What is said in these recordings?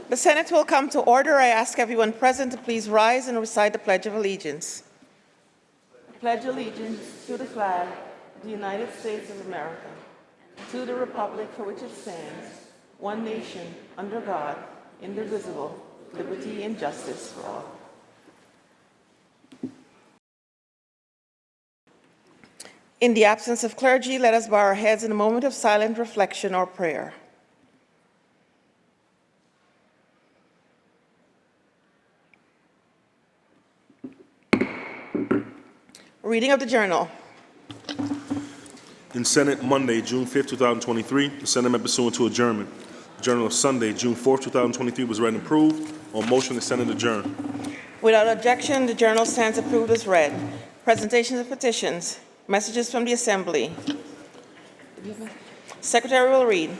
The Senate will come to order. I ask everyone present to please rise and recite the Pledge of Allegiance. I pledge allegiance to the flag of the United States of America, to the republic for which it stands, one nation, under God, indivisible, liberty and justice for all. In the absence of clergy, let us bow our heads in a moment of silent reflection or prayer. Reading of the Journal. In Senate, Monday, June 5, 2023, the Senate met pursuant to adjournment. The Journal of Sunday, June 4, 2023 was read and approved. On motion, the Senate adjourned. Without objection, the Journal stands approved as read. Presentations of petitions. Messages from the Assembly. Secretary will read.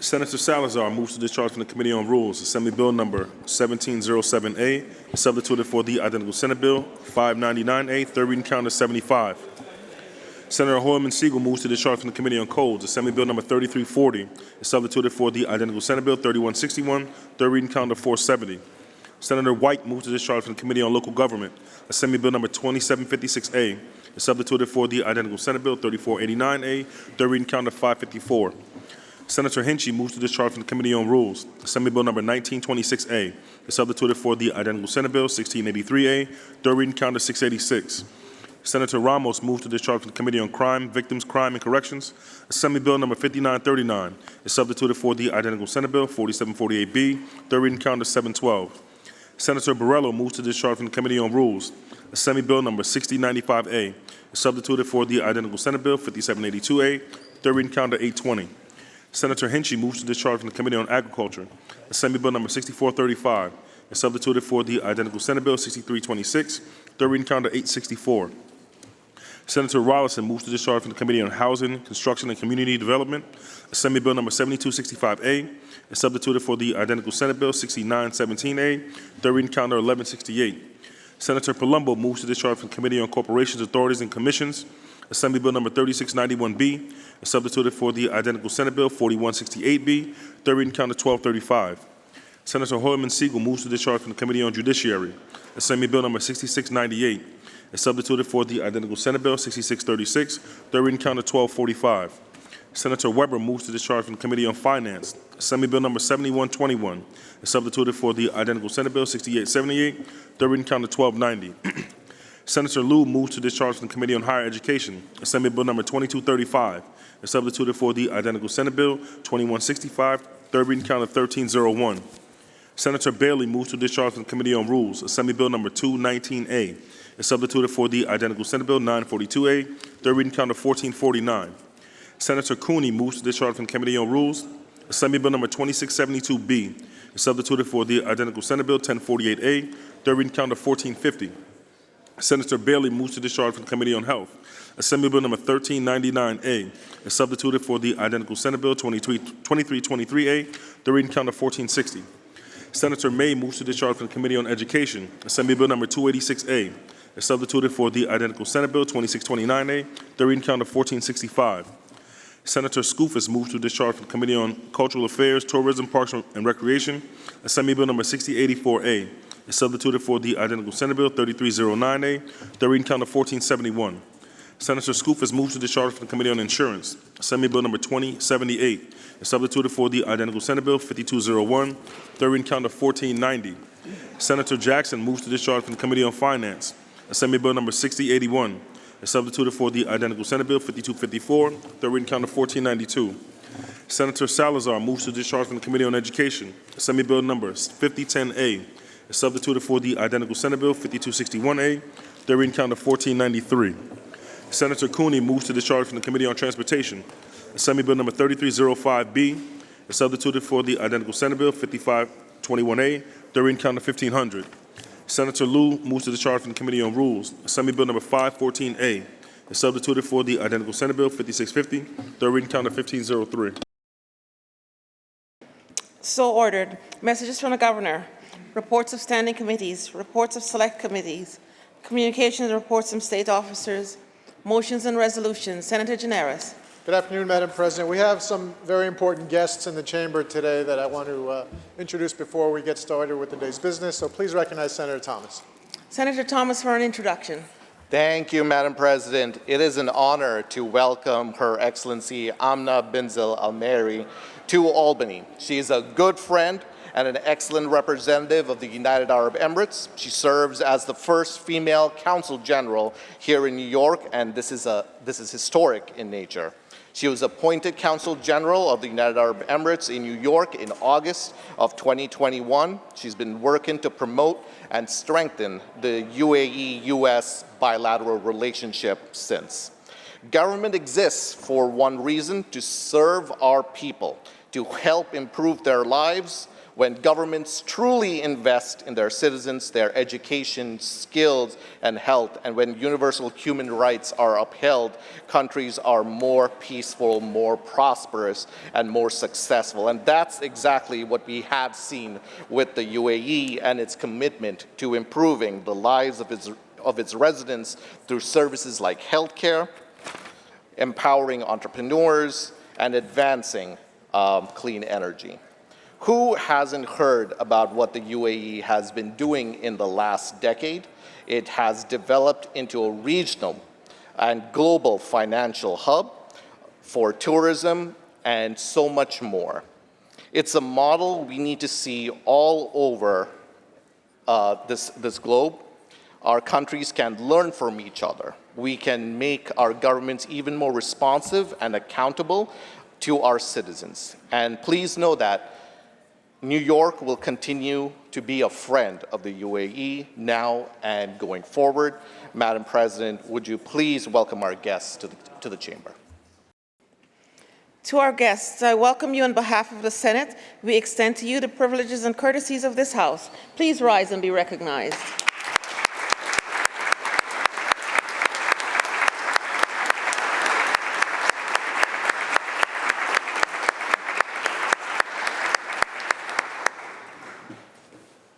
Senator Salazar moves to discharge from the Committee on Rules Assembly Bill number 1707A, substituted for the identical Senate Bill 599A, third reading count of 75. Senator Hoylman Siegel moves to discharge from the Committee on Codes Assembly Bill number 3340, substituted for the identical Senate Bill 3161, third reading count of 470. Senator White moves to discharge from the Committee on Local Government Assembly Bill number 2756A, substituted for the identical Senate Bill 3489A, third reading count of 554. Senator Hinchey moves to discharge from the Committee on Rules Assembly Bill number 1926A, substituted for the identical Senate Bill 1683A, third reading count of 686. Senator Ramos moves to discharge from the Committee on Crime, Victims, Crime, and Corrections Assembly Bill number 5939, substituted for the identical Senate Bill 4748B, third reading count of 712. Senator Borrello moves to discharge from the Committee on Rules Assembly Bill number 6095A, substituted for the identical Senate Bill 5782A, third reading count of 820. Senator Hinchey moves to discharge from the Committee on Agriculture Assembly Bill number 6435, substituted for the identical Senate Bill 6326, third reading count of 864. Senator Rollison moves to discharge from the Committee on Housing, Construction, and Community Development Assembly Bill number 7265A, substituted for the identical Senate Bill 6917A, third reading count of 1168. Senator Palumbo moves to discharge from the Committee on Corporations, Authorities, and Commissions Assembly Bill number 3691B, substituted for the identical Senate Bill 4168B, third reading count of 1235. Senator Hoylman Siegel moves to discharge from the Committee on Judiciary Assembly Bill number 6698, substituted for the identical Senate Bill 6636, third reading count of 1245. Senator Weber moves to discharge from the Committee on Finance Assembly Bill number 7121, substituted for the identical Senate Bill 6878, third reading count of 1290. Senator Liu moves to discharge from the Committee on Higher Education Assembly Bill number 2235, substituted for the identical Senate Bill 2165, third reading count of 1301. Senator Bailey moves to discharge from the Committee on Rules Assembly Bill number 219A, substituted for the identical Senate Bill 942A, third reading count of 1449. Senator Cooney moves to discharge from the Committee on Rules Assembly Bill number 2672B, substituted for the identical Senate Bill 1048A, third reading count of 1450. Senator Bailey moves to discharge from the Committee on Health Assembly Bill number 1399A, substituted for the identical Senate Bill 2323A, the reading count of 1460. Senator May moves to discharge from the Committee on Education Assembly Bill number 286A, substituted for the identical Senate Bill 2629A, the reading count of 1465. Senator Skoufis moves to discharge from the Committee on Cultural Affairs, Tourism, Parks, and Recreation Assembly Bill number 6084A, substituted for the identical Senate Bill 3309A, the reading count of 1471. Senator Skoufis moves to discharge from the Committee on Insurance Assembly Bill number 2078, substituted for the identical Senate Bill 5201, third reading count of 1490. Senator Jackson moves to discharge from the Committee on Finance Assembly Bill number 6081, substituted for the identical Senate Bill 5254, third reading count of 1492. Senator Salazar moves to discharge from the Committee on Education Assembly Bill number 5010A, substituted for the identical Senate Bill 5261A, third reading count of 1493. Senator Cooney moves to discharge from the Committee on Transportation Assembly Bill number 3305B, substituted for the identical Senate Bill 5521A, third reading count of 1500. Senator Liu moves to discharge from the Committee on Rules Assembly Bill number 514A, substituted for the identical Senate Bill 5650, third reading count of 1503. So ordered. Messages from the Governor. Reports of standing committees, reports of select committees, communications and reports from state officers, motions and resolutions. Senator Gineris. Good afternoon, Madam President. We have some very important guests in the chamber today that I want to introduce before we get started with the day's business. So please recognize Senator Thomas. Senator Thomas for an introduction. Thank you, Madam President. It is an honor to welcome Her Excellency Amna Binzil Al-Meri to Albany. She is a good friend and an excellent representative of the United Arab Emirates. She serves as the first female consul general here in New York, and this is historic in nature. She was appointed Consul General of the United Arab Emirates in New York in August of 2021. She's been working to promote and strengthen the UAE-US bilateral relationship since. Government exists for one reason: to serve our people, to help improve their lives. When governments truly invest in their citizens, their education, skills, and health, and when universal human rights are upheld, countries are more peaceful, more prosperous, and more successful. And that's exactly what we have seen with the UAE and its commitment to improving the lives of its residents through services like healthcare, empowering entrepreneurs, and advancing clean energy. Who hasn't heard about what the UAE has been doing in the last decade? It has developed into a regional and global financial hub for tourism and so much more. It's a model we need to see all over this globe. Our countries can learn from each other. We can make our governments even more responsive and accountable to our citizens. And please know that New York will continue to be a friend of the UAE now and going forward. Madam President, would you please welcome our guests to the chamber? To our guests, I welcome you on behalf of the Senate. We extend to you the privileges and courtesies of this House. Please rise and be recognized.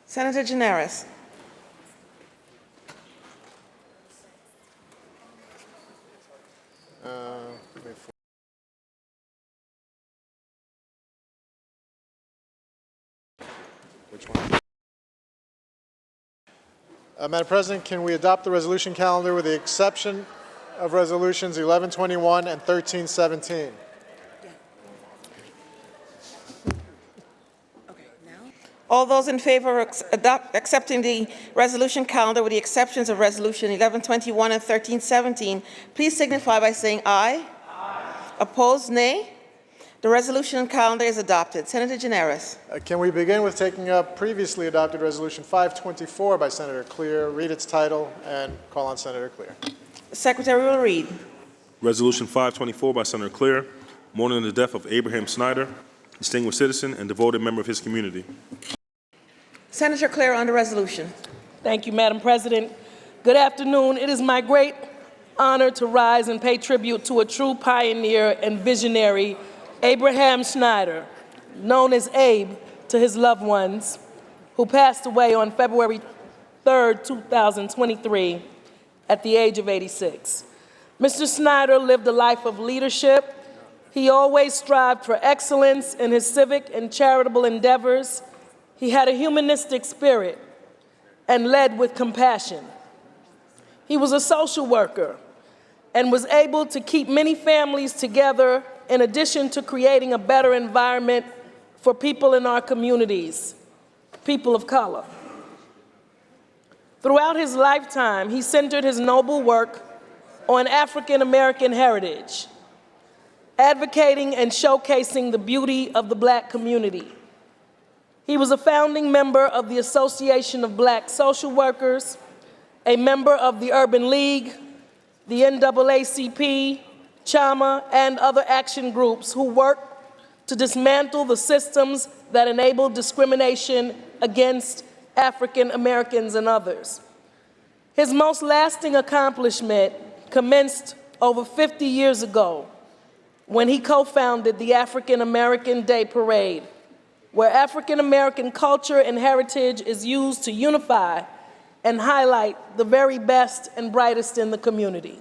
Senator Gineris. Which one? Madam President, can we adopt the resolution calendar with the exception of resolutions 1121 and 1317? All those in favor of accepting the resolution calendar with the exceptions of resolution 1121 and 1317, please signify by saying aye. Aye. Opposed, nay. The resolution calendar is adopted. Senator Gineris. Can we begin with taking up previously adopted resolution 524 by Senator Clear, read its title, and call on Senator Clear. The Secretary will read. Resolution 524 by Senator Clear, mourning the death of Abraham Snyder, distinguished citizen and devoted member of his community. Senator Clear on the resolution. Thank you, Madam President. Good afternoon. It is my great honor to rise and pay tribute to a true pioneer and visionary, Abraham Snyder, known as Abe to his loved ones, who passed away on February 3rd, 2023, at the age of 86. Mr. Snyder lived a life of leadership. He always strived for excellence in his civic and charitable endeavors. He had a humanistic spirit and led with compassion. He was a social worker and was able to keep many families together in addition to creating a better environment for people in our communities, people of color. Throughout his lifetime, he centered his noble work on African American heritage, advocating and showcasing the beauty of the Black community. He was a founding member of the Association of Black Social Workers, a member of the Urban League, the NAACP, CHAMA, and other action groups who work to dismantle the systems that enable discrimination against African Americans and others. His most lasting accomplishment commenced over 50 years ago when he co-founded the African American Day Parade, where African American culture and heritage is used to unify and highlight the very best and brightest in the community.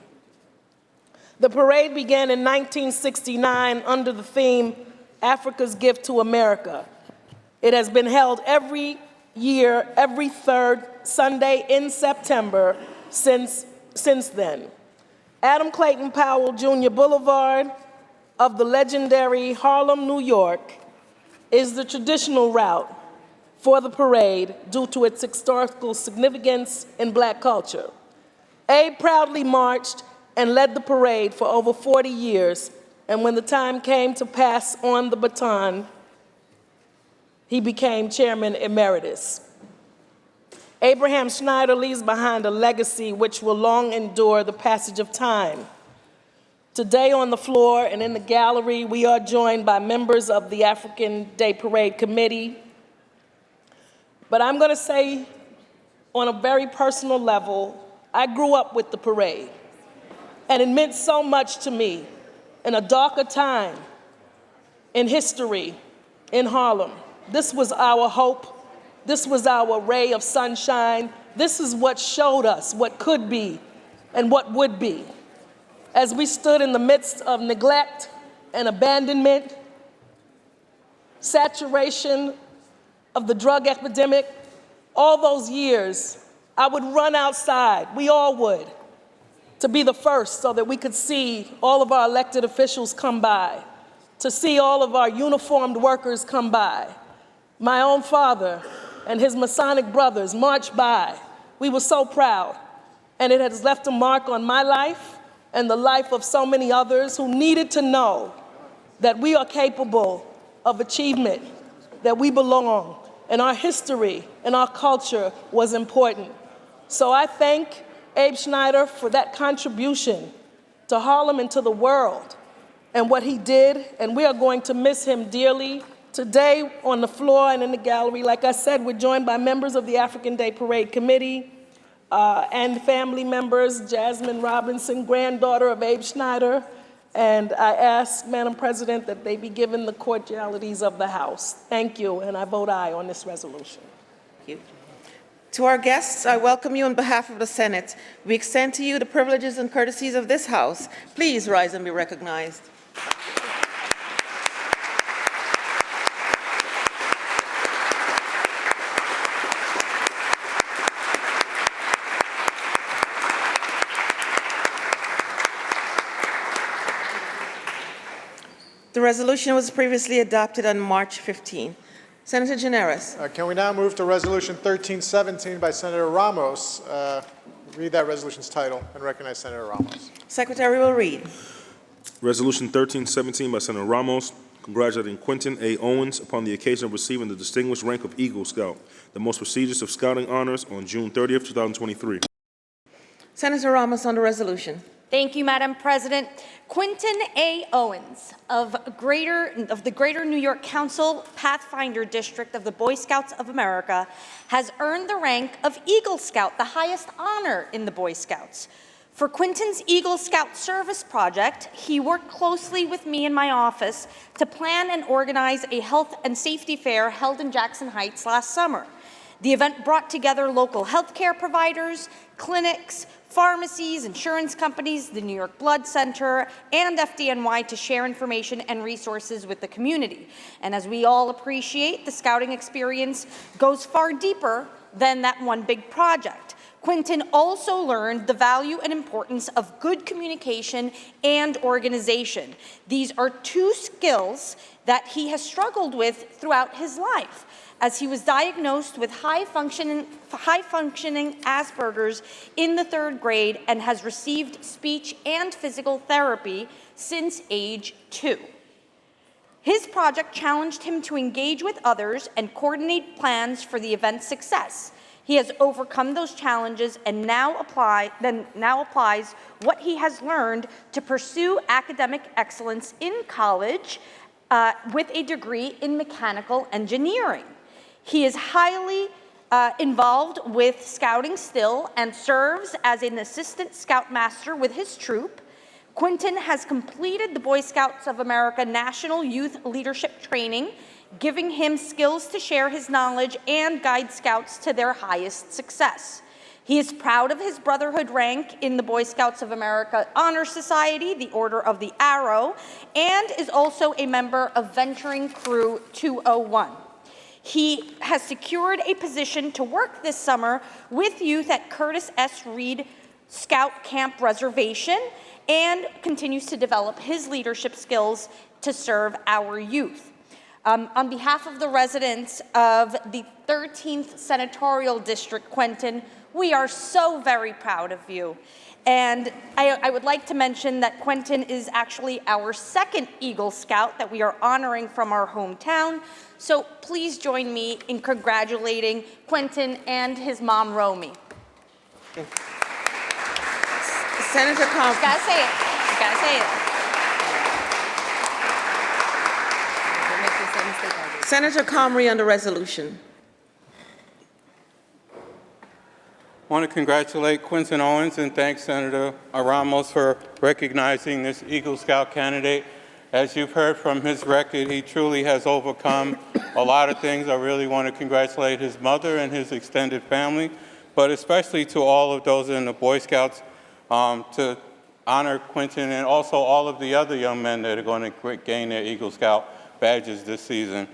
The parade began in 1969 under the theme, Africa's Gift to America. It has been held every year, every third Sunday in September since then. Adam Clayton Powell Jr. Boulevard of the legendary Harlem, New York, is the traditional route for the parade due to its historical significance in Black culture. Abe proudly marched and led the parade for over 40 years, and when the time came to pass on the baton, he became chairman emeritus. Abraham Schneider leaves behind a legacy which will long endure the passage of time. Today on the floor and in the gallery, we are joined by members of the African Day Parade Committee. But I'm going to say, on a very personal level, I grew up with the parade, and it meant so much to me in a darker time in history in Harlem. This was our hope. This was our ray of sunshine. This is what showed us what could be and what would be. As we stood in the midst of neglect and abandonment, saturation of the drug epidemic, all those years, I would run outside, we all would, to be the first so that we could see all of our elected officials come by, to see all of our uniformed workers come by. My own father and his Masonic brothers marched by. We were so proud, and it has left a mark on my life and the life of so many others who needed to know that we are capable of achievement, that we belong, and our history and our culture was important. So I thank Abe Schneider for that contribution to Harlem and to the world and what he did, and we are going to miss him dearly. Today on the floor and in the gallery, like I said, we're joined by members of the African Day Parade Committee and family members, Jasmine Robinson, granddaughter of Abe Schneider, and I ask, Madam President, that they be given the cordialities of the House. Thank you, and I vote aye on this resolution. Thank you. To our guests, I welcome you on behalf of the Senate. We extend to you the privileges and courtesies of this House. Please rise and be recognized. The resolution was previously adopted on March 15. Senator Gineris. Can we now move to Resolution 1317 by Senator Ramos? Read that resolution's title and recognize Senator Ramos. Secretary will read. Resolution 1317 by Senator Ramos, congratulating Quentin A. Owens upon the occasion of receiving the distinguished rank of Eagle Scout, the most prestigious of scouting honors, on June 30th, 2023. Senator Ramos on the resolution. Thank you, Madam President. Quentin A. Owens of the Greater New York Council Pathfinder District of the Boy Scouts of America has earned the rank of Eagle Scout, the highest honor in the Boy Scouts. For Quentin's Eagle Scout Service Project, he worked closely with me in my office to plan and organize a health and safety fair held in Jackson Heights last summer. The event brought together local healthcare providers, clinics, pharmacies, insurance companies, the New York Blood Center, and FDNY to share information and resources with the community. And as we all appreciate, the scouting experience goes far deeper than that one big project. Quentin also learned the value and importance of good communication and organization. These are two skills that he has struggled with throughout his life, as he was diagnosed with high-functioning Asperger's in the 3rd grade and has received speech and physical therapy since age 2. His project challenged him to engage with others and coordinate plans for the event's success. He has overcome those challenges and now applies what he has learned to pursue academic excellence in college with a degree in mechanical engineering. He is highly involved with scouting still and serves as an assistant scoutmaster with his troop. Quentin has completed the Boy Scouts of America National Youth Leadership Training, giving him skills to share his knowledge and guide scouts to their highest success. He is proud of his brotherhood rank in the Boy Scouts of America Honor Society, the Order of the Arrow, and is also a member of Venturing Crew 201. He has secured a position to work this summer with youth at Curtis S. Reed Scout Camp Reservation and continues to develop his leadership skills to serve our youth. On behalf of the residents of the 13th Senatorial District, Quentin, we are so very proud of you. And I would like to mention that Quentin is actually our second Eagle Scout that we are honoring from our hometown. So please join me in congratulating Quentin and his mom, Romy. Senator Comrie. You gotta say it. You gotta say it. Senator Comrie on the resolution. I want to congratulate Quentin Owens and thank Senator Ramos for recognizing this Eagle Scout candidate. As you've heard from his record, he truly has overcome a lot of things. I really want to congratulate his mother and his extended family, but especially to all of those in the Boy Scouts to honor Quentin and also all of the other young men that are going to gain their Eagle Scout badges this season.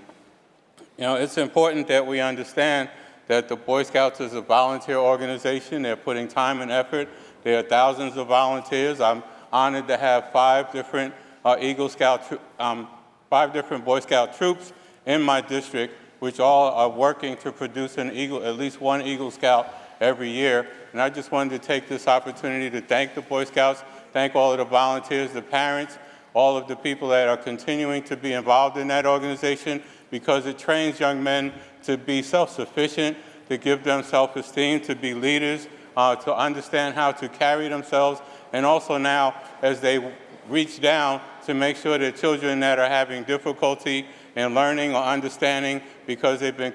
You know, it's important that we understand that the Boy Scouts is a volunteer organization. They're putting time and effort. There are thousands of volunteers. I'm honored to have five different Boy Scout troops in my district, which all are working to produce at least one Eagle Scout every year. And I just wanted to take this opportunity to thank the Boy Scouts, thank all of the volunteers, the parents, all of the people that are continuing to be involved in that organization, because it trains young men to be self-sufficient, to give them self-esteem, to be leaders, to understand how to carry themselves, and also now, as they reach down, to make sure that children that are having difficulty in learning or understanding because they've been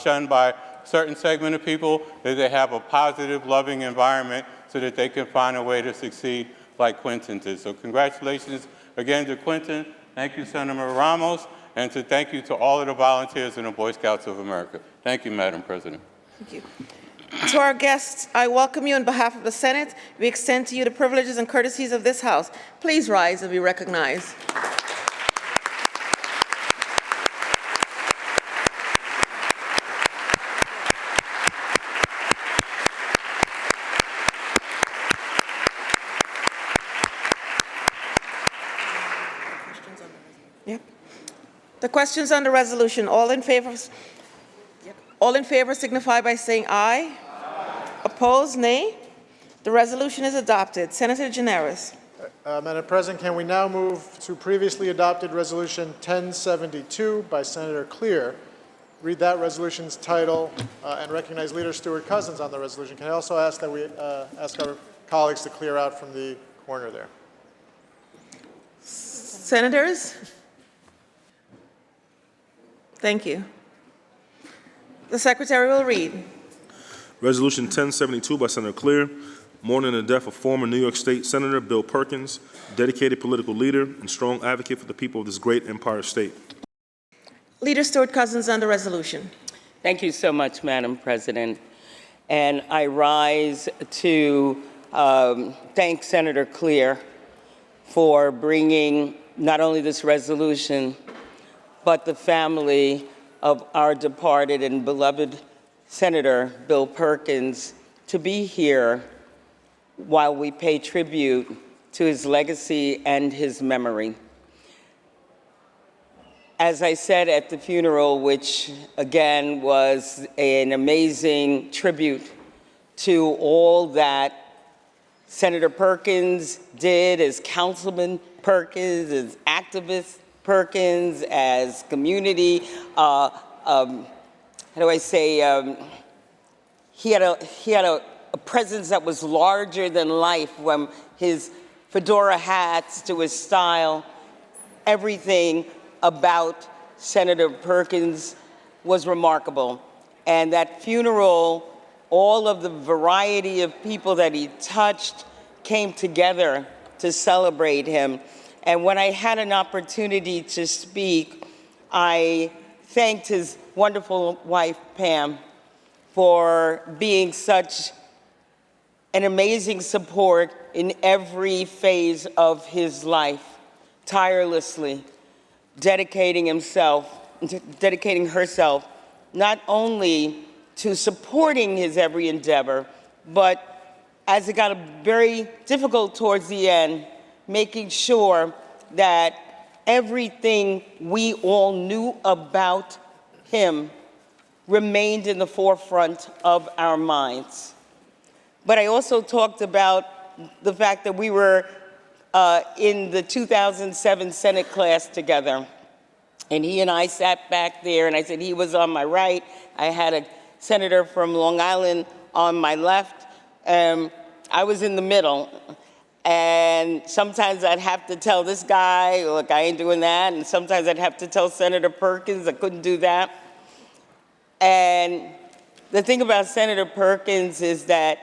shunned by a certain segment of people, that they have a positive, loving environment so that they can find a way to succeed like Quentin did. So congratulations again to Quentin. Thank you, Senator Ramos. And to thank you to all of the volunteers in the Boy Scouts of America. Thank you, Madam President. Thank you. To our guests, I welcome you on behalf of the Senate. We extend to you the privileges and courtesies of this House. Please rise and be recognized. Yep. The questions on the resolution, all in favor signify by saying aye. Aye. Opposed, nay. The resolution is adopted. Senator Gineris. Madam President, can we now move to previously adopted Resolution 1072 by Senator Clear? Read that resolution's title and recognize Leader Stewart Cousins on the resolution. Can I also ask that we ask our colleagues to clear out from the corner there? Senators? Thank you. The Secretary will read. Resolution 1072 by Senator Clear, mourning the death of former New York State Senator Bill Perkins, dedicated political leader and strong advocate for the people of this great Empire State. Leader Stewart Cousins on the resolution. Thank you so much, Madam President. And I rise to thank Senator Clear for bringing not only this resolution, but the family of our departed and beloved Senator Bill Perkins to be here while we pay tribute to his legacy and his memory. As I said at the funeral, which again was an amazing tribute to all that Senator Perkins did as Councilman Perkins, as activist Perkins, as community, he had a presence that was larger than life, from his fedora hats to his style. Everything about Senator Perkins was remarkable. And that funeral, all of the variety of people that he touched came together to celebrate him. And when I had an opportunity to speak, I thanked his wonderful wife, Pam, for being such and amazing support in every phase of his life, tirelessly dedicating herself not only to supporting his every endeavor, but as it got very difficult towards the end, making sure that everything we all knew about him remained in the forefront of our minds. But I also talked about the fact that we were in the 2007 Senate class together. And he and I sat back there, and I said he was on my right. I had a senator from Long Island on my left. I was in the middle. And sometimes I'd have to tell this guy, look, I ain't doing that. And sometimes I'd have to tell Senator Perkins I couldn't do that. And the thing about Senator Perkins is that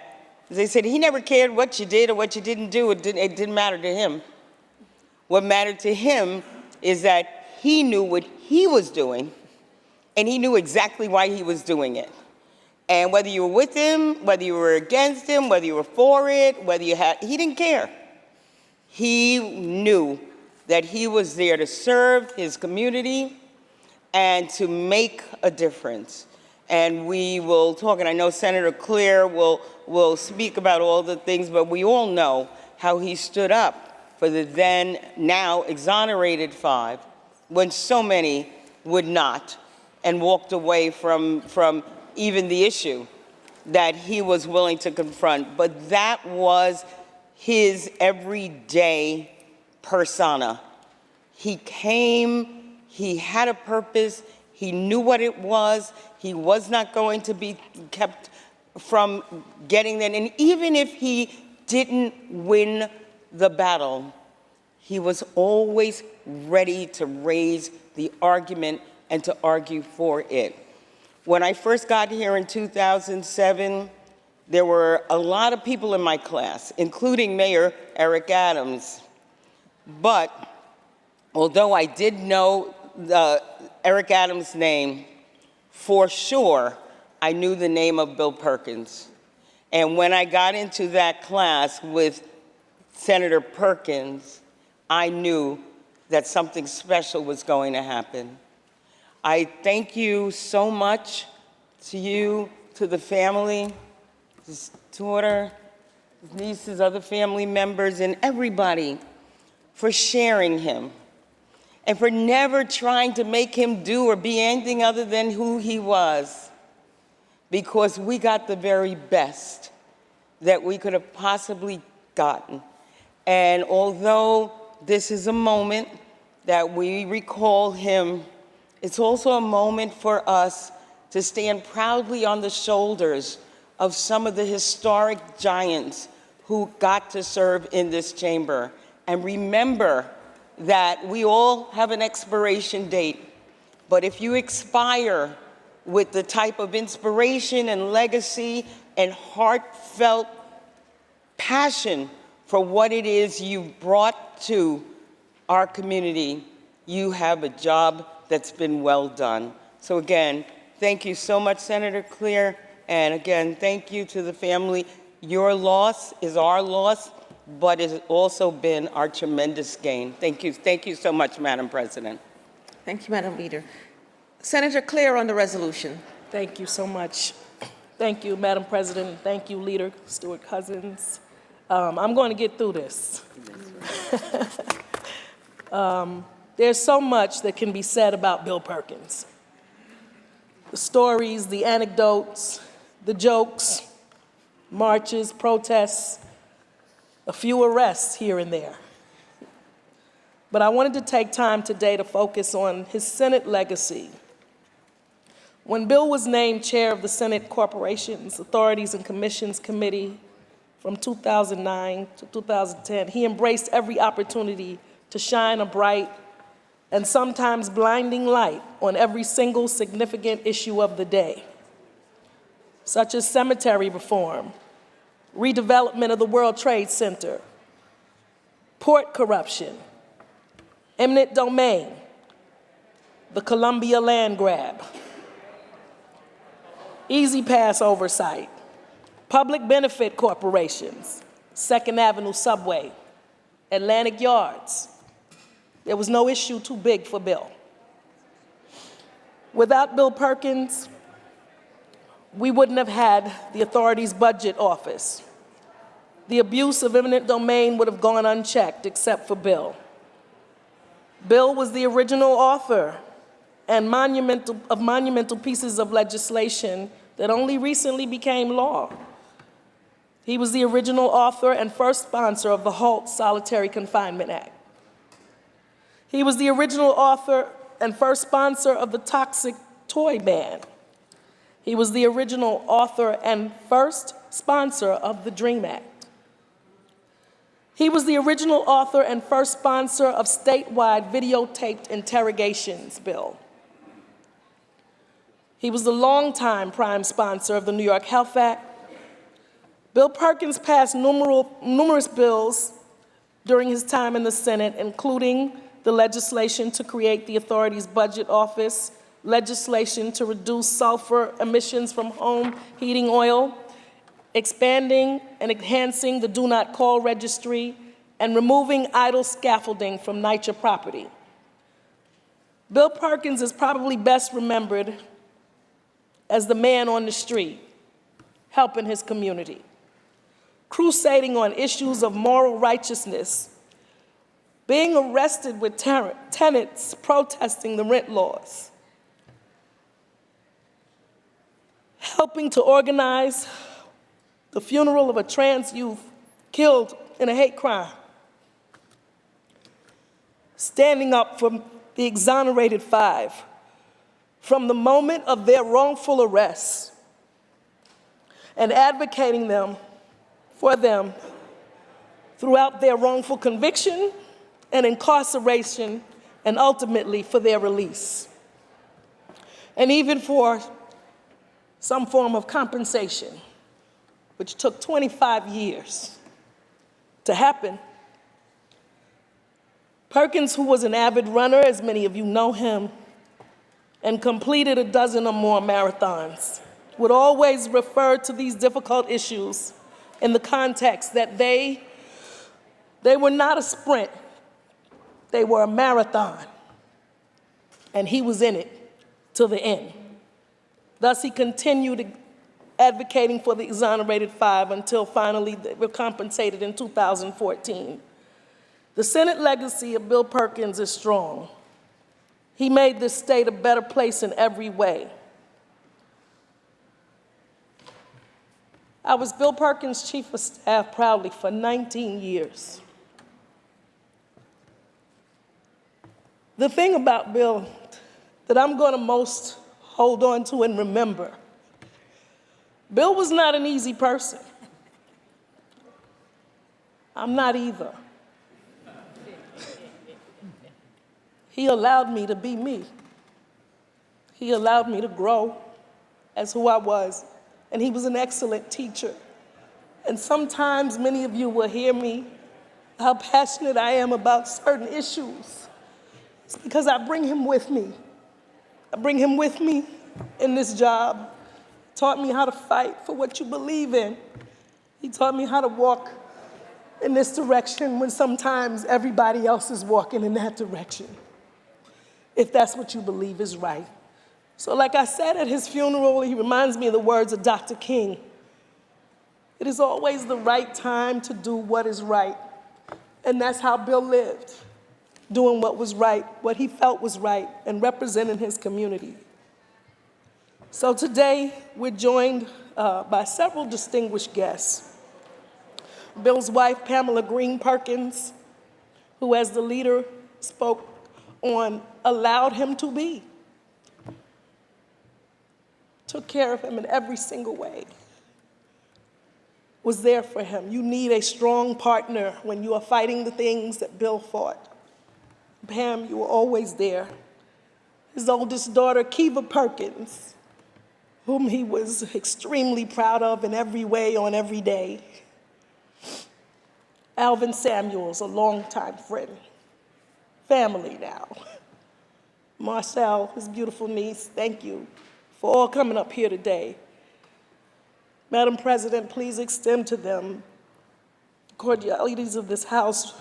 they said he never cared what you did or what you didn't do. It didn't matter to him. What mattered to him is that he knew what he was doing, and he knew exactly why he was doing it. And whether you were with him, whether you were against him, whether you were for it, he didn't care. He knew that he was there to serve his community and to make a difference. And we will talk, and I know Senator Clear will speak about all the things, but we all know how he stood up for the then, now exonerated 5, when so many would not, and walked away from even the issue that he was willing to confront. But that was his everyday persona. He came, he had a purpose, he knew what it was, he was not going to be kept from getting that. And even if he didn't win the battle, he was always ready to raise the argument and to argue for it. When I first got here in 2007, there were a lot of people in my class, including Mayor Eric Adams. But although I did know Eric Adams' name, for sure, I knew the name of Bill Perkins. And when I got into that class with Senator Perkins, I knew that something special was going to happen. I thank you so much, to you, to the family, his daughter, his nieces, other family members, and everybody for sharing him and for never trying to make him do or be anything other than who he was, because we got the very best that we could have possibly gotten. And although this is a moment that we recall him, it's also a moment for us to stand proudly on the shoulders of some of the historic giants who got to serve in this chamber. And remember that we all have an expiration date, but if you expire with the type of inspiration and legacy and heartfelt passion for what it is you brought to our community, you have a job that's been well done. So again, thank you so much, Senator Clear, and again, thank you to the family. Your loss is our loss, but it has also been our tremendous gain. Thank you so much, Madam President. Thank you, Madam Leader. Senator Clear on the resolution. Thank you so much. Thank you, Madam President. Thank you, Leader Stewart-Cousins. I'm going to get through this. There's so much that can be said about Bill Perkins. The stories, the anecdotes, the jokes, marches, protests, a few arrests here and there. But I wanted to take time today to focus on his Senate legacy. When Bill was named chair of the Senate Corporations, Authorities, and Commissions Committee from 2009 to 2010, he embraced every opportunity to shine a bright and sometimes blinding light on every single significant issue of the day, such as cemetery reform, redevelopment of the World Trade Center, port corruption, eminent domain, the Columbia land grab, easy pass oversight, Public benefit corporations, Second Avenue Subway, Atlantic Yards. There was no issue too big for Bill. Without Bill Perkins, we wouldn't have had the authority's budget office. The abuse of eminent domain would have gone unchecked except for Bill. Bill was the original author and monumental pieces of legislation that only recently became law. He was the original author and first sponsor of the HALT Solitary Confinement Act. He was the original author and first sponsor of the toxic toy ban. He was the original author and first sponsor of the DREAM Act. He was the original author and first sponsor of statewide videotaped interrogations bill. He was the longtime prime sponsor of the New York Health Act. Bill Perkins passed numerous bills during his time in the Senate, including the legislation to create the authority's budget office, legislation to reduce sulfur emissions from home heating oil, expanding and enhancing the Do Not Call registry, and removing idle scaffolding from NYCHA property. Bill Perkins is probably best remembered as the man on the street, helping his community, crusading on issues of moral righteousness, being arrested with tenants protesting the rent laws, helping to organize the funeral of a trans youth killed in a hate crime, standing up for the exonerated five from the moment of their wrongful arrests and advocating for them throughout their wrongful conviction and incarceration, and ultimately for their release, and even for some form of compensation, which took 25 years to happen. Perkins, who was an avid runner, as many of you know him, and completed a dozen or more marathons, would always refer to these difficult issues in the context that they were not a sprint, they were a marathon, and he was in it to the end. Thus, he continued advocating for the exonerated five until finally they were compensated in 2014. The Senate legacy of Bill Perkins is strong. He made this state a better place in every way. I was Bill Perkins' chief of staff proudly for 19 years. The thing about Bill that I'm going to most hold on to and remember, Bill was not an easy person. I'm not either. He allowed me to be me. He allowed me to grow as who I was, and he was an excellent teacher. And sometimes many of you will hear me, how passionate I am about certain issues. It's because I bring him with me. I bring him with me in this job. He taught me how to fight for what you believe in. He taught me how to walk in this direction when sometimes everybody else is walking in that direction, if that's what you believe is right. So like I said at his funeral, he reminds me of the words of Dr. King. It is always the right time to do what is right. And that's how Bill lived, doing what was right, what he felt was right, and representing his community. So today, we're joined by several distinguished guests. Bill's wife, Pamela Green Perkins, who as the leader spoke on, allowed him to be. Took care of him in every single way. Was there for him. You need a strong partner when you are fighting the things that Bill fought. Pam, you were always there. His oldest daughter, Kiva Perkins, whom he was extremely proud of in every way on every day. Alvin Samuels, a longtime friend, family now. Marcel, his beautiful niece, thank you for all coming up here today. Madam President, please extend to them the cordialities of this House.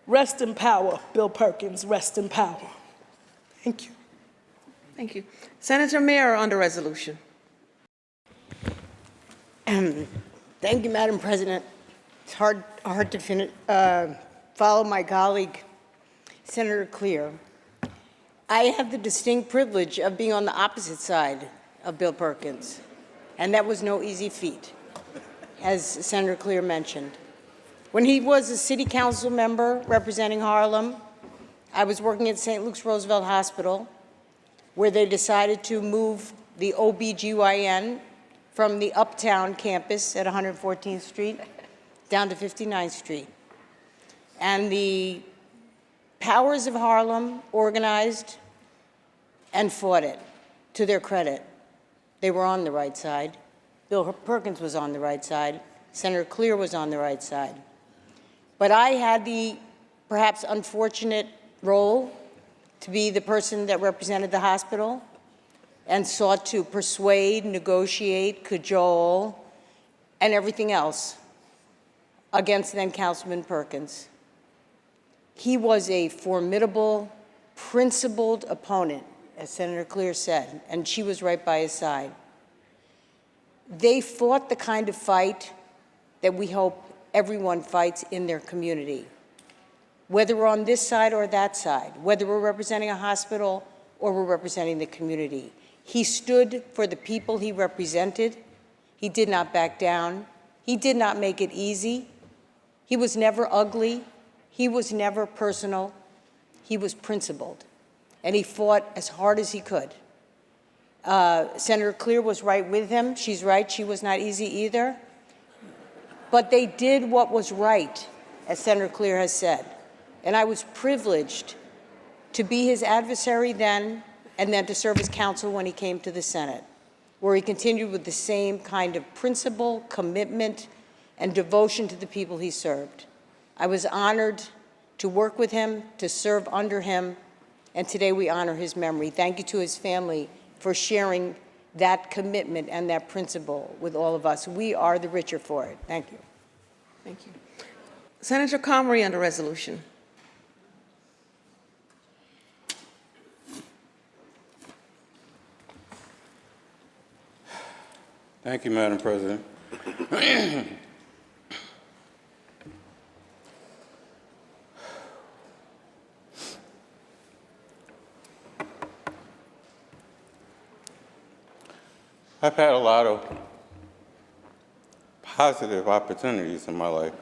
Rest in power, Bill Perkins, rest in power. Thank you. Thank you. Senator Mayer on the resolution. Thank you, Madam President. It's hard to follow my colleague, Senator Clear. I have the distinct privilege of being on the opposite side of Bill Perkins, and that was no easy feat, as Senator Clear mentioned. When he was a city council member representing Harlem, I was working at St. Luke's Roosevelt Hospital, where they decided to move the OBGYN from the Uptown campus at 114th Street down to 59th Street. And the powers of Harlem organized and fought it, to their credit. They were on the right side. Bill Perkins was on the right side. Senator Clear was on the right side. But I had the perhaps unfortunate role to be the person that represented the hospital and sought to persuade, negotiate, cajole, and everything else against then Councilman Perkins. He was a formidable, principled opponent, as Senator Clear said, and she was right by his side. They fought the kind of fight that we hope everyone fights in their community, whether we're on this side or that side, whether we're representing a hospital or we're representing the community. He stood for the people he represented. He did not back down. He did not make it easy. He was never ugly. He was never personal. He was principled, and he fought as hard as he could. Senator Clear was right with him. She's right, she was not easy either. But they did what was right, as Senator Clear has said. And I was privileged to be his adversary then, and then to serve as counsel when he came to the Senate, where he continued with the same kind of principle, commitment, and devotion to the people he served. I was honored to work with him, to serve under him, and today we honor his memory. Thank you to his family for sharing that commitment and that principle with all of us. We are the richer for it. Thank you. Thank you. Senator Comrie on the resolution. Thank you, Madam President. I've had a lot of positive opportunities in my life.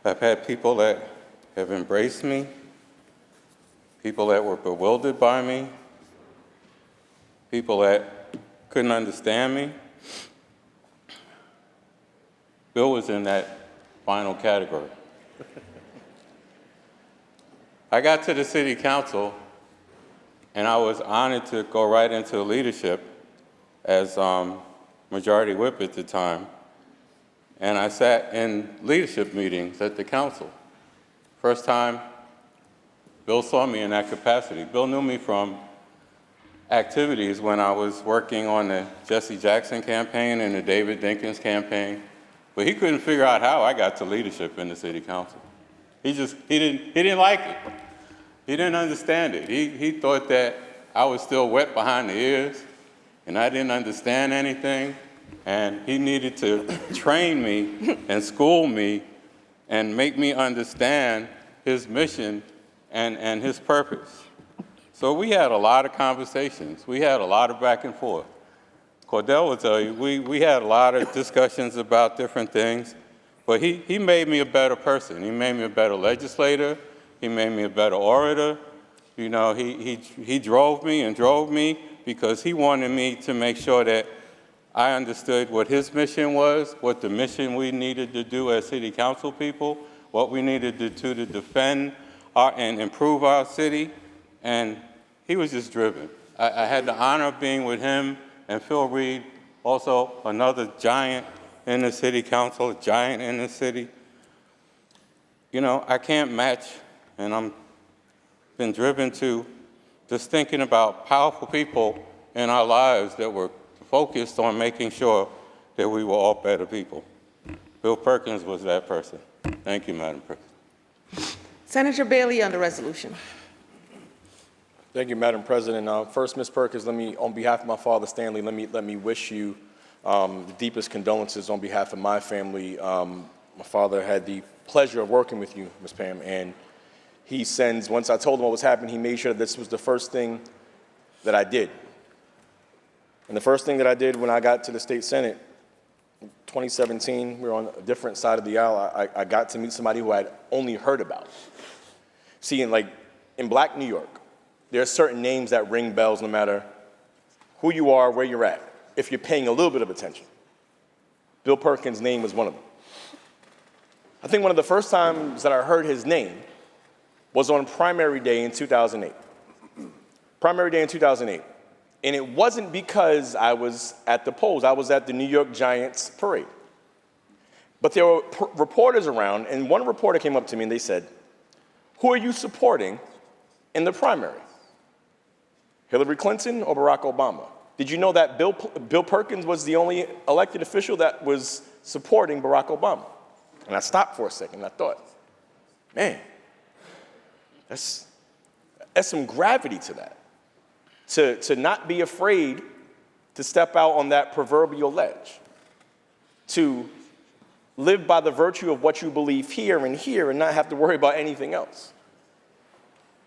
I've had people that have embraced me, people that were bewildered by me, people that couldn't understand me. Bill was in that final category. I got to the city council, and I was honored to go right into leadership as majority whip at the time. And I sat in leadership meetings at the council. First time Bill saw me in that capacity. Bill knew me from activities when I was working on the Jesse Jackson campaign and the David Dinkins campaign, but he couldn't figure out how I got to leadership in the city council. He didn't like it. He didn't understand it. He thought that I was still wet behind the ears and I didn't understand anything, and he needed to train me and school me and make me understand his mission and his purpose. So we had a lot of conversations. We had a lot of back and forth. Cordell will tell you, we had a lot of discussions about different things, but he made me a better person. He made me a better legislator. He made me a better orator. You know, he drove me because he wanted me to make sure that I understood what his mission was, what the mission we needed to do as city council people, what we needed to do to defend and improve our city, and he was just driven. I had the honor of being with him and Phil Reed, also another giant in the city council, a giant in the city. You know, I can't match, and I'm been driven to just thinking about powerful people in our lives that were focused on making sure that we were all better people. Bill Perkins was that person. Thank you, Madam President. Senator Bailey on the resolution. Thank you, Madam President. First, Ms. Perkins, on behalf of my father, Stanley, let me wish you the deepest condolences on behalf of my family. My father had the pleasure of working with you, Ms. Pam, and he sends, once I told him what was happening, he made sure that this was the first thing that I did. And the first thing that I did when I got to the State Senate, 2017, we were on a different side of the aisle. I got to meet somebody who I'd only heard about. See, in Black New York, there are certain names that ring bells no matter who you are, where you're at, if you're paying a little bit of attention. Bill Perkins' name was one of them. I think one of the first times that I heard his name was on primary day in 2008. Primary day in 2008. And it wasn't because I was at the polls. I was at the New York Giants parade. But there were reporters around, and one reporter came up to me and they said, "Who are you supporting in the primary? Hillary Clinton or Barack Obama? Did you know that Bill Perkins was the only elected official that was supporting Barack Obama?" And I stopped for a second and I thought, man, that's some gravity to that. To not be afraid to step out on that proverbial ledge. To live by the virtue of what you believe here and not have to worry about anything else.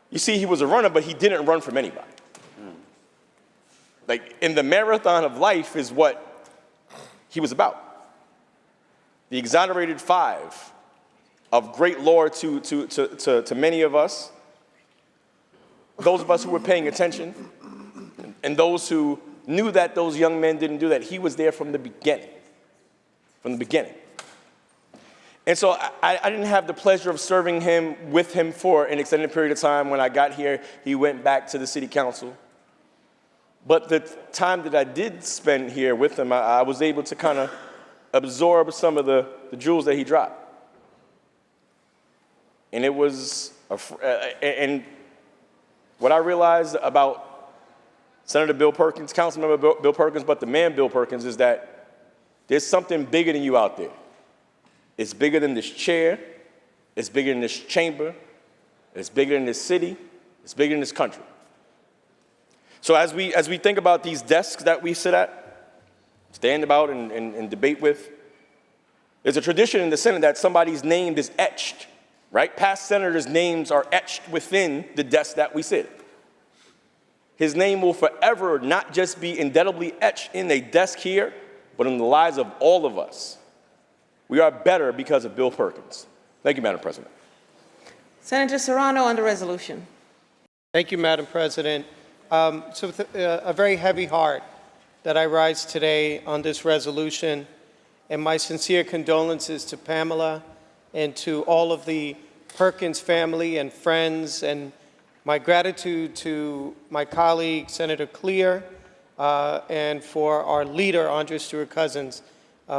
You see, he was a runner, but he didn't run from anybody. Like, in the marathon of life is what he was about. The exonerated five of great lore to many of us, those of us who were paying attention, and those who knew that those young men didn't do that. He was there from the beginning. From the beginning. And so I didn't have the pleasure of serving with him for an extended period of time. When I got here, he went back to the city council. But the time that I did spend here with him, I was able to kind of absorb some of the jewels that he dropped. And it was, and what I realized about Senator Bill Perkins, Councilmember Bill Perkins, but the man Bill Perkins, is that there's something bigger than you out there. It's bigger than this chair. It's bigger than this chamber. It's bigger than this city. It's bigger than this country. So as we think about these desks that we sit at, stand about and debate with, there's a tradition in the Senate that somebody's name is etched, right? Past senators' names are etched within the desk that we sit. His name will forever not just be indelibly etched in a desk here, but in the lives of all of us. We are better because of Bill Perkins. Thank you, Madam President. Senator Serrano on the resolution. Thank you, Madam President. So with a very heavy heart that I rise today on this resolution, and my sincere condolences to Pamela and to all of the Perkins family and friends, and my gratitude to my colleague, Senator Clear, and for our leader, Andrea Stewart-Cousins,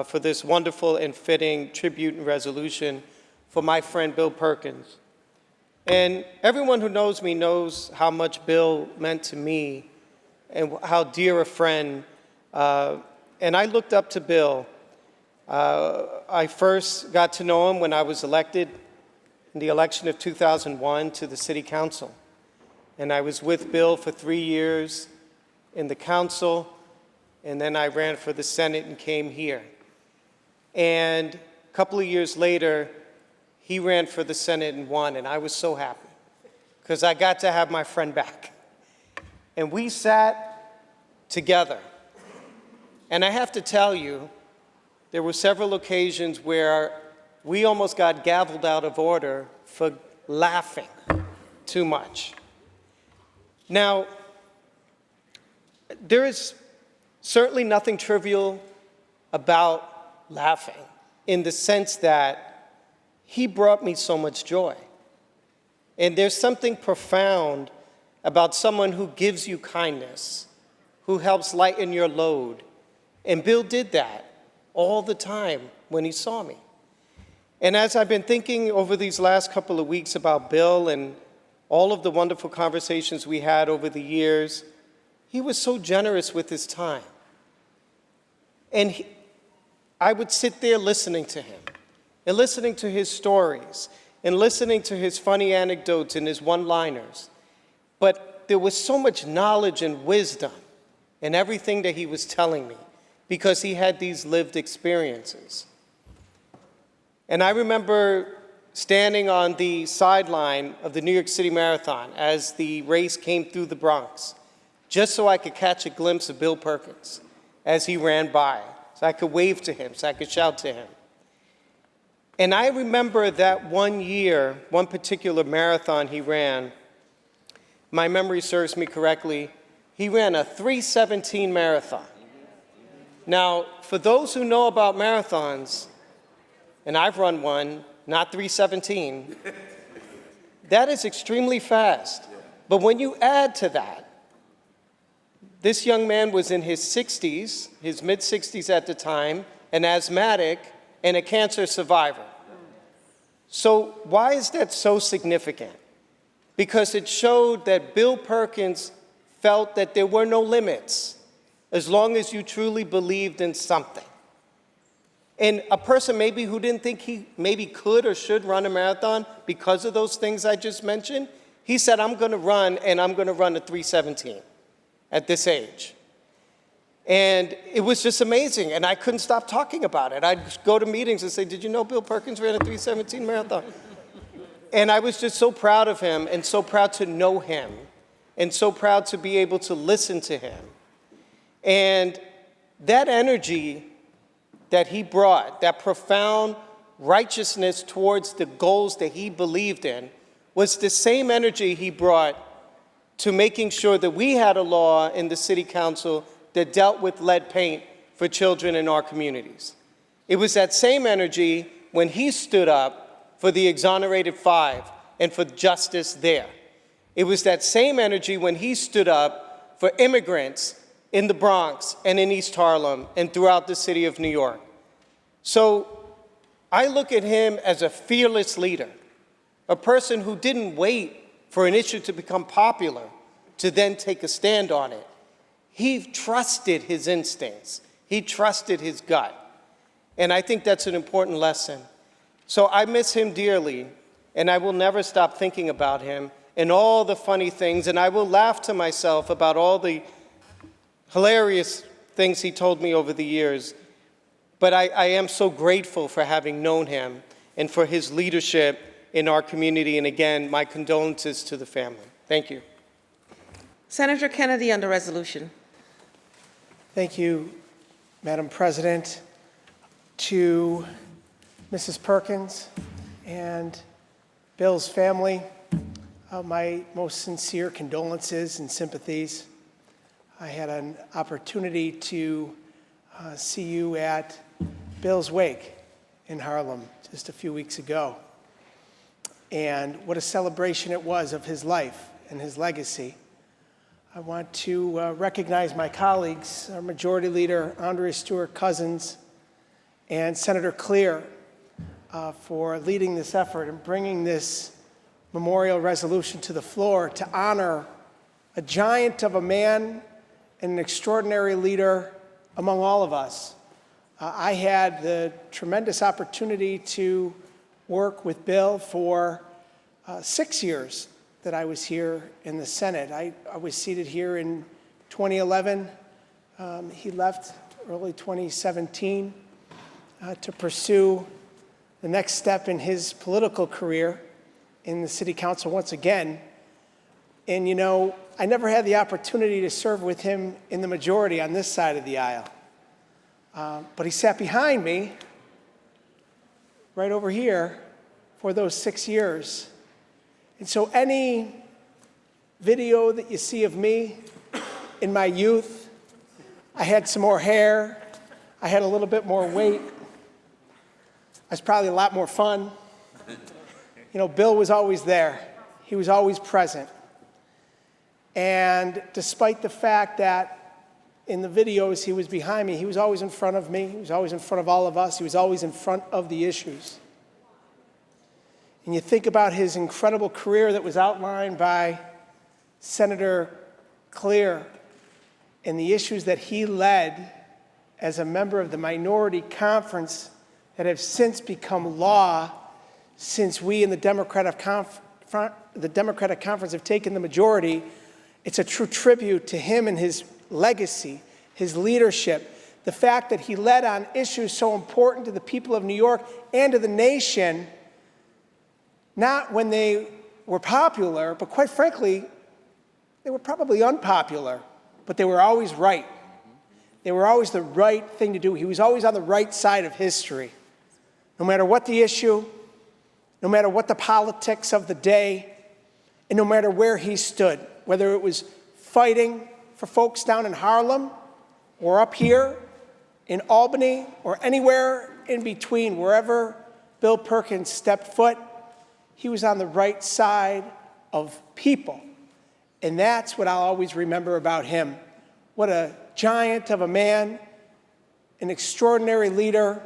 for this wonderful and fitting tribute and resolution for my friend Bill Perkins. And everyone who knows me knows how much Bill meant to me and how dear a friend. And I looked up to Bill. I first got to know him when I was elected in the election of 2001 to the City Council. And I was with Bill for 3 years in the council, and then I ran for the Senate and came here. And a couple of years later, he ran for the Senate and won, and I was so happy because I got to have my friend back. And we sat together. And I have to tell you, there were several occasions where we almost got gavelled out of order for laughing too much. Now, there is certainly nothing trivial about laughing in the sense that he brought me so much joy. And there's something profound about someone who gives you kindness, who helps lighten your load. And Bill did that all the time when he saw me. And as I've been thinking over these last couple of weeks about Bill and all of the wonderful conversations we had over the years, he was so generous with his time. And I would sit there listening to him and listening to his stories and listening to his funny anecdotes and his one-liners. But there was so much knowledge and wisdom in everything that he was telling me because he had these lived experiences. And I remember standing on the sideline of the New York City Marathon as the race came through the Bronx, just so I could catch a glimpse of Bill Perkins as he ran by, so I could wave to him, so I could shout to him. And I remember that one year, one particular marathon he ran, my memory serves me correctly, he ran a 3:17 marathon. Now, for those who know about marathons, and I've run one, not 3:17, that is extremely fast. But when you add to that, this young man was in his 60s, his mid-60s at the time, an asthmatic, and a cancer survivor. So why is that so significant? Because it showed that Bill Perkins felt that there were no limits as long as you truly believed in something. And a person maybe who didn't think he maybe could or should run a marathon because of those things I just mentioned, he said, I'm going to run, and I'm going to run a 3:17 at this age. And it was just amazing, and I couldn't stop talking about it. I'd go to meetings and say, did you know Bill Perkins ran a 3:17 marathon? And I was just so proud of him and so proud to know him and so proud to be able to listen to him. And that energy that he brought, that profound righteousness towards the goals that he believed in, was the same energy he brought to making sure that we had a law in the city council that dealt with lead paint for children in our communities. It was that same energy when he stood up for the exonerated 5 and for justice there. It was that same energy when he stood up for immigrants in the Bronx and in East Harlem and throughout the city of New York. So I look at him as a fearless leader, a person who didn't wait for an issue to become popular to then take a stand on it. He trusted his instincts. He trusted his gut. And I think that's an important lesson. So I miss him dearly, and I will never stop thinking about him and all the funny things, and I will laugh to myself about all the hilarious things he told me over the years. But I am so grateful for having known him and for his leadership in our community. And again, my condolences to the family. Thank you. Senator Kennedy on the resolution. Thank you, Madam President. To Mrs. Perkins and Bill's family, my most sincere condolences and sympathies. I had an opportunity to see you at Bill's wake in Harlem just a few weeks ago. And what a celebration it was of his life and his legacy. I want to recognize my colleagues, our Majority Leader Andrea Stewart-Cousins and Senator Clear for leading this effort and bringing this memorial resolution to the floor to honor a giant of a man and an extraordinary leader among all of us. I had the tremendous opportunity to work with Bill for 6 years that I was here in the Senate. I was seated here in 2011. He left early 2017 to pursue the next step in his political career in the City Council once again. And you know, I never had the opportunity to serve with him in the majority on this side of the aisle. But he sat behind me, right over here, for those 6 years. And so any video that you see of me in my youth, I had some more hair, I had a little bit more weight, I was probably a lot more fun. You know, Bill was always there. He was always present. And despite the fact that in the videos he was behind me, he was always in front of me, he was always in front of all of us, he was always in front of the issues. And you think about his incredible career that was outlined by Senator Clear and the issues that he led as a member of the minority conference that have since become law since we in the Democratic Conference have taken the majority. It's a true tribute to him and his legacy, his leadership, the fact that he led on issues so important to the people of New York and to the nation, not when they were popular, but quite frankly, they were probably unpopular, but they were always right. They were always the right thing to do. He was always on the right side of history. No matter what the issue, no matter what the politics of the day, and no matter where he stood, whether it was fighting for folks down in Harlem or up here in Albany or anywhere in between, wherever Bill Perkins stepped foot, he was on the right side of people. And that's what I'll always remember about him. What a giant of a man, an extraordinary leader,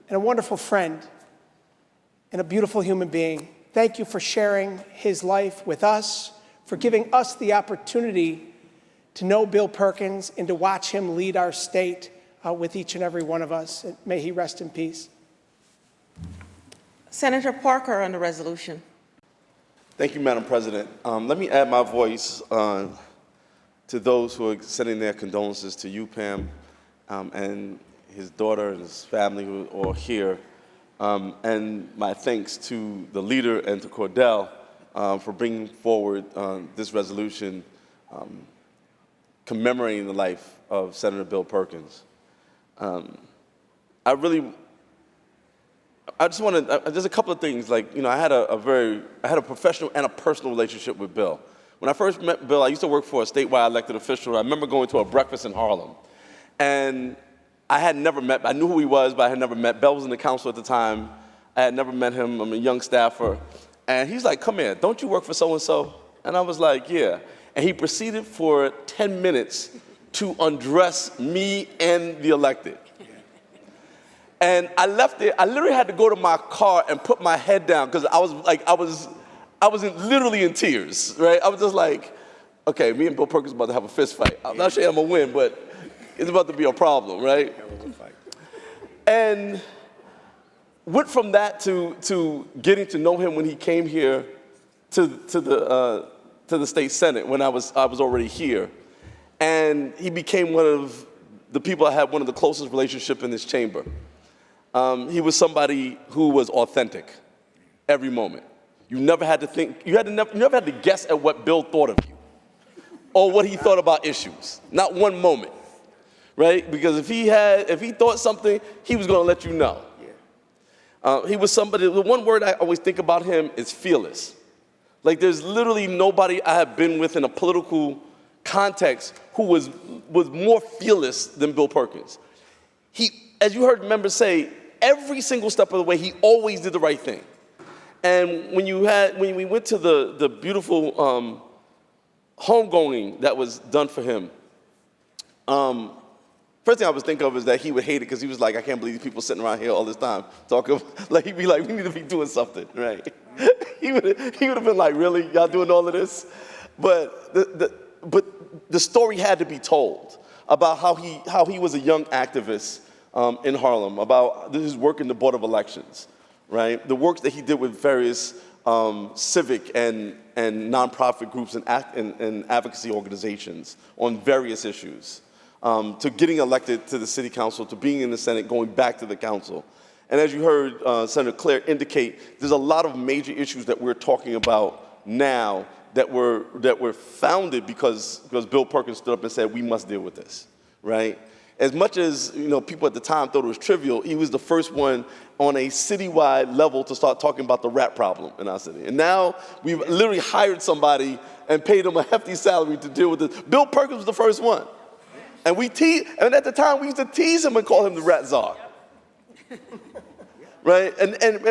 and a wonderful friend, and a beautiful human being. Thank you for sharing his life with us, for giving us the opportunity to know Bill Perkins and to watch him lead our state with each and every one of us. And may he rest in peace. Senator Parker on the resolution. Thank you, Madam President. Let me add my voice to those who are sending their condolences to you, Pam, and his daughter and his family who are here, and my thanks to the leader and to Cordell for bringing forward this resolution commemorating the life of Senator Bill Perkins. I just want to, there's a couple of things, like, I had a professional and a personal relationship with Bill. When I first met Bill, I used to work for a statewide elected official. I remember going to a breakfast in Harlem. And I knew who he was, but I had never met. Bill was in the council at the time. I had never met him. I'm a young staffer. And he's like, come here, don't you work for so-and-so? And I was like, yeah. And he proceeded for 10 minutes to undress me and the elected. And I left there. I literally had to go to my car and put my head down because I was literally in tears, right? I was just like, okay, me and Bill Perkins are about to have a fist fight. I'm not sure I'm gonna win, but it's about to be a problem, right? And went from that to getting to know him when he came here to the state senate when I was already here, and he became one of the people I had one of the closest relationship in this chamber. He was somebody who was authentic every moment. You never had to think, you never had to guess at what Bill thought of you or what he thought about issues. Not one moment, right? Because if he thought something, he was gonna let you know. He was somebody, the one word I always think about him is fearless. Like, there's literally nobody I have been with in a political context who was more fearless than Bill Perkins. He, as you heard members say, every single step of the way, he always did the right thing. And when we went to the beautiful homegoing that was done for him, first thing I was thinking of is that he would hate it because he was like, I can't believe these people sitting around here all this time talking. Like, he'd be like, we need to be doing something, right? he would have been like, really, y'all doing all of this? But the story had to be told about how he was a young activist in Harlem, about his work in the Board of Elections, right? The work that he did with various civic and nonprofit groups and advocacy organizations on various issues, to getting elected to the city council, to being in the Senate, going back to the council. And as you heard Senator Claire indicate, there's a lot of major issues that we're talking about now that were founded because Bill Perkins stood up and said, we must deal with this, right? As much as people at the time thought it was trivial, he was the first one on a citywide level to start talking about the rat problem in our city. And now we've literally hired somebody and paid him a hefty salary to deal with this. Bill Perkins was the first one. And and at the time we used to tease him and call him the rat czar. Right?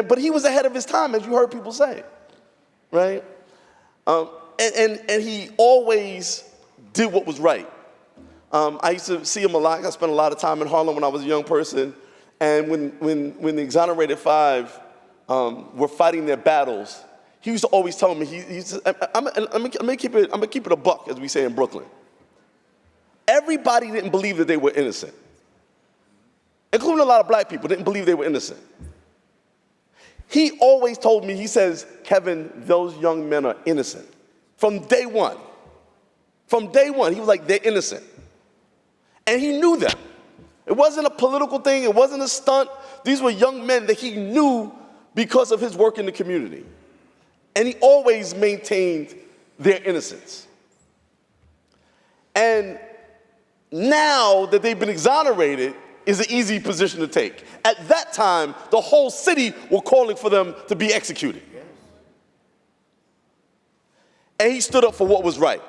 But he was ahead of his time, as you heard people say. Right? And he always did what was right. I used to see him a lot. I spent a lot of time in Harlem when I was a young person. And when the Exonerated Five were fighting their battles, he used to always tell me, I'm gonna keep it a buck, as we say in Brooklyn. Everybody didn't believe that they were innocent. including a lot of black people, didn't believe they were innocent. He always told me, he says, Kevin, those young men are innocent. From day one. From day one, he was like, they're innocent. And he knew them. It wasn't a political thing. It wasn't a stunt. These were young men that he knew because of his work in the community. And he always maintained their innocence. And now that they've been exonerated is an easy position to take. At that time, the whole city were calling for them to be executed. And he stood up for what was right.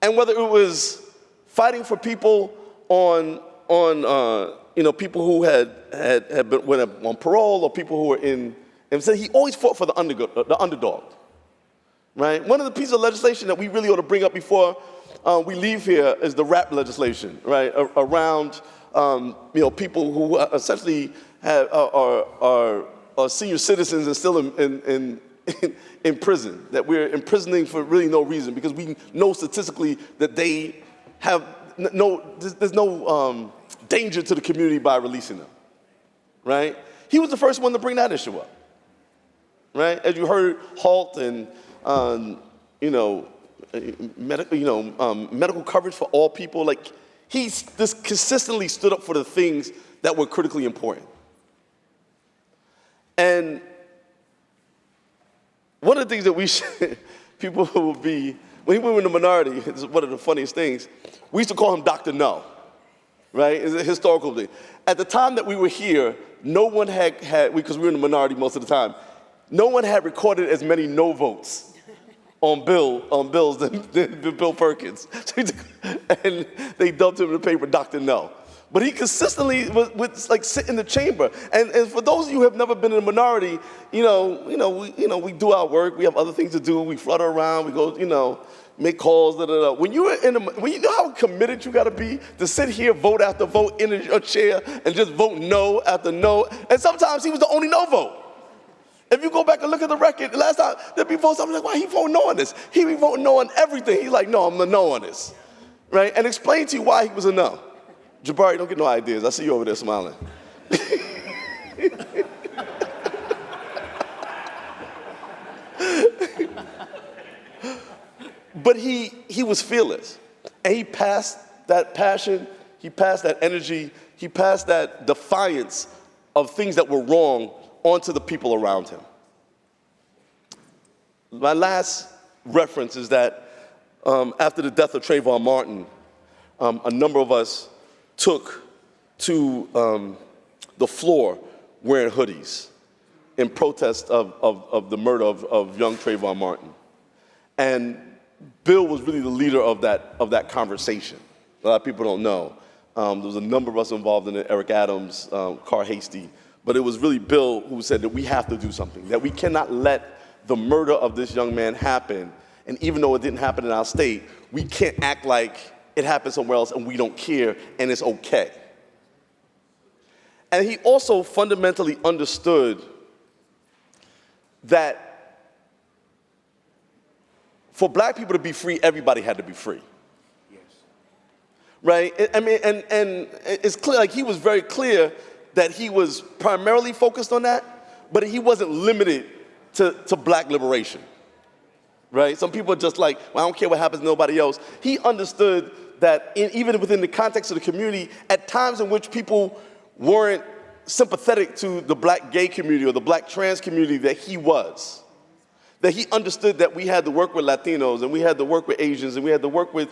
And whether it was fighting for people people who had been went on parole or people who were in, and so he always fought for the underdog, right? One of the pieces of legislation that we really ought to bring up before we leave here is the RAP legislation, right? Around people who essentially are senior citizens and still in prison, that we're imprisoning for really no reason, because we know statistically that they have there's no danger to the community by releasing them, right? He was the first one to bring that issue up, right? As you heard, HALT and medical coverage for all people, like he just consistently stood up for the things that were critically important. And one of the things that we should, people will be, when we were in the minority, it's one of the funniest things, we used to call him Dr. No, right? It's a historical thing. At the time that we were here, no one had because we were in the minority most of the time, no one had recorded as many no votes on bills than Bill Perkins. And they dubbed him in the paper Dr. No. But he consistently would like sit in the chamber. And for those of you who have never been in a minority, we do our work. We have other things to do. We flutter around. We go, make calls. When you know how committed you got to be to sit here, vote after vote in your chair, and just vote no after no. And sometimes he was the only no vote. If you go back and look at the record, the last time there'd be votes, I'm like, why he voting no on this? He be voting no on everything. He's like, no, I'm a no on this, right? And explain to you why he was a no. Jabari, don't get no ideas. I see you over there smiling. But he was fearless. And he passed that passion, he passed that energy, he passed that defiance of things that were wrong onto the people around him. My last reference is that after the death of Trayvon Martin, a number of us took to the floor wearing hoodies in protest of the murder of young Trayvon Martin. And Bill was really the leader of that conversation. A lot of people don't know. There was a number of us involved in it, Eric Adams, Carl Hasty, but it was really Bill who said that we have to do something, that we cannot let the murder of this young man happen, and even though it didn't happen in our state, we can't act like it happened somewhere else and we don't care and it's okay. And he also fundamentally understood that for black people to be free, everybody had to be free. Yes. Right? I mean, and it's clear, like he was very clear that he was primarily focused on that, but he wasn't limited to black liberation. Right? Some people are just like, well, I don't care what happens to nobody else. He understood that even within the context of the community, at times in which people weren't sympathetic to the black gay community or the black trans community that he was, that he understood that we had to work with Latinos and we had to work with Asians and we had to work with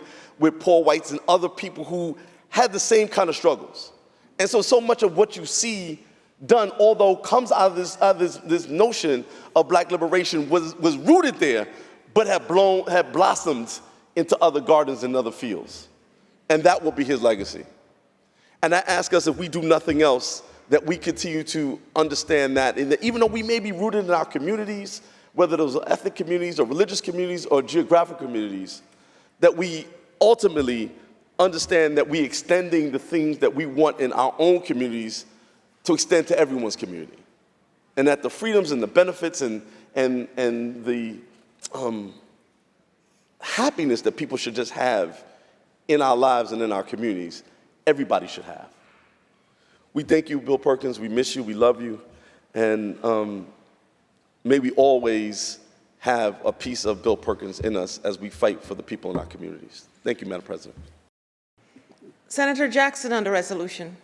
poor whites and other people who had the same kind of struggles. And so much of what you see done, although comes out of this notion of black liberation was rooted there, but had blossomed into other gardens and other fields. And that will be his legacy. And I ask us, if we do nothing else, that we continue to understand that, and that even though we may be rooted in our communities, whether those are ethnic communities or religious communities or geographic communities, that we ultimately understand that we're extending the things that we want in our own communities to extend to everyone's community. And that the freedoms and the benefits and the happiness that people should just have in our lives and in our communities everybody should have. We thank you, Bill Perkins. We miss you. We love you. And may we always have a piece of Bill Perkins in us as we fight for the people in our communities. Thank you, Madam President. Senator Jackson on the resolution.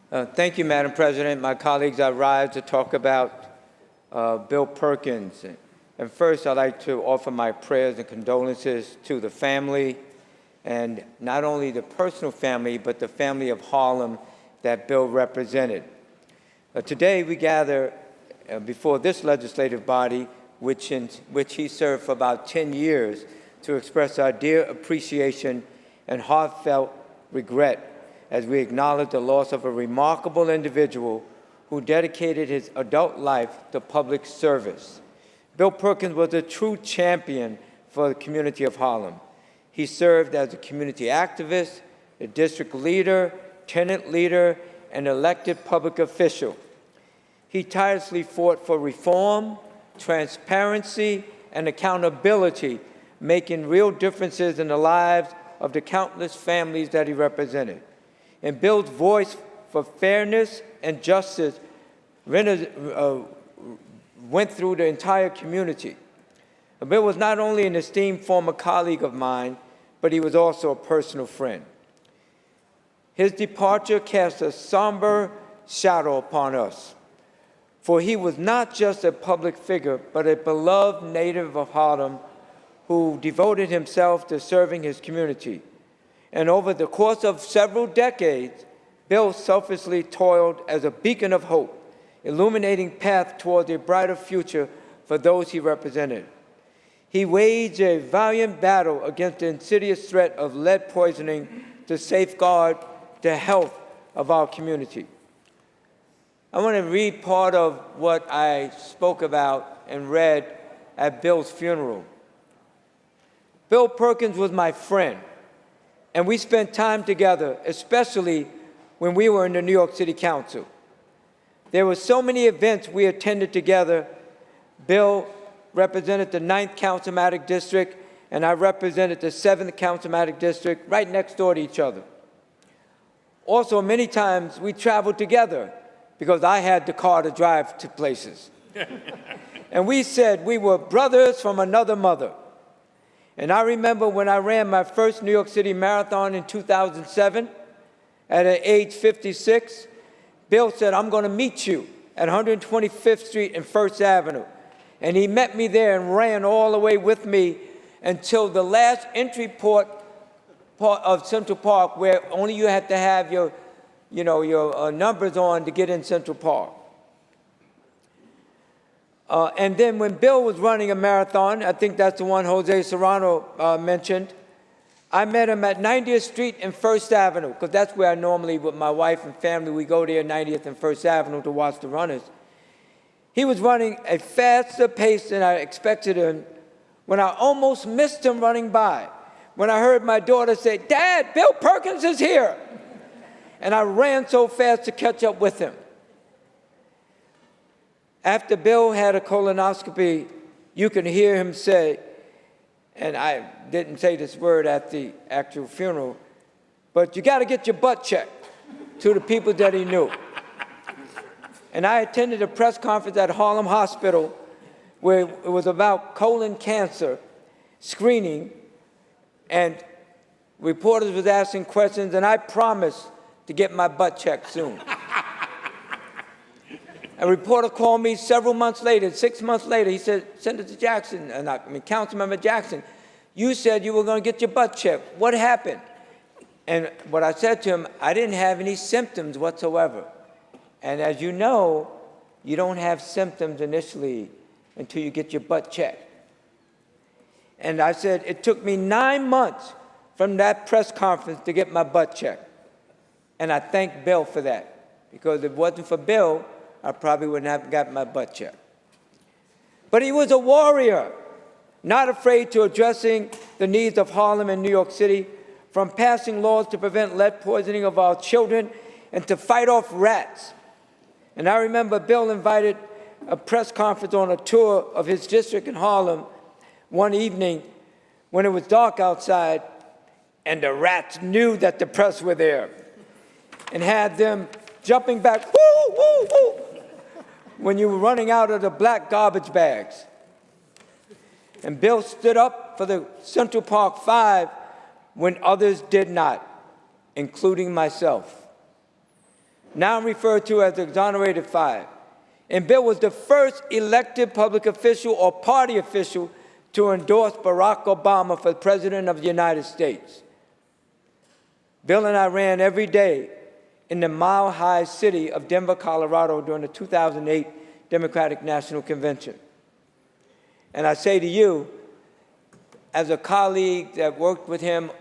Thank you, Madam President. My colleagues, I rise to talk about Bill Perkins. And first, I'd like to offer my prayers and condolences to the family, and not only the personal family, but the family of Harlem that Bill represented. Today, we gather before this legislative body, which he served for about 10 years, to express our dear appreciation and heartfelt regret as we acknowledge the loss of a remarkable individual who dedicated his adult life to public service. Bill Perkins was a true champion for the community of Harlem. He served as a community activist, a district leader, tenant leader, and elected public official. He tirelessly fought for reform, transparency, and accountability, making real differences in the lives of the countless families that he represented. And Bill's voice for fairness and justice went through the entire community. Bill was not only an esteemed former colleague of mine, but he was also a personal friend. His departure cast a somber shadow upon us, for he was not just a public figure, but a beloved native of Harlem who devoted himself to serving his community. And over the course of several decades, Bill selflessly toiled as a beacon of hope, illuminating path towards a brighter future for those he represented. He waged a valiant battle against the insidious threat of lead poisoning to safeguard the health of our community. I want to read part of what I spoke about and read at Bill's funeral. Bill Perkins was my friend, and we spent time together, especially when we were in the New York City Council. There were so many events we attended together. Bill represented the 9th Councilmatic District, and I represented the 7th Councilmatic District, right next door to each other. Also, many times we traveled together because I had the car to drive to places. And we said we were brothers from another mother. And I remember when I ran my first New York City Marathon in 2007, at age 56, Bill said, "I'm going to meet you at 125th Street and First Avenue." And he met me there and ran all the way with me until the last entry port of Central Park, where only you had to have your numbers on to get in Central Park. And then when Bill was running a marathon, I think that's the one Jose Serrano mentioned, I met him at 90th Street and First Avenue, because that's where I normally, with my wife and family, we go there, 90th and First Avenue, to watch the runners. He was running a faster pace than I expected him when I almost missed him running by. When I heard my daughter say, "Dad, Bill Perkins is here." And I ran so fast to catch up with him. After Bill had a colonoscopy, you can hear him say, and I didn't say this word at the actual funeral, but you got to get your butt checked, to the people that he knew. And I attended a press conference at Harlem Hospital where it was about colon cancer screening, and reporters was asking questions, and I promised to get my butt checked soon. A reporter called me several months later, 6 months later. He said, "Senator Jackson, Councilmember Jackson, you said you were going to get your butt checked. What happened?" And what I said to him, I didn't have any symptoms whatsoever. And as you know, you don't have symptoms initially until you get your butt checked. And I said, it took me 9 months from that press conference to get my butt checked. And I thank Bill for that, because if it wasn't for Bill, I probably wouldn't have got my butt checked. But he was a warrior, not afraid to addressing the needs of Harlem and New York City, from passing laws to prevent lead poisoning of our children and to fight off rats. And I remember Bill invited a press conference on a tour of his district in Harlem one evening when it was dark outside, and the rats knew that the press were there and had them jumping back, woo, woo, woo, when you were running out of the black garbage bags. And Bill stood up for the Central Park Five when others did not, including myself, now referred to as the Exonerated Five. And Bill was the first elected public official or party official to endorse Barack Obama for President of the United States. Bill and I ran every day in the mile-high city of Denver, Colorado during the 2008 Democratic National Convention. And I say to you, as a colleague that worked with him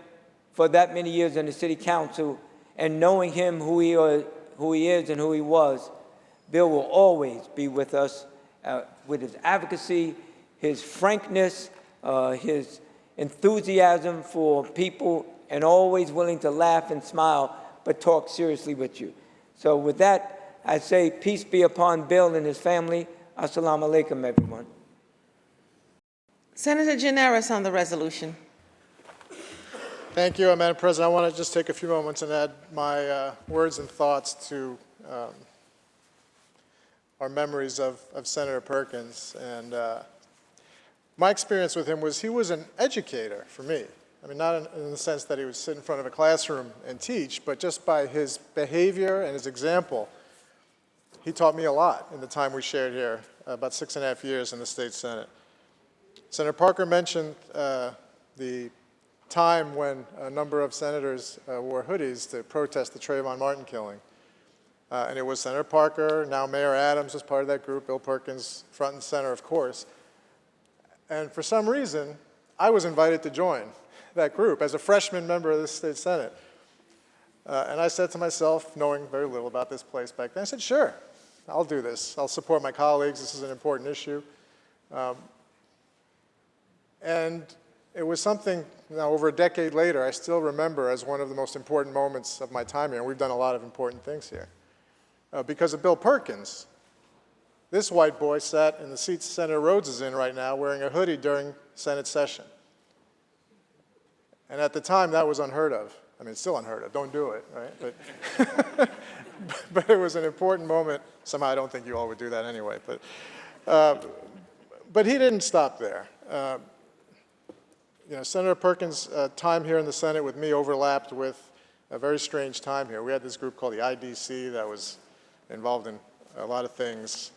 for that many years in the city council, and knowing him, who he is and who he was, Bill will always be with us with his advocacy, his frankness, his enthusiasm for people, and always willing to laugh and smile, but talk seriously with you. So with that, I say peace be upon Bill and his family. Assalamu alaikum, everyone. Senator Gineris on the resolution. Thank you, Madam President. I want to just take a few moments and add my words and thoughts to our memories of Senator Perkins. And my experience with him was he was an educator for me. I mean, not in the sense that he would sit in front of a classroom and teach, but just by his behavior and his example, he taught me a lot in the time we shared here, about 6.5 years in the state Senate. Senator Parker mentioned the time when a number of senators wore hoodies to protest the Trayvon Martin killing. And it was Senator Parker, now Mayor Adams was part of that group, Bill Perkins front and center, of course. And for some reason, I was invited to join that group as a freshman member of the state Senate. And I said to myself, knowing very little about this place back then, I said, sure, I'll do this. I'll support my colleagues. This is an important issue. And it was something, now over a decade later, I still remember as one of the most important moments of my time here. And we've done a lot of important things here. Because of Bill Perkins, this white boy sat in the seat Senator Rhodes is in right now wearing a hoodie during Senate session. And at the time, that was unheard of. I mean, it's still unheard of. Don't do it, right? But it was an important moment. Somehow, I don't think you all would do that anyway. But he didn't stop there. You know, Senator Perkins' time here in the Senate with me overlapped with a very strange time here. We had this group called the IDC that was involved in a lot of things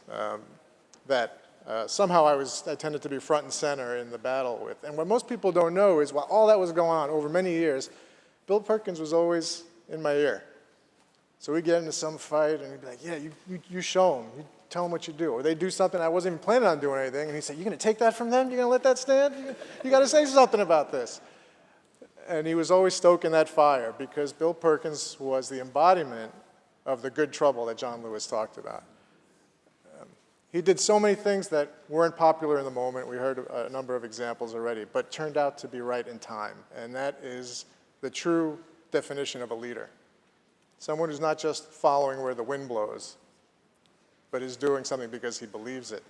that somehow I tended to be front and center in the battle with. And what most people don't know is while all that was going on over many years, Bill Perkins was always in my ear. So we'd get into some fight and he'd be like, yeah, you show them. You tell them what you do. Or they'd do something I wasn't even planning on doing anything. And he'd say, you're going to take that from them? You're going to let that stand? You got to say something about this. And he was always stoking that fire because Bill Perkins was the embodiment of the good trouble that John Lewis talked about. He did so many things that weren't popular in the moment. We heard a number of examples already, but turned out to be right in time. And that is the true definition of a leader. Someone who's not just following where the wind blows, but is doing something because he believes it.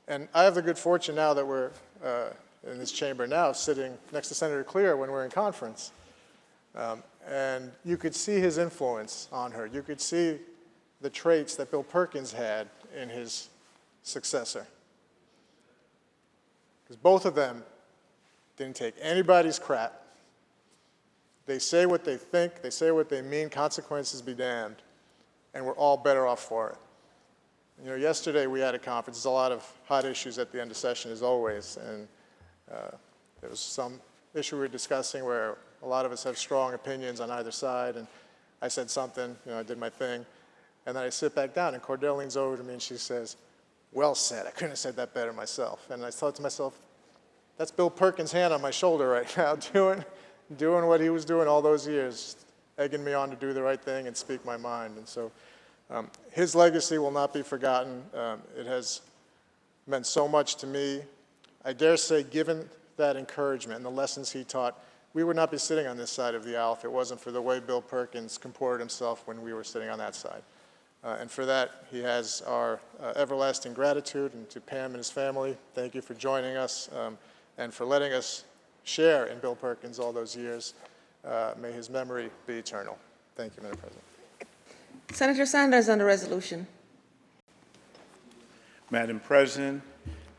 And I have the good fortune now that we're in this chamber now, sitting next to Senator Clear when we're in conference. And you could see his influence on her. You could see the traits that Bill Perkins had in his successor. Because both of them didn't take anybody's crap. They say what they think, they say what they mean, consequences be damned, and we're all better off for it. You know, yesterday we had a conference. There's a lot of hot issues at the end of session, as always, and there was some issue we were discussing where a lot of us have strong opinions on either side, and I said something, you know, I did my thing, and then I sit back down, and Cordell leans over to me and she says, well said, I couldn't have said that better myself. And I thought to myself, that's Bill Perkins' hand on my shoulder right now, doing what he was doing all those years, egging me on to do the right thing and speak my mind. And so his legacy will not be forgotten. It has meant so much to me. I dare say, given that encouragement and the lessons he taught, we would not be sitting on this side of the aisle if it wasn't for the way Bill Perkins comported himself when we were sitting on that side. And for that, he has our everlasting gratitude. And to Pam and his family, thank you for joining us and for letting us share in Bill Perkins all those years. May his memory be eternal. Thank you, Madam President. Senator Sanders on the resolution. Madam President,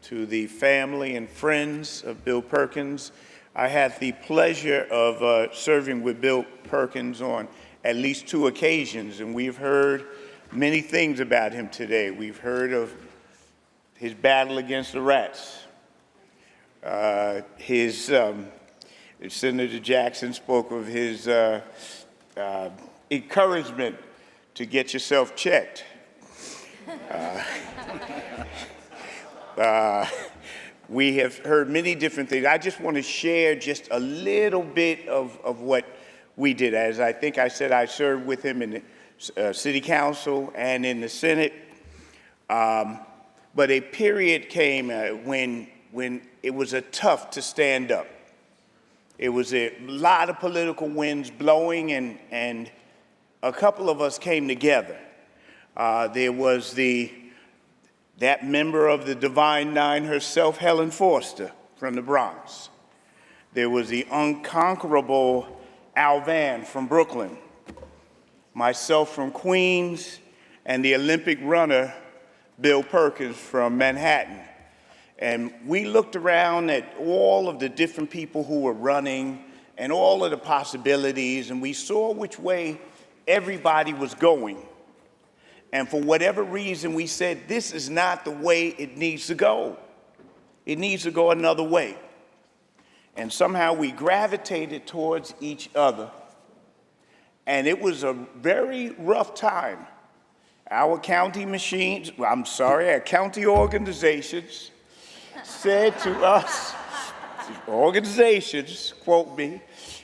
to the family and friends of Bill Perkins, I had the pleasure of serving with Bill Perkins on at least 2 occasions, and we've heard many things about him today. We've heard of his battle against the rats. Senator Jackson spoke of his encouragement to get yourself checked. We have heard many different things. I just want to share just a little bit of what we did. As I think I said, I served with him in the City Council and in the Senate. But a period came when it was tough to stand up. It was a lot of political winds blowing, and a couple of us came together. There was that member of the Divine Nine herself, Helen Forster from the Bronx. There was the unconquerable Al Van from Brooklyn, myself from Queens, and the Olympic runner, Bill Perkins from Manhattan. And we looked around at all of the different people who were running and all of the possibilities, and we saw which way everybody was going. And for whatever reason, we said, this is not the way it needs to go. It needs to go another way. And somehow we gravitated towards each other. And it was a very rough time. Our county our county organizations said to us, quote me,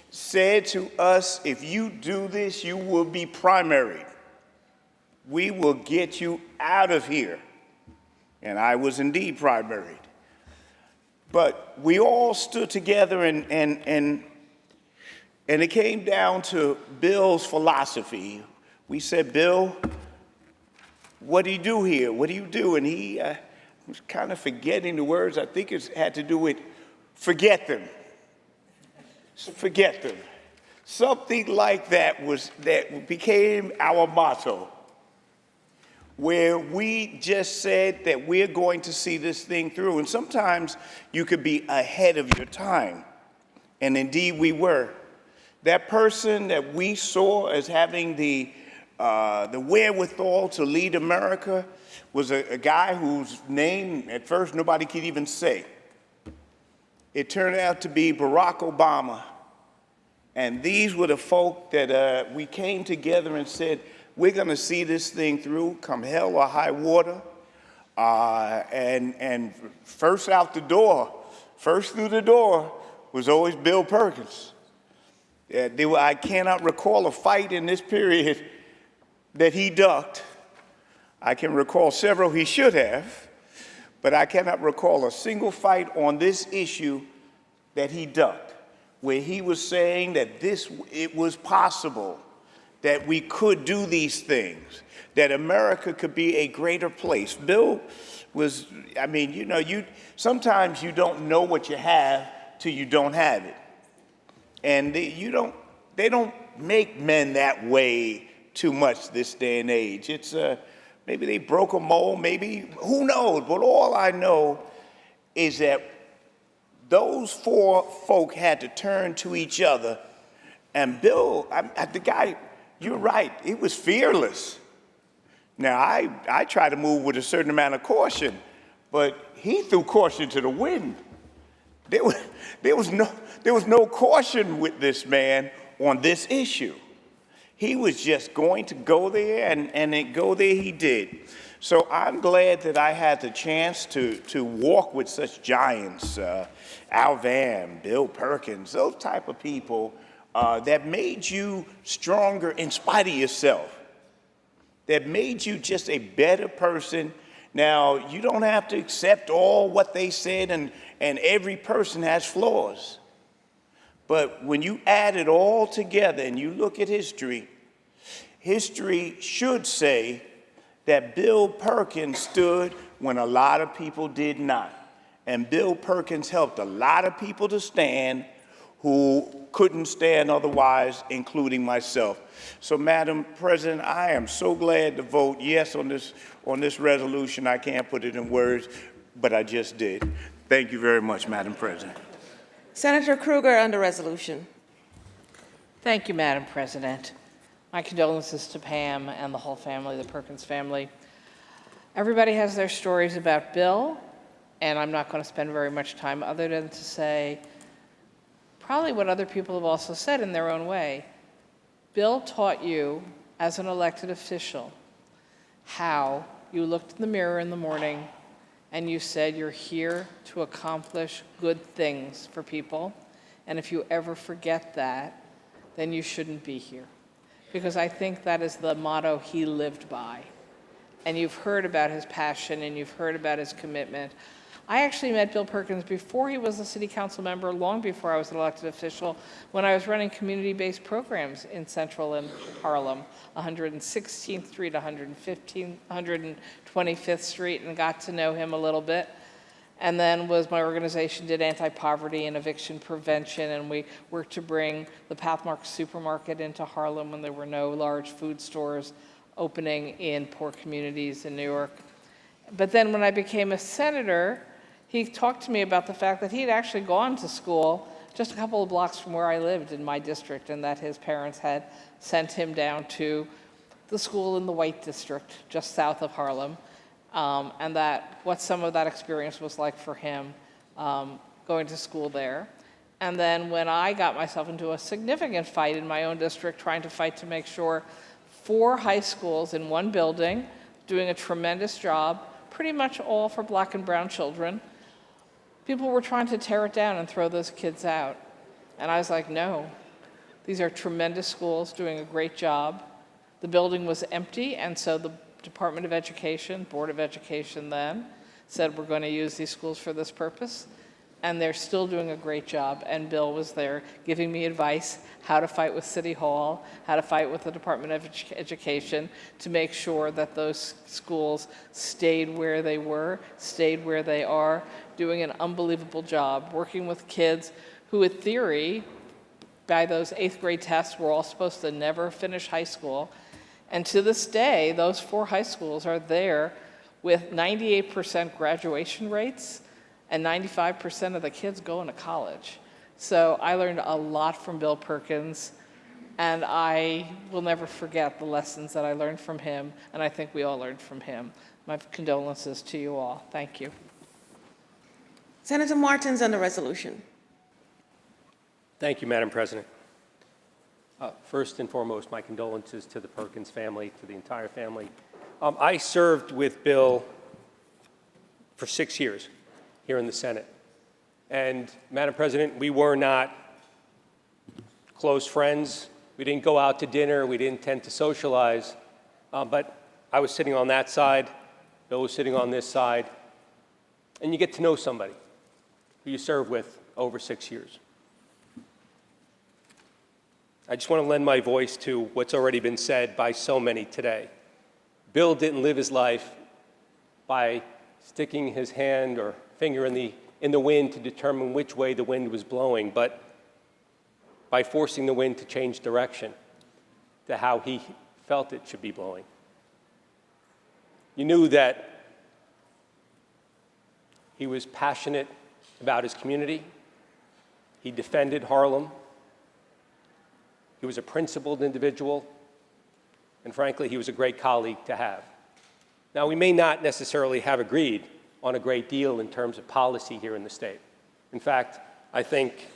said to us, if you do this, you will be primaried. We will get you out of here. And I was indeed primaried. But we all stood together and it came down to Bill's philosophy. We said, Bill, what do you do here? What do you do? And he was kind of forgetting the words. I think it had to do with forget them. Forget them. Something like that became our motto, where we just said that we're going to see this thing through. And sometimes you could be ahead of your time. And indeed we were. That person that we saw as having the wherewithal to lead America was a guy whose name at first nobody could even say. It turned out to be Barack Obama. And these were the folk that we came together and said, we're going to see this thing through, come hell or high water. And first through the door was always Bill Perkins. I cannot recall a fight in this period that he ducked. I can recall several he should have, but I cannot recall a single fight on this issue that he ducked, where he was saying that it was possible that we could do these things, that America could be a greater place. Bill was, sometimes you don't know what you have till you don't have it. And they don't make men that way too much this day and age. It's maybe they broke a mold, maybe, who knows? But all I know is that those 4 folk had to turn to each other. And Bill, the guy, you're right, he was fearless. Now, I try to move with a certain amount of caution, but he threw caution to the wind. There was no caution with this man on this issue. He was just going to go there, and go there he did. So I'm glad that I had the chance to walk with such giants, Al Van, Bill Perkins, those type of people that made you stronger in spite of yourself, that made you just a better person. Now, you don't have to accept all what they said, and every person has flaws. But when you add it all together and you look at history, history should say that Bill Perkins stood when a lot of people did not. And Bill Perkins helped a lot of people to stand who couldn't stand otherwise, including myself. So, Madam President, I am so glad to vote yes on this resolution. I can't put it in words, but I just did. Thank you very much, Madam President. Senator Kruger on the resolution. Thank you, Madam President. My condolences to Pam and the whole family, the Perkins family. Everybody has their stories about Bill, and I'm not going to spend very much time other than to say probably what other people have also said in their own way. Bill taught you, as an elected official, how you looked in the mirror in the morning and you said you're here to accomplish good things for people, and if you ever forget that, then you shouldn't be here. Because I think that is the motto he lived by. And you've heard about his passion and you've heard about his commitment. I actually met Bill Perkins before he was a city council member, long before I was an elected official, when I was running community-based programs in Central and Harlem, 116th Street, 125th Street, and got to know him a little bit. And then my organization did anti-poverty and eviction prevention, and we worked to bring the Pathmark supermarket into Harlem when there were no large food stores opening in poor communities in New York. But then when I became a senator, he talked to me about the fact that he'd actually gone to school just a couple of blocks from where I lived in my district, and that his parents had sent him down to the school in the White District, just south of Harlem, and that what some of that experience was like for him going to school there. And then when I got myself into a significant fight in my own district, trying to fight to make sure 4 high schools in one building, doing a tremendous job, pretty much all for black and brown children, people were trying to tear it down and throw those kids out. And I was like, no, these are tremendous schools doing a great job. The building was empty, and so the Department of Education, Board of Education then, said we're going to use these schools for this purpose. And they're still doing a great job. And Bill was there giving me advice how to fight with City Hall, how to fight with the Department of Education to make sure that those schools stayed where they were, stayed where they are, doing an unbelievable job, working with kids who, in theory, by those 8th grade tests, were all supposed to never finish high school. And to this day, those 4 high schools are there with 98% graduation rates, and 95% of the kids going to college. So I learned a lot from Bill Perkins, and I will never forget the lessons that I learned from him, and I think we all learned from him. My condolences to you all. Thank you. Senator Martins on the resolution. Thank you, Madam President. First and foremost, my condolences to the Perkins family, to the entire family. I served with Bill for 6 years here in the Senate. And Madam President, we were not close friends. We didn't go out to dinner. We didn't tend to socialize. But I was sitting on that side. Bill was sitting on this side. And you get to know somebody who you serve with over 6 years. I just want to lend my voice to what's already been said by so many today. Bill didn't live his life by sticking his hand or finger in the wind to determine which way the wind was blowing, but by forcing the wind to change direction to how he felt it should be blowing. You knew that he was passionate about his community. He defended Harlem. He was a principled individual, and frankly, he was a great colleague to have. Now, we may not necessarily have agreed on a great deal in terms of policy here in the state. In fact, I think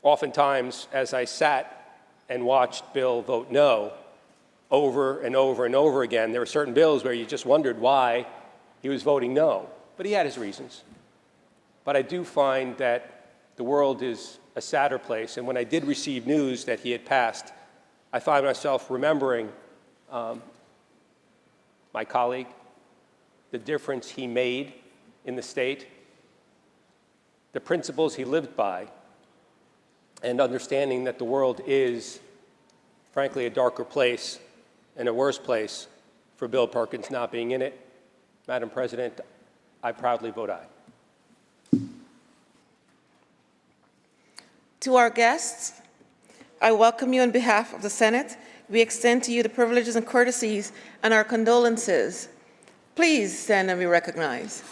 oftentimes as I sat and watched Bill vote no over and over and over again, there were certain bills where you just wondered why he was voting no, but he had his reasons. But I do find that the world is a sadder place, and when I did receive news that he had passed, I find myself remembering my colleague, the difference he made in the state, the principles he lived by, and understanding that the world is, frankly, a darker place and a worse place for Bill Perkins not being in it. Madam President, I proudly vote aye. To our guests, I welcome you on behalf of the Senate. We extend to you the privileges and courtesies and our condolences. Please stand and be recognized.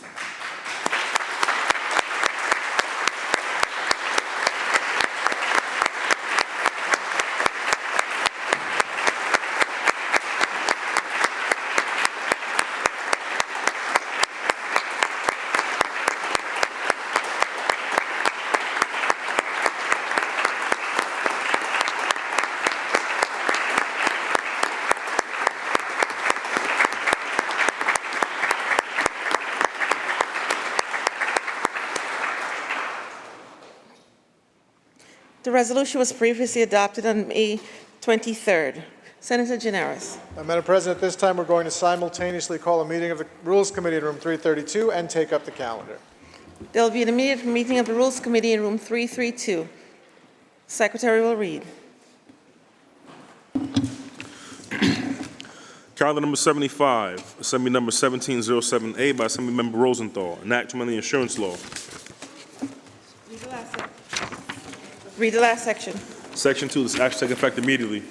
The resolution was previously adopted on May 23rd. Senator Gianaris. Madam President, at this time we're going to simultaneously call a meeting of the Rules Committee in room 332 and take up the calendar. There will be an immediate meeting of the Rules Committee in room 332. Secretary will read. Calendar number 75, Assembly number 1707A by Assemblymember Rosenthal, enactment of the insurance law. Read the last section. Section 2, this action take effect immediately.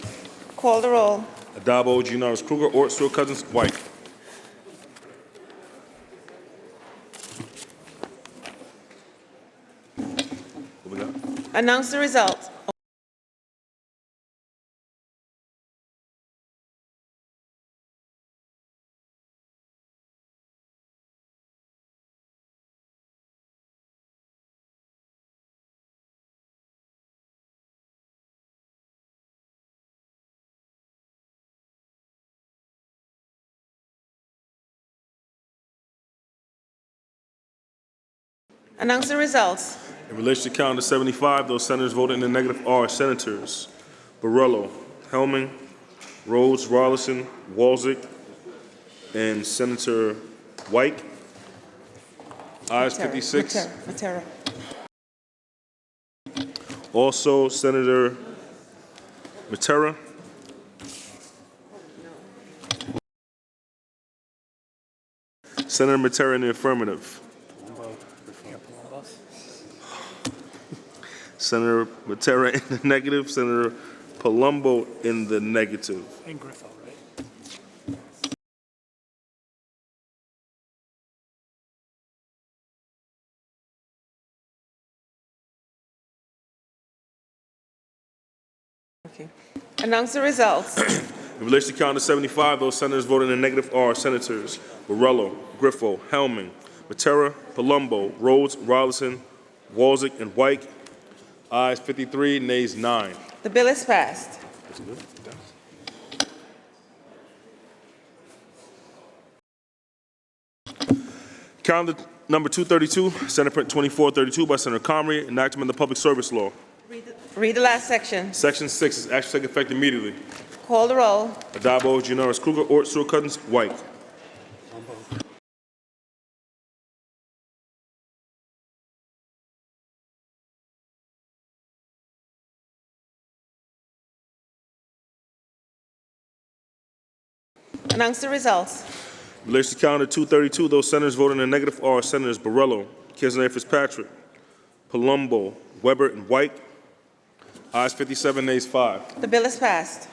Call the roll. Adabo, Gianaris Kruger, Ort, Stewart Cousins, White. What we got? Announce the result. Announce the results. In relation to calendar 75, those senators voted in the negative are Senators Borrello, Helming, Rhodes, Rolison, Walzik, and Senator White. Ayes 56. Matera. Also, Senator Matera. Senator Matera in the affirmative. Senator Matera in the negative. Senator Palumbo in the negative. And Griffo, right? Okay. Announce the results. In relation to calendar 75, those senators voting in the negative are Senators Borrello, Griffo, Helming, Matera, Palumbo, Rhodes, Rolison, Walzik, and White. Ayes 53, nays 9. The bill is passed. Calendar number 232, Senate Print 2432 by Senator Comrie, enactment of the Public Service Law. Read the last section. Section 6 is action take effect immediately. Call the roll. Adabo, Gianaris Kruger, Ort, Stewart Cousins, White. Announce the results. In relation to calendar 232, those senators voting in the negative are Senators Borrello, Kisner Fitzpatrick, Palumbo, Weber, and White. Ayes 57, nays 5. The bill is passed.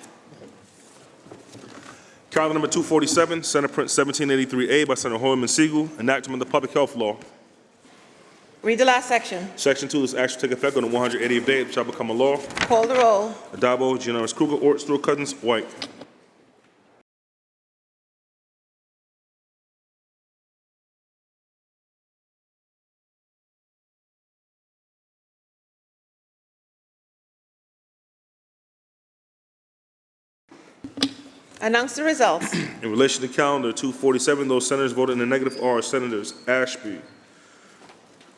Calendar number 247, Senate Print 1783A by Senator Hoyman Siegel, enactment of the Public Health Law. Read the last section. Section 2, this action take effect on the 180th day, it shall become a law. Call the roll. Adabo, Gianaris Kruger, Ort, Stewart Cousins, White. Announce the results. In relation to calendar 247, those senators voted in the negative are Senators Ashby,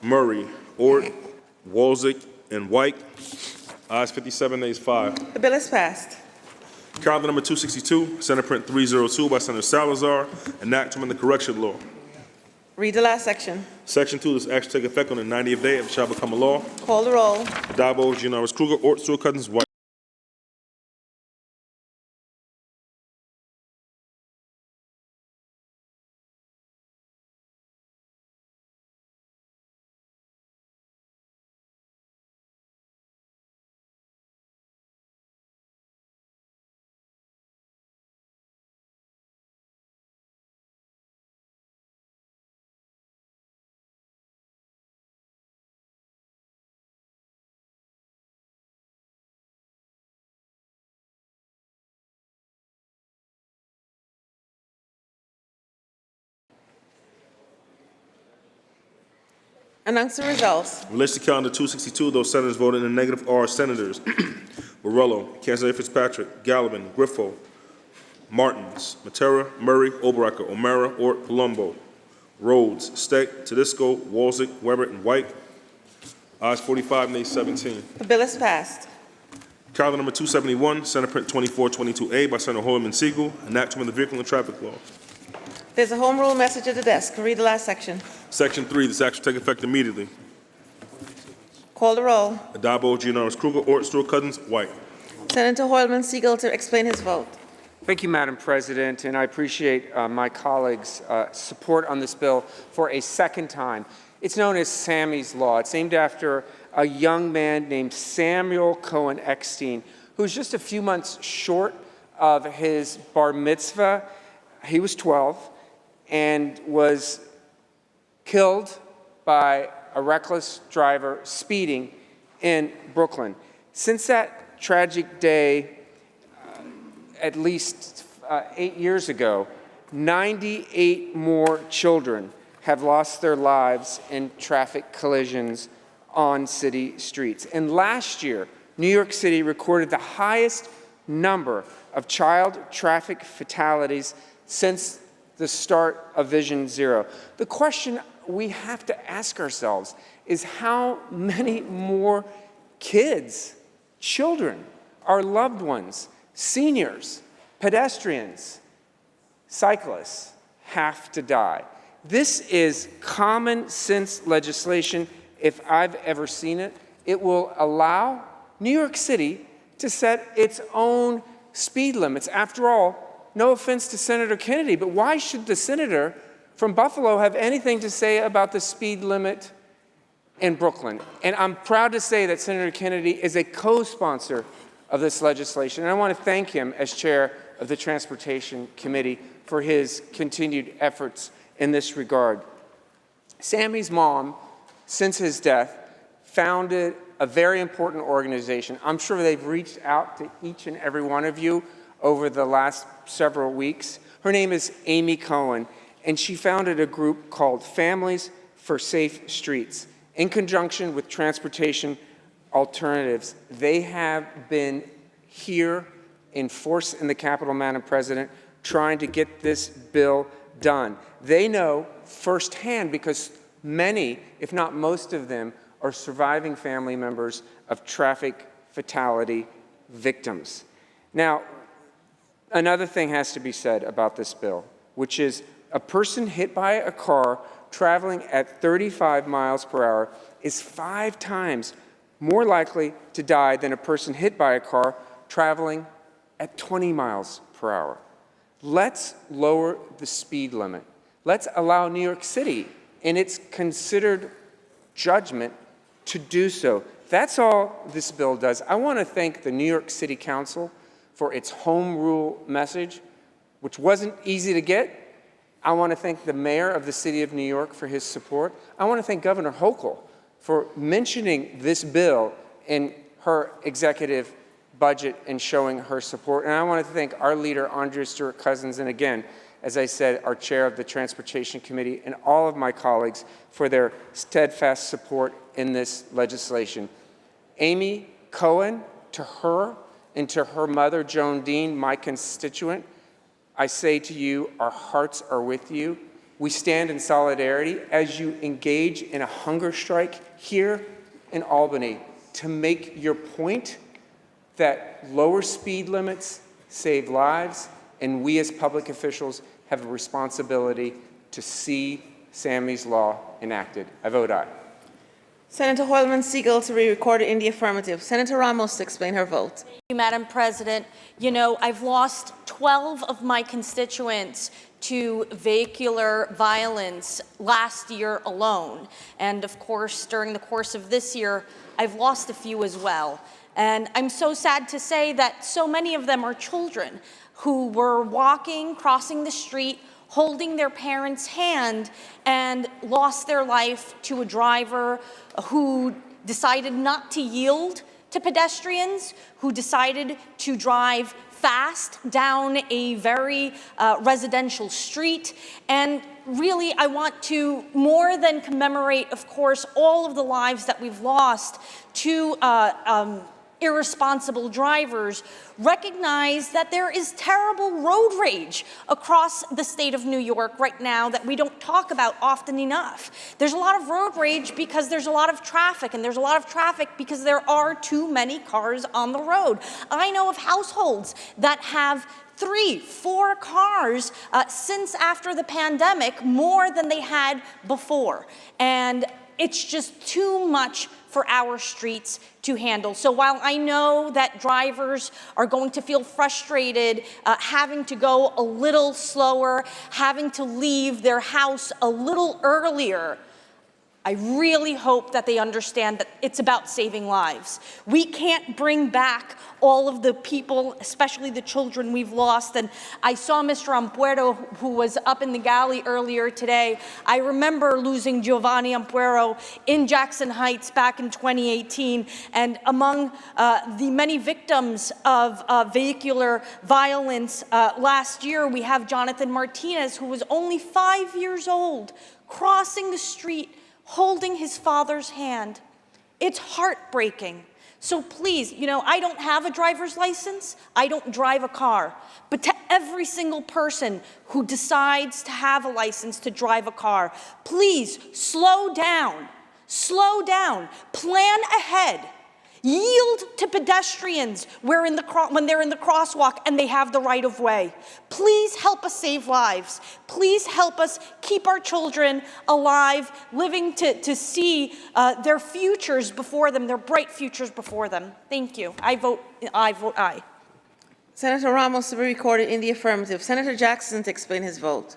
Murray, Ort, Walzik, and White. Ayes 57, nays 5. The bill is passed. Calendar number 262, Senate Print 302 by Senator Salazar, enactment of the correction law. Read the last section. Section 2, this action take effect on the 90th day, it shall become a law. Call the roll. Adabo, Gianaris Kruger, Ort, Stewart Cousins, White. Announce the results. In relation to calendar 262, those senators voted in the negative are Senators Morello, Kansas Fitzpatrick, Gallivan, Griffo, Martins, Matera, Murray, Oberacker, O'Mara, Ort, Palumbo, Rhodes, Steck, Tedisco, Walzick, Weber, and White. Ayes 45, nays 17. The bill is passed. Calendar number 271, Senate Print 2422A by Senator Holman Siegel, enactment of the Vehicle and Traffic Law. There's a home rule message at the desk. Read the last section. Section 3, this action will take effect immediately. Call the roll. Adabo, Giannaris Kruger, Ort, Stewart Cousins, White. Senator Hoylman Siegel to explain his vote. Thank you, Madam President, and I appreciate my colleagues' support on this bill for a second time. It's known as Sammy's Law. It's named after a young man named Samuel Cohen Eckstein, who's just a few months short of his bar mitzvah. He was 12 and was killed by a reckless driver speeding in Brooklyn. Since that tragic day, at least 8 years ago, 98 more children have lost their lives in traffic collisions on city streets. And last year, New York City recorded the highest number of child traffic fatalities since the start of Vision Zero. The question we have to ask ourselves is how many more kids, children, our loved ones, seniors, pedestrians, cyclists have to die. This is common sense legislation if I've ever seen it. It will allow New York City to set its own speed limits. After all, no offense to Senator Kennedy, but why should the senator from Buffalo have anything to say about the speed limit in Brooklyn? And I'm proud to say that Senator Kennedy is a co-sponsor of this legislation. And I want to thank him as chair of the Transportation Committee for his continued efforts in this regard. Sammy's mom, since his death, founded a very important organization. I'm sure they've reached out to each and every one of you over the last several weeks. Her name is Amy Cohen, and she founded a group called Families for Safe Streets. In conjunction with Transportation Alternatives, they have been here in force in the Capitol, Madam President, trying to get this bill done. They know firsthand, because many, if not most of them, are surviving family members of traffic fatality victims. Now, another thing has to be said about this bill, which is a person hit by a car traveling at 35 miles per hour is 5 times more likely to die than a person hit by a car traveling at 20 miles per hour. Let's lower the speed limit. Let's allow New York City, in its considered judgment, to do so. That's all this bill does. I want to thank the New York City Council for its home rule message, which wasn't easy to get. I want to thank the mayor of the city of New York for his support. I want to thank Governor Hochul for mentioning this bill in her executive budget and showing her support. And I want to thank our leader, Andrea Stewart Cousins, and again, as I said, our chair of the Transportation Committee, and all of my colleagues for their steadfast support in this legislation. Amy Cohen, to her and to her mother, Joan Dean, my constituent, I say to you, our hearts are with you. We stand in solidarity as you engage in a hunger strike here in Albany to make your point that lower speed limits save lives, and we as public officials have a responsibility to see Sammy's Law enacted. I vote aye. Senator Hoylman Siegel to be recorded in the affirmative. Senator Ramos to explain her vote. Thank you, Madam President. You know, I've lost 12 of my constituents to vehicular violence last year alone. And of course, during the course of this year, I've lost a few as well. And I'm so sad to say that so many of them are children who were walking, crossing the street, holding their parents' hand, and lost their life to a driver who decided not to yield to pedestrians who decided to drive fast down a very residential street. And really, I want to more than commemorate, of course, all of the lives that we've lost to irresponsible drivers, recognize that there is terrible road rage across the state of New York right now that we don't talk about often enough. There's a lot of road rage because there's a lot of traffic, and there's a lot of traffic because there are too many cars on the road. I know of households that have 3, 4 cars since after the pandemic, more than they had before. And it's just too much for our streets to handle. So while I know that drivers are going to feel frustrated, having to go a little slower, having to leave their house a little earlier, I really hope that they understand that it's about saving lives. We can't bring back all of the people, especially the children we've lost. And I saw Mr. Ampuero, who was up in the galley earlier today. I remember losing Giovanni Ampuero in Jackson Heights back in 2018. And among the many victims of vehicular violence last year, we have Jonathan Martinez, who was only 5 years old, crossing the street, holding his father's hand. It's heartbreaking. So please, I don't have a driver's license. I don't drive a car. But to every single person who decides to have a license to drive a car, please slow down. Slow down. Plan ahead. Yield to pedestrians when they're in the crosswalk and they have the right of way. Please help us save lives. Please help us keep our children alive, living to see their futures before them, their bright futures before them. Thank you. I vote aye. Senator Ramos to be recorded in the affirmative. Senator Jackson to explain his vote.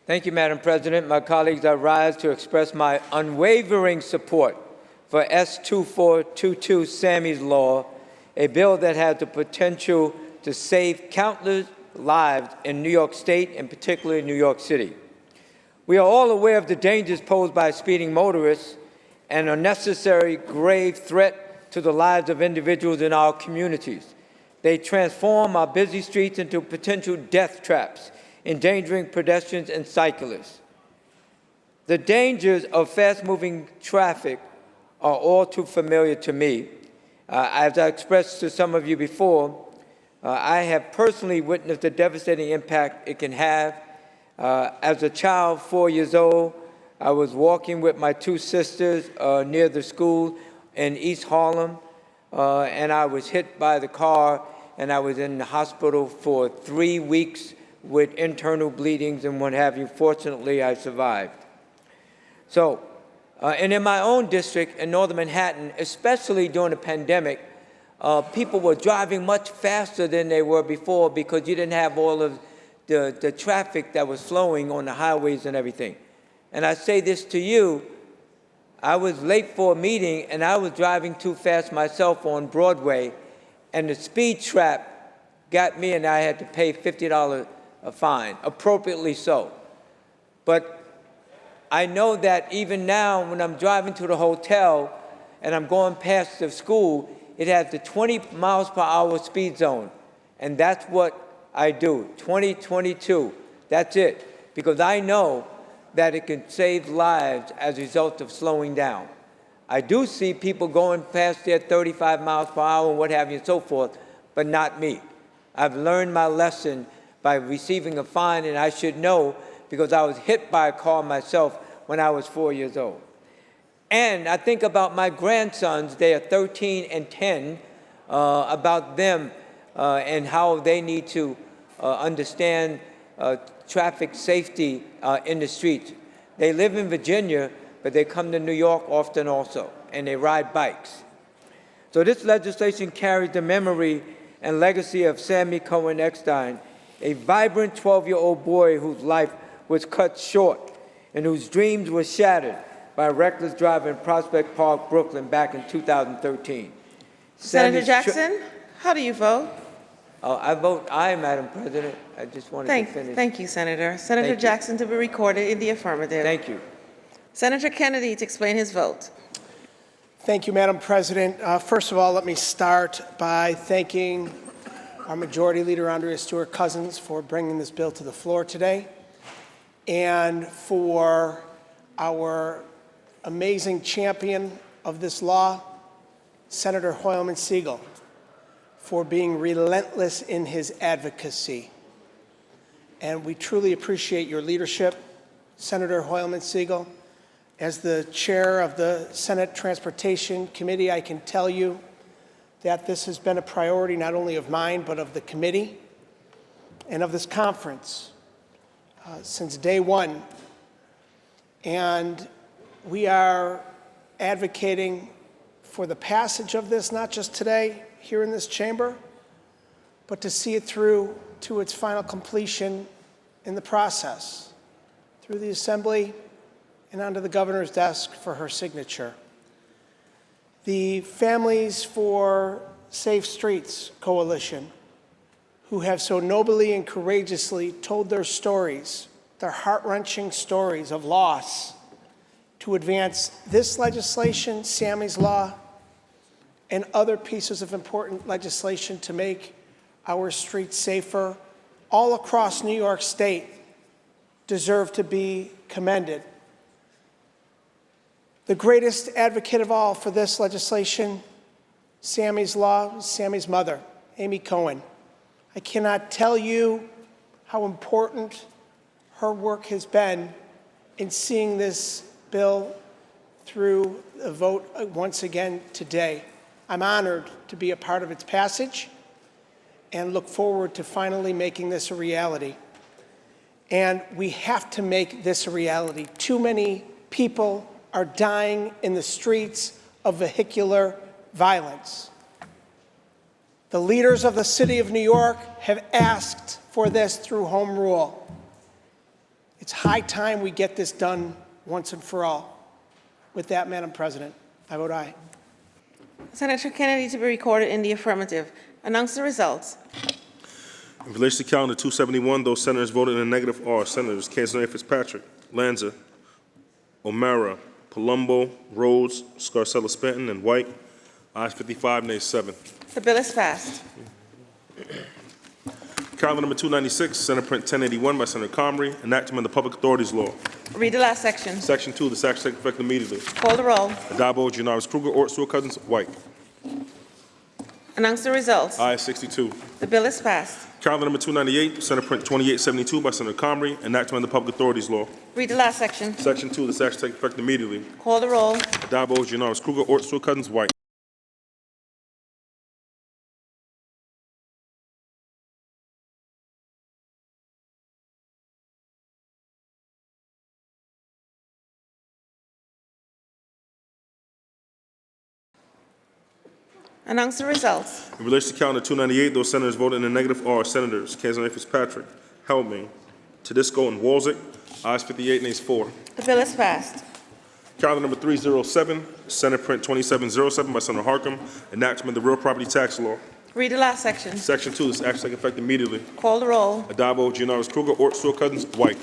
Thank you, Madam President. My colleagues, I rise to express my unwavering support for S2422 Sammy's Law, a bill that has the potential to save countless lives in New York State and particularly New York City. We are all aware of the dangers posed by speeding motorists and an unnecessary grave threat to the lives of individuals in our communities. They transform our busy streets into potential death traps, endangering pedestrians and cyclists. The dangers of fast-moving traffic are all too familiar to me. As I expressed to some of you before, I have personally witnessed the devastating impact it can have. As a child, 4 years old, I was walking with my 2 sisters near the school in East Harlem, and I was hit by the car, and I was in the hospital for 3 weeks with internal bleedings and what have you. Fortunately, I survived. So, and in my own district in Northern Manhattan, especially during the pandemic, people were driving much faster than they were before because you didn't have all of the traffic that was flowing on the highways and everything. And I say this to you, I was late for a meeting and I was driving too fast myself on Broadway, and the speed trap got me and I had to pay $50 a fine, appropriately so. But I know that even now when I'm driving to the hotel and I'm going past the school, it has the 20 miles per hour speed zone. And that's what I do, 20, 22, that's it. Because I know that it can save lives as a result of slowing down. I do see people going past their 35 miles per hour and what have you and so forth, but not me. I've learned my lesson by receiving a fine, and I should know because I was hit by a car myself when I was 4 years old. And I think about my grandsons, they are 13 and 10, about them and how they need to understand traffic safety in the streets. They live in Virginia, but they come to New York often also, and they ride bikes. So this legislation carries the memory and legacy of Sammy Cohen Eckstein, a vibrant 12-year-old boy whose life was cut short and whose dreams were shattered by a reckless driver in Prospect Park, Brooklyn, back in 2013. Senator Jackson, how do you vote? I vote aye, Madam President. I just wanted to finish. Thank you, Senator. Senator Jackson to be recorded in the affirmative. Thank you. Senator Kennedy to explain his vote. Thank you, Madam President. First of all, let me start by thanking our Majority Leader, Andrea Stewart-Cousins, for bringing this bill to the floor today, and for our amazing champion of this law, Senator Hoylman Siegel, for being relentless in his advocacy. And we truly appreciate your leadership, Senator Hoylman Siegel. As the chair of the Senate Transportation Committee, I can tell you that this has been a priority not only of mine, but of the committee and of this conference since day one. And we are advocating for the passage of this, not just today here in this chamber, but to see it through to its final completion in the process, through the Assembly and onto the governor's desk for her signature. The Families for Safe Streets Coalition, who have so nobly and courageously told their stories, their heart-wrenching stories of loss, to advance this legislation, Sammy's Law, and other pieces of important legislation to make our streets safer all across New York State, deserve to be commended. The greatest advocate of all for this legislation, Sammy's Law, is Sammy's mother, Amy Cohen. I cannot tell you how important her work has been in seeing this bill through a vote once again today. I'm honored to be a part of its passage and look forward to finally making this a reality. And we have to make this a reality. Too many people are dying in the streets of vehicular violence. The leaders of the city of New York have asked for this through home rule. It's high time we get this done once and for all. With that, Madam President, I vote aye. Senator Kennedy to be recorded in the affirmative. Announce the results. In relation to calendar 271, those senators voted in the negative are Senators Kansaneya Fitzpatrick, Lanza, O'Mara, Palumbo, Rhodes, Scarcella Stanton, and White. Ayes 55, nays 7. The bill is passed. Calendar number 296, Senate Print 1081 by Senator Comrie, enactment of the Public Authorities Law. Read the last section. Section 2, this act shall take effect immediately. Call the roll. Adabo, Janoris Kruger, Ort, Stewart-Cousins, White. Announce the results. Ayes 62. The bill is passed. Calendar number 298, Senate Print 2872 by Senator Comrie, enactment of the Public Authorities Law. Read the last section. Section 2, this act shall take effect immediately. Call the roll. Adabo, Janoris Kruger, Ort, Stewart-Cousins, White. Announce the results. In relation to calendar 298, those senators voted in the negative are Senators Kansaneya Fitzpatrick, Helming, Tedisco, and Walzek. Ayes 58, nays 4. The bill is passed. Calendar number 307, Senate Print 2707 by Senator Harkin, enactment of the Real Property Tax Law. Read the last section. Section 2, this act shall take effect immediately. Call the roll. Adabo, Janoris Kruger, Ort, Stewart-Cousins, White.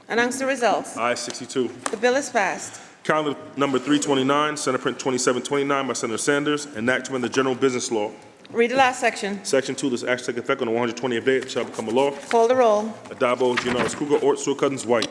Announce the results. Ayes 62. The bill is passed. Calendar number 329, Senate Print 2729 by Senator Sanders, enactment of the General Business Law. Read the last section. Section 2, this act shall take effect on the 120th day, it shall become a law. Call the roll. Adabo, Janoris Kruger, Ort, Stewart-Cousins, White.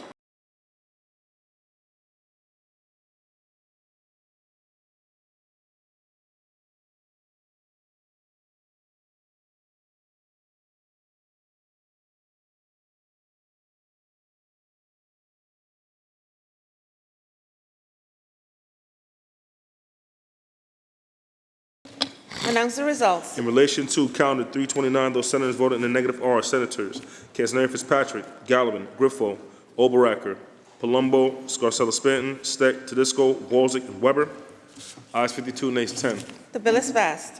Announce the results. In relation to calendar 329, those senators voted in the negative are Senators Kansaneya Fitzpatrick, Gallivan, Griffo, Oberacker, Palumbo, Scarcella Stanton, Steck, Tedisco, Walzek, and Weber. Ayes 52, nays 10. The bill is passed.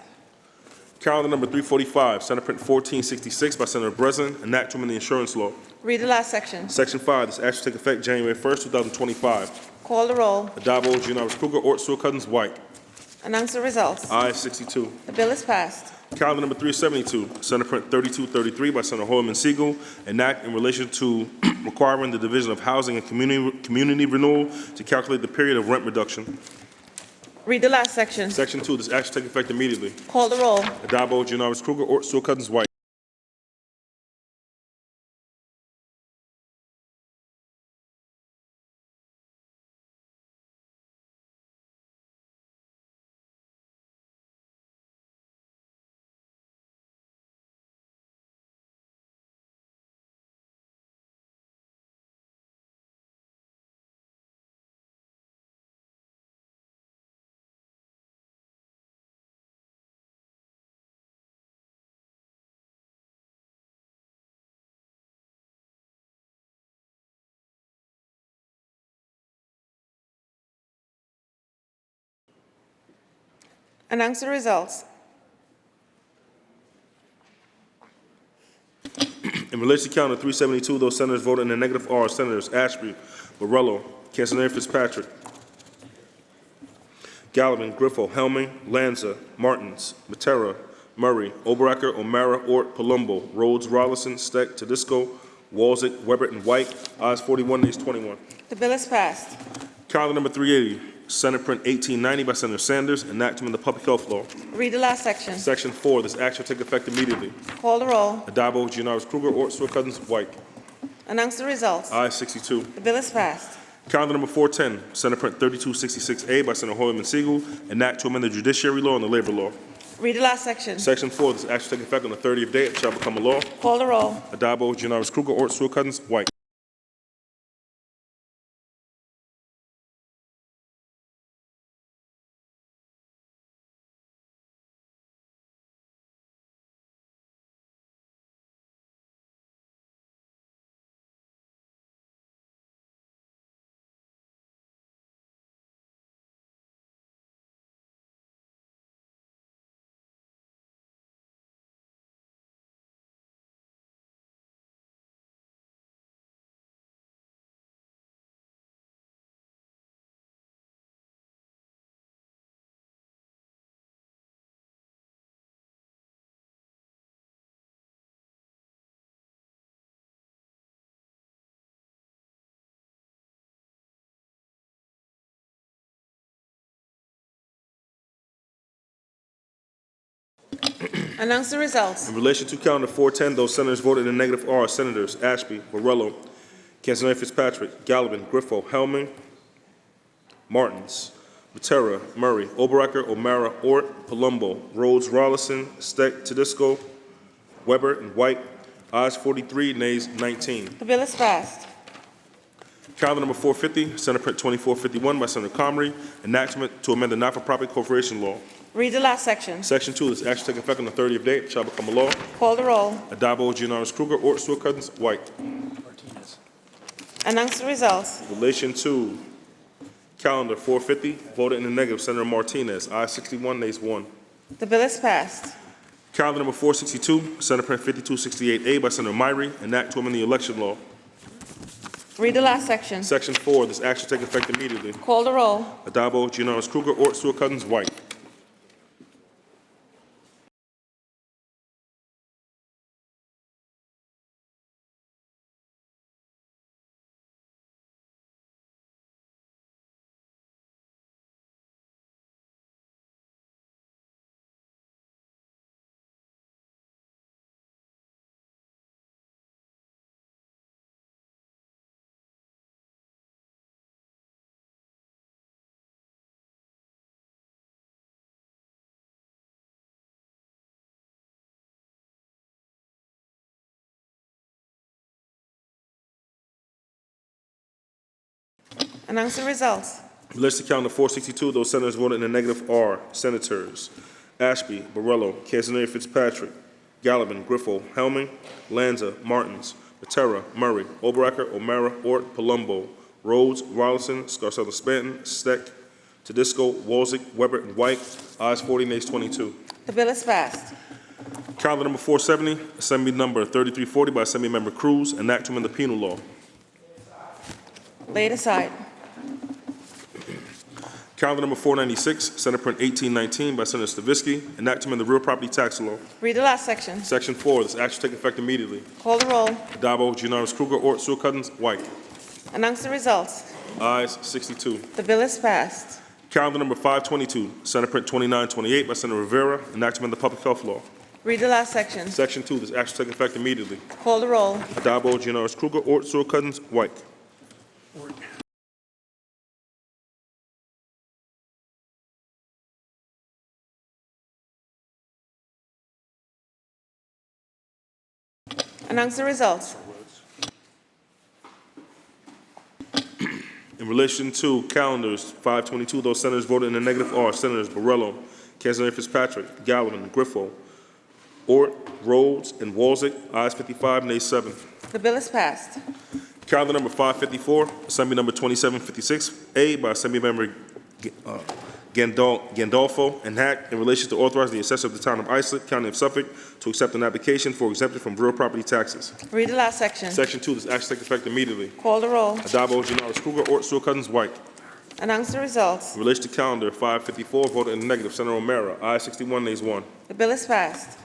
Calendar number 345, Senate Print 1466 by Senator Breslin, enactment of the Insurance Law. Read the last section. Section 5, this act shall take effect January 1st, 2025. Call the roll. Adabo, Janoris Kruger, Ort, Stewart-Cousins, White. Announce the results. Ayes 62. The bill is passed. Calendar number 372, Senate Print 3233 by Senator Holman Siegel, an act in relation to requiring the Division of Housing and Community Renewal to calculate the period of rent reduction. Read the last section. Section 2, this act shall take effect immediately. Call the roll. Addabbo, Gianaris Kruger, or Stewart Cousins White. Announce the results. In relation to calendar 372, those senators voted in the negative are Senators Ashby, Borrello, Castaneda Fitzpatrick, Gallivan, Griffo, Helming, Lanza, Martins, Matera, Murray, Oberacker, O'Mara, Ort, Palumbo, Rhodes, Rollison, Steck, Tedisco, Walzig, Webbert, and White. Ayes 41, nays 21. The bill is passed. Calendar number 380, Senate Print 1890 by Senator Sanders, enactment of the Public Health Law. Read the last section. Section 4, this act shall take effect immediately. Call the roll. Addabbo, Gianaris Kruger, or Stewart Cousins White. Announce the results. Ayes 62. The bill is passed. Calendar number 410, Senate Print 3266A by Senator Holman Siegel, enact to amend the Judiciary Law and the Labor Law. Read the last section. Section 4, this act shall take effect on the 30th day, it shall become a law. Call the roll. Addabbo, Gianaris Kruger, or Stewart Cousins White. Announce the results. In relation to calendar 410, those senators voted in the negative are Senators Ashby, Borrello, Castaneda Fitzpatrick, Gallivan, Griffo, Helming, Martins, Matera, Murray, Oberacker, O'Mara, Ort, Palumbo, Rhodes, Rollison, Steck, Tedisco, Weber, and White. Ayes 43, nays 19. The bill is passed. Calendar number 450, Senate Print 2451 by Senator Comrie, enactment to amend the not-for-profit corporation law. Read the last section. Section 2, this act shall take effect on the 30th day, it shall become a law. Call the roll. Addabbo, Gianaris Kruger, or Stewart Cousins White. Announce the results. In relation to calendar 450, voted in the negative, Senator Martinez. Ayes 61, nays 1. The bill is passed. Calendar number 462, Senate Print 5268A by Senator Myrie, enact to amend the election law. Read the last section. Section 4, this act shall take effect immediately. Call the roll. Addabbo, Gianaris Kruger, or Stewart Cousins White. Announce the results. In relation to calendar 462, those senators voted in the negative are Senators Ashby, Borrello, Castaneda Fitzpatrick, Gallivan, Griffo, Helming, Lanza, Martins, Matera, Murray, Oberacker, O'Mara, Ort, Palumbo, Rhodes, Rollison, Scarcella Spanton, Steck, Tedisco, Walzig, Weber, and White. Ayes 40, nays 22. The bill is passed. Calendar number 470, Assembly number 3340 by Assembly Member Cruz, enact to amend the penal law. Lay it aside. Calendar number 496, Senate Print 1819 by Senator Stavisky, an act to amend the real property tax law. Read the last section. Section 4, this act shall take effect immediately. Call the roll. Addabbo, Gianaris Kruger, Ort, Sewell Cousins, White. Announce the results. Ayes 62. The bill is passed. Calendar number 522, Senate Print 2928 by Senator Rivera, an act to amend the public health law. Read the last section. Section 2, this act shall take effect immediately. Call the roll. Addabbo, Gianaris Kruger, Ort, Sewell Cousins, White. Announce the results. In relation to calendars 522, those senators voted in the negative are Senators Borrello, Councilman Fitzpatrick, Gallivan, Griffo, Ort, Rhodes, and Walzek. Ayes 55, nays 7. The bill is passed. Calendar number 554, Assembly number 2756A by Assemblymember Gandolfo and Hack in relation to authorize the assessor of the town of Islip, County of Suffolk, to accept an application for exemption from real property taxes. Read the last section. Section 2, this act shall take effect immediately. Call the roll. Addabbo, Gianaris Kruger, Ort, Sewell Cousins, White. Announce the results. In relation to calendar 554, voted in the negative, Senator O'Mara. Ayes 61, nays 1. The bill is passed.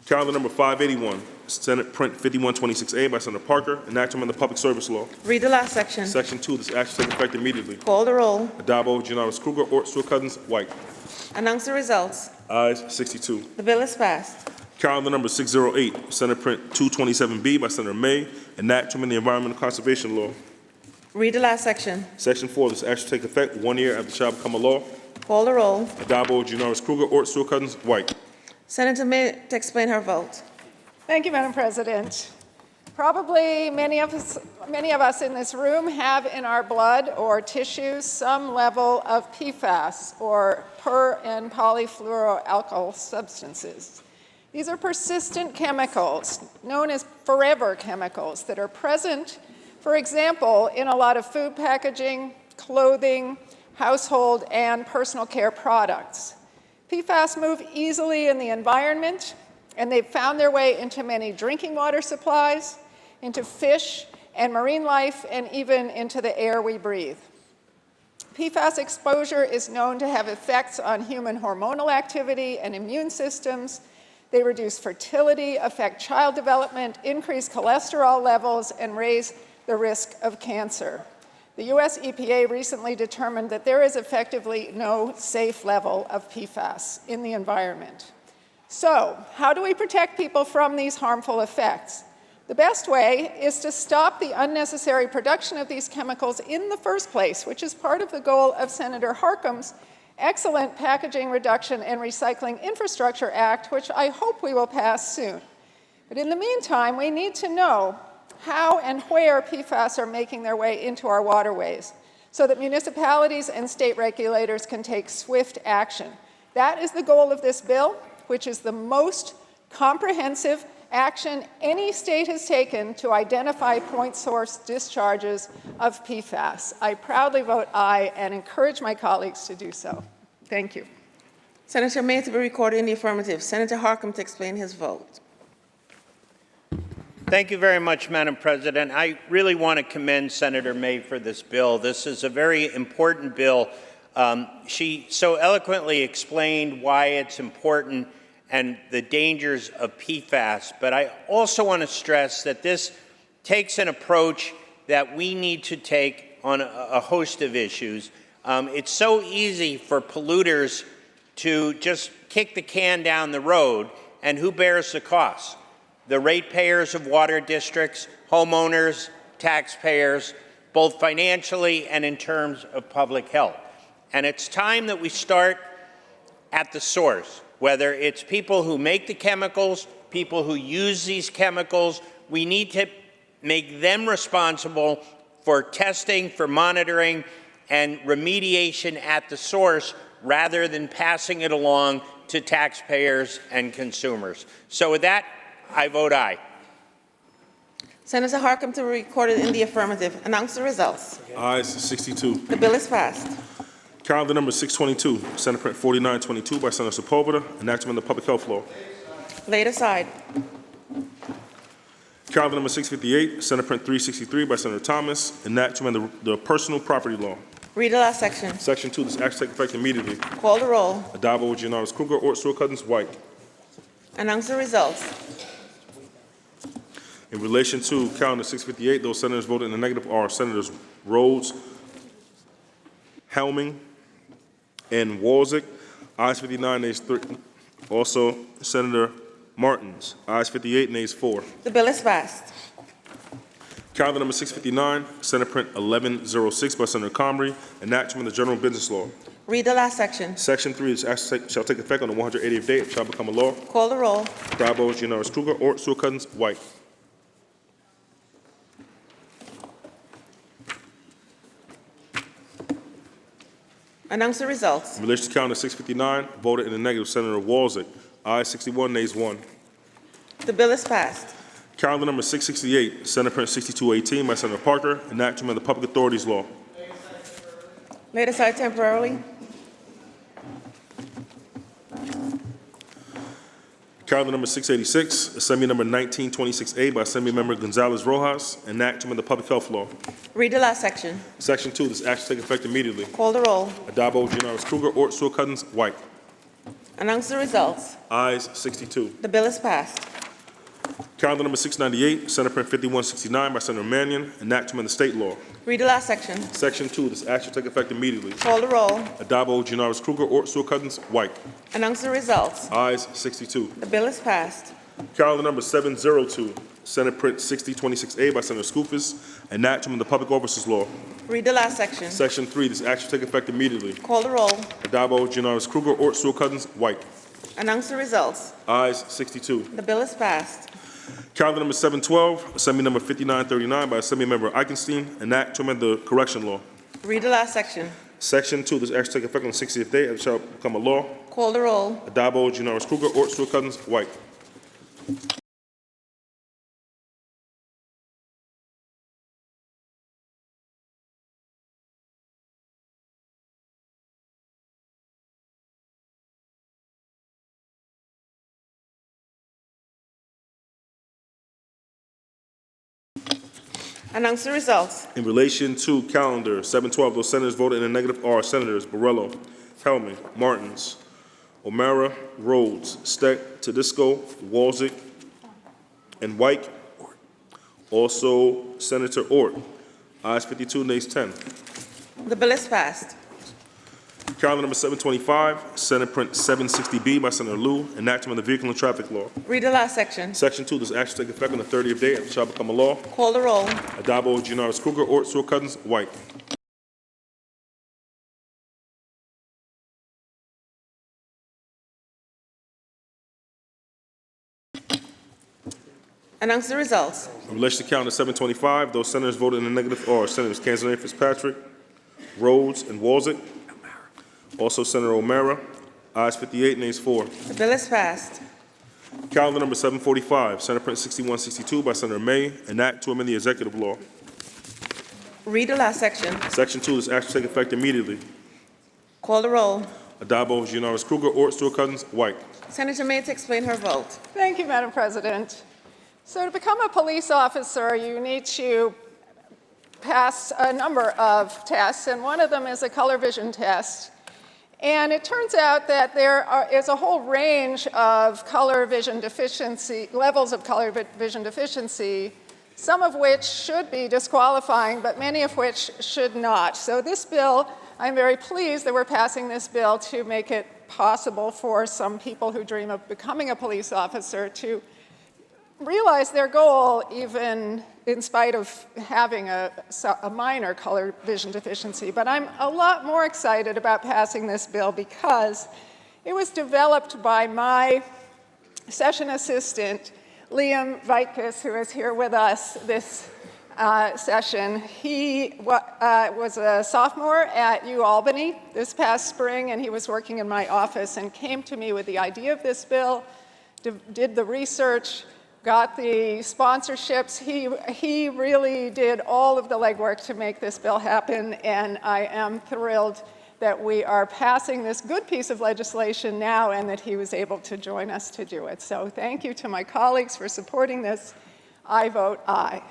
Calendar number 581, Senate Print 5126A by Senator Parker, an act to amend the public service law. Read the last section. Section 2, this act shall take effect immediately. Call the roll. Addabbo, Gianaris Kruger, Ort, Sewell Cousins, White. Announce the results. Ayes 62. The bill is passed. Calendar number 608, Senate Print 227B by Senator May, an act to amend the environmental conservation law. Read the last section. Section 4, this act shall take effect 1 year after it shall become a law. Call the roll. Addabbo, Gianaris Kruger, Ort, Sewell Cousins, White. Senator May to explain her vote. Thank you, Madam President. Probably many of us in this room have in our blood or tissues some level of PFAS, or per- and polyfluoroalkyl substances. These are persistent chemicals known as forever chemicals that are present, for example, in a lot of food packaging, clothing, household, and personal care products. PFAS move easily in the environment, and they've found their way into many drinking water supplies, into fish and marine life, and even into the air we breathe. PFAS exposure is known to have effects on human hormonal activity and immune systems. They reduce fertility, affect child development, increase cholesterol levels, and raise the risk of cancer. The US EPA recently determined that there is effectively no safe level of PFAS in the environment. So, how do we protect people from these harmful effects? The best way is to stop the unnecessary production of these chemicals in the first place, which is part of the goal of Senator Harkin's excellent Packaging Reduction and Recycling Infrastructure Act, which I hope we will pass soon. But in the meantime, we need to know how and where PFAS are making their way into our waterways so that municipalities and state regulators can take swift action. That is the goal of this bill, which is the most comprehensive action any state has taken to identify point source discharges of PFAS. I proudly vote aye and encourage my colleagues to do so. Thank you. Senator May to be recorded in the affirmative. Senator Harkin to explain his vote. Thank you very much, Madam President. I really want to commend Senator May for this bill. This is a very important bill. She so eloquently explained why it's important and the dangers of PFAS. But I also want to stress that this takes an approach that we need to take on a host of issues. It's so easy for polluters to just kick the can down the road, and who bears the cost? The ratepayers of water districts, homeowners, taxpayers, both financially and in terms of public health. And it's time that we start at the source, whether it's people who make the chemicals, people who use these chemicals. We need to make them responsible for testing, for monitoring, and remediation at the source rather than passing it along to taxpayers and consumers. So with that, I vote aye. Senator Harkin to be recorded in the affirmative. Announce the results. Ayes 62. The bill is passed. Calendar number 622, Senate Print 4922 by Senator Sepulveda, an act to amend the public health law. Laid aside. Calendar number 658, Senate Print 363 by Senator Thomas, an act to amend the personal property law. Read the last section. Section 2, this act shall take effect immediately. Call the roll. Adabo, Giannaris Kruger, Ort, Stewart Cousins, White. Announce the results. In relation to calendar 658, those senators voted in the negative are Senators Rhodes, Helming, and Walczak. Ayes 59, nays 3. Also, Senator Martins. Ayes 58, nays 4. The bill is passed. Calendar number 659, Senate Print 1106 by Senator Comrie, enactment of the general business law. Read the last section. Section 3, this act shall take effect on the 180th day. It shall become a law. Call the roll. Adabo, Giannaris Kruger, Ort, Stewart Cousins, White. Announce the results. In relation to calendar 659, voted in the negative, Senator Walczak. Ayes 61, nays 1. The bill is passed. Calendar number 668, Senate Print 6218 by Senator Parker, enactment of the Public Authorities Law. Laid aside temporarily. Calendar number 686, Assembly number 1926A by Assembly Member Gonzalez Rojas, enactment of the Public Health Law. Read the last section. Section 2, this act shall take effect immediately. Call the roll. Adabo, Giannaris Kruger, Ort, Stewart Cousins, White. Announce the results. Ayes 62. The bill is passed. Calendar number 698, Senate Print 5169 by Senator Mannion, enactment of the State Law. Read the last section. Section 2, this act shall take effect immediately. Call the roll. Adabo, Giannaris Kruger, Ort, Stewart Cousins, White. Announce the results. Ayes 62. The bill is passed. Calendar number 702, Senate Print 6026A by Senator Skoufis, enactment of the Public Officers Law. Read the last section. Section 3, this act shall take effect immediately. Call the roll. Adabo, Giannaris Kruger, Ort, Stewart Cousins, White. Announce the results. Ayes 62. The bill is passed. Calendar number 712, Assembly number 5939 by Assembly Member Eichenstein, enactment of the Correction Law. Read the last section. Section 2, this act shall take effect on the 60th day and shall become a law. Call the roll. Adabo, Giannaris Kruger, Ort, Stewart Cousins, White. Announce the results. In relation to calendar 712, those senators voted in the negative are Senators Borrello, Helming, Martins, O'Mara, Rhodes, Steck, Tedisco, Walczak, and White. Also, Senator Ort. Ayes 52, nays 10. The bill is passed. Calendar number 725, Senate Print 760B by Senator Liu, enactment of the Vehicle and Traffic Law. Read the last section. Section 2, this act shall take effect on the 30th day and shall become a law. Call the roll. Adabo, Giannaris Kruger, Ort, Stewart Cousins, White. Announce the results. In relation to calendar 725, those senators voted in the negative are Senators Kanzler, Fitzpatrick, Rhodes, and Walczak. Also, Senator O'Mara. Ayes 58, nays 4. The bill is passed. Calendar number 745, Senate Print 6162 by Senator May, enact to amend the executive law. Read the last section. Section 2, this act shall take effect immediately. Call the roll. Adabo, Giannaris Kruger, Ort, Stewart Cousins, White. Senator May to explain her vote. Thank you, Madam President. So to become a police officer, you need to pass a number of tests, and one of them is a color vision test. And it turns out that there is a whole range of color vision deficiency, levels of color vision deficiency, some of which should be disqualifying, but many of which should not. So this bill, I'm very pleased that we're passing this bill to make it possible for some people who dream of becoming a police officer to realize their goal, even in spite of having a minor color vision deficiency. But I'm a lot more excited about passing this bill because it was developed by my session assistant, Liam Vaitkes, who is here with us this session. He was a sophomore at UAlbany this past spring, and he was working in my office and came to me with the idea of this bill, did the research, got the sponsorships. He really did all of the legwork to make this bill happen, and I am thrilled that we are passing this good piece of legislation now and that he was able to join us to do it. So thank you to my colleagues for supporting this. I vote aye.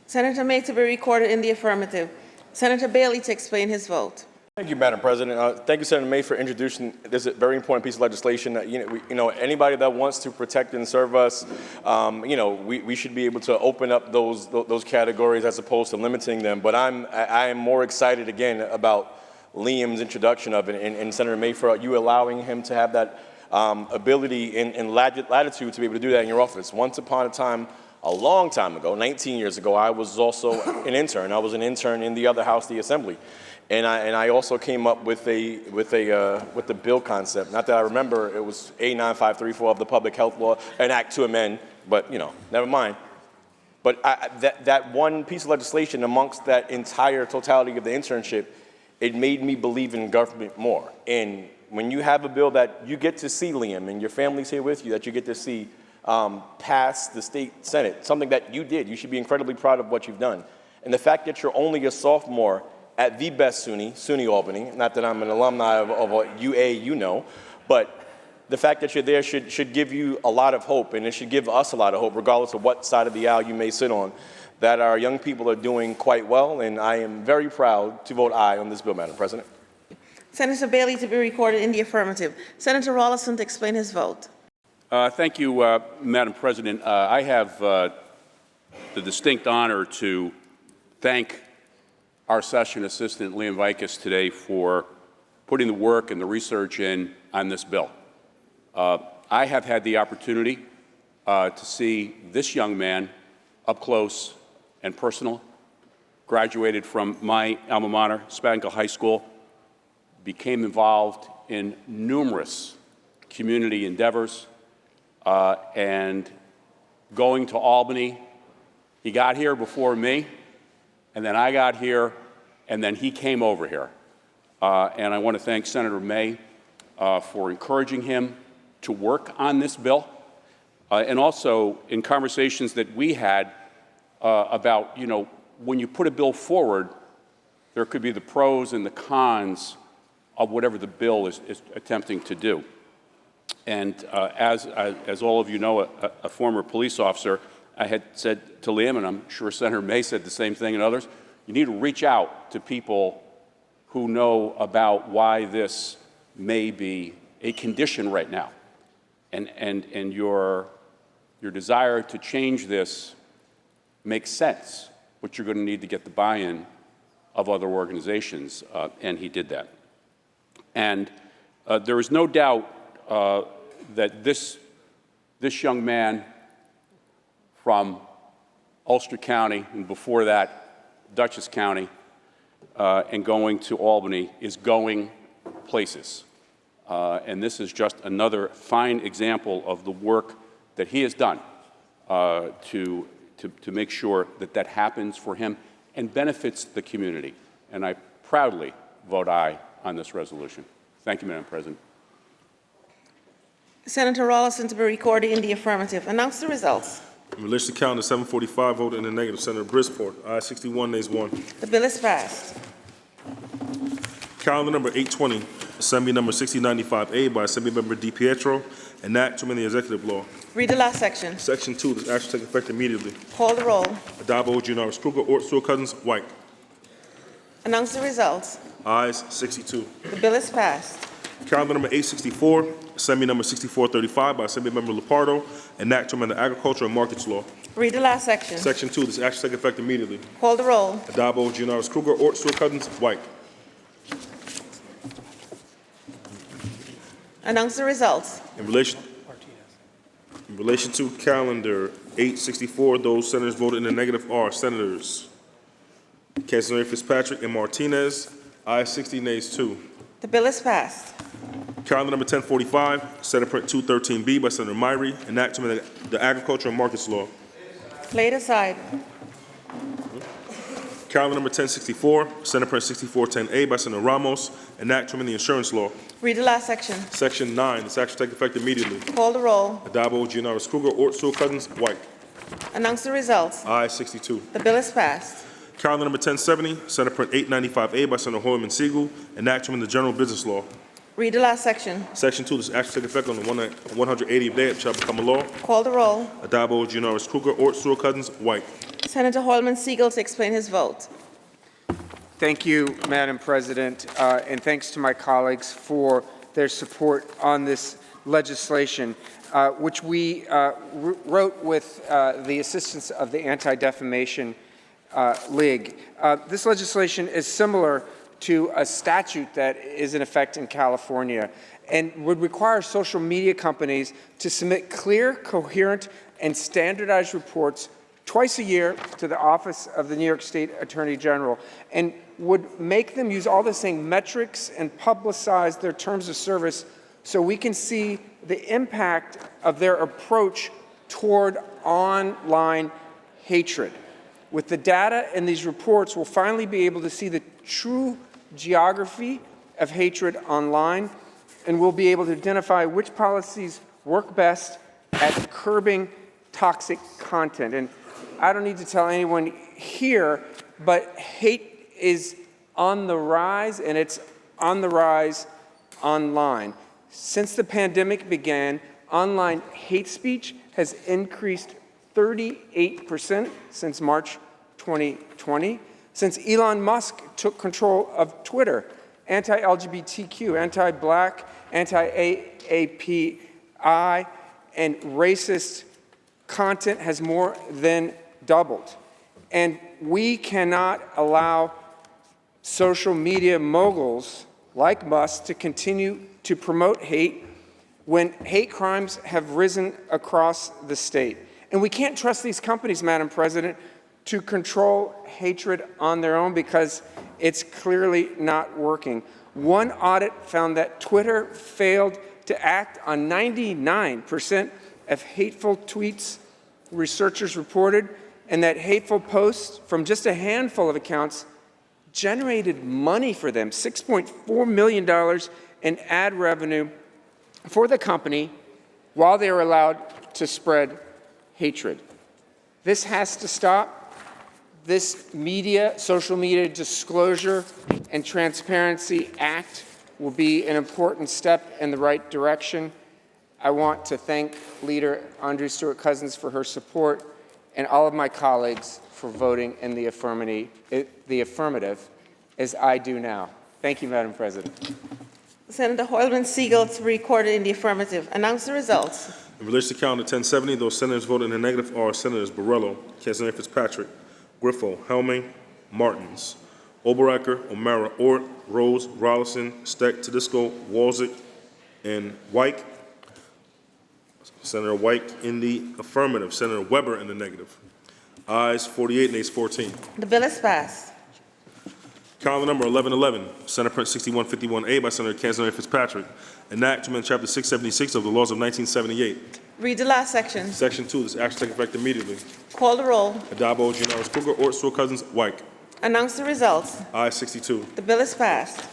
Senator May to be recorded in the affirmative. Senator Bailey to explain his vote. Thank you, Madam President. Thank you, Senator May, for introducing this very important piece of legislation. That, anybody that wants to protect and serve us, we should be able to open up those categories as opposed to limiting them. But I am more excited again about Liam's introduction of it, and Senator May, for you allowing him to have that ability and latitude to be able to do that in your office. Once upon a time, a long time ago, 19 years ago, I was also an intern. I was an intern in the other house, the Assembly. And I also came up with the bill concept. Not that I remember, it was A9534 of the Public Health Law, an act to amend, but never mind. But that one piece of legislation amongst that entire totality of the internship, it made me believe in government more. And when you have a bill that you get to see, Liam, and your family's here with you, that you get to see pass the state Senate, something that you did, you should be incredibly proud of what you've done. And the fact that you're only a sophomore at the best SUNY Albany, not that I'm an alumni of UA, but the fact that you're there should give you a lot of hope, and it should give us a lot of hope, regardless of what side of the aisle you may sit on, that our young people are doing quite well, and I am very proud to vote aye on this bill, Madam President. Senator Bailey to be recorded in the affirmative. Senator Rollison to explain his vote. Thank you, Madam President. I have the distinct honor to thank our session assistant, Liam Vicus, today for putting the work and the research in on this bill. I have had the opportunity to see this young man up close and personal. Graduated from my alma mater, Spankill High School, became involved in numerous community endeavors, and going to Albany. He got here before me, and then I got here, and then he came over here. And I want to thank Senator May for encouraging him to work on this bill, and also in conversations that we had about, when you put a bill forward, there could be the pros and the cons of whatever the bill is attempting to do. And as all of you know, a former police officer, I had said to Liam, and I'm sure Senator May said the same thing, and others, you need to reach out to people who know about why this may be a condition right now. And your desire to change this makes sense, but you're going to need to get the buy-in of other organizations, and he did that. And there is no doubt that this young man from Ulster County, and before that, Dutchess County, and going to Albany, is going places. And this is just another fine example of the work that he has done to make sure that that happens for him and benefits the community. And I proudly vote aye on this resolution. Thank you, Madam President. Senator Rollison to be recorded in the affirmative. Announce the results. In relation to calendar 745, vote in the negative. Senator Brisport, aye 61, nays 1. The bill is passed. Calendar number 820, Assembly number 6095A by Assemblymember DiPietro, an act to amend the executive law. Read the last section. Section 2, this action take effect immediately. Call the roll. Adabo, Giannaris Kruger, Ort, Stewart Cousins, White. Announce the results. Ayes 62. The bill is passed. Calendar number 864, Assembly number 6435 by Assemblymember Lupardo, an act to amend the agriculture and markets law. Read the last section. Section 2, this action take effect immediately. Call the roll. Adabo, Giannaris Kruger, Ort, Stewart Cousins, White. Announce the results. In relation to calendar 864, those senators voted in the negative are Senators Castaneda, Fitzpatrick, and Martinez. Ayes 60, nays 2. The bill is passed. Calendar number 1045, Senate Print 213B by Senator Myrie, an act to amend the agriculture and markets law. Laid aside. Calendar number 1064, Senate Print 6410A by Senator Ramos, an act to amend the insurance law. Read the last section. Section 9, this action take effect immediately. Call the roll. Adabo, Giannaris Kruger, Ort, Stewart Cousins, White. Announce the results. Ayes 62. The bill is passed. Calendar number 1070, Senate Print 895A by Senator Hoyman Siegel, an act to amend the general business law. Read the last section. Section 2, this action take effect on the 180th day, it shall become a law. Call the roll. Adabo, Giannaris Kruger, Ort, Stewart Cousins, White. Senator Holman Siegel to explain his vote. Thank you, Madam President, and thanks to my colleagues for their support on this legislation, which we wrote with the assistance of the Anti-Defamation League. This legislation is similar to a statute that is in effect in California and would require social media companies to submit clear, coherent, and standardized reports twice a year to the Office of the New York State Attorney General, and would make them use all the same metrics and publicize their terms of service so we can see the impact of their approach toward online hatred. With the data in these reports, we'll finally be able to see the true geography of hatred online, and we'll be able to identify which policies work best at curbing toxic content. And I don't need to tell anyone here, but hate is on the rise, and it's on the rise online. Since the pandemic began, online hate speech has increased 38% since March 2020. Since Elon Musk took control of Twitter, anti-LGBTQ, anti-Black, anti-AAPI, and racist content has more than doubled. And we cannot allow social media moguls like Musk to continue to promote hate when hate crimes have risen across the state. And we can't trust these companies, Madam President, to control hatred on their own because it's clearly not working. One audit found that Twitter failed to act on 99% of hateful tweets researchers reported, and that hateful posts from just a handful of accounts generated money for them, $6.4 million in ad revenue for the company while they were allowed to spread hatred. This has to stop. This social media disclosure and transparency act will be an important step in the right direction. I want to thank Leader Andrea Stewart-Cousins for her support and all of my colleagues for voting in the affirmative, as I do now. Thank you, Madam President. Senator Hoylman Siegel to be recorded in the affirmative. Announce the results. In relation to calendar 1070, those senators voting in the negative are Senators Borrello, Councilmember Fitzpatrick, Griffo, Helming, Martins, Oberacker, O'Mara, Ort, Rose, Rollison, Steck, Tedisco, Walzik, and White. Senator White in the affirmative. Senator Weber in the negative. Ayes 48, nays 14. The bill is passed. Calendar number 1111, Senate Print 6151A by Senator Councilmember Fitzpatrick. Enactment Chapter 676 of the laws of 1978. Read the last section. Section 2, this action take effect immediately. Call the roll. Adabo, Gianaris Kruger, Ort, Stewart-Cousins, White. Announce the results. Ayes 62. The bill is passed.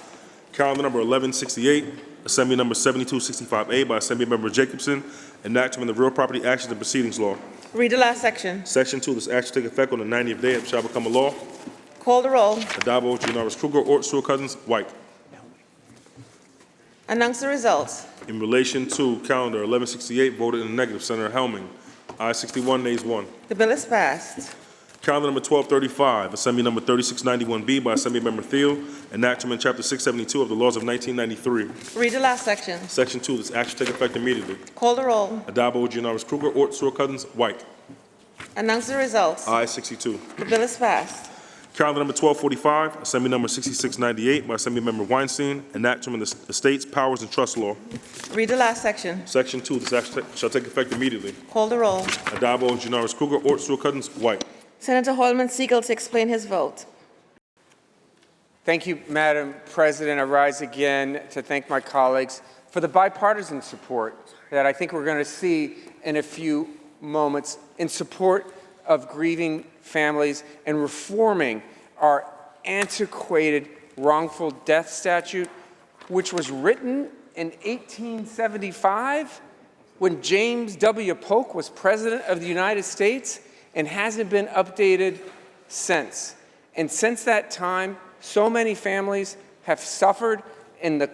Calendar number 1168, Assembly number 7265A by Assemblymember Jacobson. Enactment of the Real Property Actions and Proceedings Law. Read the last section. Section 2, this action take effect on the 90th day and shall become a law. Call the roll. Adabo, Gianaris Kruger, Ort, Stewart-Cousins, White. Announce the results. In relation to calendar 1168, voted in the negative, Senator Helming. Ayes 61, nays 1. The bill is passed. Calendar number 1235, Assembly number 3691B by Assemblymember Thiel. Enactment Chapter 672 of the laws of 1993. Read the last section. Section 2, this action take effect immediately. Call the roll. Adabo, Gianaris Kruger, Ort, Stewart-Cousins, White. Announce the results. Ayes 62. The bill is passed. Calendar number 1245, Assembly number 6698 by Assemblymember Weinstein. Enactment of the States Powers and Trust Law. Read the last section. Section 2, this action shall take effect immediately. Call the roll. Adabo, Gianaris Kruger, Ort, Stewart-Cousins, White. Senator Hoylman Siegel to explain his vote. Thank you, Madam President. I rise again to thank my colleagues for the bipartisan support that I think we're going to see in a few moments in support of grieving families and reforming our antiquated wrongful death statute, which was written in 1875 when James W. Polk was President of the United States and hasn't been updated since. And since that time, so many families have suffered in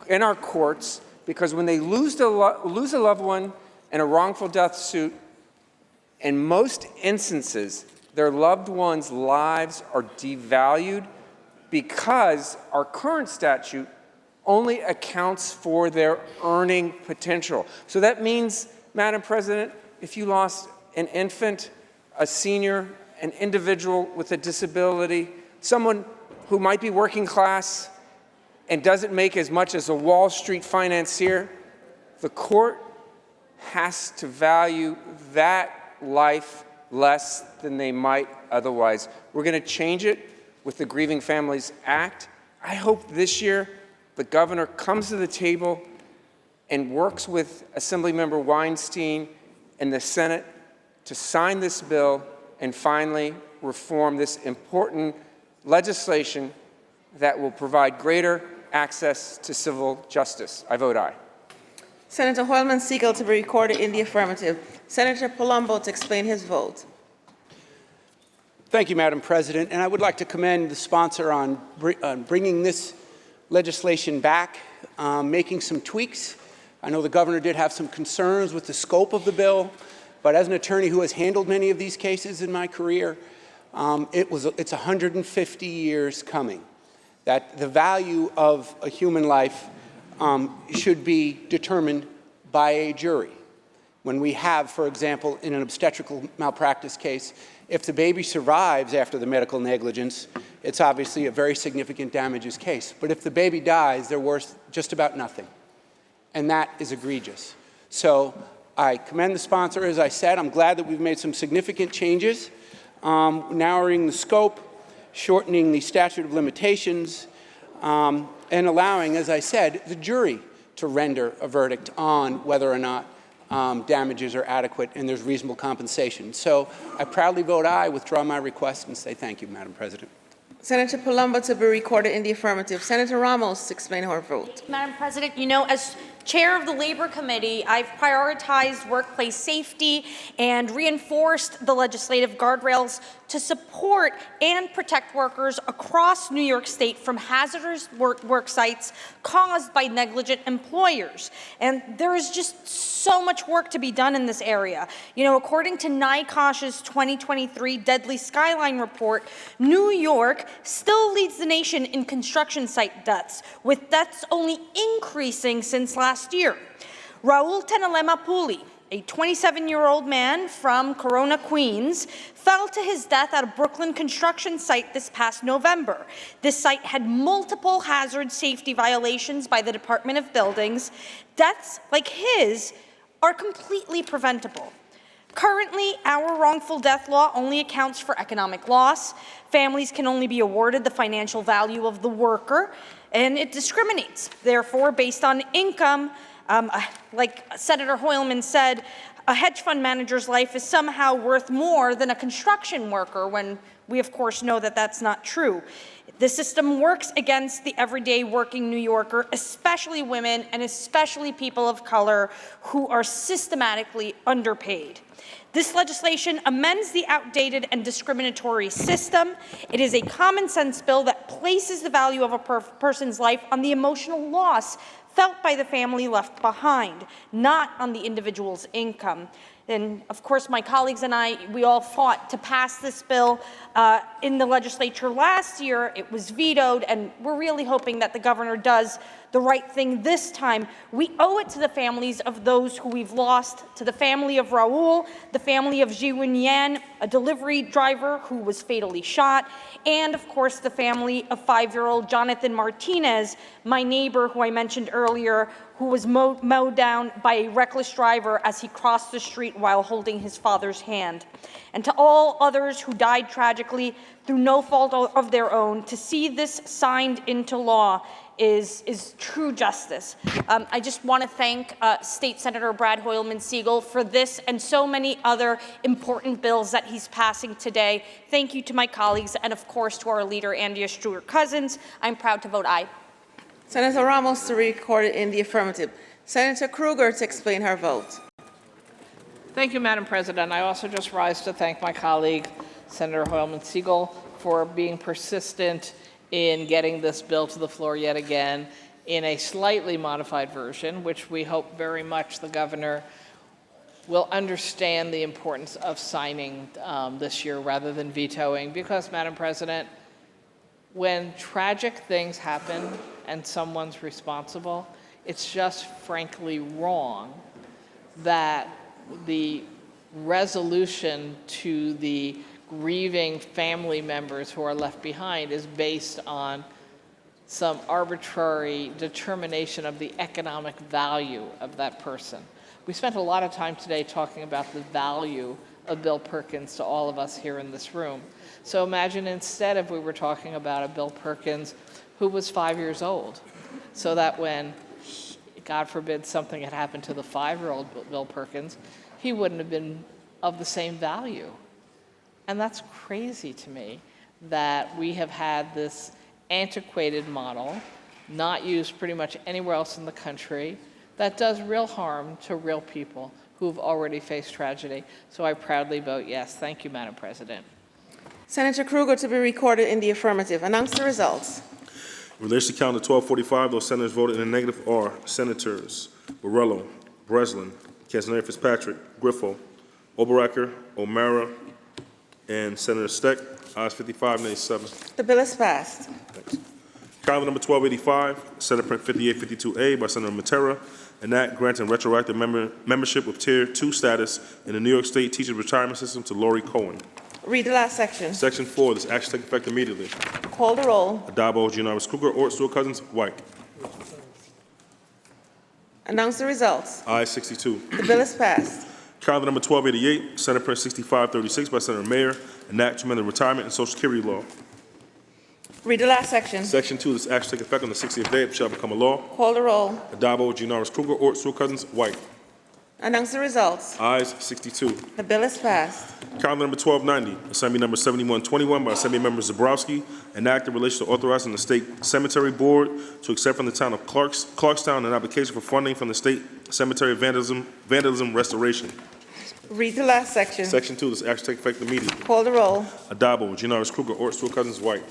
our courts because when they lose a loved one in a wrongful death suit, in most instances, their loved ones' lives are devalued because our current statute only accounts for their earning potential. So that means, Madam President, if you lost an infant, a senior, an individual with a disability, someone who might be working class and doesn't make as much as a Wall Street financier, the court has to value that life less than they might otherwise. We're going to change it with the Grieving Families Act. I hope this year the governor comes to the table and works with Assemblymember Weinstein and the Senate to sign this bill and finally reform this important legislation that will provide greater access to civil justice. I vote aye. Senator Hoylman Siegel to be recorded in the affirmative. Senator Palumbo to explain his vote. Thank you, Madam President. And I would like to commend the sponsor on bringing this legislation back, making some tweaks. I know the governor did have some concerns with the scope of the bill, but as an attorney who has handled many of these cases in my career, it's 150 years coming that the value of a human life should be determined by a jury. When we have, for example, in an obstetrical malpractice case, if the baby survives after the medical negligence, it's obviously a very significant damages case. But if the baby dies, they're worth just about nothing. And that is egregious. So I commend the sponsor. As I said, I'm glad that we've made some significant changes, narrowing the scope, shortening the statute of limitations, and allowing, as I said, the jury to render a verdict on whether or not damages are adequate and there's reasonable compensation. So I proudly vote aye, withdraw my request, and say thank you, Madam President. Senator Palumbo to be recorded in the affirmative. Senator Ramos to explain her vote. Madam President, you know, as chair of the Labor Committee, I've prioritized workplace safety and reinforced the legislative guardrails to support and protect workers across New York State from hazardous work sites caused by negligent employers. And there is just so much work to be done in this area. You know, according to NICOSH's 2023 Deadly Skyline report, New York still leads the nation in construction site deaths, with deaths only increasing since last year. Raul Tenelema Puli, a 27-year-old man from Corona, Queens, fell to his death at a Brooklyn construction site this past November. This site had multiple hazard safety violations by the Department of Buildings. Deaths like his are completely preventable. Currently, our wrongful death law only accounts for economic loss. Families can only be awarded the financial value of the worker, and it discriminates. Therefore, based on income, like Senator Hoylman said, a hedge fund manager's life is somehow worth more than a construction worker, when we, of course, know that that's not true. The system works against the everyday working New Yorker, especially women and especially people of color who are systematically underpaid. This legislation amends the outdated and discriminatory system. It is a common sense bill that places the value of a person's life on the emotional loss felt by the family left behind, not on the individual's income. And of course, my colleagues and I, we all fought to pass this bill in the legislature last year. It was vetoed, and we're really hoping that the governor does the right thing this time. We owe it to the families of those who we've lost, to the family of Raul, the family of Jiwon Yan, a delivery driver who was fatally shot, and of course the family of 5-year-old Jonathan Martinez, my neighbor who I mentioned earlier, who was mowed down by a reckless driver as he crossed the street while holding his father's hand. And to all others who died tragically through no fault of their own, to see this signed into law is true justice. I just want to thank State Senator Brad Hoylman Siegel for this and so many other important bills that he's passing today. Thank you to my colleagues and, of course, to our leader, Andrea Stewart-Cousins. I'm proud to vote aye. Senator Ramos to record it in the affirmative. Senator Krueger to explain her vote. Thank you, Madam President. I also just rise to thank my colleague, Senator Hoylman Siegel, for being persistent in getting this bill to the floor yet again in a slightly modified version, which we hope very much the governor will understand the importance of signing this year rather than vetoing, because, Madam President, when tragic things happen and someone's responsible, it's just frankly wrong that the resolution to the grieving family members who are left behind is based on some arbitrary determination of the economic value of that person. We spent a lot of time today talking about the value of Bill Perkins to all of us here in this room. So imagine instead if we were talking about a Bill Perkins who was 5 years old, so that when, God forbid, something had happened to the 5-year-old Bill Perkins, he wouldn't have been of the same value. And that's crazy to me that we have had this antiquated model, not used pretty much anywhere else in the country, that does real harm to real people who've already faced tragedy. So I proudly vote yes. Thank you, Madam President. Senator Krueger to be recorded in the affirmative. Announce the results. In relation to calendar 1245, those senators voted in the negative are Senators Borrello, Breslin, Castaneda Fitzpatrick, Griffo, Oberacker, O'Mara, and Senator Steck. Ayes 55, nays 7. The bill is passed. Thanks. Calendar number 1285, Senate Print 5852A by Senator Matera, an act granting retroactive membership with Tier 2 status in the New York State Teachers Retirement System to Lori Cohen. Read the last section. Section 4, this action take effect immediately. Call the roll. Adabo, Giannaris Kruger, Ort, Stewart Cousins, White. Announce the results. Ayes 62. The bill is passed. Calendar number 1288, Senate Print 6536 by Senator Mayer, an act to amend the retirement and Social Security law. Read the last section. Section 2, this action take effect on the 60th day, it shall become a law. Call the roll. Adabo, Giannaris Kruger, Ort, Stewart Cousins, White. Announce the results. Ayes 62. The bill is passed. Calendar number 1290, Assembly number 7121 by Assembly Member Zabrowski, an act in relation to authorizing the State Cemetery Board to accept from the town of Clarkstown an application for funding from the State Cemetery Vandalism Restoration. Read the last section. Section 2, this action take effect immediately. Call the roll. Adabo, Giannaris Kruger, Ort, Stewart Cousins, White.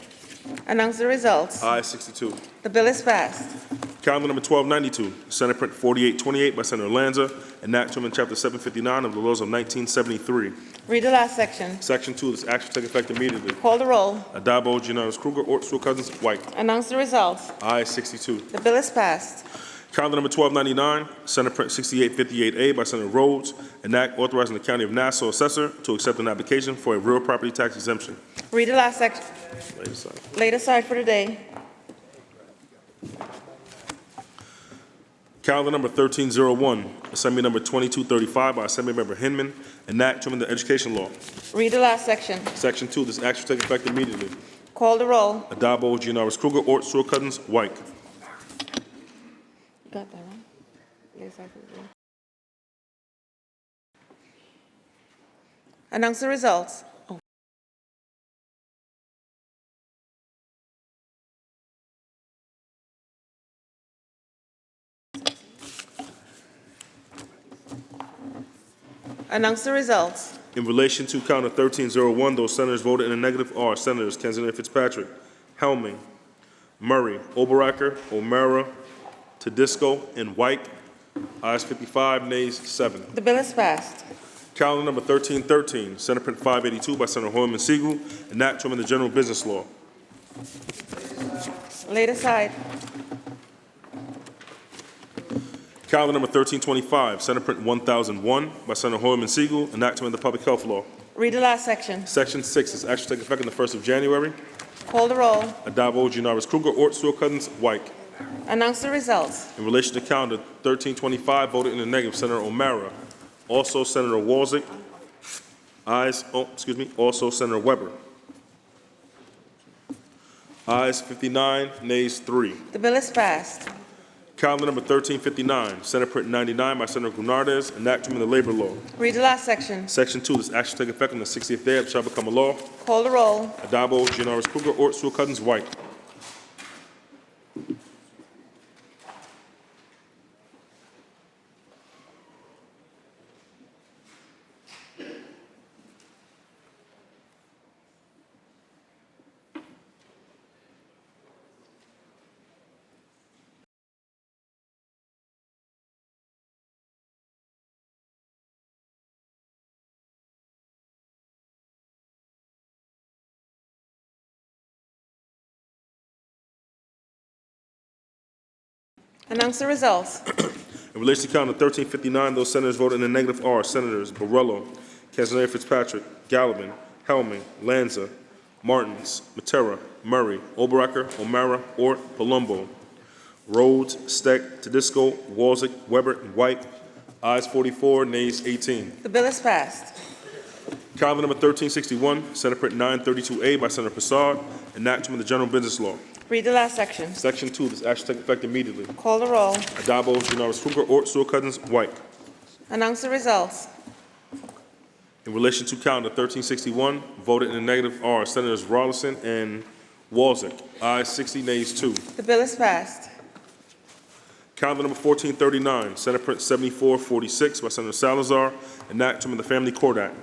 Announce the results. Ayes 62. The bill is passed. Calendar number 1292, Senate Print 4828 by Senator Lanza, an act to amend Chapter 759 of the laws of 1973. Read the last section. Section 2, this action take effect immediately. Call the roll. Adabo, Giannaris Kruger, Ort, Stewart Cousins, White. Announce the results. Ayes 62. The bill is passed. Calendar number 1299, Senate Print 6858A by Senator Rhodes, an act authorizing the County of Nassau Assessor to accept an application for a real property tax exemption. Read the last section. Laid aside for the day. Calendar number 1301, Assembly number 2235 by Assembly Member Hinman, an act to amend the education law. Read the last section. Section 2, this action will take effect immediately. Call the roll. Adabo, Giannaris Kruger, Ort, Stewart Cousins, White. Got that right? Laid aside for the day. Announce the results. Announce the results. In relation to calendar 1301, those senators voted in the negative are Senators Castaneda Fitzpatrick, Helming, Murray, Oberacker, O'Mara, Tedisco, and White. Ayes 55, nays 7. The bill is passed. Calendar number 1313, Senate Print 582 by Senator Hoyman Siegel, an act to amend the general business law. Laid aside. Calendar number 1325, Senate Print 1001 by Senator Hoyman Siegel, an act to amend the public health law. Read the last section. Section 6 is actually take effect on the 1st of January. Call the roll. Adabo, Giannaris Kruger, Ort, Stewart Cousins, White. Announce the results. In relation to calendar 1325, voted in the negative, Senator O'Mara. Also, Senator Walczyk. Also Senator Weber. Ayes 59, nays 3. The bill is passed. Calendar number 1359, Senate Print 99 by Senator Gunardez, an act to amend the labor law. Read the last section. Section 2, this action take effect on the 60th day, it shall become a law. Call the roll. Adabo, Giannaris Kruger, Ort, Stewart Cousins, White. Announce the results. In relation to Calendar 1359, those senators voted in the negative are Senators Borrello, Castaneda Fitzpatrick, Gallivan, Helming, Lanza, Martins, Matera, Murray, Oberacker, O'Mara, Ort, Palumbo, Rhodes, Steck, Tedisco, Walzick, Weber, and White. Ayes 44, nays 18. The bill is passed. Calendar number 1361, Senate Print 932A by Senator Prasad, enactment of the general business law. Read the last section. Section 2, this action take effect immediately. Call the roll. Adabo, Janoris Kruger, Ort, Sewell Cousins, White. Announce the results. In relation to calendar 1361, voted in the negative are Senators Rollinson and Walzick. Ayes 60, nays 2. The bill is passed. Calendar number 1439, Senate Print 7446 by Senator Salazar, enactment of the Family Court Act.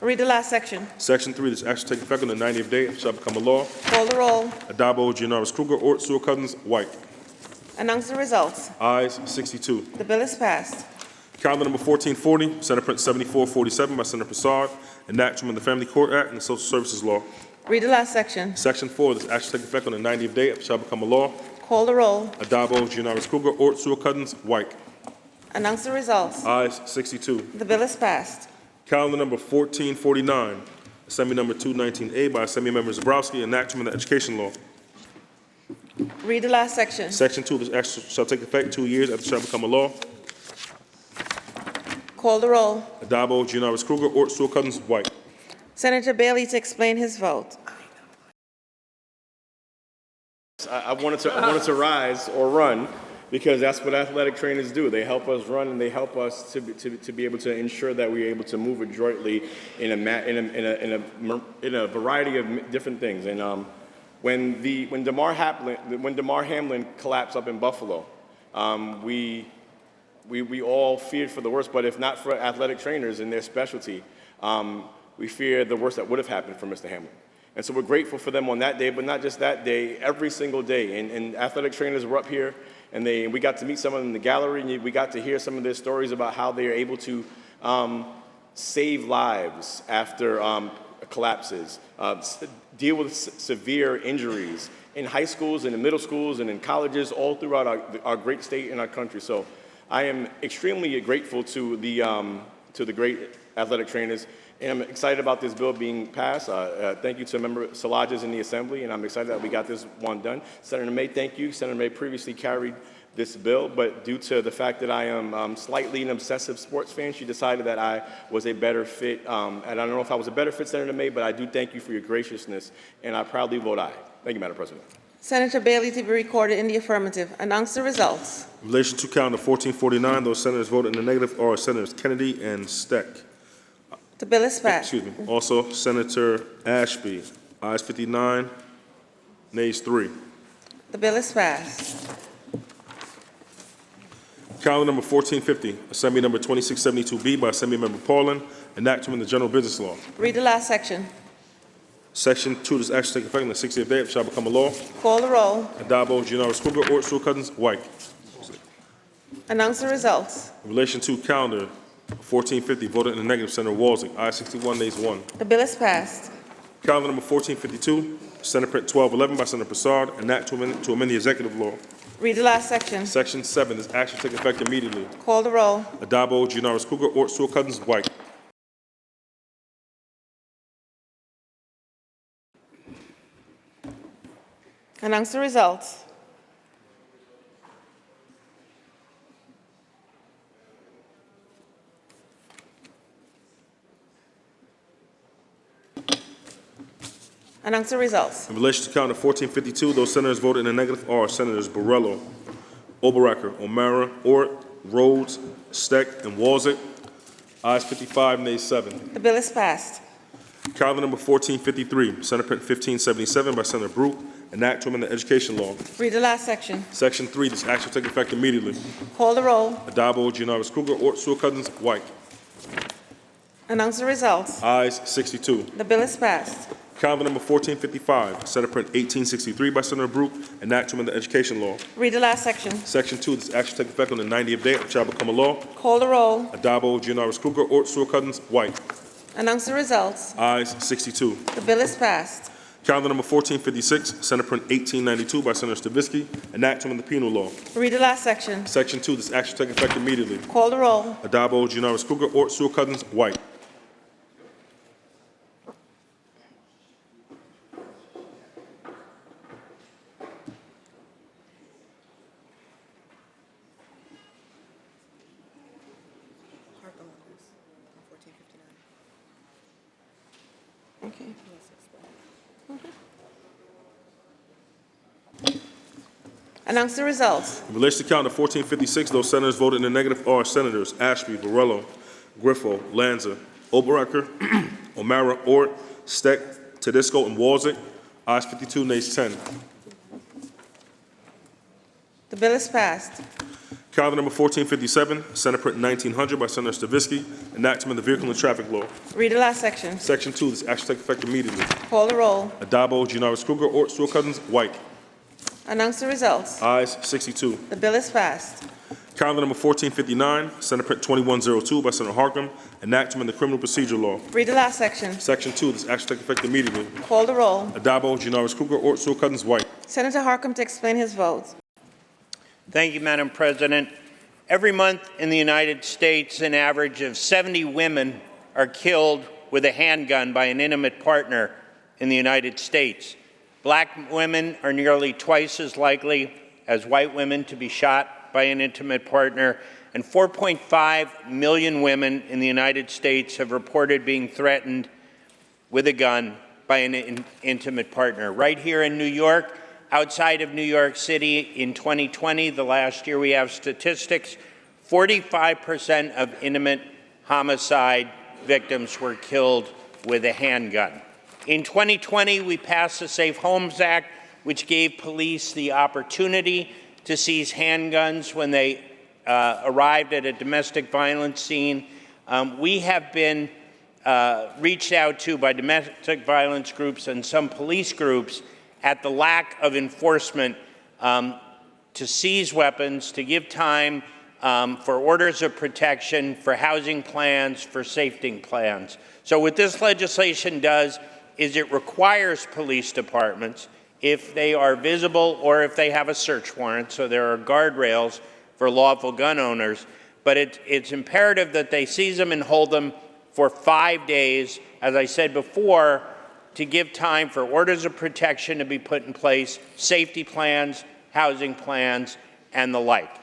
Read the last section. Section 3, this action take effect on the 90th day, it shall become a law. Call the roll. Adabo, Janoris Kruger, Ort, Sewell Cousins, White. Announce the results. Ayes 62. The bill is passed. Calendar number 1440, Senate Print 7447 by Senator Prasad, enactment of the Family Court Act and the Social Services Law. Read the last section. Section 4, this action take effect on the 90th day, it shall become a law. Call the roll. Adabo, Janoris Kruger, Ort, Sewell Cousins, White. Announce the results. Ayes 62. The bill is passed. Calendar number 1449, Assembly number 219A by Assembly Member Zabrowski, enactment of the Education Law. Read the last section. Section 2, this action shall take effect 2 years after it shall become a law. Call the roll. Adabo, Janoris Kruger, Ort, Sewell Cousins, White. Senator Bailey to explain his vote. I wanted to rise or run because that's what athletic trainers do. They help us run and they help us to be able to ensure that we're able to move adroitly in a variety of different things. And when Damar Hamlin collapsed up in Buffalo, we all feared for the worst. But if not for athletic trainers and their specialty, we fear the worst that would have happened for Mr. Hamlin. And so we're grateful for them on that day, but not just that day, every single day. And athletic trainers were up here, and we got to meet some of them in the gallery, and we got to hear some of their stories about how they are able to save lives after collapses, deal with severe injuries in high schools and in middle schools and in colleges all throughout our great state and our country. So I am extremely grateful to the great athletic trainers. And I'm excited about this bill being passed. Thank you to Member Salages in the Assembly, and I'm excited that we got this one done. Senator May, thank you. Senator May previously carried this bill, but due to the fact that I am slightly an obsessive sports fan, she decided that I was a better fit. And I don't know if I was a better fit, Senator May, but I do thank you for your graciousness, and I proudly vote aye. Thank you, Madam President. Senator Bailey to be recorded in the affirmative. Announce the results. In relation to calendar 1449, those senators voted in the negative are Senators Kennedy and Steck. The bill is passed. Excuse me. Also, Senator Ashby. Ayes 59, nays 3. The bill is passed. Calendar number 1450, Assembly number 2672B by Assembly Member Paulin, enactment of the General Business Law. Read the last section. Section 2, this action take effect on the 60th day, it shall become a law. Call the roll. Adabo, Janoris Kruger, Ort, Sewell Cousins, White. Announce the results. In relation to calendar 1450, voted in the negative, Senator Walzick. Ayes 61, nays 1. The bill is passed. Calendar number 1452, Senate Print 1211 by Senator Prasad, enact to amend the executive law. Read the last section. Section 7, this action take effect immediately. Call the roll. Adabo, Janoris Kruger, Ort, Sewell Cousins, White. Announce the results. Announce the results. In relation to calendar 1452, those senators voted in the negative are Senators Borrello, Oberacker, O'Mara, Ort, Rhodes, Steck, and Walzick. Ayes 55, nays 7. The bill is passed. Calendar number 1453, Senate Print 1577 by Senator Brute, enact to amend the education law. Read the last section. Section 3, this action will take effect immediately. Call the roll. Adabo, Janoris Kruger, Ort, Sewell Cousins, White. Announce the results. Ayes 62. The bill is passed. Calendar number 1455, Senate Print 1863 by Senator Brute, enact to amend the education law. Read the last section. Section 2, this action will take effect on the 90th day, it shall become a law. Call the roll. Adabo, Janoris Kruger, Ort, Sewell Cousins, White. Announce the results. Ayes 62. The bill is passed. Calendar number 1456, Senate Print 1892 by Senator Stavisky, enactment of the penal law. Read the last section. Section 2, this action take effect immediately. Call the roll. Adabo, Giannaris Kruger, Ort, Sewell Cousins, White. Okay. Announce the results. In relation to calendar 1456, those senators voted in the negative are Senators Ashby, Varela, Griffo, Lanza, Oberacker, O'Mara, Ort, Steck, Tedisco, and Walzek. Ayes 52, nays 10. The bill is passed. Calendar number 1457, Senate Print 1900 by Senator Stavisky, enactment of the Vehicle and Traffic Law. Read the last section. Section 2, this action take effect immediately. Call the roll. Adabo, Giannaris Kruger, Ort, Sewell Cousins, White. Announce the results. Ayes 62. The bill is passed. Calendar number 1459, Senate Print 2102 by Senator Harkin, enactment of the Criminal Procedure Law. Read the last section. Section 2, this action take effect immediately. Call the roll. Adabo, Giannaris Kruger, Ort, Sewell Cousins, White. Senator Harkin to explain his vote. Thank you, Madam President. Every month in the United States, an average of 70 women are killed with a handgun by an intimate partner in the United States. Black women are nearly twice as likely as white women to be shot by an intimate partner, and 4.5 million women in the United States have reported being threatened with a gun by an intimate partner. Right here in New York, outside of New York City, in 2020, the last year we have statistics, 45% of intimate homicide victims were killed with a handgun. In 2020, we passed the Safe Homes Act, which gave police the opportunity to seize handguns when they arrived at a domestic violence scene. We have been reached out to by domestic violence groups and some police groups at the lack of enforcement to seize weapons, to give time for orders of protection, for housing plans, for safety plans. So what this legislation does is it requires police departments, if they are visible or if they have a search warrant, so there are guardrails for lawful gun owners, but it's imperative that they seize them and hold them for 5 days, as I said before, to give time for orders of protection to be put in place, safety plans, housing plans, and the like.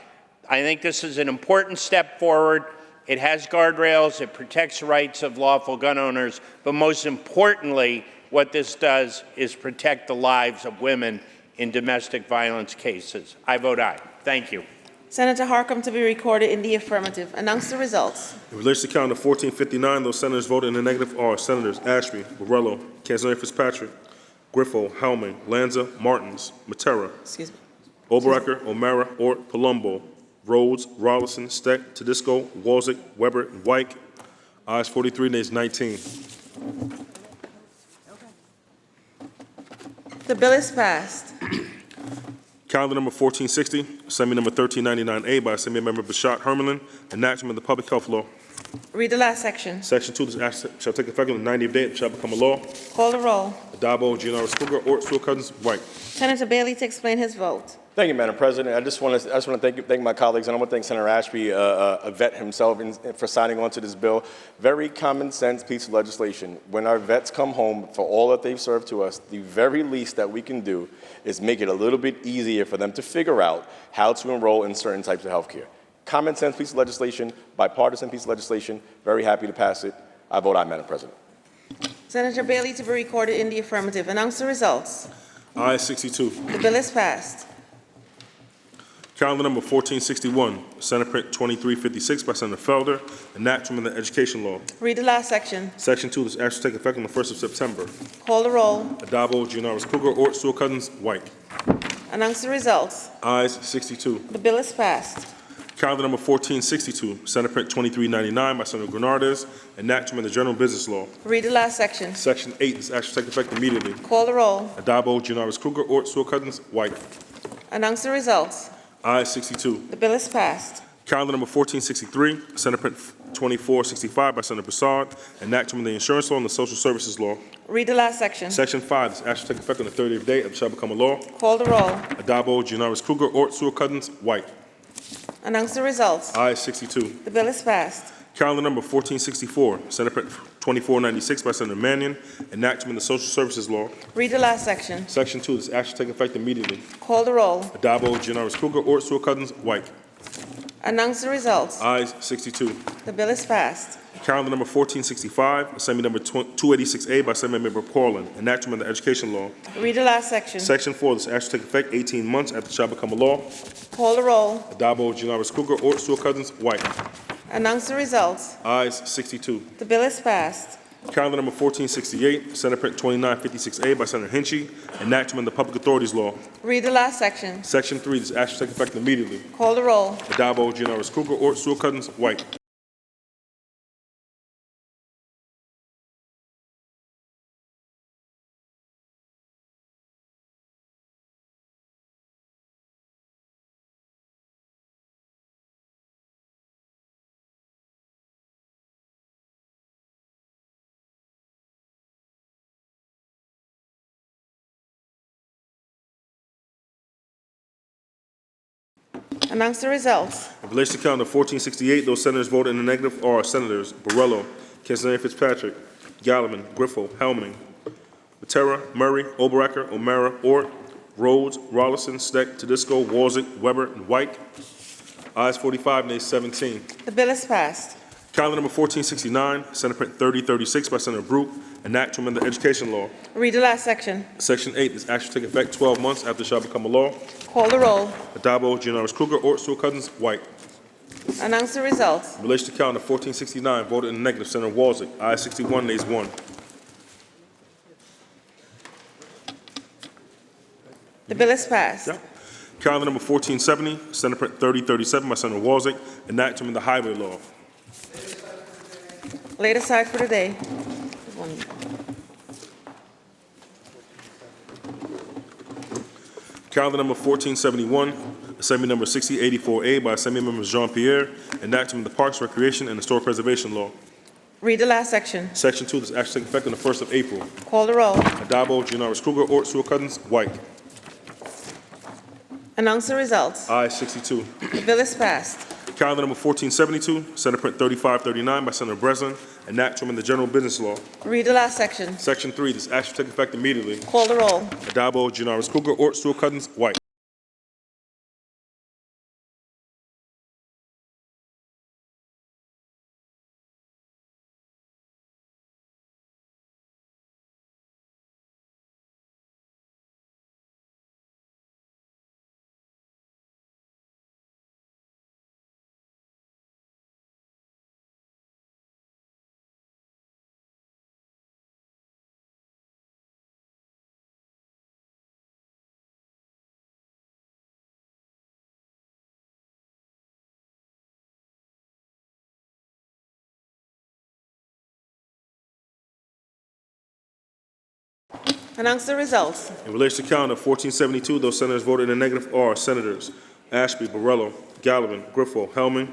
I think this is an important step forward. It has guardrails, it protects the rights of lawful gun owners, but most importantly, what this does is protect the lives of women in domestic violence cases. I vote aye. Thank you. Senator Harkin to be recorded in the affirmative. Announce the results. In relation to calendar 1459, those senators voted in the negative are Senators Ashby, Borrello, Canzone Fitzpatrick, Griffo, Hellman, Lanza, Martins, Matera, Oberacker, O'Mara, Ort, Palumbo, Rhodes, Rollison, Steck, Tedisco, Walzek, Weber, and White. Ayes 43, nays 19. The bill is passed. Calendar number 1460, Assembly number 1399A by Assembly Member Bashat Hermelin, enactment of the Public Health Law. Read the last section. Section 2, this act shall take effect on the 90th day and shall become a law. Call the roll. Adabo, Giannaris Kruger, Ort, Sewell Cousins, White. Senator Bailey to explain his vote. Thank you, Madam President. I just want to thank my colleagues, and I want to thank Senator Ashby, a vet himself, for signing on to this bill. Very common sense piece of legislation. When our vets come home for all that they've served to us, the very least that we can do is make it a little bit easier for them to figure out how to enroll in certain types of health care. Common sense piece of legislation, bipartisan piece of legislation. Very happy to pass it. I vote aye, Madam President. Senator Bailey to be recorded in the affirmative. Announce the results. Ayes 62. The bill is passed. Calendar number 1461, Senate Print 2356 by Senator Felder, enactment of the Education Law. Read the last section. Section 2, this act shall take effect on the 1st of September. Call the roll. Adabo, Giannaris Kruger, Ort, Sewell Cousins, White. Announce the results. Ayes 62. The bill is passed. Calendar number 1462, Senate Print 2399 by Senator Grenardez, enactment of the General Business Law. Read the last section. Section 8, this act shall take effect immediately. Call the roll. Adabo, Giannaris Kruger, Ort, Sewell Cousins, White. Announce the results. Ayes 62. The bill is passed. Calendar number 1463, Senate Print 2465 by Senator Broussard, enactment of the insurance law and the social services law. Read the last section. Section 5, this act shall take effect on the 30th day and shall become a law. Call the roll. Adabo, Gianaris Kruger, Ort, Sewell-Cousins, White. Announce the results. Ayes 62. The bill is passed. Calendar number 1464, Senate Print 2496 by Senator Mannion, enactment of the social services law. Read the last section. Section 2, this act shall take effect immediately. Call the roll. Adabo, Gianaris Kruger, Ort, Sewell-Cousins, White. Announce the results. Ayes 62. The bill is passed. Calendar number 1465, Assembly number 286A by Assembly Member Portland, enactment of the education law. Read the last section. Section 4, this act shall take effect 18 months after it shall become a law. Call the roll. Adabo, Gianaris Kruger, Ort, Sewell-Cousins, White. Announce the results. Ayes 62. The bill is passed. Calendar number 1468, Senate Print 2956A by Senator Hinchy, enactment of the public authorities law. Read the last section. Section 3, this act shall take effect immediately. Call the roll. Adabo, Gianaris Kruger, Ort, Sewell-Cousins, White. Announce the results. In relation to calendar 1468, those senators voted in the negative are Senators Borrello, Cancelaria Fitzpatrick, Gallivan, Griffo, Helming, Matera, Murray, Oberacker, O'Mara, Ort, Rhodes, Rollison, Steck, Tedisco, Warzik, Weber, and White. Ayes 45, nays 17. The bill is passed. Calendar number 1469, Senate Print 3036 by Senator Brooke, enactment of the education law. Read the last section. Section 8, this act shall take effect 12 months after it shall become a law. Call the roll. Adabo, Gianaris Kruger, Ort, Sewell-Cousins, White. Announce the results. In relation to calendar 1469, voted in the negative, Senator Warzik. Ayes 61, nays 1. The bill is passed. Calendar number 1470, Senate Print 3037 by Senator Warzik, enactment of the highway law. Laid aside for the day. Calendar number 1471, Assembly number 6084A by Assembly Member Jean-Pierre, enactment of the Parks, Recreation, and Historic Preservation Law. Read the last section. Section 2, this act shall take effect on the 1st of April. Call the roll. Adabo, Gianaris Kruger, Ort, Sewell-Cousins, White. Announce the results. Ayes 62. The bill is passed. Calendar number 1472, Senate Print 3539 by Senator Breslin, enactment of the General Business Law. Read the last section. Section 3, this act shall take effect immediately. Call the roll. Adabo, Gianaris Kruger, Ort, Sewell-Cousins, White. Announce the results. In relation to calendar 1472, those senators voted in the negative are Senators Ashby, Borrello, Gallivan, Griffo, Helming,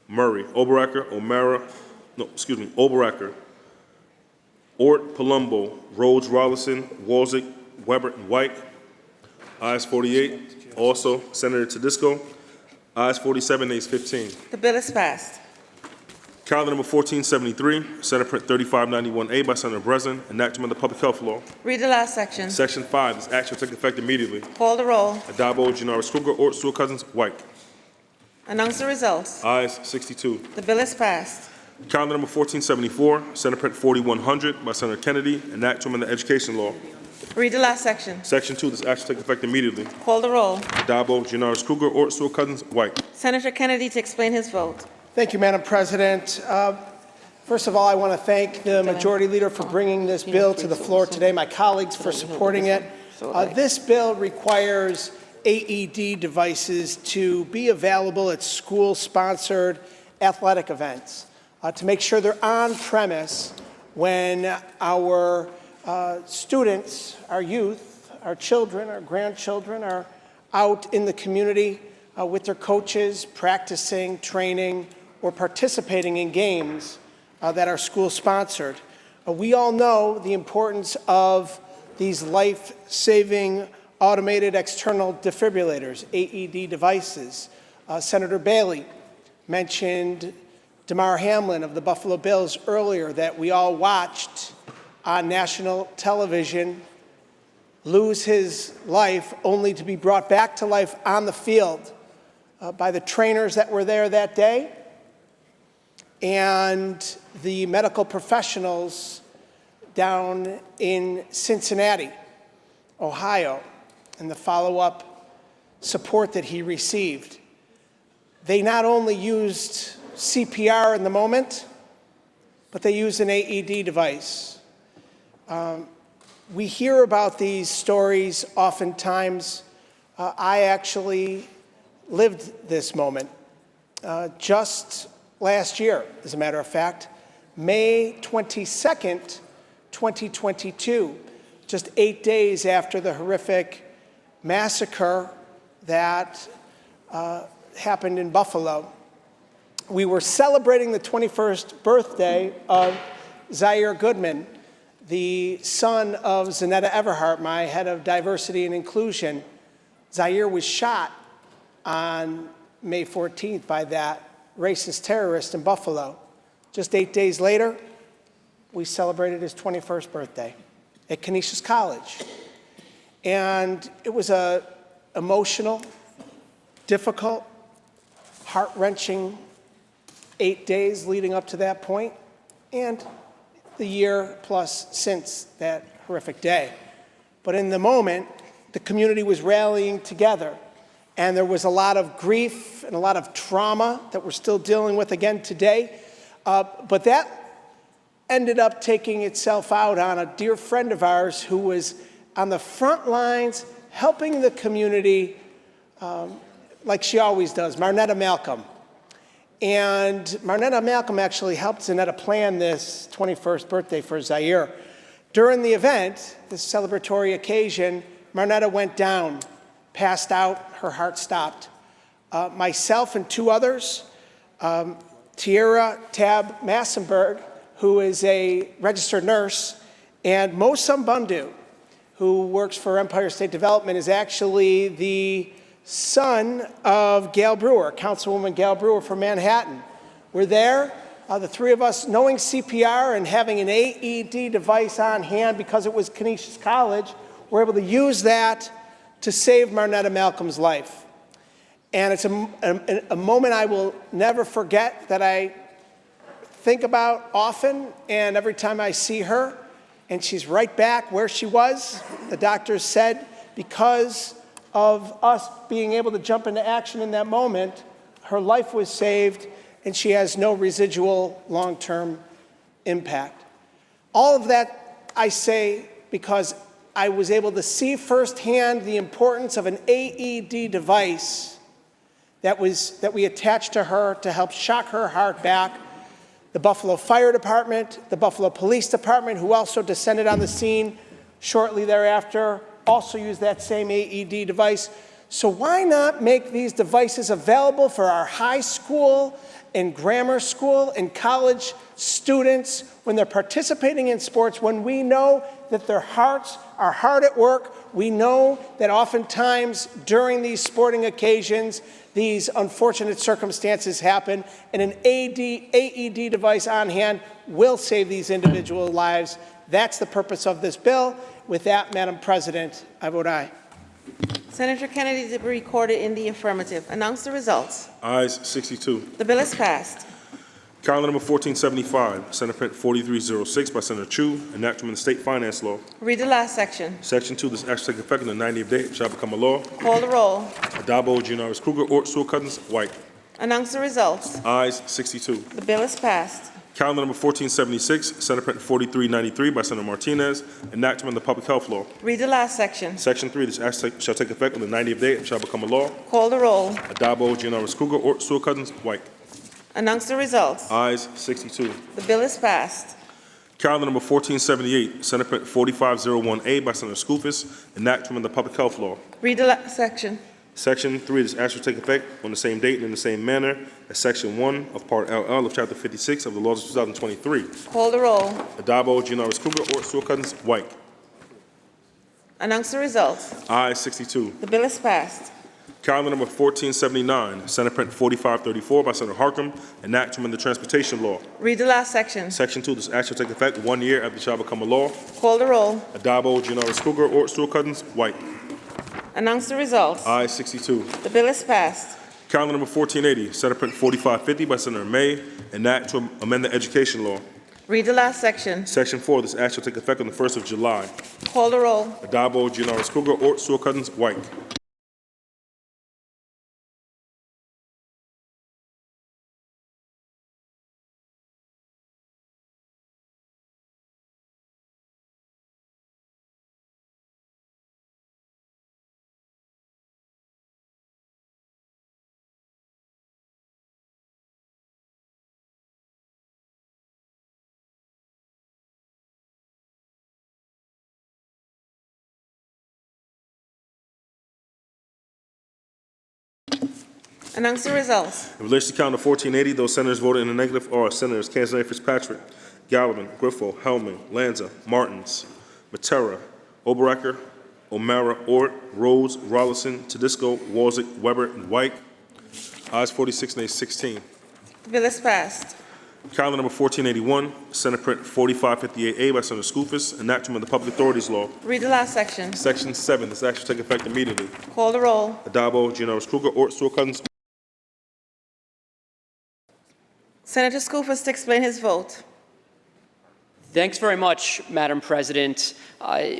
Murray, Oberacker, Oberacker, Ort, Palumbo, Rhodes, Rollison, Warzik, Weber, and White. Ayes 48. Also, Senator Tedisco. Ayes 47, nays 15. The bill is passed. Calendar number 1473, Senate Print 3591A by Senator Breslin, enactment of the Public Health Law. Read the last section. Section 5, this act shall take effect immediately. Call the roll. Adabo, Gianaris Kruger, Ort, Sewell-Cousins, White. Announce the results. Ayes 62. The bill is passed. Calendar number 1474, Senate Print 4100 by Senator Kennedy, enactment of the Education Law. Read the last section. Section 2, this act shall take effect immediately. Call the roll. Adabo, Gianaris Kruger, Ort, Sewell-Cousins, White. Senator Kennedy to explain his vote. Thank you, Madam President. First of all, I want to thank the Majority Leader for bringing this bill to the floor today, my colleagues for supporting it. This bill requires AED devices to be available at school-sponsored athletic events to make sure they're on premise when our students, our youth, our children, our grandchildren are out in the community with their coaches, practicing, training, or participating in games that our school sponsored. We all know the importance of these life-saving automated external defibrillators, AED devices. Senator Bailey mentioned Damar Hamlin of the Buffalo Bills earlier, that we all watched on national television lose his life only to be brought back to life on the field by the trainers that were there that day and the medical professionals down in Cincinnati, Ohio, and the follow-up support that he received. They not only used CPR in the moment, but they used an AED device. We hear about these stories oftentimes. I actually lived this moment just last year, as a matter of fact, May 22nd, 2022, just 8 days after the horrific massacre that happened in Buffalo. We were celebrating the 21st birthday of Zaire Goodman, the son of Zanetta Everhart, my head of diversity and inclusion. Zaire was shot on May 14th by that racist terrorist in Buffalo. Just 8 days later, we celebrated his 21st birthday at Canisius College. And it was an emotional, difficult, heart-wrenching 8 days leading up to that point, and the year plus since that horrific day. But in the moment, the community was rallying together, and there was a lot of grief and a lot of trauma that we're still dealing with again today. But that ended up taking itself out on a dear friend of ours who was on the front lines helping the community like she always does, Marnetta Malcolm. And Marnetta Malcolm actually helped Zanetta plan this 21st birthday for Zaire. During the event, this celebratory occasion, Marnetta went down, passed out, her heart stopped. Myself and two others, Tiara Tab Massenberg, who is a registered nurse, and Mo Sambundu, who works for Empire State Development, is actually the son of Gail Brewer, Councilwoman Gail Brewer from Manhattan. We're there, the three of us, knowing CPR and having an AED device on hand because it was Canisius College. We're able to use that to save Marnetta Malcolm's life. And it's a moment I will never forget, that I think about often, and every time I see her, and she's right back where she was, the doctors said, because of us being able to jump into action in that moment, her life was saved, and she has no residual long-term impact. All of that I say because I was able to see firsthand the importance of an AED device that we attached to her to help shock her heart back. The Buffalo Fire Department, the Buffalo Police Department, who also descended on the scene shortly thereafter, also use that same AED device. So why not make these devices available for our high school and grammar school and college students when they're participating in sports, when we know that their hearts are hard at work? We know that oftentimes during these sporting occasions, these unfortunate circumstances happen, and an AED device on hand will save these individual lives. That's the purpose of this bill. With that, Madam President, I vote aye. Senator Kennedy to be recorded in the affirmative. Announce the results. Ayes 62. The bill is passed. Calendar number 1475, Senate Print 4306 by Senator Chu, enactment of the state finance law. Read the last section. Section 2, this act shall take effect on the 90th day, it shall become a law. Call the roll. Adabo, Gianaris Kruger, Ort, Sewell Cousins, White. Announce the results. Ayes 62. The bill is passed. Calendar number 1476, Senate Print 4393 by Senator Martinez, enactment of the public health law. Read the last section. Section 3, this act shall take effect on the 90th day, it shall become a law. Call the roll. Adabo, Gianaris Kruger, Ort, Sewell Cousins, White. Announce the results. Ayes 62. The bill is passed. Calendar number 1478, Senate Print 4501A by Senator Skoufis, enactment of the public health law. Read the last section. Section 3, this act shall take effect on the same date and in the same manner as Section 1 of Part LL of Chapter 56 of the laws of 2023. Call the roll. Adabo, Giannaris Kruger, Ort, Stewart Cousins, White. Announce the results. Ayes 62. The bill is passed. Calendar number 1479, Senate Print 4534 by Senator Harkam, an act to amend the transportation law. Read the last section. Section 2, this act shall take effect 1 year after it shall become a law. Call the roll. Adabo, Giannaris Kruger, Ort, Stewart Cousins, White. Announce the results. Ayes 62. The bill is passed. Calendar number 1480, Senate Print 4550 by Senator May, an act to amend the education law. Read the last section. Section 4, this act shall take effect on the 1st of July. Call the roll. Adabo, Giannaris Kruger, Ort, Stewart Cousins, White. Announce the results. In relation to calendar 1480, those senators voted in the negative are Senators Kanzler, Fitzpatrick, Gallivan, Griffo, Hellman, Lanza, Martins, Matera, Oberacker, O'Mara, Ort, Rhodes, Rollison, Tedisco, Warzik, Weber, and White. Ayes 46, nays 16. The bill is passed. Calendar number 1481, Senate Print 4558A by Senator Skoufis, an act to amend the Public Authorities Law. Read the last section. Section 7, this act shall take effect immediately. Call the roll. Adabo, Giannaris Kruger, Ort, Stewart Cousins. Senator Skoufis to explain his vote. Thanks very much, Madam President.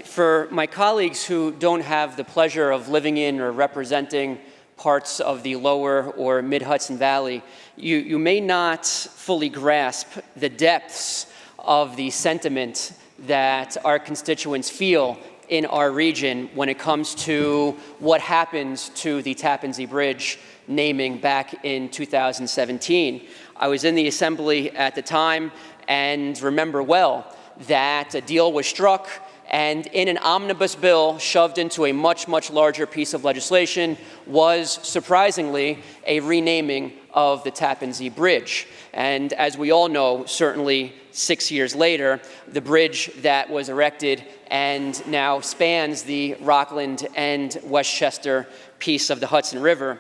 For my colleagues who don't have the pleasure of living in or representing parts of the lower or mid-Hudson Valley, you may not fully grasp the depths of the sentiment that our constituents feel in our region when it comes to what happens to the Tappan Zee Bridge naming back in 2017. I was in the Assembly at the time and remember well that a deal was struck, and in an omnibus bill shoved into a much, much larger piece of legislation was, surprisingly, a renaming of the Tappan Zee Bridge. And as we all know, certainly 6 years later, the bridge that was erected and now spans the Rockland and Westchester piece of the Hudson River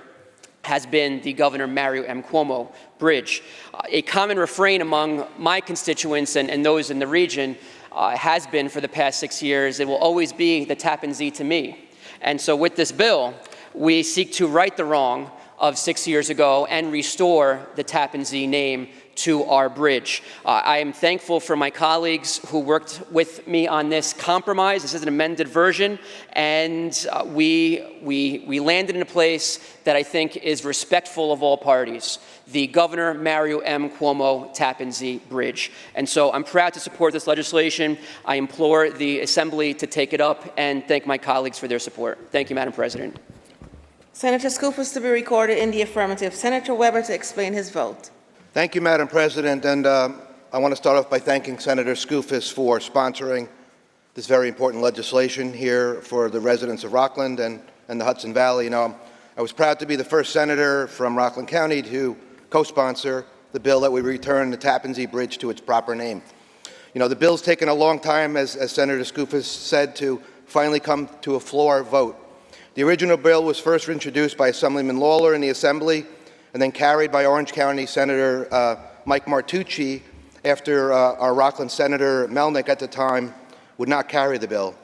has been the Governor Mario M. Cuomo Bridge. A common refrain among my constituents and those in the region has been for the past 6 years, it will always be the Tappan Zee to me. And so with this bill, we seek to right the wrong of 6 years ago and restore the Tappan Zee name to our bridge. I am thankful for my colleagues who worked with me on this compromise. This is an amended version, and we landed in a place that I think is respectful of all parties, the Governor Mario M. Cuomo Tappan Zee Bridge. And so I'm proud to support this legislation. I implore the Assembly to take it up and thank my colleagues for their support. Thank you, Madam President. Senator Skoufis to be recorded in the affirmative. Senator Weber to explain his vote. Thank you, Madam President, and I want to start off by thanking Senator Skoufis for sponsoring this very important legislation here for the residents of Rockland and the Hudson Valley. You know, I was proud to be the first senator from Rockland County to co-sponsor the bill that would return the Tappan Zee Bridge to its proper name. You know, the bill's taken a long time, as Senator Skoufis said, to finally come to a floor vote. The original bill was first introduced by Assemblyman Lawler in the Assembly and then carried by Orange County Senator Mike Martucci after our Rockland Senator Melnick at the time would not carry the bill.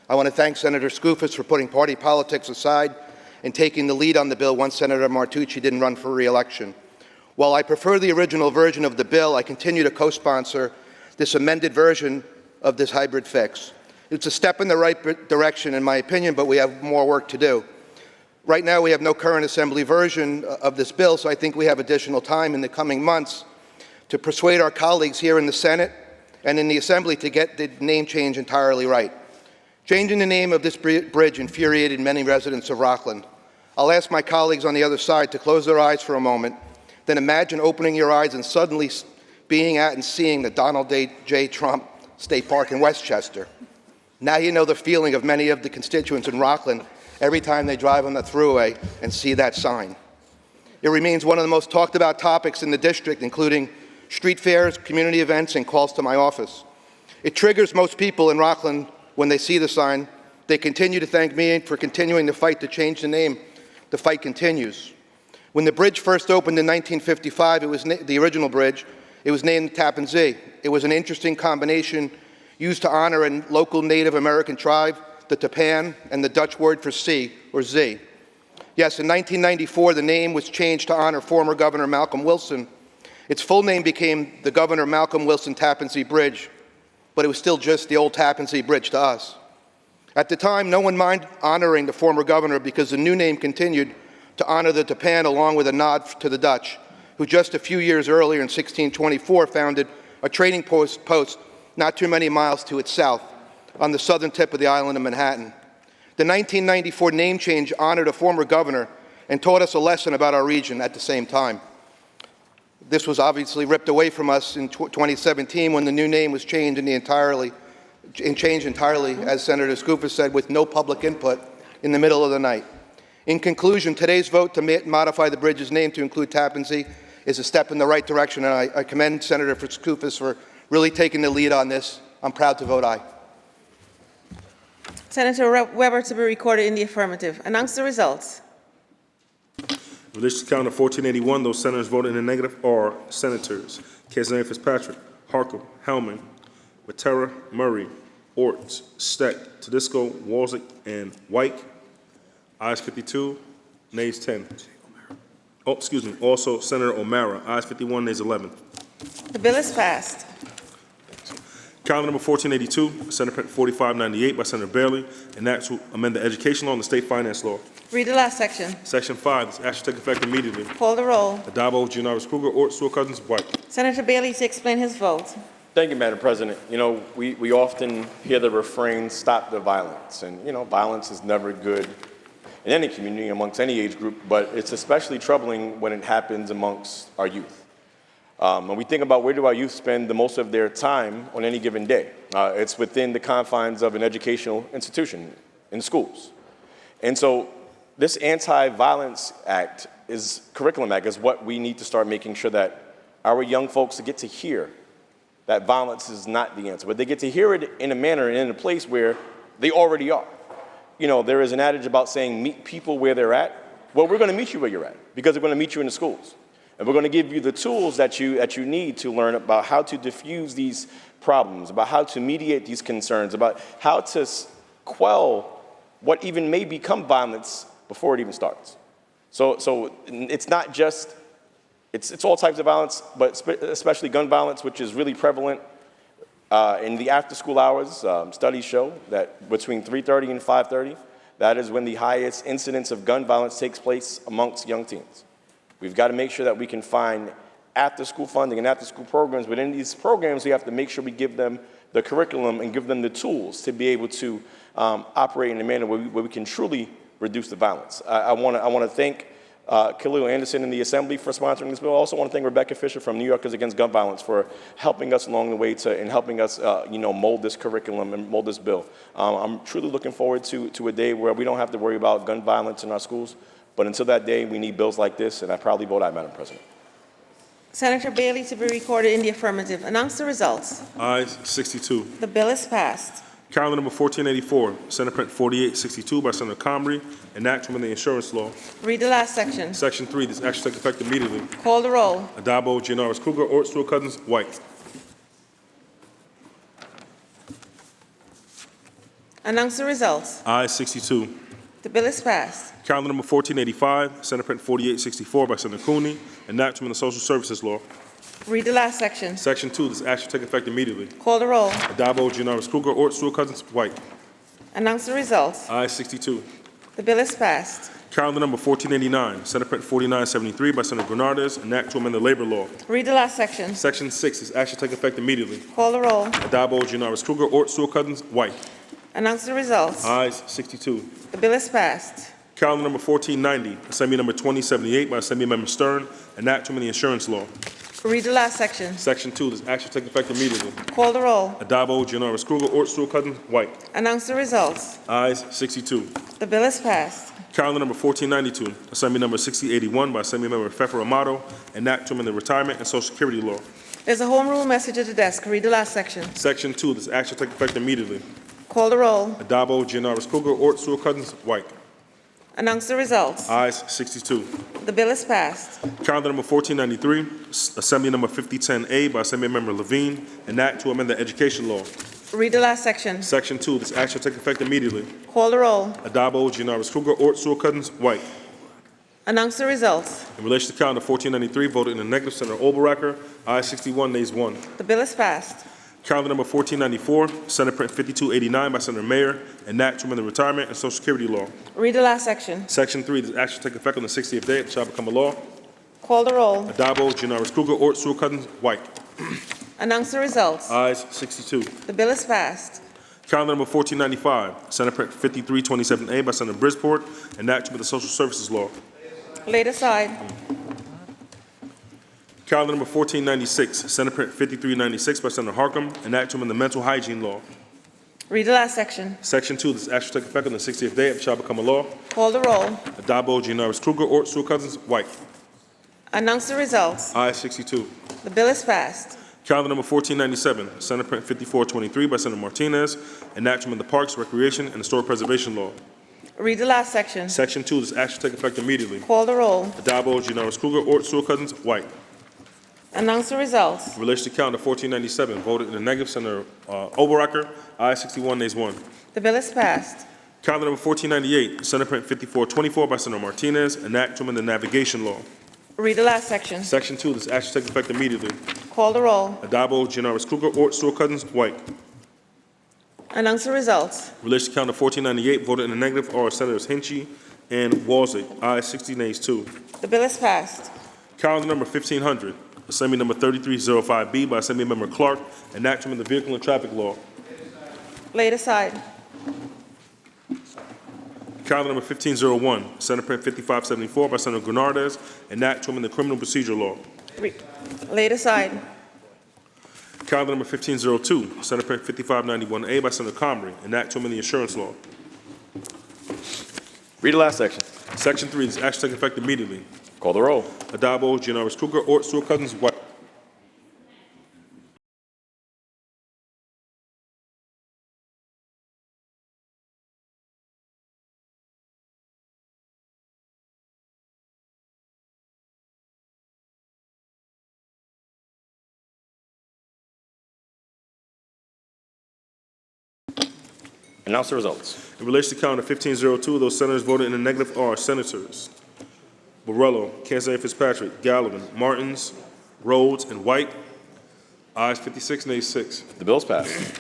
I want to thank Senator Skoufis for putting party politics aside and taking the lead on the bill once Senator Martucci didn't run for re-election. While I prefer the original version of the bill, I continue to co-sponsor this amended version of this hybrid fix. It's a step in the right direction, in my opinion, but we have more work to do. Right now, we have no current Assembly version of this bill, so I think we have additional time in the coming months to persuade our colleagues here in the Senate and in the Assembly to get the name change entirely right. Changing the name of this bridge infuriated many residents of Rockland. I'll ask my colleagues on the other side to close their eyes for a moment, then imagine opening your eyes and suddenly being at and seeing the Donald J. Trump State Park in Westchester. Now you know the feeling of many of the constituents in Rockland every time they drive on the thruway and see that sign. It remains one of the most talked about topics in the district, including street fairs, community events, and calls to my office. It triggers most people in Rockland when they see the sign. They continue to thank me for continuing the fight to change the name. The fight continues. When the bridge first opened in 1955, it was the original bridge. It was named Tappan Zee. It was an interesting combination used to honor a local Native American tribe, the Tapan, and the Dutch word for sea, or zee. Yes, in 1994, the name was changed to honor former Governor Malcolm Wilson. Its full name became the Governor Malcolm Wilson Tappan Zee Bridge, but it was still just the old Tappan Zee Bridge to us. At the time, no one minded honoring the former governor because the new name continued to honor the Tapan along with a nod to the Dutch, who just a few years earlier in 1624 founded a trading post not too many miles to its south on the southern tip of the island of Manhattan. The 1994 name change honored a former governor and taught us a lesson about our region at the same time. This was obviously ripped away from us in 2017 when the new name was changed entirely, as Senator Skoufis said, with no public input in the middle of the night. In conclusion, today's vote to modify the bridge's name to include Tappan Zee is a step in the right direction, and I commend Senator Skoufis for really taking the lead on this. I'm proud to vote aye. Senator Weber to be recorded in the affirmative. Announce the results. In relation to calendar 1481, those senators voting in the negative are Senators Kazan Fitzpatrick, Harkle, Hellman, Matera, Murray, Orts, Steck, Tedisco, Walzick, and White. Ayes 52, nays 10. Oh, excuse me. Also, Senator O'Mara. Ayes 51, nays 11. The bill is passed. Calendar number 1482, Senate Print 4598 by Senator Bailey, an act to amend the education law and the state finance law. Read the last section. Section 5, this act shall take effect immediately. Call the roll. Adabo, Giannaris Kruger, Ort, Stewart Cousins, White. Senator Bailey to explain his vote. Thank you, Madam President. You know, we often hear the refrain, stop the violence. And, you know, violence is never good in any community, amongst any age group, but it's especially troubling when it happens amongst our youth. When we think about where do our youth spend the most of their time on any given day, it's within the confines of an educational institution, in schools. And so this Anti-Violence Act Curriculum Act is what we need to start making sure that our young folks get to hear that violence is not the answer, but they get to hear it in a manner and in a place where they already are. You know, there is an adage about saying meet people where they're at. Well, we're going to meet you where you're at because we're going to meet you in the schools. And we're going to give you the tools that you need to learn about how to diffuse these problems, about how to mediate these concerns, about how to quell what even may become violence before it even starts. So it's not just, it's all types of violence, but especially gun violence, which is really prevalent in the after-school hours. Studies show that between 3:30 and 5:30, that is when the highest incidence of gun violence takes place amongst young teens. We've got to make sure that we can find after-school funding and after-school programs. But in these programs, we have to make sure we give them the curriculum and give them the tools to be able to operate in a manner where we can truly reduce the violence. I want to thank Khalil Anderson in the Assembly for sponsoring this bill. I also want to thank Rebecca Fisher from New Yorkers Against Gun Violence for helping us along the way and helping us mold this curriculum and mold this bill. I'm truly looking forward to a day where we don't have to worry about gun violence in our schools. But until that day, we need bills like this, and I proudly vote aye, Madam President. Senator Bailey to be recorded in the affirmative. Announce the results. Ayes 62. The bill is passed. Calendar number 1484, Senate Print 4862 by Senator Comrie, an act to amend the insurance law. Read the last section. Section 3, this act shall take effect immediately. Call the roll. Adabo, Giannaris Kruger, Ort, Stewart Cousins, White. Announce the results. Ayes 62. The bill is passed. Calendar number 1485, Senate Print 4864 by Senator Cooney, an act to amend the social services law. Read the last section. Section 2, this act shall take effect immediately. Call the roll. Adabo, Giannaris Kruger, Ort, Stewart Cousins, White. Announce the results. Ayes 62. The bill is passed. Calendar number 1489, Senate Print 4973 by Senator Bernardes, an act to amend the labor law. Read the last section. Section 6, this act shall take effect immediately. Call the roll. Adabo, Giannaris Kruger, Ort, Stewart Cousins, White. Announce the results. Ayes 62. The bill is passed. Calendar number 1490, Assembly number 2078 by Assemblymember Stern, an act to amend the insurance law. Read the last section. Section 2, this action take effect immediately. Call the roll. Adabo, Giannaris Kruger, Ort, Stewart-Cousins, White. Announce the results. Ayes 62. The bill is passed. Calendar number 1492, Assembly number 6081 by Assemblymember Fefa Amato, an act to amend the retirement and Social Security law. There's a home rule message at the desk. Read the last section. Section 2, this action take effect immediately. Call the roll. Adabo, Giannaris Kruger, Ort, Stewart-Cousins, White. Announce the results. Ayes 62. The bill is passed. Calendar number 1493, Assembly number 5010A by Assemblymember Levine, an act to amend the education law. Read the last section. Section 2, this action take effect immediately. Call the roll. Adabo, Giannaris Kruger, Ort, Stewart-Cousins, White. Announce the results. In relation to calendar 1493, voted in the negative, Senator Oberacker. Ayes 61, nays 1. The bill is passed. Calendar number 1494, Senate Print 5289 by Senator Mayer, an act to amend the retirement and Social Security law. Read the last section. Section 3, this action take effect on the 60th day, it shall become a law. Call the roll. Adabo, Giannaris Kruger, Ort, Stewart-Cousins, White. Announce the results. Ayes 62. The bill is passed. Calendar number 1495, Senate Print 5327A by Senator Bridgeport, an act to amend the Social Services law. Laid aside. Calendar number 1496, Senate Print 5396 by Senator Harkam, an act to amend the Mental Hygiene law. Read the last section. Section 2, this action take effect on the 60th day, it shall become a law. Call the roll. Adabo, Giannaris Kruger, Ort, Stewart-Cousins, White. Announce the results. Ayes 62. The bill is passed. Calendar number 1497, Senate Print 5423 by Senator Martinez, an act to amend the Parks, Recreation, and Historic Preservation law. Read the last section. Section 2, this action take effect immediately. Call the roll. Adabo, Giannaris Kruger, Ort, Stewart-Cousins, White. Announce the results. In relation to calendar 1497, voted in the negative, Senator Oberacker. Ayes 61, nays 1. The bill is passed. Calendar number 1498, Senate Print 5424 by Senator Martinez, an act to amend the Navigation law. Read the last section. Section 2, this action take effect immediately. Call the roll. Adabo, Giannaris Kruger, Ort, Stewart-Cousins, White. Announce the results. In relation to calendar 1498, voted in the negative are Senators Hinchy and Walzig. Ayes 60, nays 2. The bill is passed. Calendar number 1500, Assembly number 3305B by Assemblymember Clark, an act to amend the Vehicle and Traffic law. Laid aside. Calendar number 1501, Senate Print 5574 by Senator Grenardez, an act to amend the Criminal Procedure law. Laid aside. Calendar number 1502, Senate Print 5591A by Senator Comrie, an act to amend the Insurance law. Read the last section. Section 3, this action take effect immediately. Call the roll. Adabo, Giannaris Kruger, Ort, Stewart-Cousins, White. Announce the results. In relation to calendar 1502, those senators voted in the negative are Senators Borrello, Kansas Fitzpatrick, Gallivan, Martins, Rhodes, and White. Ayes 56, nays 6. The bill's passed.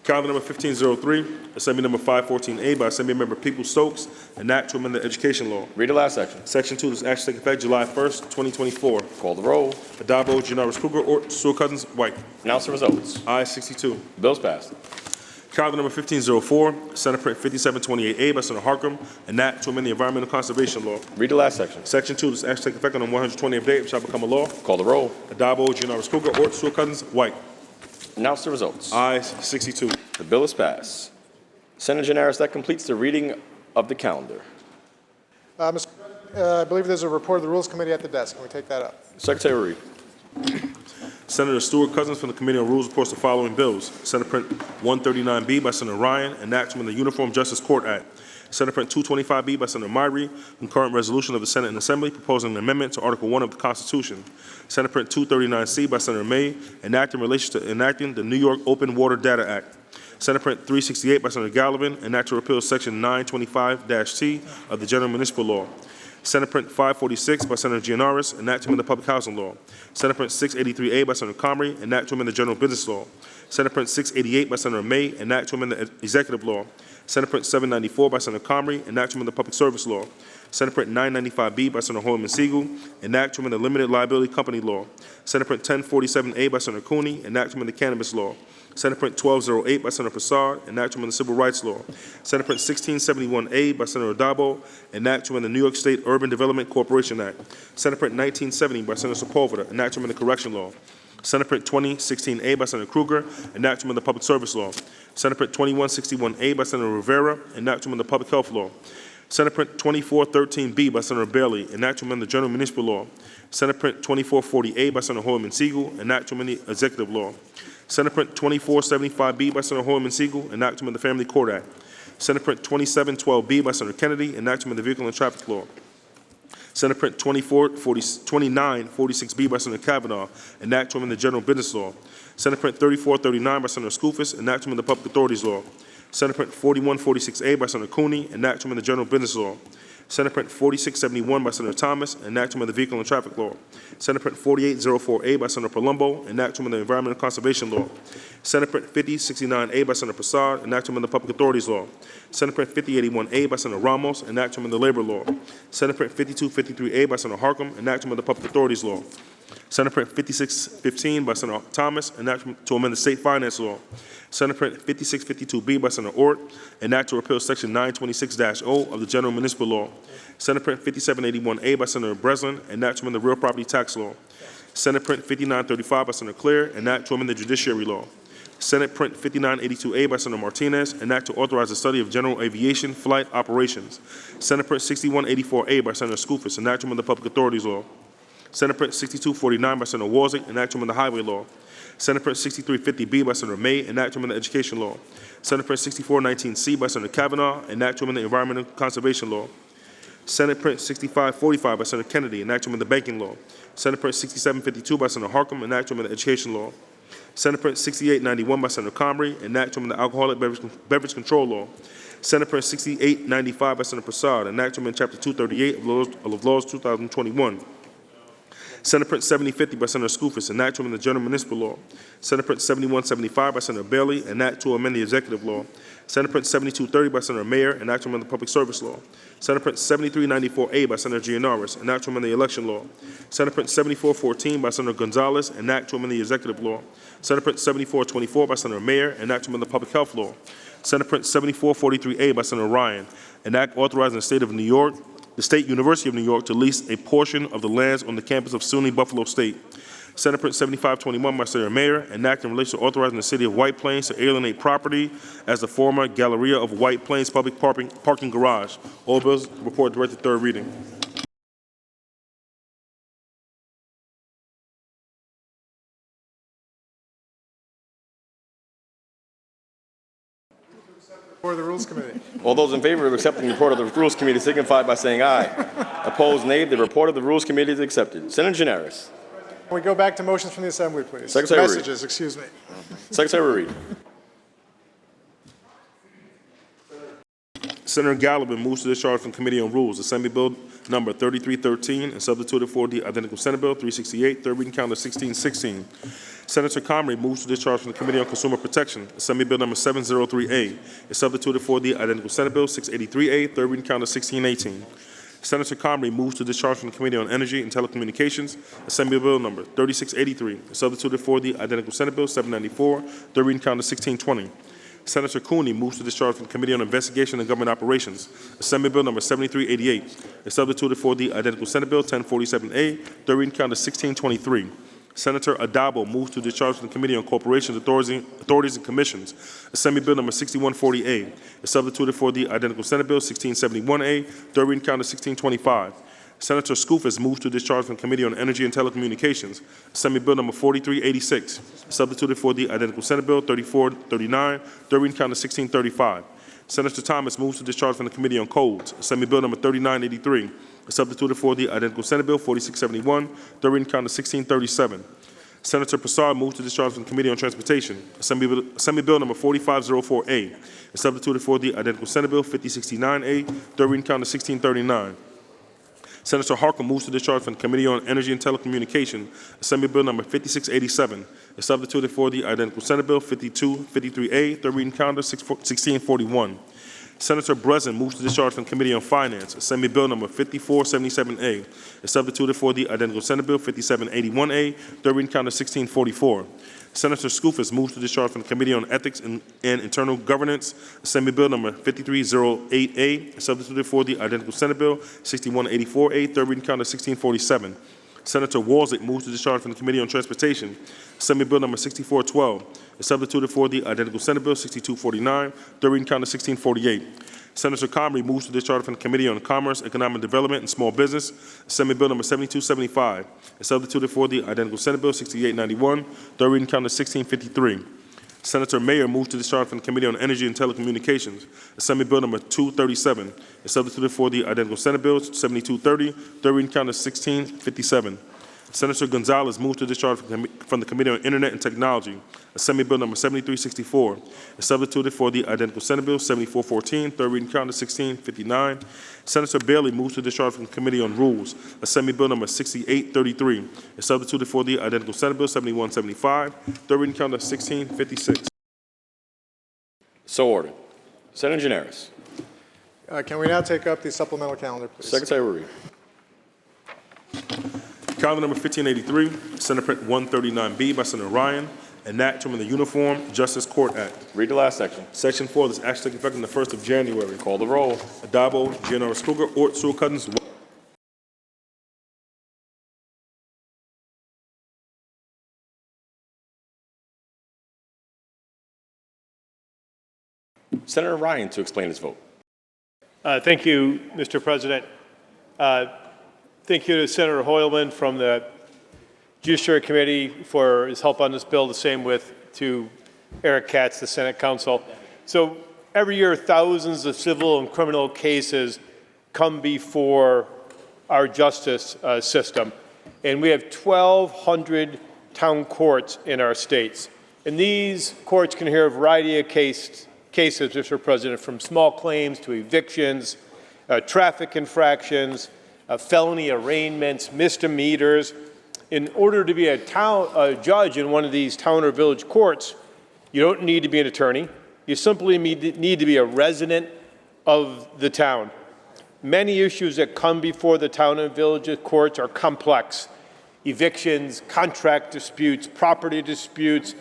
Calendar number 1503, Assembly number 514A by Assemblymember People-Stokes, an act to amend the Education law. Read the last section. Section 2, this action take effect July 1st, 2024. Call the roll. Adabo, Giannaris Kruger, Ort, Stewart-Cousins, White. Announce the results. Ayes 62. The bill's passed. Calendar number 1504, Senate Print 5728A by Senator Harkam, an act to amend the Environmental Conservation Law. Read the last section. Section 2, this action take effect on the 120th day, it shall become a law. Call the roll. Adabo, Giannaris Kruger, Ort, Stewart-Cousins, White. Announce the results. Ayes 62. The bill is passed. Senator Gianaris, that completes the reading of the calendar. Mr. I believe there's a report of the Rules Committee at the desk. Can we take that up? Secretary Reed. Senator Stewart-Cousins from the Committee on Rules reports the following bills. Senate Print 139B by Senator Ryan, an act to amend the Uniform Justice Court Act. Senate Print 225B by Senator Myrie, concurrent resolution of the Senate and Assembly proposing an amendment to Article 1 of the Constitution. Senate Print 239C by Senator May, an act in relation to enacting the New York Open Water Data Act. Senate Print 368 by Senator Gallivan, an act to repeal Section 925-T of the General Municipal Law. Senate Print 546 by Senator Gianaris, an act to amend the Public Housing Law. Senate Print 683A by Senator Comrie, an act to amend the General Business Law. Senate Print 688 by Senator May, an act to amend the Executive Law. Senate Print 794 by Senator Comrie, an act to amend the Public Service Law. Senate Print 995B by Senator Holman Siegel, enact to amend the Limited Liability Company Law. Senate Print 1047A by Senator Cooney, enact to amend the Cannabis Law. Senate Print 1208 by Senator Prasad, enact to amend the Civil Rights Law. Senate Print 1671A by Senator Adabo, enact to amend the New York State Urban Development Corporation Act. Senate Print 1970 by Senator Sepulveda, enact to amend the Correction Law. Senate Print 2016A by Senator Kruger, enact to amend the Public Service Law. Senate Print 2161A by Senator Rivera, enact to amend the Public Health Law. Senate Print 2413B by Senator Bailey, enact to amend the General Municipal Law. Senate Print 2440A by Senator Holman Siegel, enact to amend the Executive Law. Senate Print 2475B by Senator Holman Siegel, enact to amend the Family Court Act. Senate Print 2712B by Senator Kennedy, enact to amend the Vehicle and Traffic Law. Senate Print 2946B by Senator Kavanaugh, enact to amend the General Business Law. Senate Print 3439 by Senator Skoufis, enact to amend the Public Authorities Law. Senate Print 4146A by Senator Cooney, enact to amend the General Business Law. Senate Print 4671 by Senator Thomas, enact to amend the Vehicle and Traffic Law. Senate Print 4804A by Senator Palumbo, enact to amend the Environment and Conservation Law. Senate Print 5069A by Senator Prasad, enact to amend the Public Authorities Law. Senate Print 5081A by Senator Ramos, enact to amend the Labor Law. Senate Print 5253A by Senator Harkam, enact to amend the Public Authorities Law. Senate Print 5615 by Senator Thomas, enact to amend the State Finance Law. Senate Print 5652B by Senator Ort, enact to repeal Section 926-0 of the General Municipal Law. Senate Print 5781A by Senator Breslin, enact to amend the Real Property Tax Law. Senate Print 5935 by Senator Claire, enact to amend the Judiciary Law. Senate Print 5982A by Senator Martinez, enact to authorize the study of general aviation flight operations. Senate Print 6184A by Senator Skoufis, enact to amend the Public Authorities Law. Senate Print 6249 by Senator Warzik, enact to amend the Highway Law. Senate Print 6350B by Senator May, enact to amend the Education Law. Senate Print 6419C by Senator Kavanaugh, enact to amend the Environment and Conservation Law. Senate Print 6545 by Senator Kennedy, enact to amend the Banking Law. Senate Print 6752 by Senator Harkam, enact to amend the Education Law. Senate Print 6891 by Senator Comrie, enact to amend the Alcoholic Beverage Control Law. Senate Print 6895 by Senator Prasad, enact to amend Chapter 238 of Laws 2021. Senate Print 7050 by Senator Skoufis, enact to amend the General Municipal Law. Senate Print 7175 by Senator Bailey, enact to amend the Executive Law. Senate Print 7230 by Senator Mayer, enact to amend the Public Service Law. Senate Print 7394A by Senator Gianaris, enact to amend the Election Law. Senate Print 7414 by Senator Gonzalez, enact to amend the Executive Law. Senate Print 7424 by Senator Mayer, enact to amend the Public Health Law. Senate Print 7443A by Senator Ryan, enact authorizing the State of New York, the State University of New York to lease a portion of the lands on the campus of SUNY Buffalo State. Senate Print 7521 by Senator Mayer, enact in relation to authorizing the City of White Plains to alienate property as the former Galleria of White Plains Public Parking Garage. All bills report directed third reading. For the Rules Committee. All those in favor of accepting the report of the Rules Committee signify by saying aye. Opposed, nay. The report of the Rules Committee is accepted. Senator Gianaris. Can we go back to motions from the Assembly, please? Secretary Reed. Messages, excuse me. Secretary Reed. Senator Gallivan moves to discharge from Committee on Rules, Assembly Bill number 3313 and substituted for the identical Senate Bill 368, third reading calendar 1616. Senator Comrie moves to discharge from the Committee on Consumer Protection, Assembly Bill number 703A is substituted for the identical Senate Bill 683A, third reading calendar 1618. Senator Comrie moves to discharge from the Committee on Energy and Telecommunications, Assembly Bill number 3683 is substituted for the identical Senate Bill 794, third reading calendar 1620. Senator Cooney moves to discharge from the Committee on Investigation and Government Operations, Assembly Bill number 7388 is substituted for the identical Senate Bill 1047A, third reading calendar 1623. Senator Adabo moves to discharge from the Committee on Corporations, Authorities, and Commissions, Assembly Bill number 6140A is substituted for the identical Senate Bill 1671A, third reading calendar 1625. Senator Skoufis moves to discharge from the Committee on Energy and Telecommunications, Assembly Bill number 4386 substituted for the identical Senate Bill 3439, third reading calendar 1635. Senator Thomas moves to discharge from the Committee on Codes, Assembly Bill number 3983 substituted for the identical Senate Bill 4671, third reading calendar 1637. Senator Prasad moves to discharge from the Committee on Transportation, Assembly Bill number 4504A is substituted for the identical Senate Bill 5069A, third reading calendar 1639. Senator Harkam moves to discharge from the Committee on Energy and Telecommunications, Assembly Bill number 5687 is substituted for the identical Senate Bill 5253A, third reading calendar 1641. Senator Breslin moves to discharge from the Committee on Finance. Assembly Bill number 5477A is substituted for the identical Senate Bill 5781A, third reading count of 1644. Senator Skoufis moves to discharge from the Committee on Ethics and Internal Governance. Assembly Bill number 5308A is substituted for the identical Senate Bill 6184A, third reading count of 1647. Senator Walczak moves to discharge from the Committee on Transportation. Assembly Bill number 6412 is substituted for the identical Senate Bill 6249, third reading count of 1648. Senator Comrie moves to discharge from the Committee on Commerce, Economic Development, and Small Business. Assembly Bill number 7275 is substituted for the identical Senate Bill 6891, third reading count of 1653. Senator Mayer moves to discharge from the Committee on Energy and Telecommunications. Assembly Bill number 237 is substituted for the identical Senate Bill 7230, third reading count of 1657. Senator Gonzalez moves to discharge from the Committee on Internet and Technology. Assembly Bill number 7364 is substituted for the identical Senate Bill 7414, third reading count of 1659. Senator Bailey moves to discharge from the Committee on Rules. Assembly Bill number 6833 is substituted for the identical Senate Bill 7175, third reading count of 1656. So ordered. Senator Gianaris. Can we now take up the supplemental calendar, please? Secretary will read. Calendar number 1583, Senate Print 139B by Senator Ryan, enactment of the Uniform Justice Court Act. Read the last section. Section 4, this act taking effect on the 1st of January. Call the roll. Adabo, Giannaris Kruger, Ort, Sewell Cousins. Senator Ryan to explain his vote. Thank you, Mr. President. Thank you to Senator Hoylman from the Judiciary Committee for his help on this bill. The same to Eric Katz, the Senate counsel. So every year, thousands of civil and criminal cases come before our justice system, and we have 1,200 town courts in our states. And these courts can hear a variety of cases, Mr. President, from small claims to evictions, traffic infractions, felony arraignments, misdemeanors. In order to be a judge in one of these town or village courts, you don't need to be an attorney. You simply need to be a resident of the town. Many issues that come before the town and village courts are complex. Evictions, contract disputes, property disputes,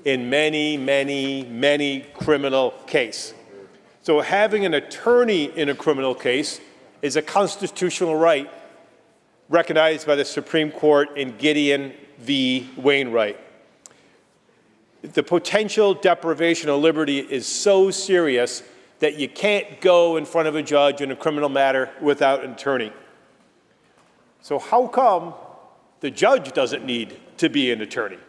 in many criminal cases. So having an attorney in a criminal case is a constitutional right recognized by the Supreme Court in Gideon v. Wainwright. The potential deprivation of liberty is so serious that you can't go in front of a judge in a criminal matter without an attorney. So how come the judge doesn't need to be an attorney?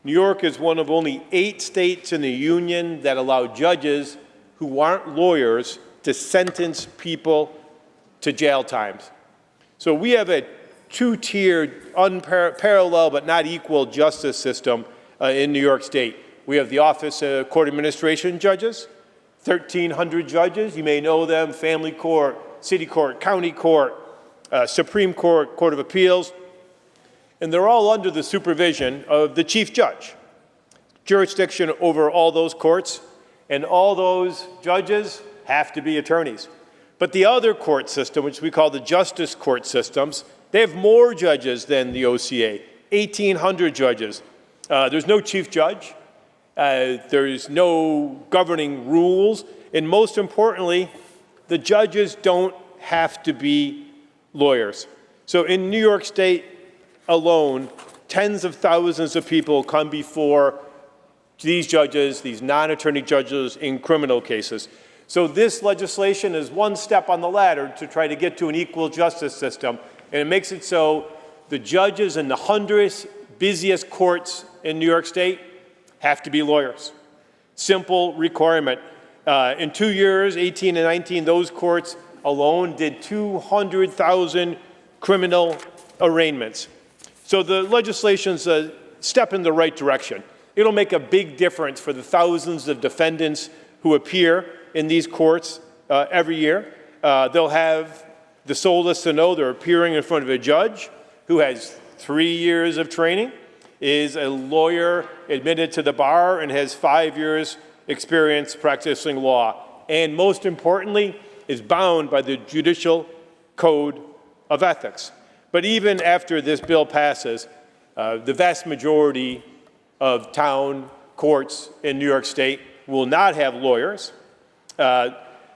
New York is one of only 8 states in the union that allow judges who aren't lawyers to sentence people to jail times. So we have a 2-tiered, unparalleled but not equal justice system in New York State. We have the Office of Court Administration Judges, 1,300 judges. You may know them: Family Court, City Court, County Court, Supreme Court, Court of Appeals. And they're all under the supervision of the Chief Judge. Jurisdiction over all those courts, and all those judges have to be attorneys. But the other court system, which we call the justice court systems, they have more judges than the OCA, 1,800 judges. There's no chief judge. There's no governing rules. And most importantly, the judges don't have to be lawyers. So in New York State alone, tens of thousands of people come before these judges, these non-attorney judges, in criminal cases. So this legislation is one step on the ladder to try to get to an equal justice system, and it makes it so the judges in the 100 busiest courts in New York State have to be lawyers. Simple requirement. In 2 years, 18 and 19, those courts alone did 200,000 criminal arraignments. So the legislation's a step in the right direction. It'll make a big difference for the thousands of defendants who appear in these courts every year. They'll have the solace to know they're appearing in front of a judge who has 3 years of training, is a lawyer admitted to the bar, and has 5 years experience practicing law. and most importantly, is bound by the Judicial Code of Ethics. But even after this bill passes, the vast majority of town courts in New York State will not have lawyers.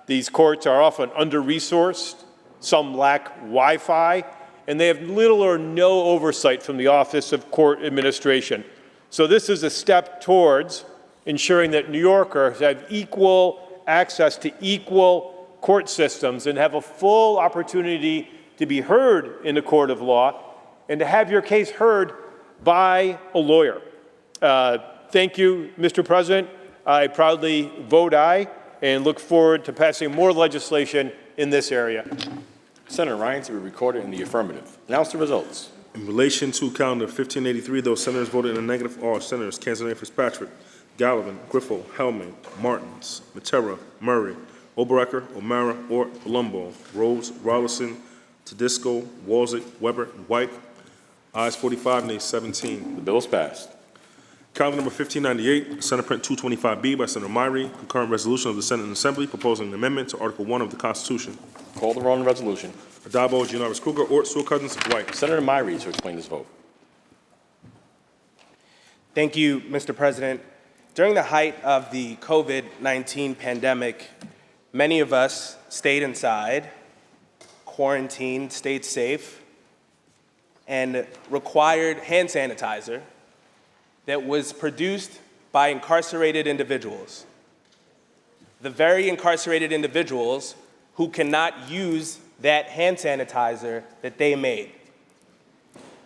These courts are often under-resourced, some lack Wi-Fi, and they have little or no oversight from the Office of Court Administration. So this is a step towards ensuring that New Yorkers have equal access to equal court systems and have a full opportunity to be heard in the court of law and to have your case heard by a lawyer. Thank you, Mr. President. I proudly vote aye and look forward to passing more legislation in this area. Senator Ryan to be recorded in the affirmative. Announce the results. In relation to calendar 1583, those senators voted in the negative are Senators Canzone Fitzpatrick, Gallivan, Griffo, Hellman, Martins, Matera, Murray, Oberecker, O'Mara, Ort, Palumbo, Rose, Rollinson, Tedisco, Walzig, Weber, and White. Ayes 45, nays 17. The bill is passed. Calendar number 1598, Senate Print 225B by Senator Myrie, concurrent resolution of the Senate and Assembly proposing an amendment to Article 1 of the Constitution. Call the roll on the resolution. Adabo, Giannaris Kruger, Ort, Sewell Cousins, White. Senator Myrie to explain this vote. Thank you, Mr. President. During the height of the COVID-19 pandemic, many of us stayed inside, quarantined, stayed safe, and required hand sanitizer that was produced by incarcerated individuals. The very incarcerated individuals who cannot use that hand sanitizer that they made.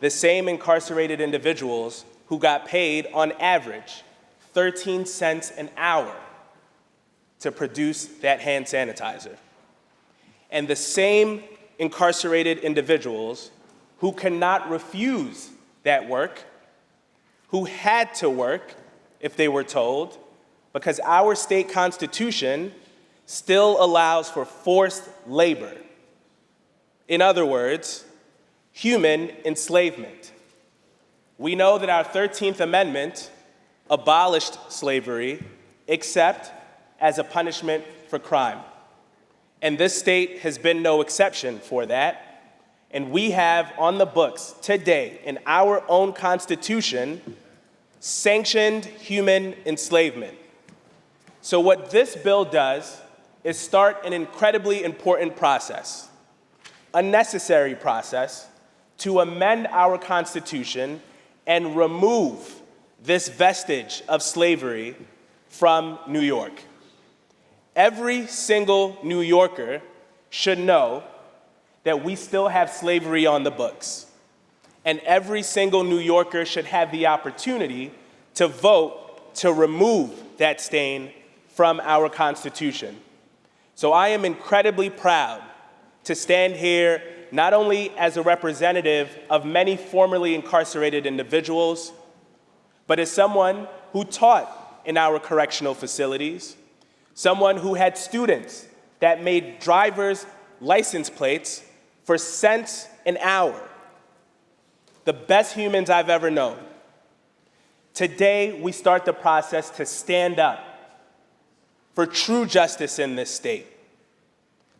The same incarcerated individuals who got paid on average 13 cents an hour to produce that hand sanitizer. And the same incarcerated individuals who cannot refuse that work, who had to work if they were told, because our state constitution still allows for forced labor. In other words, human enslavement. We know that our 13th Amendment abolished slavery except as a punishment for crime. And this state has been no exception for that. And we have on the books today in our own Constitution sanctioned human enslavement. So what this bill does is start an incredibly important process, a necessary process, to amend our Constitution and remove this vestige of slavery from New York. Every single New Yorker should know that we still have slavery on the books. And every single New Yorker should have the opportunity to vote to remove that stain from our Constitution. So I am incredibly proud to stand here not only as a representative of many formerly incarcerated individuals, but as someone who taught in our correctional facilities, someone who had students that made driver's license plates for cents an hour. The best humans I've ever known. Today, we start the process to stand up for true justice in this state,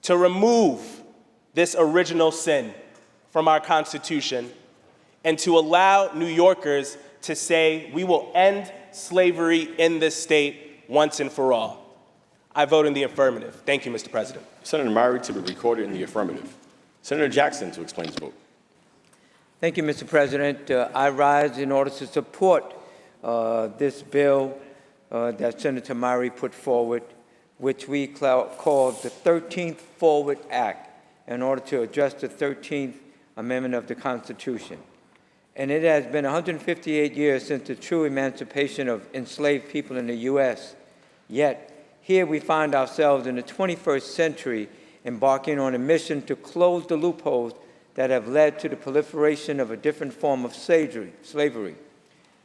to remove this original sin from our Constitution, and to allow New Yorkers to say we will end slavery in this state once and for all. I vote in the affirmative. Thank you, Mr. President. Senator Myrie to be recorded in the affirmative. Senator Jackson to explain his vote. Thank you, Mr. President. I rise in order to support this bill that Senator Myrie put forward, which we call the 13th Forward Act, in order to address the 13th Amendment of the Constitution. And it has been 158 years since the true emancipation of enslaved people in the U.S. Yet, here we find ourselves in the 21st century embarking on a mission to close the loopholes that have led to the proliferation of a different form of slavery.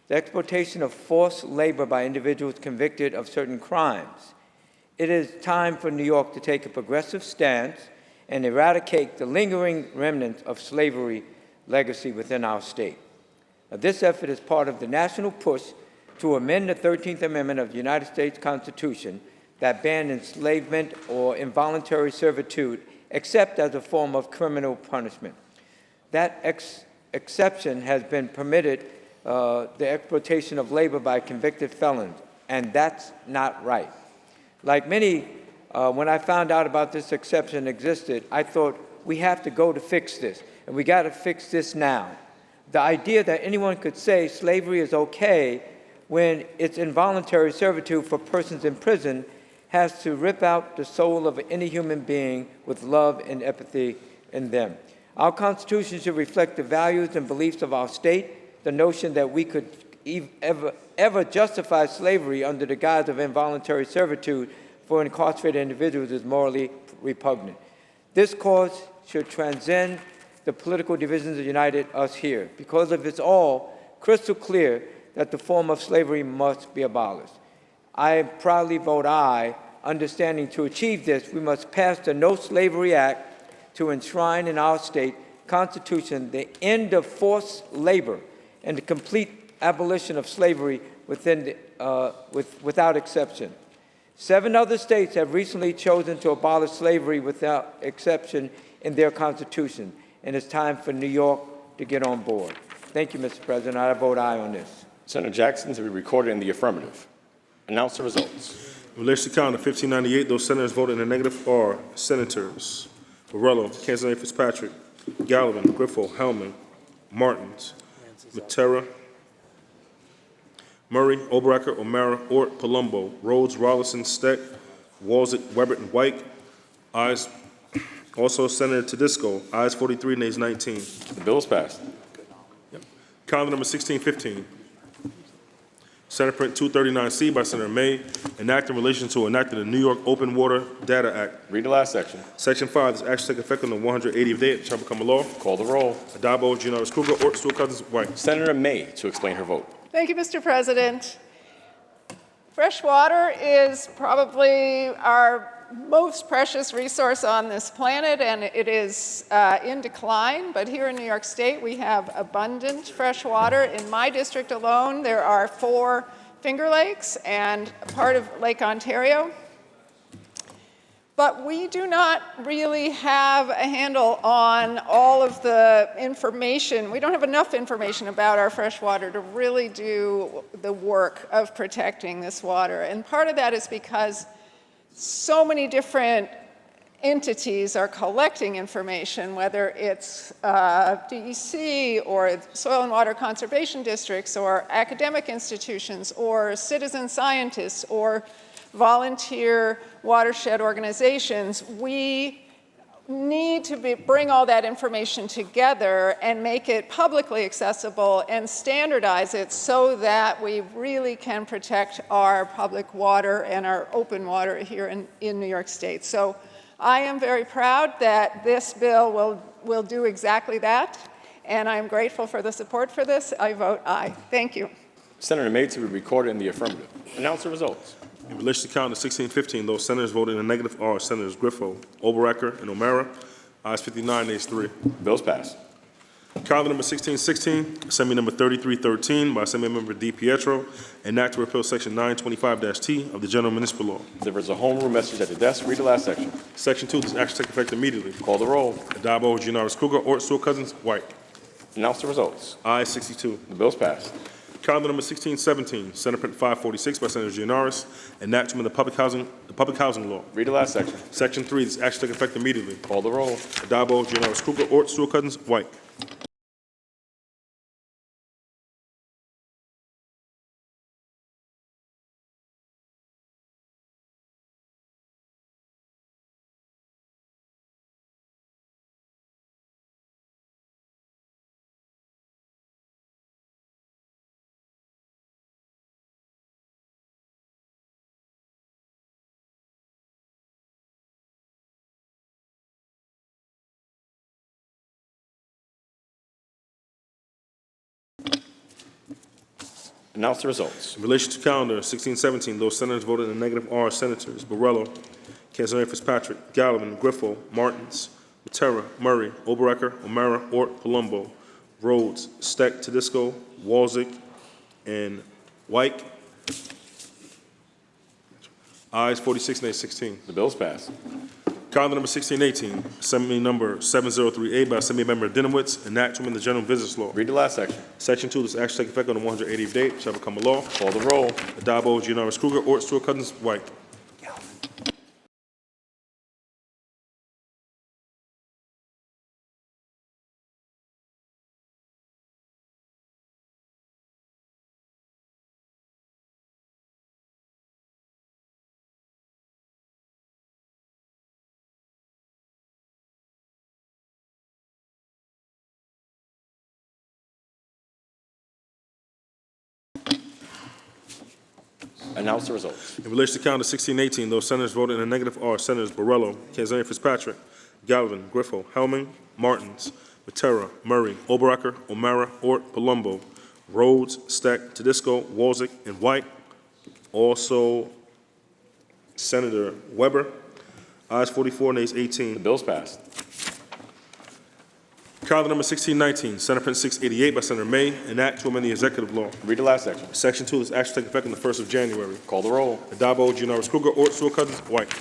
The exploitation of forced labor by individuals convicted of certain crimes. It is time for New York to take a progressive stance and eradicate the lingering remnants of slavery legacy within our state. Now, this effort is part of the national push to amend the 13th Amendment of the United States Constitution that ban enslavement or involuntary servitude except as a form of criminal punishment. That exception has been permitted the exploitation of labor by convicted felons, and that's not right. Like many, when I found out about this exception existed, I thought we have to go to fix this, and we got to fix this now. The idea that anyone could say slavery is okay when it's involuntary servitude for persons in prison has to rip out the soul of any human being with love and empathy in them. Our Constitution should reflect the values and beliefs of our state. The notion that we could ever justify slavery under the guise of involuntary servitude for incarcerated individuals is morally repugnant. This cause should transcend the political divisions that united us here, because of it's all crystal clear that the form of slavery must be abolished. I proudly vote aye, understanding to achieve this, we must pass the No Slavery Act to enshrine in our state constitution the end of forced labor and the complete abolition of slavery without exception. 7 other states have recently chosen to abolish slavery without exception in their constitution, and it's time for New York to get on board. Thank you, Mr. President. I vote aye on this. Senator Jackson to be recorded in the affirmative. Announce the results. In relation to calendar 1598, those senators voted in the negative are Senators Borrello, Cancelaria Fitzpatrick, Gallivan, Griffo, Hellman, Martins, Matera, Murray, Oberacker, O'Mara, Ort, Palumbo, Rhodes, Rollison, Steck, Walzek, Webbert, and White. Ayes. Also, Senator Tedisco. Ayes 43, nays 19. The bill is passed. Calendar number 1615. Senate Print 239C by Senator May, an act in relation to enacting the New York Open Water Data Act. Read the last section. Section 5, this act shall take effect on the 180th day. It shall become a law. Call the roll. Adabo, Giannaris Kruger, Ort, Stewart Cousins, White. Senator May to explain her vote. Thank you, Mr. President. Fresh water is probably our most precious resource on this planet, and it is in decline. But here in New York State, we have abundant fresh water. In my district alone, there are 4 Finger Lakes and part of Lake Ontario. But we do not really have a handle on all of the information. We don't have enough information about our fresh water to really do the work of protecting this water. And part of that is because so many different entities are collecting information, whether it's DEC or soil and water conservation districts or academic institutions or citizen scientists or volunteer watershed organizations. We need to bring all that information together and make it publicly accessible and standardize it so that we really can protect our public water and our open water here in New York State. So I am very proud that this bill will do exactly that, and I'm grateful for the support for this. I vote aye. Thank you. Senator May to be recorded in the affirmative. Announce the results. In relation to calendar 1615, those senators voted in the negative are Senators Griffo, Oberacker, and O'Mara. Ayes 59, nays 3. Bills passed. Calendar number 1616, Assembly number 3313 by Assembly Member D. Pietro, an act to repeal Section 925-T of the General Municipal Law. There is a home rule message at the desk. Read the last section. Section 2, this act shall take effect immediately. Call the roll. Adabo, Giannaris Kruger, Ort, Stewart Cousins, White. Announce the results. Ayes 62. The bill's passed. Calendar number 1617, Senate Print 546 by Senator Giannaris, an act to amend the public housing law. Read the last section. Section 3, this act shall take effect immediately. Call the roll. Adabo, Giannaris Kruger, Ort, Stewart Cousins, White. Announce the results. In relation to calendar 1617, those senators voted in the negative are Senators Borrello, Cancelaria Fitzpatrick, Gallivan, Griffo, Martins, Matera, Murray, Oberacker, O'Mara, Ort, Palumbo, Rhodes, Steck, Tedisco, Walzek, and White. Ayes 46, nays 16. The bill is passed. Calendar number 1618, Assembly number 703A by Assembly Member Dinowitz, an act to amend the General Business Law. Read the last section. Section 2, this act shall take effect on the 180th day, shall become a law. Call the roll. Adabo, Giannaris Kruger, Ort, Stewart Cousins, White. Announce the results. In relation to calendar 1618, those senators voted in the negative are Senators Borrello, Kanzani Fitzpatrick, Galvin, Griffo, Helming, Martins, Matera, Murray, Oberacker, O'Mara, Ort, Palumbo, Rhodes, Steck, Tedisco, Walzick, and White. Also, Senator Weber. Ayes 44, nays 18. The bill's passed. Calendar number 1619, Senate Print 688 by Senator May, an act to amend the executive law. Read the last section. Section 2, this act shall take effect on the 1st of January. Call the roll. Adabo, Giannaris Kruger, Ort, Stewart Cousins, White.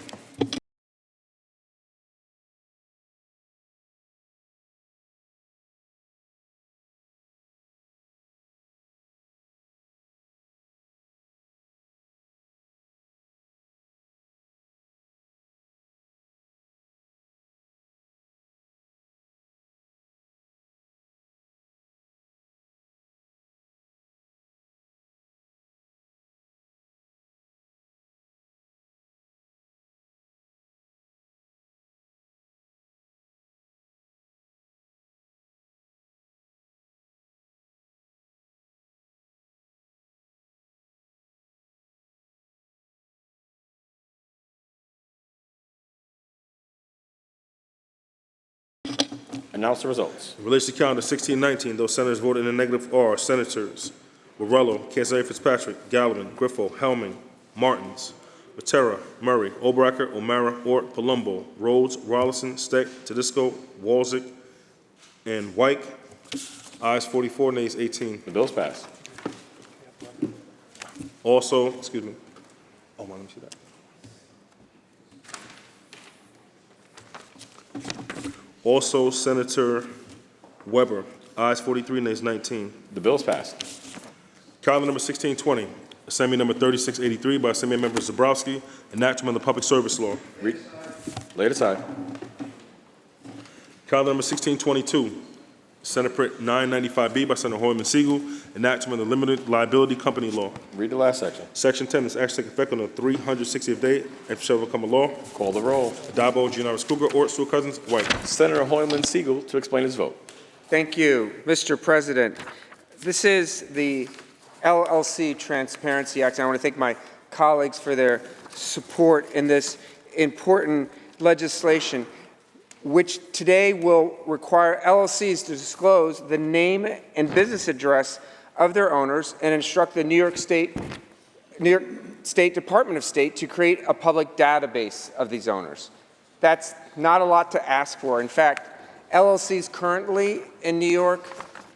Announce the results. In relation to calendar 1619, those senators voted in the negative are Senators Borrello, Kanzani Fitzpatrick, Galvin, Griffo, Helming, Martins, Matera, Murray, Oberacker, O'Mara, Ort, Palumbo, Rhodes, Rollison, Steck, Tedisco, Walzick, and White. Ayes 44, nays 18. The bill's passed. Also, excuse me. Oh, let me see that. Also, Senator Weber. Ayes 43, nays 19. The bill's passed. Calendar number 1620, Assembly number 3683 by Assembly Member Zabrowski, an act to amend the Public Service Law. Read. Lay it aside. Calendar number 1622, Senate Print 995B by Senator Hoyman Siegel, an act to amend the Limited Liability Company Law. Read the last section. Section 10, this act shall take effect on the 360th day and shall become a law. Call the roll. Adabo, Giannaris Kruger, Ort, Stewart Cousins, White. Senator Hoyman Siegel to explain his vote. Thank you, Mr. President. This is the LLC Transparency Act. I want to thank my colleagues for their support in this important legislation, which today will require LLCs to disclose the name and business address of their owners and instruct the New York State Department of State to create a public database of these owners. That's not a lot to ask for. In fact, LLCs currently in New York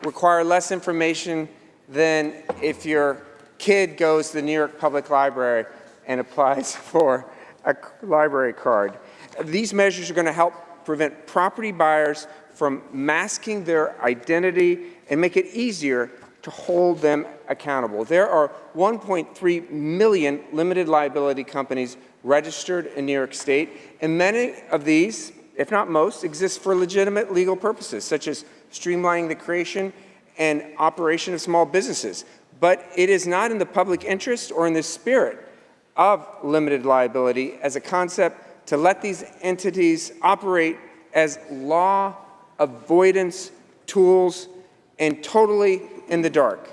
require less information than if your kid goes to the New York Public Library and applies for a library card. These measures are going to help prevent property buyers from masking their identity and make it easier to hold them accountable. There are 1.3 million limited liability companies registered in New York State, and many of these, if not most, exist for legitimate legal purposes, such as streamlining the creation and operation of small businesses. But it is not in the public interest or in the spirit of limited liability as a concept to let these entities operate as law avoidance tools and totally in the dark.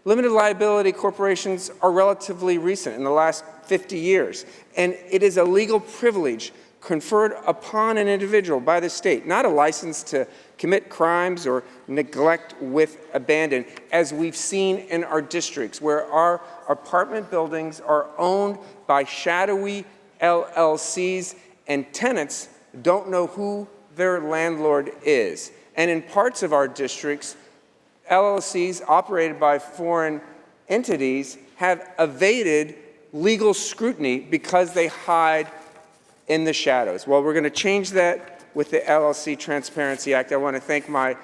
Limited liability corporations are relatively recent, in the last 50 years, and it is a legal privilege conferred upon an individual by the state, not a license to commit crimes or neglect with abandon, as we've seen in our districts, where our apartment buildings are owned by shadowy LLCs and tenants don't know who their landlord is. And in parts of our districts, LLCs operated by foreign entities have evaded legal scrutiny because they hide in the shadows. Well, we're going to change that with the LLC Transparency Act. I want to thank my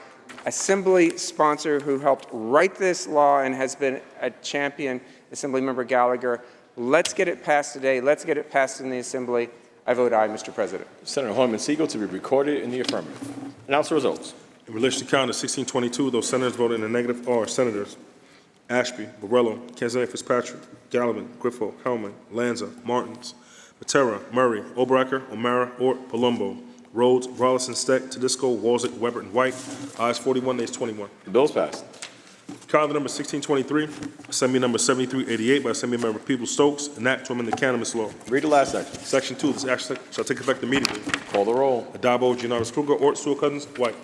Assembly sponsor who helped write this law and has been a champion, Assemblymember Gallagher. Let's get it passed today. Let's get it passed in the Assembly. I vote aye, Mr. President. Senator Hoyman Siegel to be recorded in the affirmative. Announce the results. In relation to count of 1622, those senators voted in the negative are Senators Ashby, Borrello, Kanzani Fitzpatrick, Gallivan, Griffo, Hellman, Lanza, Martins, Matera, Murray, Oberacker, O'Mara, Ort, Palumbo, Rhodes, Rollison, Steck, Tedisco, Walzek, Weber, and White. Ayes 41, nays 21. The bill is passed. Calendar number 1623, Assembly number 7388 by Assemblymember Peoples-Stokes, an act to amend the cannabis law. Read the last section. Section 2, this act shall take effect immediately. Call the roll. Adabo, Giannaris Kruger, Ort, Sewell Cousins, White.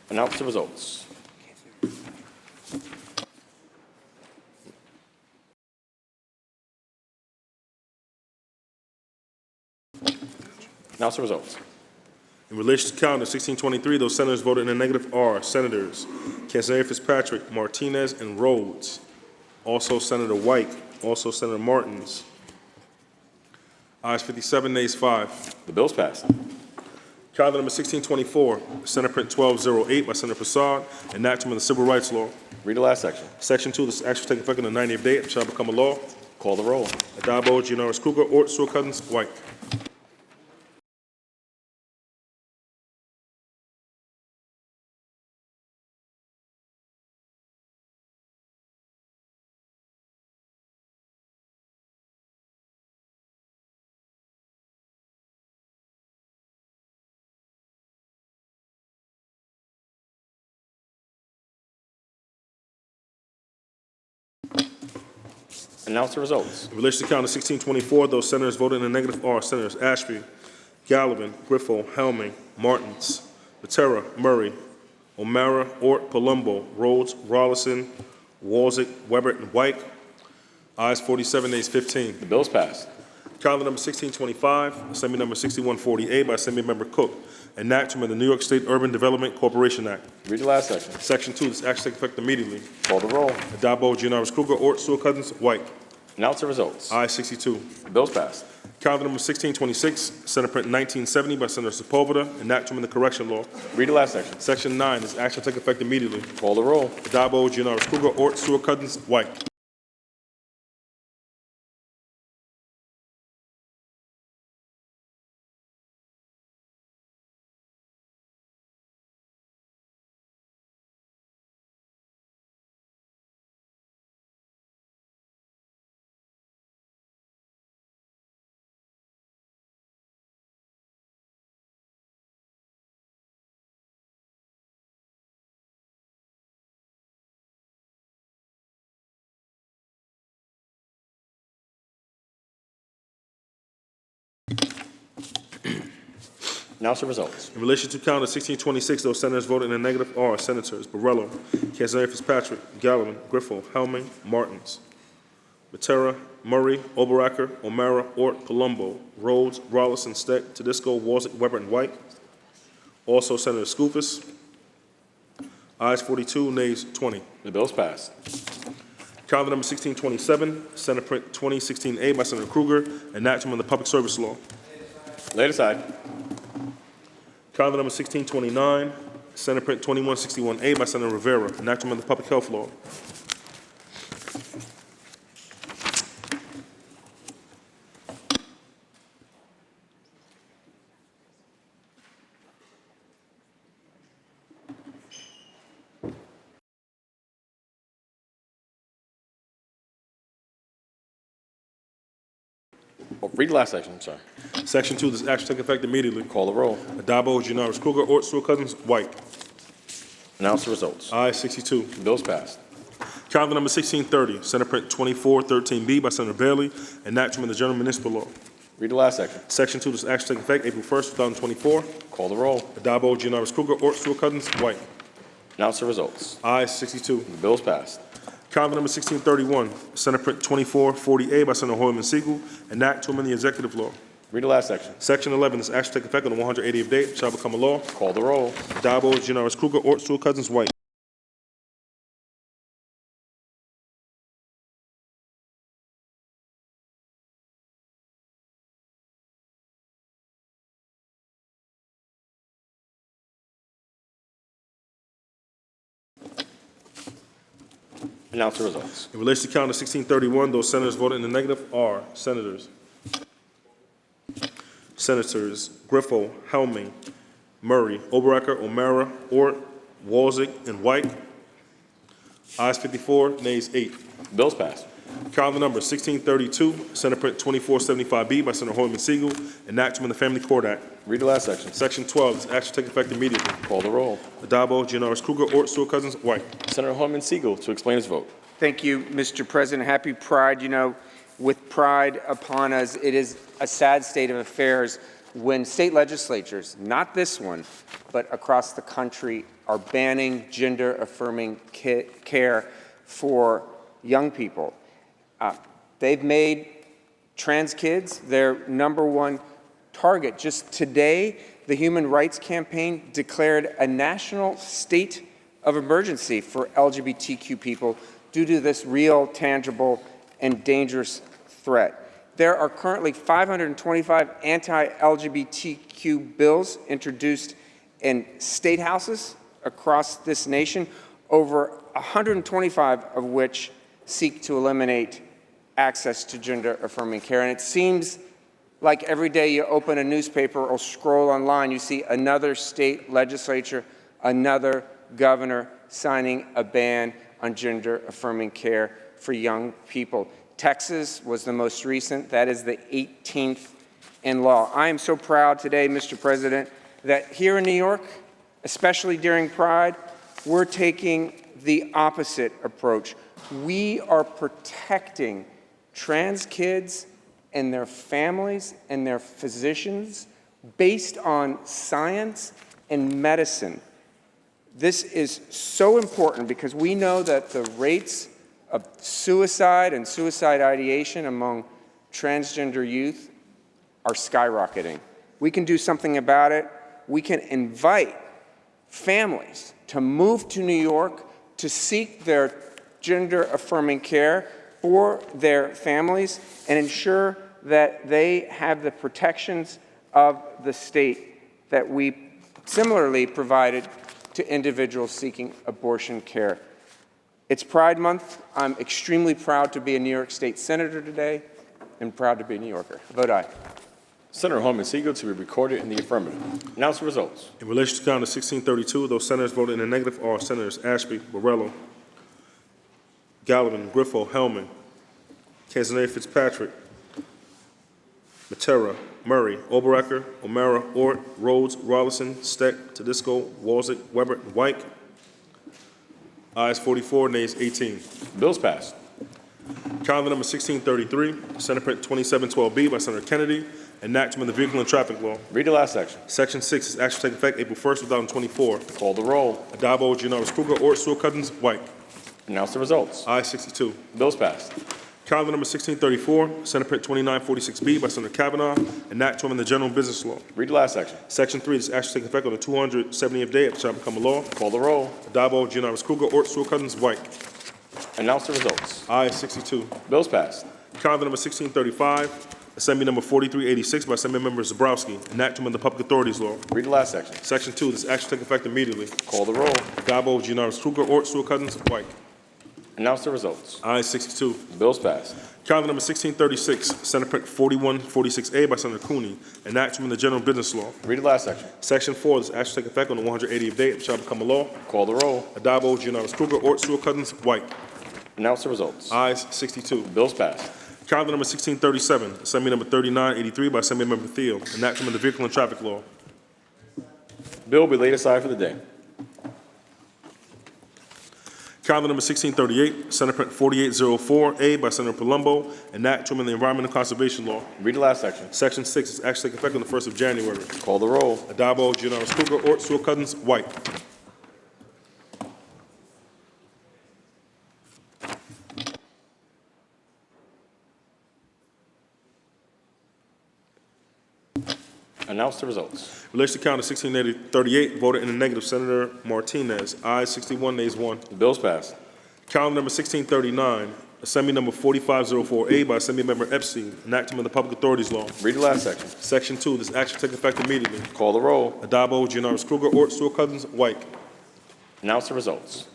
Announce the results. Announce the results. In relation to calendar 1623, those senators voted in the negative are Senators Kanzani Fitzpatrick, Martinez, and Rhodes. Also Senator White. Also Senator Martins. Ayes 57, nays 5. The bill is passed. Calendar number 1624, Senate Print 1208 by Senator Prasad, enactment of the Civil Rights Law. Read the last section. Section 2, this act shall take effect on the 90th day and shall become a law. Call the roll. Adabo, Giannaris Kruger, Ort, Sewell Cousins, White. Announce the results. In relation to calendar 1624, those senators voted in the negative are Senators Ashby, Gallivan, Griffo, Helming, Martins, Matera, Murray, O'Mara, Ort, Palumbo, Rhodes, Rollison, Walzek, Weber, and White. Ayes 47, nays 15. The bill is passed. Calendar number 1625, Assembly number 6148 by Assemblymember Cook, enactment of the New York State Urban Development Corporation Act. Read the last section. Section 2, this act shall take effect immediately. Call the roll. Adabo, Giannaris Kruger, Ort, Sewell Cousins, White. Announce the results. Ayes 62. The bill is passed. Calendar number 1626, Senate Print 1970 by Senator Sepulveda, enactment of the correction law. Read the last section. Section 9, this act shall take effect immediately. Call the roll. Adabo, Giannaris Kruger, Ort, Sewell Cousins, White. Announce the results. In relation to calendar 1626, those senators voted in the negative are Senators Borrello, Kanzani Fitzpatrick, Gallivan, Griffo, Helming, Martins, Matera, Murray, Oberacker, O'Mara, Ort, Palumbo, Rhodes, Rollison, Steck, Tedisco, Walzek, Weber, and White. Also Senator Skoufis. Ayes 42, nays 20. The bill is passed. Calendar number 1627, Senate Print 2016A by Senator Kruger, enactment of the Public Service Law. Lay it aside. Calendar number 1629, Senate Print 2161A by Senator Rivera, enactment of the Public Health Law. Oh, read the last section, I'm sorry. Section 2, this act shall take effect immediately. Call the roll. Adabo, Giannaris Kruger, Ort, Sewell Cousins, White. Announce the results. Ayes 62. The bill is passed. Calendar number 1630, Senate Print 2413B by Senator Bailey, enactment of the General Municipal Law. Read the last section. Section 2, this act shall take effect April 1st, 2024. Call the roll. Adabo, Giannaris Kruger, Ort, Sewell Cousins, White. Announce the results. Ayes 62. The bill is passed. Calendar number 1631, Senate Print 2440A by Senator Hoyman Siegel, enact to amend the executive law. Read the last section. Section 11, this act shall take effect on the 180th day, shall become a law. Call the roll. Adabo, Giannaris Kruger, Ort, Sewell Cousins, White. Announce the results. In relation to calendar 1631, those senators voted in the negative are Senators Griffo, Helming, Murray, Oberacker, O'Mara, Ort, Walzig, and White. Ayes 54, nays 8. Bills passed. Calendar number 1632, Senate Print 2475B by Senator Hoyman Siegel, enactment of the Family Court Act. Read the last section. Section 12, this action take effect immediately. Call the roll. Adabo, Gianaris Kruger, Ort, Stewart Cousins, White. Senator Hoyman Siegel to explain his vote. Thank you, Mr. President. Happy Pride. You know, with Pride upon us, it is a sad state of affairs when state legislatures, not this one, but across the country, are banning gender-affirming care for young people. They've made trans kids their #1 target. Just today, the Human Rights Campaign declared a national state of emergency for LGBTQ people due to this real, tangible, and dangerous threat. There are currently 525 anti-LGBTQ bills introduced in state houses across this nation, over 125 of which seek to eliminate access to gender-affirming care. And it seems like every day you open a newspaper or scroll online, you see another state legislature, another governor signing a ban on gender-affirming care for young people. Texas was the most recent. That is the 18th in law. I am so proud today, Mr. President, that here in New York, especially during Pride, we're taking the opposite approach. We are protecting trans kids and their families and their physicians based on science and medicine. This is so important because we know that the rates of suicide and suicide ideation among transgender youth are skyrocketing. We can do something about it. We can invite families to move to New York to seek their gender-affirming care for their families and ensure that they have the protections of the state that we similarly provided to individuals seeking abortion care. It's Pride Month. I'm extremely proud to be a New York State Senator today and proud to be a New Yorker. Vote aye. Senator Hoyman Siegel to be recorded in the affirmative. Announce the results. In relation to calendar 1632, those senators voted in the negative are Senators Ashby, Borrello, Gallivan, Griffo, Hellman, Cazenay Fitzpatrick, Matera, Murray, Oberacker, O'Mara, Ort, Rhodes, Rollison, Steck, Tedisco, Walzig, Weber, and White. Ayes 44, nays 18. Bills passed. Calendar number 1633, Senate Print 2712B by Senator Kennedy, enactment of the Vehicle and Traffic Law. Read the last section. Section 6 is action to take effect April 1st, 2024. Call the roll. Adabo, Gianaris Kruger, Ort, Stewart Cousins, White. Announce the results. Ayes 62. Bills passed. Calendar number 1634, Senate Print 2946B by Senator Kavanaugh, enact to amend the General Business Law. Read the last section. Section 3, this action to take effect on the 270th day after it shall become a law. Call the roll. Adabo, Gianaris Kruger, Ort, Stewart Cousins, White. Announce the results. Ayes 62. Bills passed. Calendar number 1635, Assembly number 4386 by Assembly Member Zabrowski, enact to amend the Public Authorities Law. Read the last section. Section 2, this action to take effect immediately. Call the roll. Adabo, Gianaris Kruger, Ort, Stewart Cousins, White. Announce the results. Ayes 62. Bills passed. Calendar number 1636, Senate Print 4146A by Senator Cooney, enactment of the General Business Law. Read the last section. Section 4, this action take effect on the 180th day it shall become a law. Call the roll. Adabo, Gianaris Kruger, Ort, Stewart Cousins, White. Announce the results. Ayes 62. Bills passed. Calendar number 1637, Assembly number 3983 by Assembly Member Thiel, enactment of the Vehicle and Traffic Law. Bill will be laid aside for the day. Calendar number 1638, Senate Print 4804A by Senator Palumbo, enact to amend the Environmental Conservation Law. Read the last section. Section 6 is actually take effect on the 1st of January. Call the roll. Adabo, Gianaris Kruger, Ort, Stewart Cousins, White. Announce the results. In relation to calendar 1638, voted in the negative, Senator Martinez. Ayes 61, nays 1. Bills passed. Calendar number 1639, Assembly number 4504A by Assembly Member Epstein, enactment of the Public Authorities Law. Read the last section. Section 2, this action take effect immediately. Call the roll. Adabo, Gianaris Kruger, Ort, Stewart Cousins, White. Announce the results.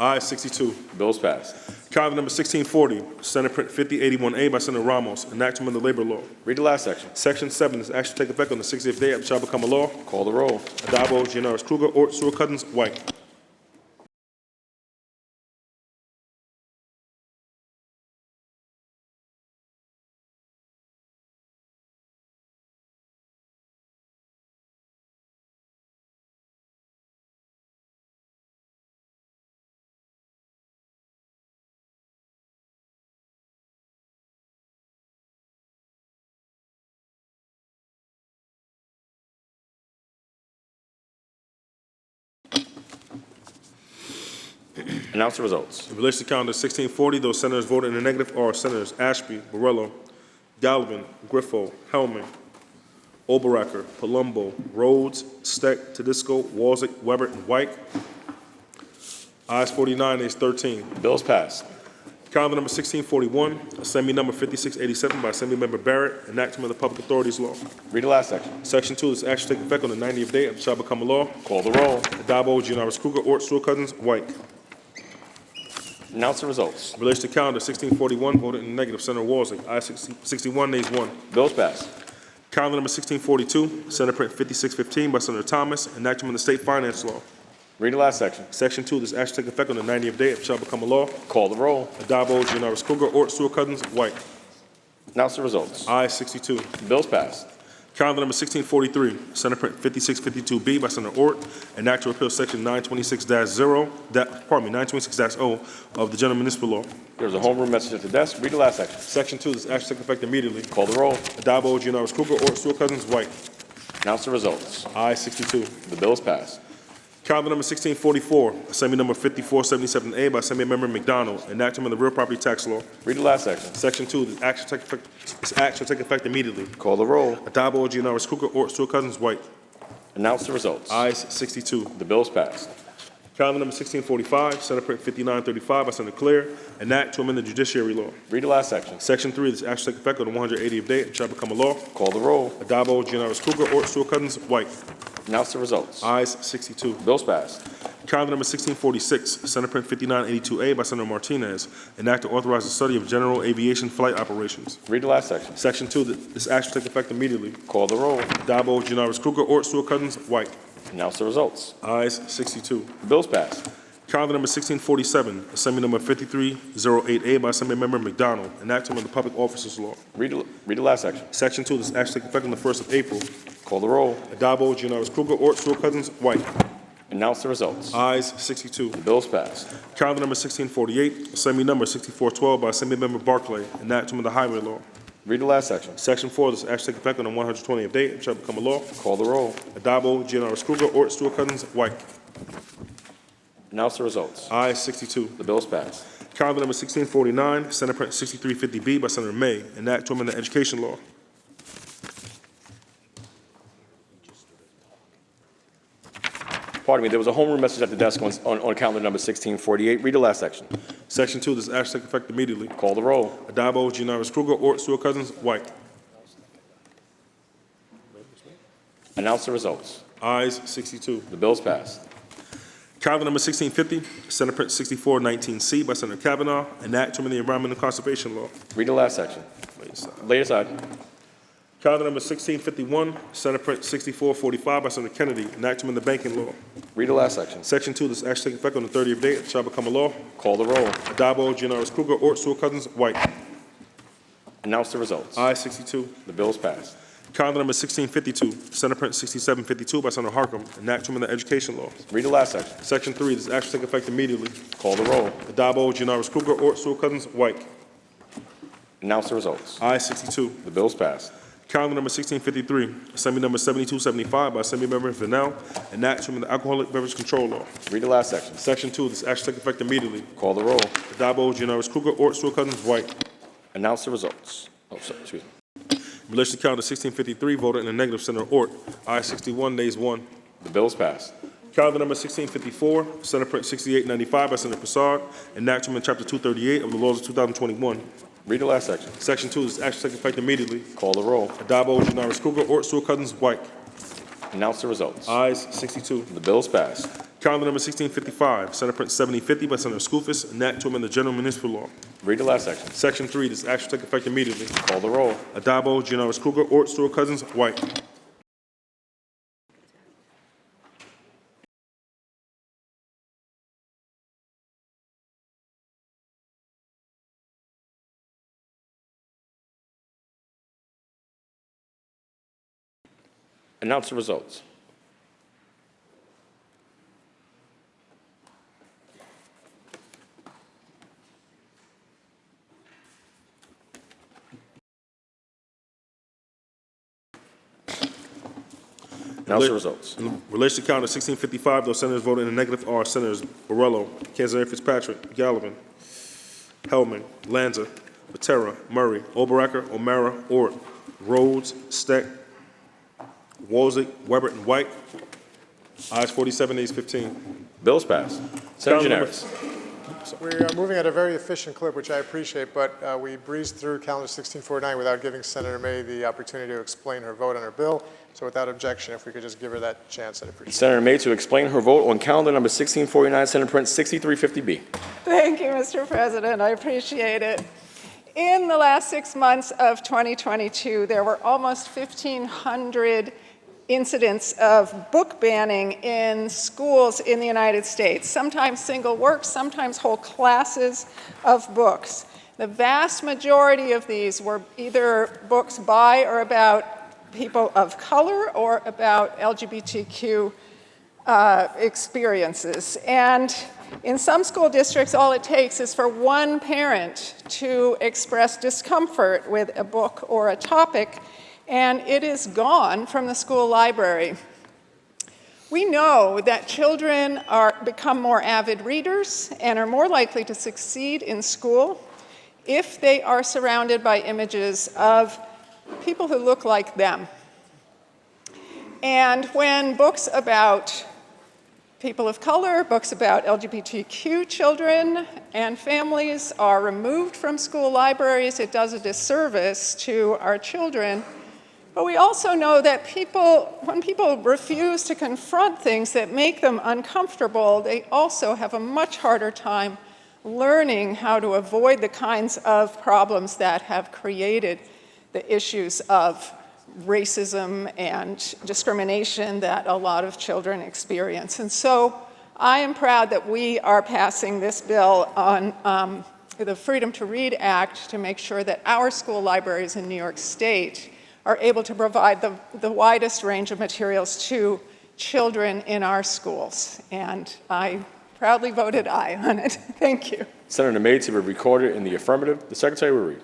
Ayes 62. Bills passed. Calendar number 1640, Senate Print 5081A by Senator Ramos, enactment of the labor law. Read the last section. Section 7, this action take effect on the 60th day and shall become a law. Call the roll. Adabo, Giannaris Kruger, Ort, Stewart Cousins, White. Announce the results. In relation to calendar 1640, those senators voted in the negative are Senators Ashby, Borrello, Galvin, Griffo, Hellman, Oberacker, Palumbo, Rhodes, Steck, Tedisco, Walzek, Weber, and White. Ayes 49, ayes 13. Bills passed. Calendar number 1641, Assembly number 5687 by Assemblymember Barrett, enactment of the Public Authorities Law. Read the last section. Section 2, this action take effect on the 90th day and shall become a law. Call the roll. Adabo, Giannaris Kruger, Ort, Stewart Cousins, White. Announce the results. In relation to calendar 1641, voted in the negative, Senator Walzek. Ayes 61, nays 1. Bills passed. Calendar number 1642, Senate Print 5615 by Senator Thomas, enactment of the State Finance Law. Read the last section. Section 2, this action take effect on the 90th day and shall become a law. Call the roll. Adabo, Giannaris Kruger, Ort, Stewart Cousins, White. Announce the results. Ayes 62. Bills passed. Calendar number 1643, Senate Print 5652B by Senator Ort, enact to repeal Section 926-0 of the General Municipal Law. There's a homeroom message at the desk. Read the last section. Section 2, this action take effect immediately. Call the roll. Adabo, Giannaris Kruger, Ort, Stewart Cousins, White. Announce the results. Ayes 62. The bills passed. Calendar number 1644, Assembly number 5477A by Assemblymember McDonald, enactment of the Real Property Tax Law. Read the last section. Section 2, this action shall take effect immediately. Call the roll. Adabo, Giannaris Kruger, Ort, Stewart Cousins, White. Announce the results. Ayes 62. The bills passed. Calendar number 1645, Senate Print 5935 by Senator Claire, enact to amend the Judiciary Law. Read the last section. Section 3, this action take effect on the 180th day and shall become a law. Call the roll. Adabo, Giannaris Kruger, Ort, Stewart Cousins, White. Announce the results. Ayes 62. Bills passed. Calendar number 1646, Senate Print 5982A by Senator Martinez, enact to authorize the study of general aviation flight operations. Read the last section. Section 2, this action take effect immediately. Call the roll. Adabo, Giannaris Kruger, Ort, Stewart Cousins, White. Announce the results. Ayes 62. Bills passed. Calendar number 1647, Assembly number 5308A by Assemblymember McDonald, enactment of the Public Officers Law. Read the last section. Section 2, this action take effect on the 1st of April. Call the roll. Adabo, Giannaris Kruger, Ort, Stewart Cousins, White. Announce the results. Ayes 62. The bills passed. Calendar number 1648, Assembly number 6412 by Assemblymember Barclay, enactment of the Highway Law. Read the last section. Section 4, this action take effect on the 120th day and shall become a law. Call the roll. Adabo, Giannaris Kruger, Ort, Stewart Cousins, White. Announce the results. Ayes 62. The bills passed. Calendar number 1649, Senate Print 6350B by Senator May, enact to amend the Education Law. Pardon me, there was a homeroom message at the desk on calendar number 1648. Read the last section. Section 2, this action take effect immediately. Call the roll. Adabo, Giannaris Kruger, Ort, Stewart Cousins, White. Announce the results. Ayes 62. The bills passed. Calendar number 1650, Senate Print 6419C by Senator Kavanaugh, enact to amend the Environmental Conservation Law. Read the last section. Lay aside. Calendar number 1651, Senate Print 6445 by Senator Kennedy, enact to amend the Banking Law. Read the last section. Section 2, this action take effect on the 30th day and shall become a law. Call the roll. Adabo, Giannaris Kruger, Ort, Stewart Cousins, White. Announce the results. Ayes 62. The bills passed. Calendar number 1652, Senate Print 6752 by Senator Harkam, enact to amend the Education Law. Read the last section. Section 3, this action take effect immediately. Call the roll. Adabo, Giannaris Kruger, Ort, Stewart Cousins, White. Announce the results. Ayes 62. The bills passed. Calendar number 1653, Assembly number 7275 by Assemblymember Vanel, enact to amend the Alcoholic Beverage Control Law. Read the last section. Section 2, this action take effect immediately. Call the roll. Adabo, Giannaris Kruger, Ort, Stewart Cousins, White. Announce the results. Oh, sorry, excuse me. In relation to calendar 1653, voted in the negative, Senator Ort. Ayes 61, nays 1. The bills passed. Calendar number 1654, Senate Print 6895 by Senator Prasad, enact to amend Chapter 238 of the laws of 2021. Read the last section. Section 2, this action take effect immediately. Call the roll. Adabo, Giannaris Kruger, Ort, Stewart Cousins, White. Announce the results. Ayes 62. The bills passed. Calendar number 1655, Senate Print 7050 by Senator Skoufis, an act to amend the general municipal law. Read the last section. Section 3, this act shall take effect immediately. Call the roll. Adabo, Giannaris Kruger, Ort, Stewart Cousins, White. Announce the results. Announce the results. In relation to calendar 1655, those senators voting in the negative are Senators Borrello, Kanzeri Fitzpatrick, Gallivan, Hellman, Lanza, Patera, Murray, Oberacker, O'Mara, Ort, Rhodes, Steck, Wolzig, Weber, and White. Ayes 47, ayes 15. Bills passed. Senator Gianaris. We are moving at a very efficient clip, which I appreciate, but we breezed through calendar 1649 without giving Senator May the opportunity to explain her vote on her bill. So without objection, if we could just give her that chance, I'd appreciate it. Senator May to explain her vote on calendar number 1649, Senate Print 6350B. Thank you, Mr. President. I appreciate it. In the last 6 months of 2022, there were almost 1,500 incidents of book banning in schools in the United States, sometimes single works, sometimes whole classes of books. The vast majority of these were either books by or about people of color or about LGBTQ experiences. And in some school districts, all it takes is for one parent to express discomfort with a book or a topic, and it is gone from the school library. We know that children become more avid readers and are more likely to succeed in school if they are surrounded by images of people who look like them. And when books about people of color, books about LGBTQ children and families are removed from school libraries, it does a disservice to our children. But we also know that when people refuse to confront things that make them uncomfortable, they also have a much harder time learning how to avoid the kinds of problems that have created the issues of racism and discrimination that a lot of children experience. And so I am proud that we are passing this bill on the Freedom to Read Act to make sure that our school libraries in New York State are able to provide the widest range of materials to children in our schools. And I proudly voted aye on it. Thank you. Senator May to be recorded in the affirmative. The Secretary will read.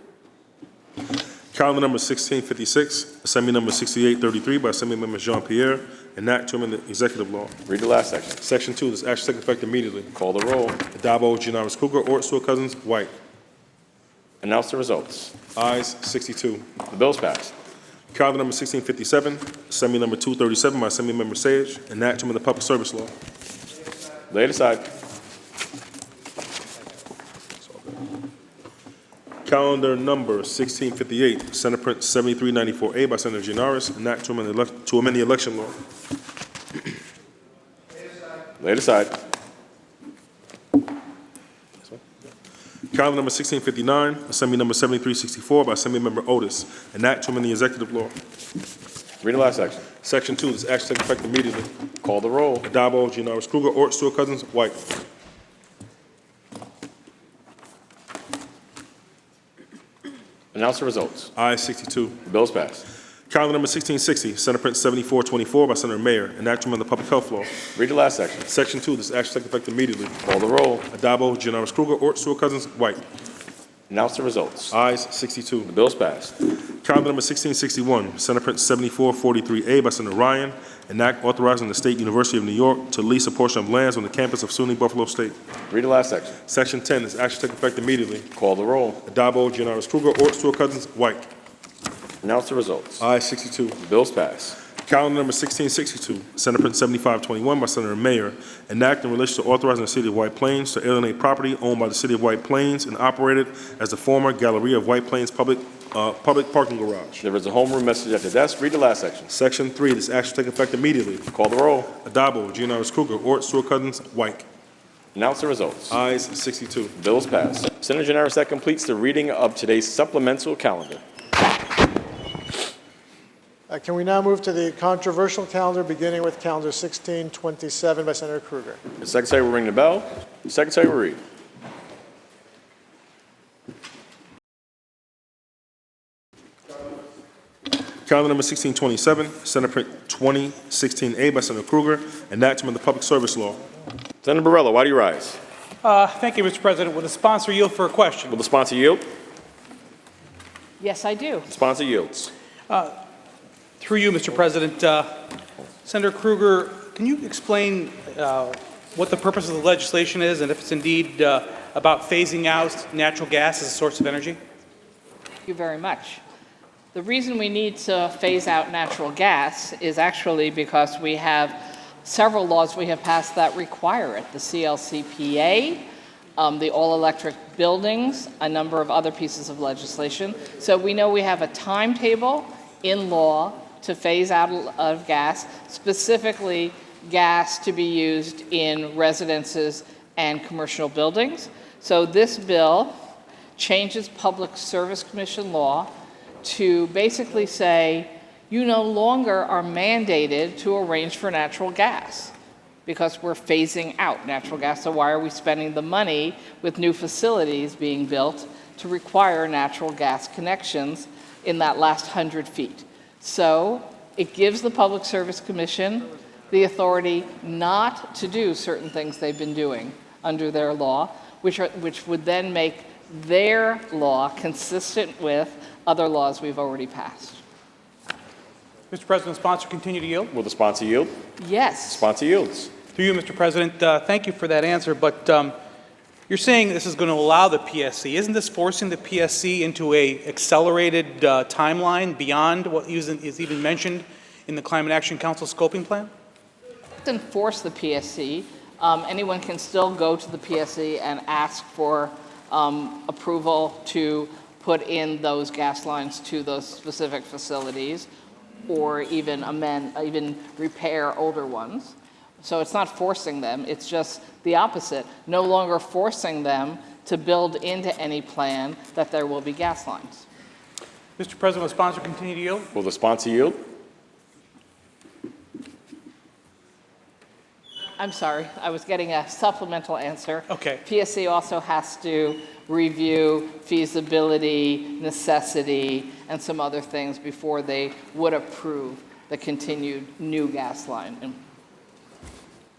Calendar number 1656, Assembly number 6833 by Assembly Member Jean-Pierre, an act to amend the executive law. Read the last section. Section 2, this act shall take effect immediately. Call the roll. Adabo, Giannaris Kruger, Ort, Stewart Cousins, White. Announce the results. Ayes 62. The bill's passed. Calendar number 1657, Assembly number 237 by Assembly Member Sage, an act to amend the public service law. Lay it aside. Calendar number 1658, Senate Print 7394A by Senator Gianaris, an act to amend the election law. Lay it aside. Calendar number 1659, Assembly number 7364 by Assembly Member Otis, an act to amend the executive law. Read the last section. Section 2, this act shall take effect immediately. Call the roll. Adabo, Giannaris Kruger, Ort, Stewart Cousins, White. Announce the results. Ayes 62. The bill's passed. Calendar number 1660, Senate Print 7424 by Senator Mayer, an act to amend the public health law. Read the last section. Section 2, this act shall take effect immediately. Call the roll. Adabo, Giannaris Kruger, Ort, Stewart Cousins, White. Announce the results. Ayes 62. The bill's passed. Calendar number 1661, Senate Print 7443A by Senator Ryan, an act authorizing the State University of New York to lease a portion of lands on the campus of SUNY Buffalo State. Read the last section. Section 10, this act shall take effect immediately. Call the roll. Adabo, Giannaris Kruger, Ort, Stewart Cousins, White. Announce the results. Ayes 62. The bill's passed. Calendar number 1662, Senate Print 7521 by Senator Mayer, an act in relation to authorizing the City of White Plains to alienate property owned by the City of White Plains and operated as the former Galleria of White Plains public parking garage. There is a homeroom message at the desk. Read the last section. Section 3, this action will take effect immediately. Call the roll. Adabo, Giannaris Kruger, Ort, Stewart-Cousins, White. Announce the results. Ayes 62. Bills passed. Senator Giannaris, that completes the reading of today's supplemental calendar. Can we now move to the controversial calendar, beginning with calendar 1627 by Senator Kruger? The Secretary will ring the bell. The Secretary will read. Calendar number 1627, Senate Print 2016A by Senator Kruger, enactment of the Public Service Law. Senator Barella, why do you rise? Thank you, Mr. President. Will the sponsor yield for a question? Will the sponsor yield? Yes, I do. The sponsor yields. Through you, Mr. President, Senator Kruger, can you explain what the purpose of the legislation is and if it's indeed about phasing out natural gas as a source of energy? Thank you very much. The reason we need to phase out natural gas is actually because we have several laws we have passed that require it. The CLCPA, the all-electric buildings, a number of other pieces of legislation. So we know we have a timetable in law to phase out of gas, specifically gas to be used in residences and commercial buildings. So this bill changes Public Service Commission law to basically say you no longer are mandated to arrange for natural gas because we're phasing out natural gas. So why are we spending the money with new facilities being built to require natural gas connections in that last 100 feet? So it gives the Public Service Commission the authority not to do certain things they've been doing under their law, which would then make their law consistent with other laws we've already passed. Mr. President, sponsor continue to yield? Will the sponsor yield? Yes. Sponsor yields. Through you, Mr. President, thank you for that answer, but you're saying this is going to allow the PSC. Isn't this forcing the PSC into a accelerated timeline beyond what is even mentioned in the Climate Action Council scoping plan? It doesn't force the PSC. Anyone can still go to the PSC and ask for approval to put in those gas lines to those specific facilities or even even repair older ones. So it's not forcing them, it's just the opposite, no longer forcing them to build into any plan that there will be gas lines. Mr. President, will the sponsor continue to yield? Will the sponsor yield? I'm sorry, I was getting a supplemental answer. Okay. PSC also has to review feasibility, necessity, and some other things before they would approve the continued new gas line.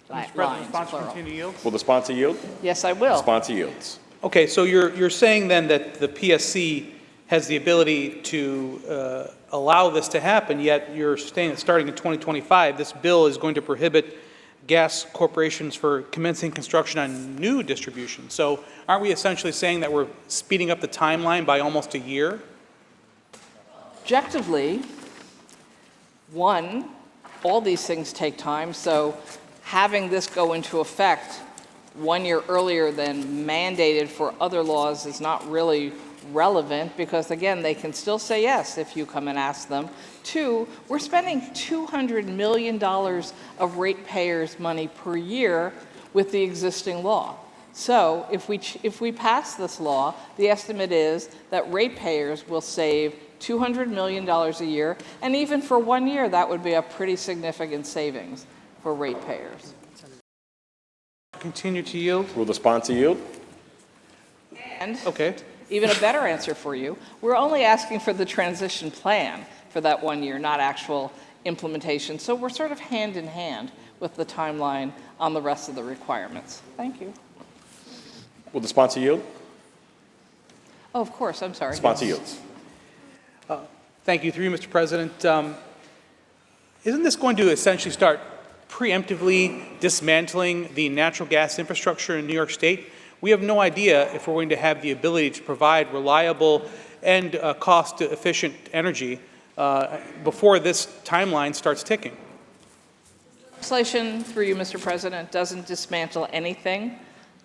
Mr. President, will the sponsor continue to yield? Will the sponsor yield? Yes, I will. Sponsor yields. Okay, so you're saying then that the PSC has the ability to allow this to happen, yet you're saying that starting in 2025, this bill is going to prohibit gas corporations for commencing construction on new distribution. So aren't we essentially saying that we're speeding up the timeline by almost a year? Objectively, one, all these things take time, so having this go into effect 1 year earlier than mandated for other laws is not really relevant because, again, they can still say yes if you come and ask them. Two, we're spending $200 million of ratepayers' money per year with the existing law. So if we pass this law, the estimate is that ratepayers will save $200 million a year, and even for 1 year, that would be a pretty significant savings for ratepayers. Continue to yield? Will the sponsor yield? And okay. Even a better answer for you, we're only asking for the transition plan for that 1 year, not actual implementation. So we're sort of hand in hand with the timeline on the rest of the requirements. Thank you. Will the sponsor yield? Oh, of course, I'm sorry. Sponsor yields. Thank you. Through you, Mr. President. Isn't this going to essentially start preemptively dismantling the natural gas infrastructure in New York State? We have no idea if we're going to have the ability to provide reliable and cost-efficient energy before this timeline starts ticking. Legislation, through you, Mr. President, doesn't dismantle anything.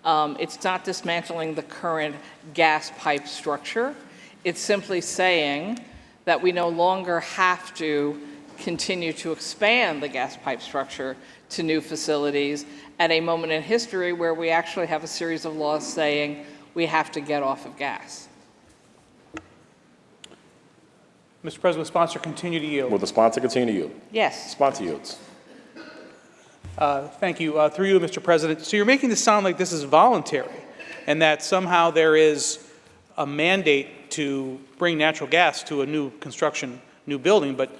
It's not dismantling the current gas pipe structure. It's simply saying that we no longer have to continue to expand the gas pipe structure to new facilities at a moment in history where we actually have a series of laws saying we have to get off of gas. Mr. President, will the sponsor continue to yield? Will the sponsor continue to yield? Yes. Sponsor yields. Thank you. Through you, Mr. President. So you're making this sound like this is voluntary and that somehow there is a mandate to bring natural gas to a new construction, new building, but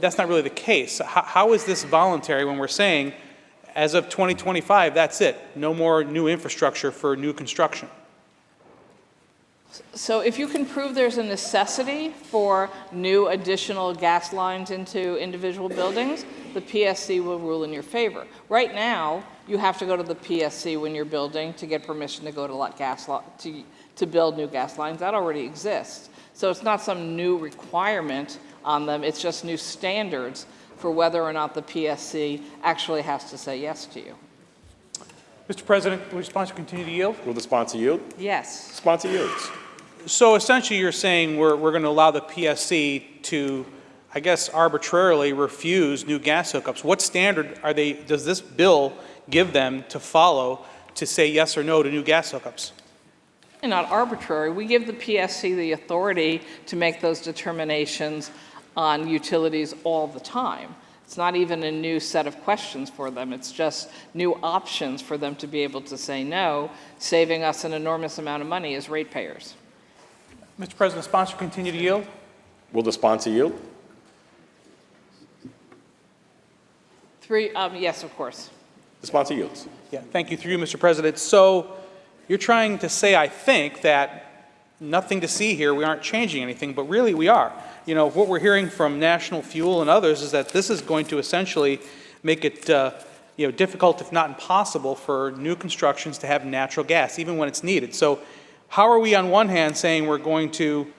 that's not really the case. How is this voluntary when we're saying, as of 2025, that's it, no more new infrastructure for new construction? So if you can prove there's a necessity for new additional gas lines into individual buildings, the PSC will rule in your favor. Right now, you have to go to the PSC when you're building to get permission to go to to build new gas lines. That already exists. So it's not some new requirement on them, it's just new standards for whether or not the PSC actually has to say yes to you. Mr. President, will the sponsor continue to yield? Will the sponsor yield? Yes. Sponsor yields. So essentially you're saying we're going to allow the PSC to, I guess, arbitrarily refuse new gas hookups. What standard does this bill give them to follow to say yes or no to new gas hookups? And not arbitrary. We give the PSC the authority to make those determinations on utilities all the time. It's not even a new set of questions for them. It's just new options for them to be able to say no, saving us an enormous amount of money as ratepayers. Mr. President, the sponsor continue to yield? Will the sponsor yield? Yes, of course. The sponsor yields. Yeah, thank you. Through you, Mr. President. So you're trying to say, I think, that nothing to see here, we aren't changing anything, but really we are. You know, what we're hearing from National Fuel and others is that this is going to essentially make it difficult, if not impossible, for new constructions to have natural gas, even when it's needed. So how are we on one hand saying we're going to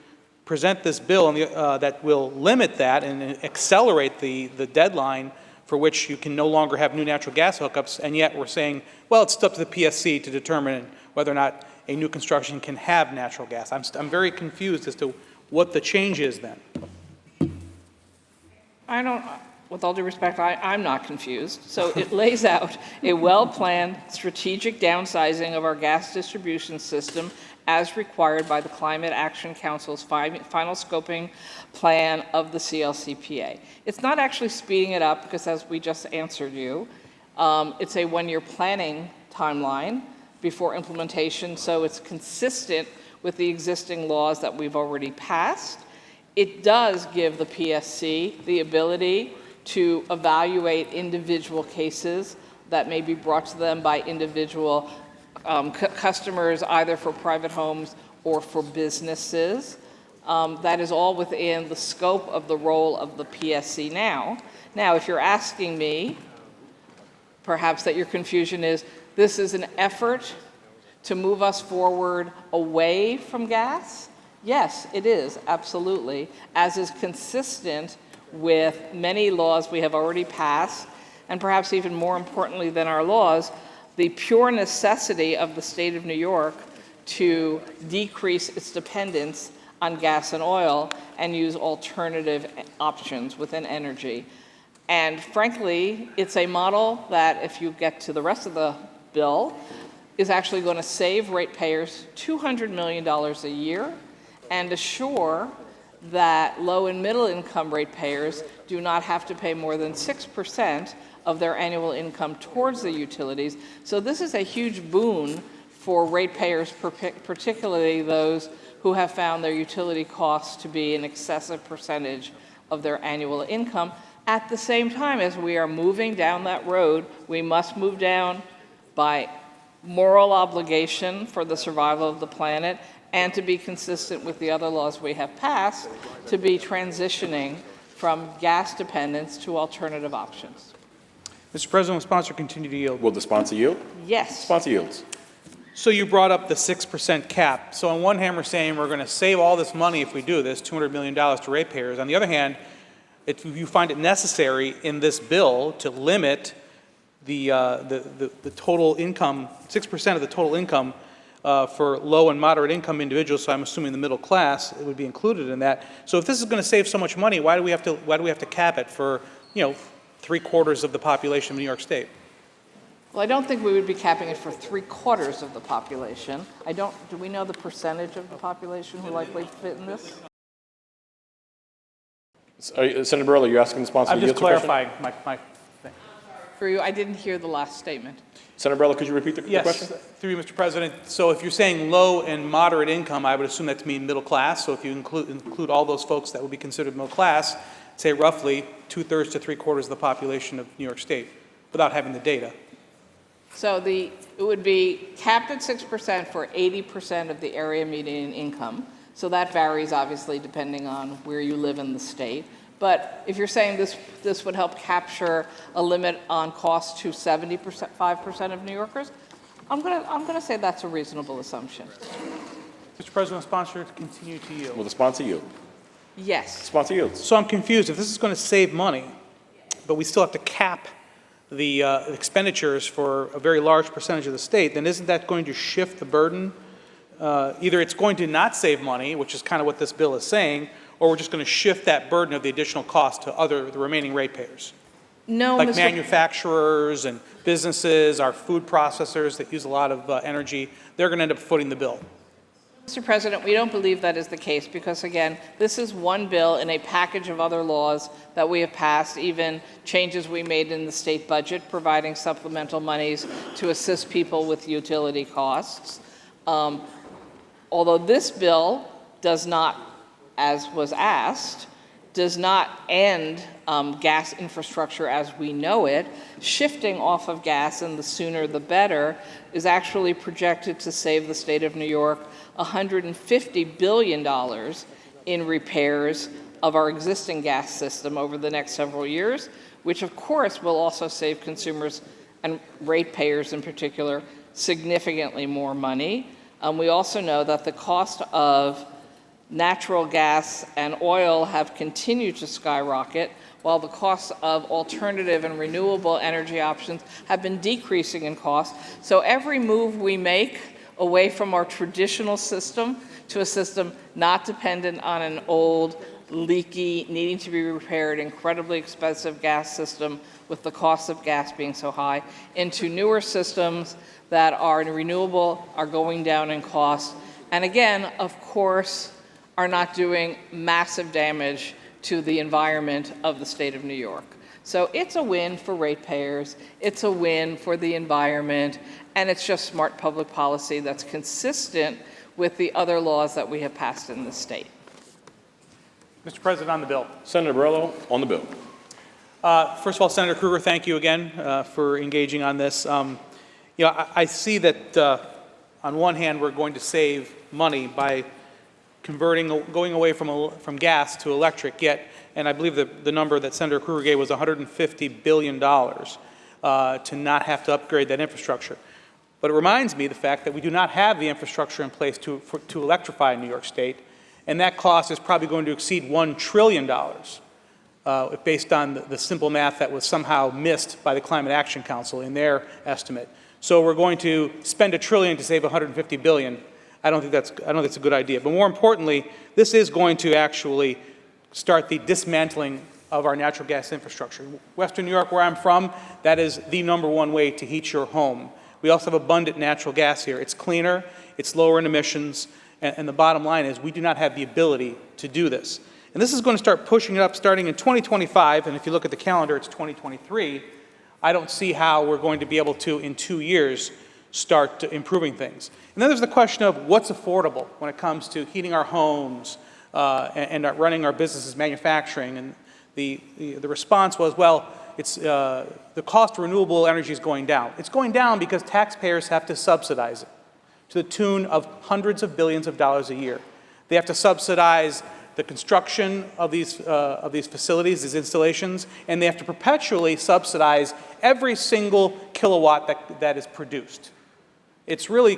present this bill that will limit that and accelerate the deadline for which you can no longer have new natural gas hookups, and yet we're saying, well, it's up to the PSC to determine whether or not a new construction can have natural gas. I'm very confused as to what the change is then. With all due respect, I'm not confused. So it lays out a well-planned strategic downsizing of our gas distribution system as required by the Climate Action Council's final scoping plan of the CLCPA. It's not actually speeding it up because, as we just answered you, it's a one-year planning timeline before implementation, so it's consistent with the existing laws that we've already passed. It does give the PSC the ability to evaluate individual cases that may be brought to them by individual customers, either for private homes or for businesses. That is all within the scope of the role of the PSC now. Now, if you're asking me, perhaps that your confusion is, this is an effort to move us forward away from gas? Yes, it is, absolutely, as is consistent with many laws we have already passed, and perhaps even more importantly than our laws, the pure necessity of the state of New York to decrease its dependence on gas and oil and use alternative options within energy. And frankly, it's a model that, if you get to the rest of the bill, is actually going to save ratepayers $200 million a year and assure that low and middle income ratepayers do not have to pay more than 6% of their annual income towards the utilities. So this is a huge boon for ratepayers, particularly those who have found their utility costs to be an excessive percentage of their annual income. At the same time, as we are moving down that road, we must move down by moral obligation for the survival of the planet and to be consistent with the other laws we have passed to be transitioning from gas dependence to alternative options. Mr. President, will the sponsor continue to yield? Will the sponsor yield? Yes. Sponsor yields. So you brought up the 6% cap. So on one hand, we're saying we're going to save all this money if we do this, $200 million to ratepayers. On the other hand, if you find it necessary in this bill to limit the total income, 6% of the total income for low and moderate income individuals, so I'm assuming the middle class, it would be included in that. So if this is going to save so much money, why do we have to cap it for, 3/4 of the population of New York State? Well, I don't think we would be capping it for 3/4 of the population. Do we know the percentage of the population who likely fit in this? Senator Burley, are you asking the sponsor? I'm just clarifying my thing. For you, I didn't hear the last statement. Senator Burley, could you repeat the question? Yes, through you, Mr. President. So if you're saying low and moderate income, I would assume that to mean middle class. So if you include all those folks that would be considered middle class, say roughly 2/3 to 3/4 of the population of New York State, without having the data. So it would be capped at 6% for 80% of the area median income. So that varies obviously depending on where you live in the state. But if you're saying this would help capture a limit on cost to 75% of New Yorkers, I'm gonna say that's a reasonable assumption. Mr. President, sponsor to continue to yield. Will the sponsor yield? Yes. Sponsor yields. So I'm confused. If this is going to save money, but we still have to cap the expenditures for a very large percentage of the state, then isn't that going to shift the burden? Either it's going to not save money, which is kind of what this bill is saying, or we're just going to shift that burden of the additional cost to the remaining ratepayers. No, like Mr. manufacturers and businesses, our food processors that use a lot of energy, they're going to end up footing the bill. Mr. President, we don't believe that is the case because, again, this is one bill in a package of other laws that we have passed, even changes we made in the state budget, providing supplemental monies to assist people with utility costs. Although this bill does not, as was asked, does not end gas infrastructure as we know it, shifting off of gas, and the sooner the better, is actually projected to save the state of New York $150 billion in repairs of our existing gas system over the next several years, which of course will also save consumers and ratepayers in particular significantly more money. We also know that the cost of natural gas and oil have continued to skyrocket, while the costs of alternative and renewable energy options have been decreasing in cost. So every move we make away from our traditional system to a system not dependent on an old, leaky, needing to be repaired, incredibly expensive gas system with the cost of gas being so high, into newer systems that are renewable, are going down in cost, and again, of course, are not doing massive damage to the environment of the state of New York. So it's a win for ratepayers, it's a win for the environment, and it's just smart public policy that's consistent with the other laws that we have passed in the state. Mr. President, on the bill. Senator Burlow, on the bill. First of all, Senator Krueger, thank you again for engaging on this. I see that on one hand, we're going to save money by going away from gas to electric, yet, and I believe the number that Senator Krueger gave was $150 billion to not have to upgrade that infrastructure. But it reminds me of the fact that we do not have the infrastructure in place to electrify New York State, and that cost is probably going to exceed $1 trillion based on the simple math that was somehow missed by the Climate Action Council in their estimate. So we're going to spend $1 trillion to save $150 billion. I don't think that's a good idea. But more importantly, this is going to actually start the dismantling of our natural gas infrastructure. Western New York, where I'm from, that is the #1 way to heat your home. We also have abundant natural gas here. It's cleaner, it's lower in emissions, and the bottom line is we do not have the ability to do this. And this is going to start pushing it up starting in 2025, and if you look at the calendar, it's 2023. I don't see how we're going to be able to, in 2 years, start improving things. And then there's the question of what's affordable when it comes to heating our homes and running our businesses, manufacturing. And the response was, well, it's the cost of renewable energy is going down. It's going down because taxpayers have to subsidize it to the tune of hundreds of billions of dollars a year. They have to subsidize the construction of these facilities, these installations, and they have to perpetually subsidize every single kilowatt that is produced. It's really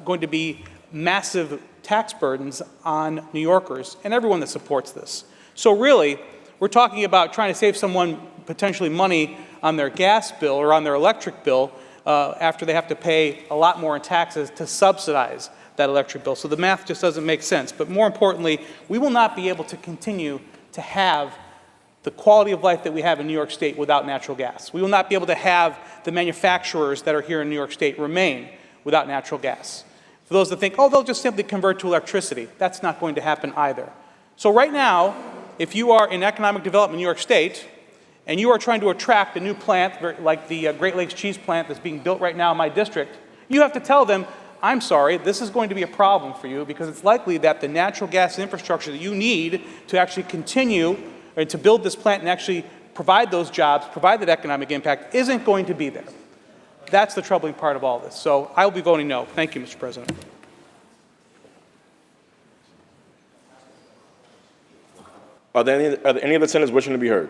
going to be massive tax burdens on New Yorkers and everyone that supports this. So really, we're talking about trying to save someone potentially money on their gas bill or on their electric bill after they have to pay a lot more in taxes to subsidize that electric bill. So the math just doesn't make sense. But more importantly, we will not be able to continue to have the quality of life that we have in New York State without natural gas. We will not be able to have the manufacturers that are here in New York State remain without natural gas. For those that think, oh, they'll just simply convert to electricity, that's not going to happen either. So right now, if you are in economic development in New York State, and you are trying to attract a new plant, like the Great Lakes cheese plant that's being built right now in my district, you have to tell them, I'm sorry, this is going to be a problem for you because it's likely that the natural gas infrastructure that you need to actually continue or to build this plant and actually provide those jobs, provide that economic impact, isn't going to be there. That's the troubling part of all this. So I will be voting no. Thank you, Mr. President. Are there any other senators wishing to be heard?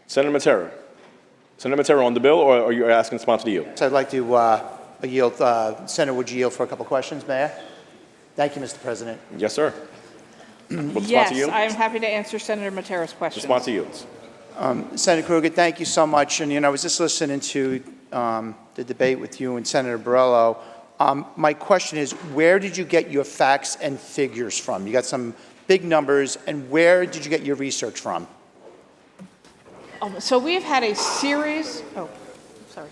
Senator Matera. Senator Matera on the bill, or are you asking the sponsor to yield? So I'd like to yield. Senator, would you yield for a couple questions, may I? Thank you, Mr. President. Yes, sir. Will the Yes, sponsor yield? I am happy to answer Senator Matera's question. The sponsor yields. Senator Krueger, thank you so much. And, I was just listening to the debate with you and Senator Borrello. My question is, where did you get your facts and figures from? You got some big numbers, and where did you get your research from? So we've had a series,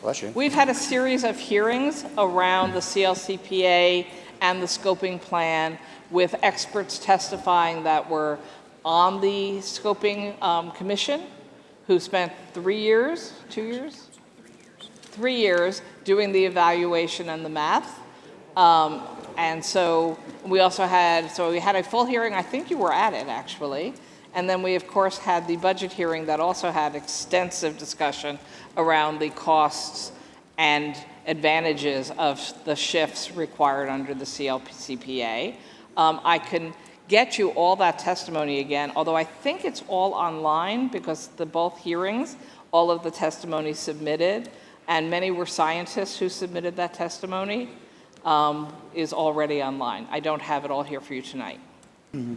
Bless you. we've had a series of hearings around the CLCPA and the scoping plan with experts testifying that were on the scoping commission who spent 3 years, 2 years? 3 years doing the evaluation and the math. And so we also had, we had a full hearing, I think you were at it actually. And then we, of course, had the budget hearing that also had extensive discussion around the costs and advantages of the shifts required under the CLCPA. I can get you all that testimony again, although I think it's all online because both hearings, all of the testimony submitted, and many were scientists who submitted that testimony, is already online. I don't have it all here for you tonight. Mm-hmm.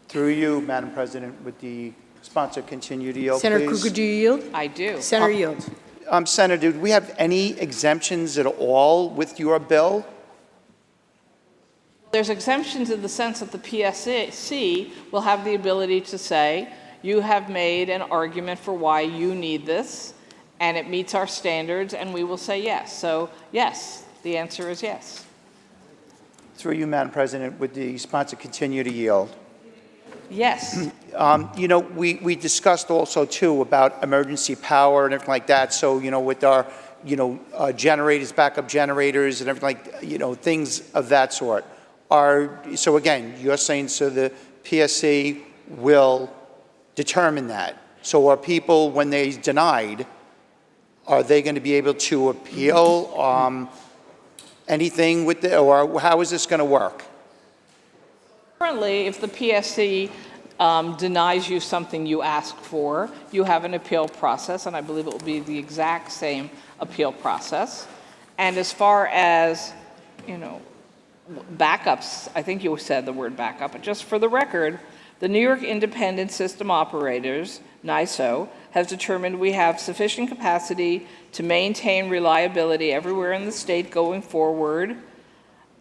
Through you, Madam President, would the sponsor continue to yield, Senator please? Krueger, do you yield? I do. Senator yields. Senator, do we have any exemptions at all with your bill? There's exemptions in the sense that the PSC will have the ability to say, you have made an argument for why you need this, and it meets our standards, and we will say yes. So, yes, the answer is yes. Through you, Madam President, would the sponsor continue to yield? Yes. We discussed also, too, about emergency power and everything like that. So, with our, generators, backup generators and everything like, things of that sort. So again, you're saying so the PSC will determine that. So are people, when they're denied, are they going to be able to appeal anything with the, or how is this going to work? Currently, if the PSC denies you something you ask for, you have an appeal process, and I believe it will be the exact same appeal process. And as far as, backups, I think you said the word backup, but just for the record, the New York Independent System Operators, NYSO, has determined we have sufficient capacity to maintain reliability everywhere in the state going forward,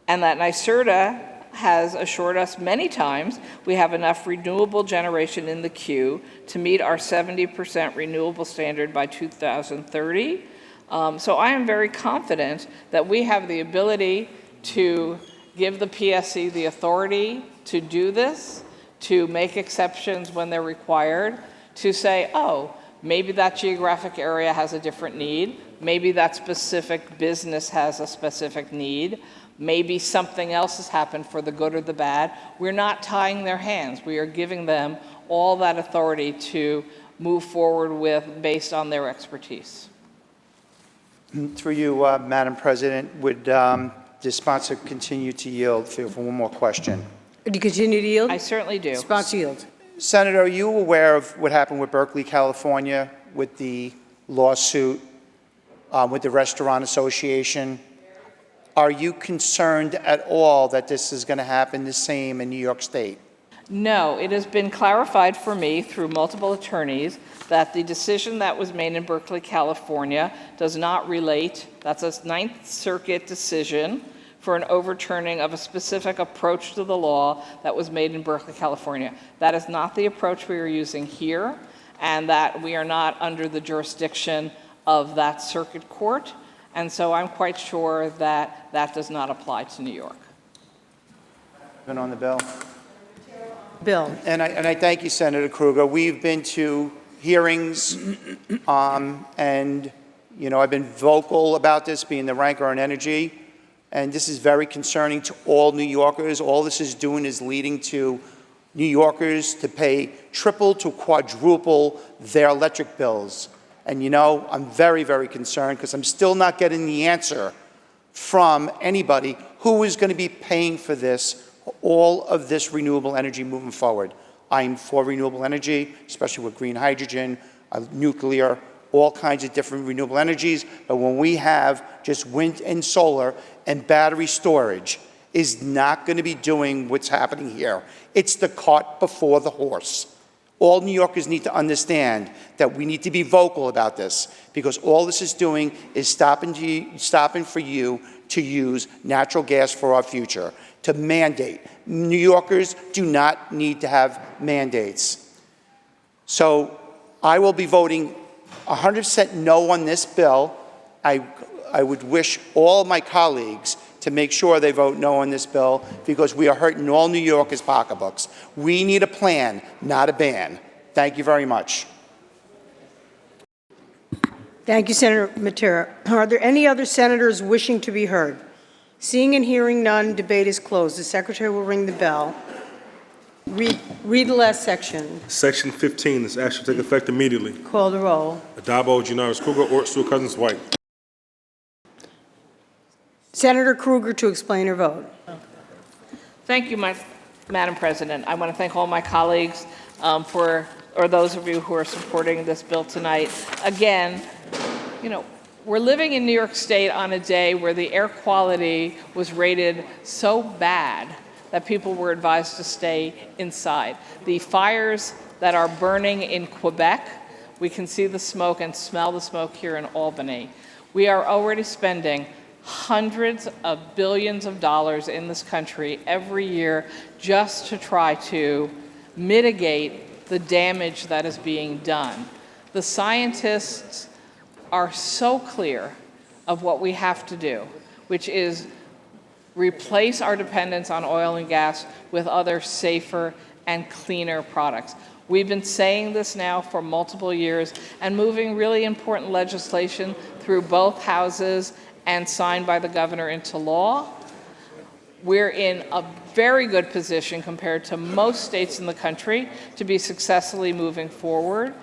and that NYSERDA has assured us many times we have enough renewable generation in the queue to meet our 70% renewable standard by 2030. So I am very confident that we have the ability to give the PSC the authority to do this, to make exceptions when they're required, to say, oh, maybe that geographic area has a different need, maybe that specific business has a specific need, maybe something else has happened for the good or the bad. We're not tying their hands. We are giving them all that authority to move forward with based on their expertise. Through you, Madam President, would the sponsor continue to yield for one more question? Do you continue to yield? I certainly do. Sponsor yields. Senator, are you aware of what happened with Berkeley, California, with the lawsuit with the Restaurant Association Are you concerned at all that this is going to happen the same in New York State? No, it has been clarified for me through multiple attorneys that the decision that was made in Berkeley, California does not relate, that's a Ninth Circuit decision for an overturning of a specific approach to the law that was made in Berkeley, California. That is not the approach we are using here, and that we are not under the jurisdiction of that circuit court. And so I'm quite sure that that does not apply to New York. Been on the bill? Bill. And I thank you, Senator Krueger. We've been to hearings, and, you know, I've been vocal about this, being the ranker on energy, and this is very concerning to all New Yorkers. All this is doing is leading to New Yorkers to pay triple to quadruple their electric bills. And, you know, I'm very, very concerned because I'm still not getting the answer from anybody who is going to be paying for this, all of this renewable energy moving forward. I'm for renewable energy, especially with green hydrogen, nuclear, all kinds of different renewable energies. But when we have just wind and solar and battery storage, is not going to be doing what's happening here. It's the cart before the horse. All New Yorkers need to understand that we need to be vocal about this, because all this is doing is stopping for you to use natural gas for our future, to mandate. New Yorkers do not need to have mandates. So I will be voting 100% no on this bill. I would wish all my colleagues to make sure they vote no on this bill, because we are hurting all New Yorkers' pocketbooks. We need a plan, not a ban. Thank you very much. Thank you, Senator Matera. Are there any other senators wishing to be heard? Seeing and hearing none, debate is closed. The secretary will ring the bell. Read the last section. Section 15, this action will take effect immediately. Call the roll. Adabo, Gianaris Krueger, Ort, Stewart Cousins, White. Senator Krueger to explain her vote. Thank you, Madam President. I want to thank all my colleagues or those of you who are supporting this bill tonight. Again, you know, we're living in New York State on a day where the air quality was rated so bad that people were advised to stay inside. The fires that are burning in Quebec, we can see the smoke and smell the smoke here in Albany. We are already spending hundreds of billions of dollars in this country every year just to try to mitigate the damage that is being done. The scientists are so clear of what we have to do, which is replace our dependence on oil and gas with other safer and cleaner products. We've been saying this now for multiple years and moving really important legislation through both houses and signed by the governor into law. We're in a very good position compared to most states in the country to be successfully moving forward.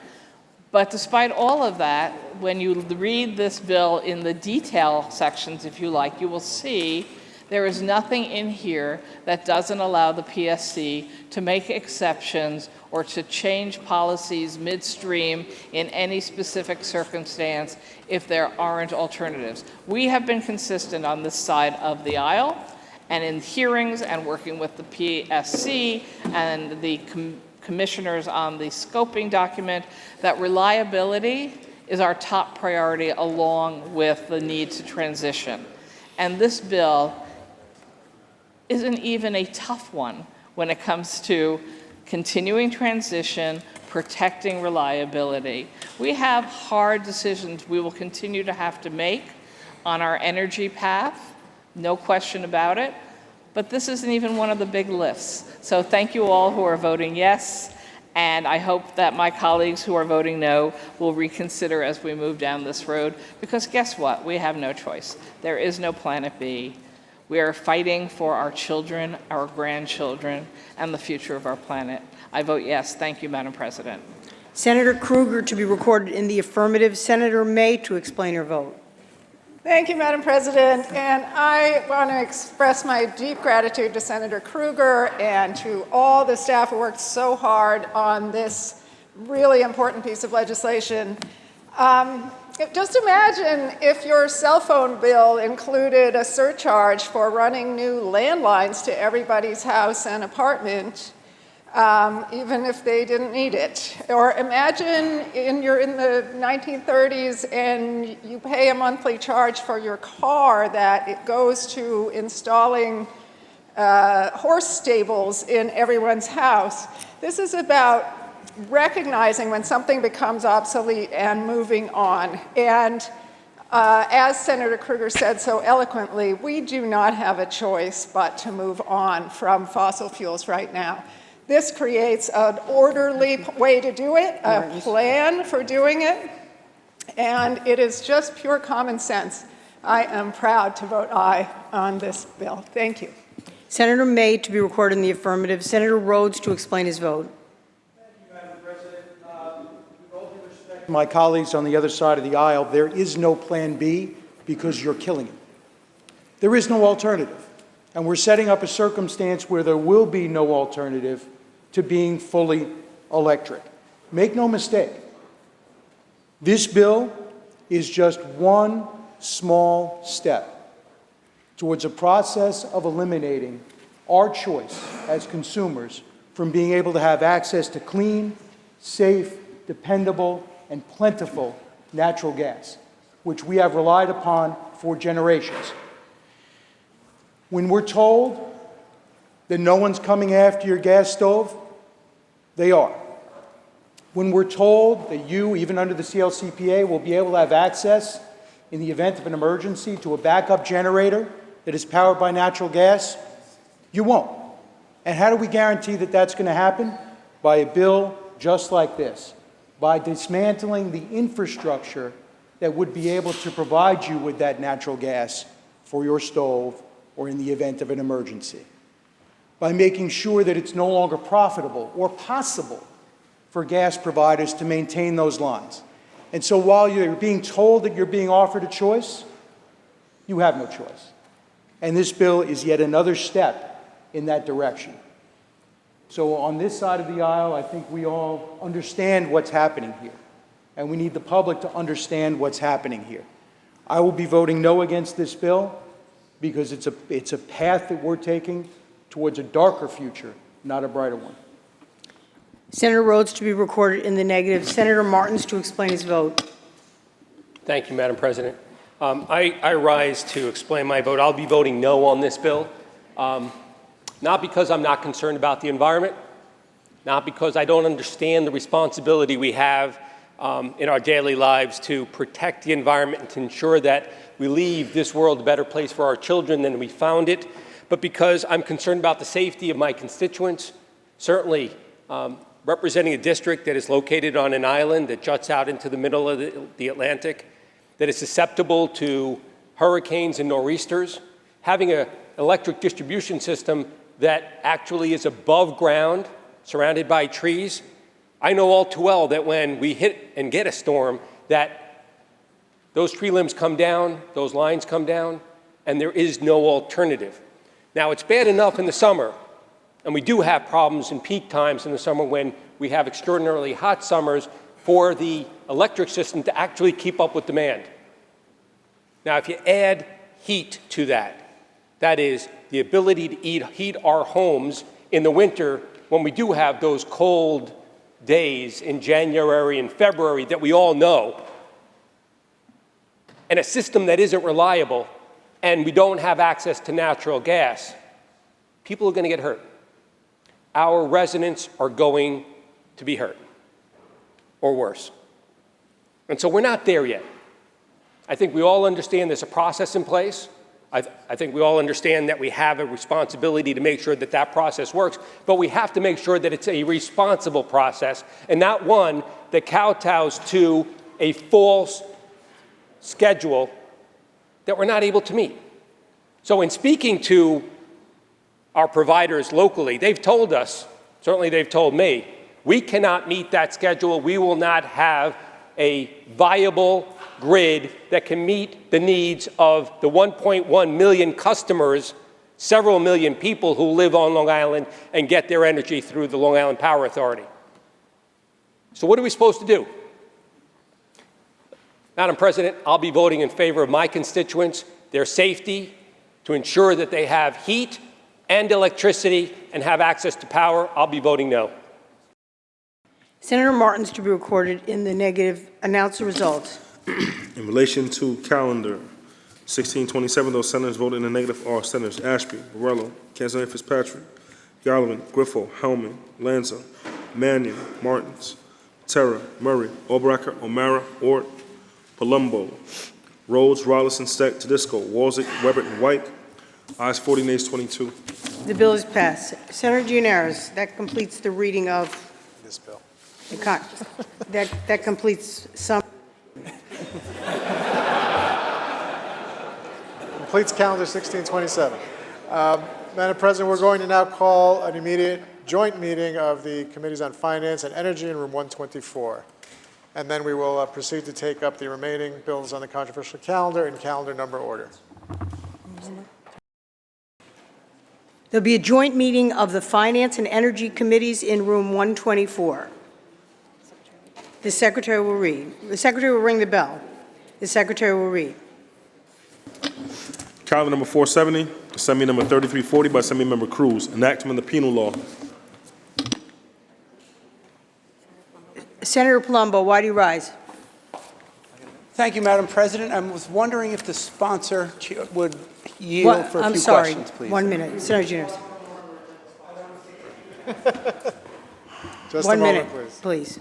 But despite all of that, when you read this bill in the detail sections, if you like, you will see there is nothing in here that doesn't allow the PSC to make exceptions or to change policies midstream in any specific circumstance if there aren't alternatives. We have been consistent on this side of the aisle, and in hearings and working with the PSC and the commissioners on the scoping document, that reliability is our top priority along with the need to transition. And this bill isn't even a tough one when it comes to continuing transition, protecting reliability. We have hard decisions we will continue to have to make on our energy path, no question about it, but this isn't even one of the big lifts. So thank you all who are voting yes, and I hope that my colleagues who are voting no will reconsider as we move down this road, because guess what? We have no choice. There is no Planet B. We are fighting for our children, our grandchildren, and the future of our planet. I vote yes. Thank you, Madam President. Senator Krueger to be recorded in the affirmative. Senator May to explain her vote. Thank you, Madam President. And I want to express my deep gratitude to Senator Krueger and to all the staff who worked so hard on this really important piece of legislation. Just imagine if your cell phone bill included a surcharge for running new landlines to everybody's house and apartment, even if they didn't need it. Or imagine you're in the 1930s and you pay a monthly charge for your car that it goes to installing horse stables in everyone's house. This is about recognizing when something becomes obsolete and moving on. And as Senator Krueger said so eloquently, we do not have a choice but to move on from fossil fuels right now. This creates an orderly way to do it, a plan for doing it, and it is just pure common sense. I am proud to vote aye on this bill. Thank you. Senator May to be recorded in the affirmative. Senator Rhodes to explain his vote. My colleagues on the other side of the aisle, there is no plan B because you're killing it. There is no alternative. And we're setting up a circumstance where there will be no alternative to being fully electric. Make no mistake, this bill is just one small step towards a process of eliminating our choice as consumers from being able to have access to clean, safe, dependable, and plentiful natural gas, which we have relied upon for generations. When we're told that no one's coming after your gas stove, they are. When we're told that you, even under the CLCPA, will be able to have access in the event of an emergency to a backup generator that is powered by natural gas, you won't. And how do we guarantee that that's going to happen? By a bill just like this, by dismantling the infrastructure that would be able to provide you with that natural gas for your stove or in the event of an emergency, by making sure that it's no longer profitable or possible for gas providers to maintain those lines. And so while you're being told that you're being offered a choice, you have no choice. And this bill is yet another step in that direction. So on this side of the aisle, I think we all understand what's happening here. And we need the public to understand what's happening here. I will be voting no against this bill because it's a path that we're taking towards a darker future, not a brighter one. Senator Rhodes to be recorded in the negative. Senator Martins to explain his vote. Thank you, Madam President. I rise to explain my vote. I'll be voting no on this bill, not because I'm not concerned about the environment, not because I don't understand the responsibility we have in our daily lives to protect the environment and to ensure that we leave this world a better place for our children than we found it, but because I'm concerned about the safety of my constituents, certainly representing a district that is located on an island that juts out into the middle of the Atlantic, that is susceptible to hurricanes and nor'easters, having an electric distribution system that actually is above ground, surrounded by trees. I know all too well that when we hit and get a storm, that those tree limbs come down, those lines come down, and there is no alternative. Now, it's bad enough in the summer, and we do have problems in peak times in the summer when we have extraordinarily hot summers for the electric system to actually keep up with demand. Now, if you add heat to that, that is the ability to heat our homes in the winter when we do have those cold days in January and February that we all know, and a system that isn't reliable, and we don't have access to natural gas, people are going to get hurt. Our residents are going to be hurt, or worse. And so we're not there yet. I think we all understand there's a process in place. I think we all understand that we have a responsibility to make sure that that process works, but we have to make sure that it's a responsible process and not one that kowtows to a false schedule that we're not able to meet. So in speaking to our providers locally, they've told us, certainly they've told me, we cannot meet that schedule. We will not have a viable grid that can meet the needs of the 1.1 million customers, several million people who live on Long Island and get their energy through the Long Island Power Authority. So what are we supposed to do? Madam President, I'll be voting in favor of my constituents, their safety, to ensure that they have heat and electricity and have access to power. I'll be voting no. Senator Martins to be recorded in the negative. Announce the results. In relation to calendar 1627, those senators voted in the negative are Senators Ashby, Borrello, Canzone Fitzpatrick, Gallivan, Griffo, Hellman, Lanza, Mannion, Martins, Terra, Murray, Obracker, O'Mara, Ort, Palumbo, Rhodes, Rollison, Steck, Tedisco, Walzick, Weber, and White. Ayes 40, nays 22. The bill is passed. Senator Gianaris, that completes the reading of This bill. that completes some. Completes calendar 1627. Madam President, we're going to now call an immediate joint meeting of the Committees on Finance and Energy in room 124. And then we will proceed to take up the remaining bills on the controversial calendar in calendar number order. There'll be a joint meeting of the Finance and Energy Committees in room 124. The Secretary will read. The Secretary will ring the bell. The Secretary will read. Calendar number 470, Assembly number 3340 by Assembly Member Cruz, enactment of the penal law. Senator Palumbo, why do you rise? Thank you, Madam President. I was wondering if the sponsor would yield for a few questions, please. 1 minute. Senator Gianaris. Just 1 a moment, minute, please. please.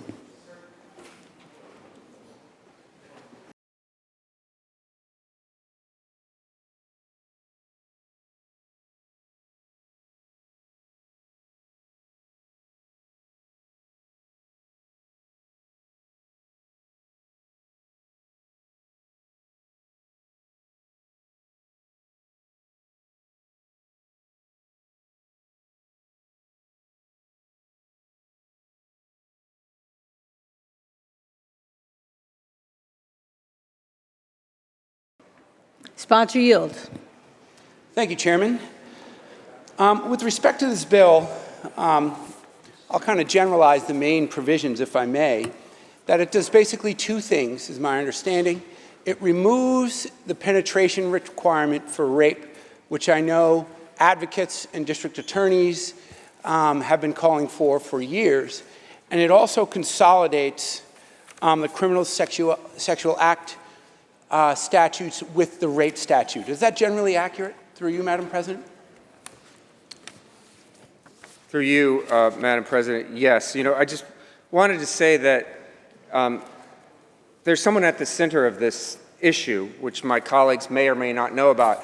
Sponsor yields. Thank you, Chairman. With respect to this bill, I'll kind of generalize the main provisions, if I may, that it does basically two things, is my understanding. It removes the penetration requirement for rape, which I know advocates and district attorneys have been calling for years. And it also consolidates the criminal sexual act statutes with the rape statute. Is that generally accurate? Through you, Madam President? Through you, Madam President, yes. You know, I just wanted to say that there's someone at the center of this issue, which my colleagues may or may not know about,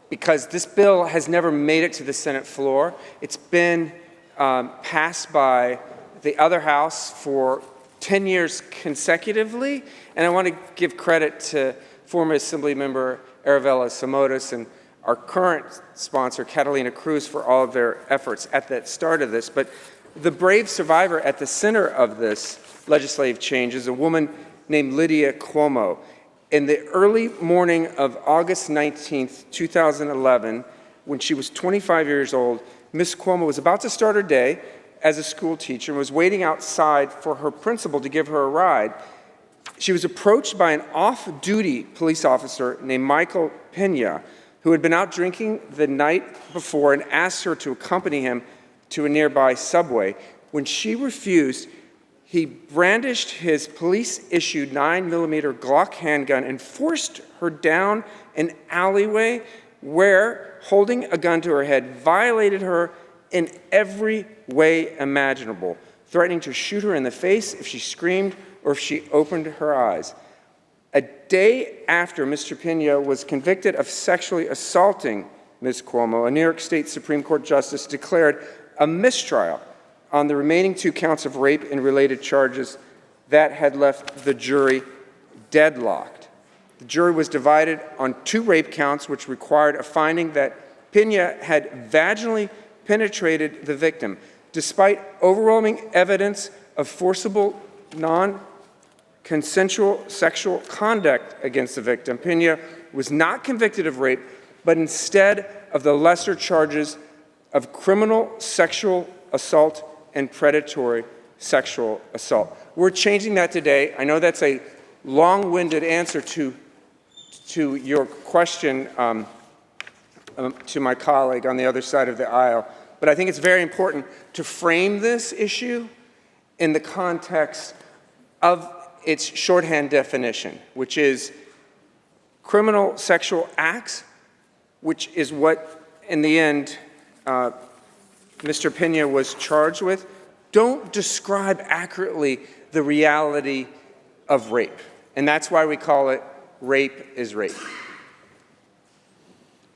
because this bill has never made it to the Senate floor. It's been passed by the other House for 10 years consecutively, and I want to give credit to former Assembly Member Arevalo Samotis and our current sponsor, Catalina Cruz, for all of their efforts at the start of this. But the brave survivor at the center of this legislative change is a woman named Lydia Cuomo. In the early morning of August 19th, 2011, when she was 25 years old, Ms. Cuomo was about to start her day as a school teacher and was waiting outside for her principal to give her a ride. She was approached by an off-duty police officer named Michael Pena, who had been out drinking the night before and asked her to accompany him to a nearby subway. When she refused, he brandished his police-issued 9mm Glock handgun and forced her down an alleyway where, holding a gun to her head, violated her in every way imaginable, threatening to shoot her in the face if she screamed or if she opened her eyes. A day after Mr. Pena was convicted of sexually assaulting Ms. Cuomo, a New York State Supreme Court justice declared a mistrial on the remaining 2 counts of rape and related charges that had left the jury deadlocked. The jury was divided on 2 rape counts, which required a finding that Pena had vaginally penetrated the victim. Despite overwhelming evidence of forcible, non-consensual sexual conduct against the victim, Pena was not convicted of rape, but instead of the lesser charges of criminal sexual assault and predatory sexual assault. We're changing that today. I know that's a long-winded answer to your question to my colleague on the other side of the aisle, but I think it's very important to frame this issue in the context of its shorthand definition, which is criminal sexual acts, which is what, in the end, Mr. Pena was charged with, don't describe accurately the reality of rape. And that's why we call it rape is rape.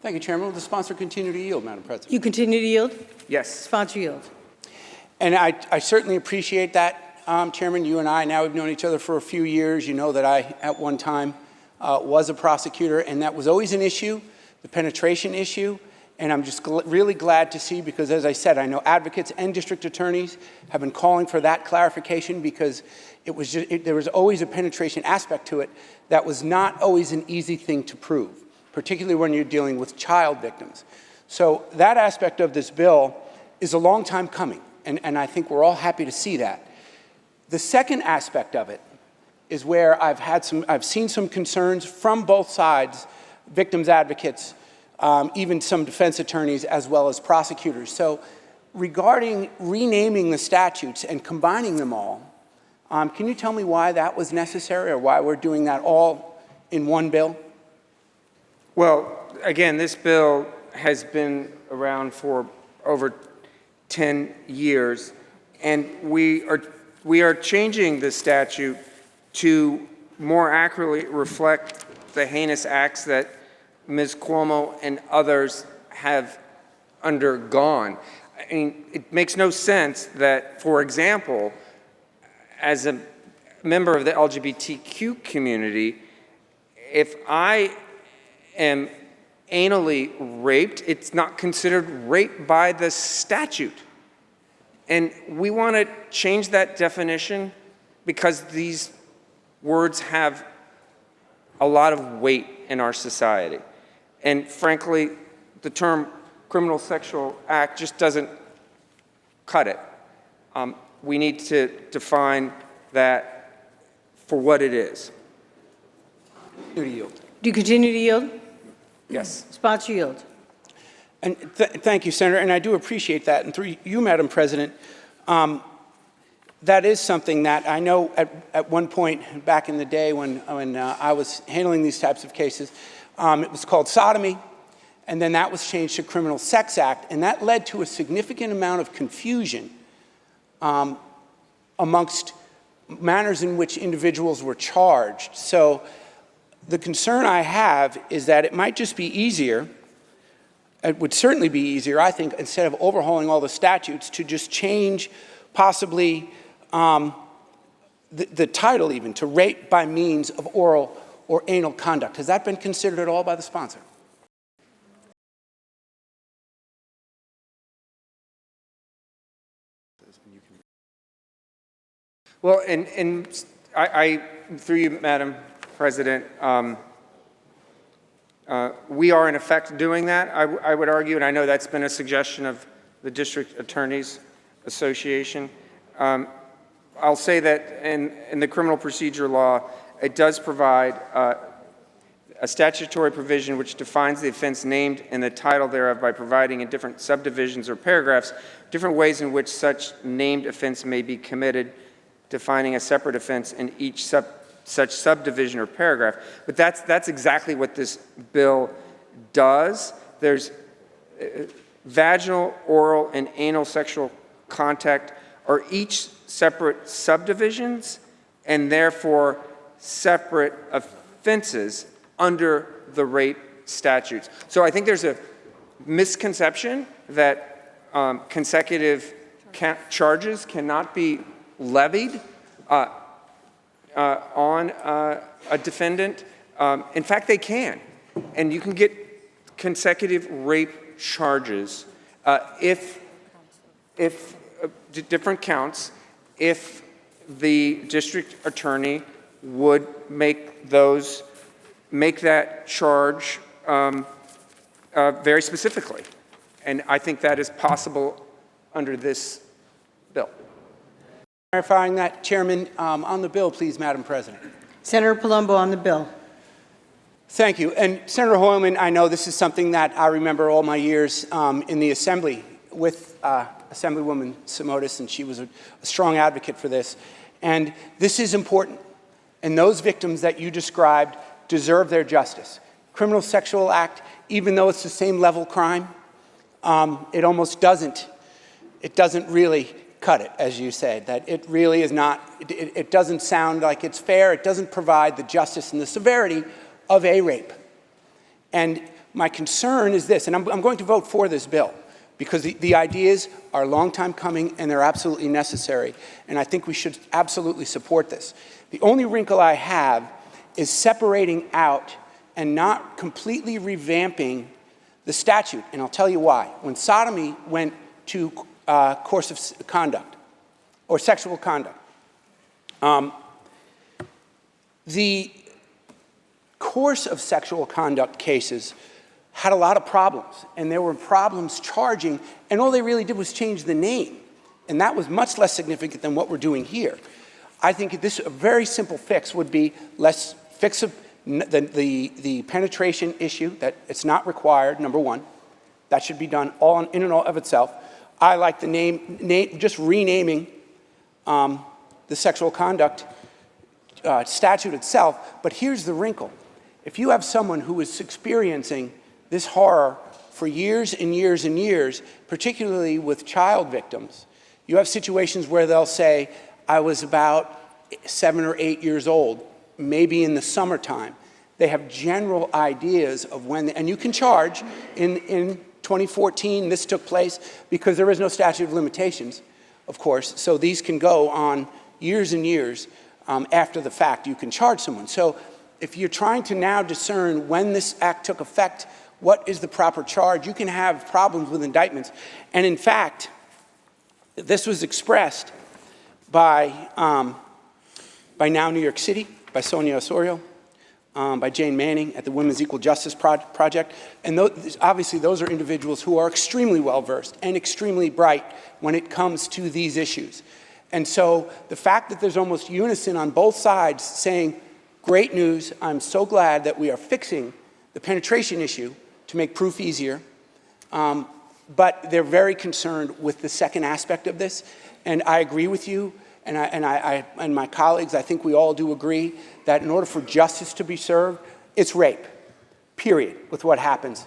Thank you, Chairman. Will the sponsor continue to yield, Madam President? You continue to yield? Yes. Sponsor yield. And I certainly appreciate that, Chairman. You and I, now we've known each other for a few years. You know that I, at one time, was a prosecutor, and that was always an issue, the penetration issue. And I'm just really glad to see, because as I said, I know advocates and district attorneys have been calling for that clarification, because it was there was always a penetration aspect to it that was not always an easy thing to prove, particularly when you're dealing with child victims. So that aspect of this bill is a long time coming, and I think we're all happy to see that. The second aspect of it is where I've seen some concerns from both sides, victims advocates, even some defense attorneys as well as prosecutors. So regarding renaming the statutes and combining them all, can you tell me why that was necessary, or why we're doing that all in one bill? Well, again, this bill has been around for over 10 years, and we are changing the statute to more accurately reflect the heinous acts that Ms. Cuomo and others have undergone. I mean, it makes no sense that, for example, as a member of the LGBTQ community, if I am anally raped, it's not considered rape by the statute. And we want to change that definition because these words have a lot of weight in our society. And frankly, the term criminal sexual act just doesn't cut it. We need to define that for what it is. Do you continue to yield? Yes. Sponsor yield. And thank you, Senator, and I do appreciate that. And through you, Madam President, that is something that I know at one point back in the day when I was handling these types of cases, it was called sodomy, and then that was changed to criminal sex act, and that led to a significant amount of confusion amongst manners in which individuals were charged. So the concern I have is that it might just be easier, it would certainly be easier, I think, instead of overhauling all the statutes, to just change possibly the title even, to rape by means of oral or anal conduct. Has that been considered at all by the sponsor? Well, and I through you, Madam President, we are in effect doing that, I would argue, and I know that's been a suggestion of the District Attorneys Association. I'll say that in the criminal procedure law, it does provide a statutory provision which defines the offense named in the title thereof by providing in different subdivisions or paragraphs different ways in which such named offense may be committed, defining a separate offense in each such subdivision or paragraph. But that's exactly what this bill does. There's vaginal, oral, and anal sexual contact are each separate subdivisions and therefore separate offenses under the rape statutes. So I think there's a misconception that consecutive charges cannot be levied on a defendant. In fact, they can. And you can get consecutive rape charges if different counts, if the district attorney would make that charge very specifically. And I think that is possible under this bill. Clarifying that, Chairman, on the bill, please, Madam President. Senator Palumbo on the bill. Thank you. And Senator Hoylman, I know this is something that I remember all my years in the Assembly with Assemblywoman Simotas, and she was a strong advocate for this. And this is important. And those victims that you described deserve their justice. Criminal sexual act, even though it's the same level crime, it almost doesn't really cut it, as you said, that it really is not, it doesn't sound like it's fair, it doesn't provide the justice and the severity of a rape. And my concern is this, and I'm going to vote for this bill, because the ideas are a long time coming and they're absolutely necessary, and I think we should absolutely support this. The only wrinkle I have is separating out and not completely revamping the statute, and I'll tell you why. When sodomy went to course of conduct or sexual conduct, the course of sexual conduct cases had a lot of problems, and there were problems charging, and all they really did was change the name, and that was much less significant than what we're doing here. I think a very simple fix would be let's fix the penetration issue, that it's not required, number one. That should be done in and of itself. I like the name just renaming the sexual conduct statute itself, but here's the wrinkle. If you have someone who is experiencing this horror for years and years and years, particularly with child victims, you have situations where they'll say, I was about 7 or 8 years old, maybe in the summertime. They have general ideas of when, and you can charge in 2014, this took place because there is no statute of limitations, of course, so these can go on years and years after the fact. You can charge someone. So if you're trying to now discern when this act took effect, what is the proper charge, you can have problems with indictments. And in fact, this was expressed by Now New York City, by Sonia Osorio, by Jane Manning at the Women's Equal Justice Project. And obviously those are individuals who are extremely well-versed and extremely bright when it comes to these issues. And so the fact that there's almost unison on both sides saying, great news, I'm so glad that we are fixing the penetration issue to make proof easier, but they're very concerned with the second aspect of this. And I agree with you, and my colleagues, I think we all do agree that in order for justice to be served, it's rape, period, with what happens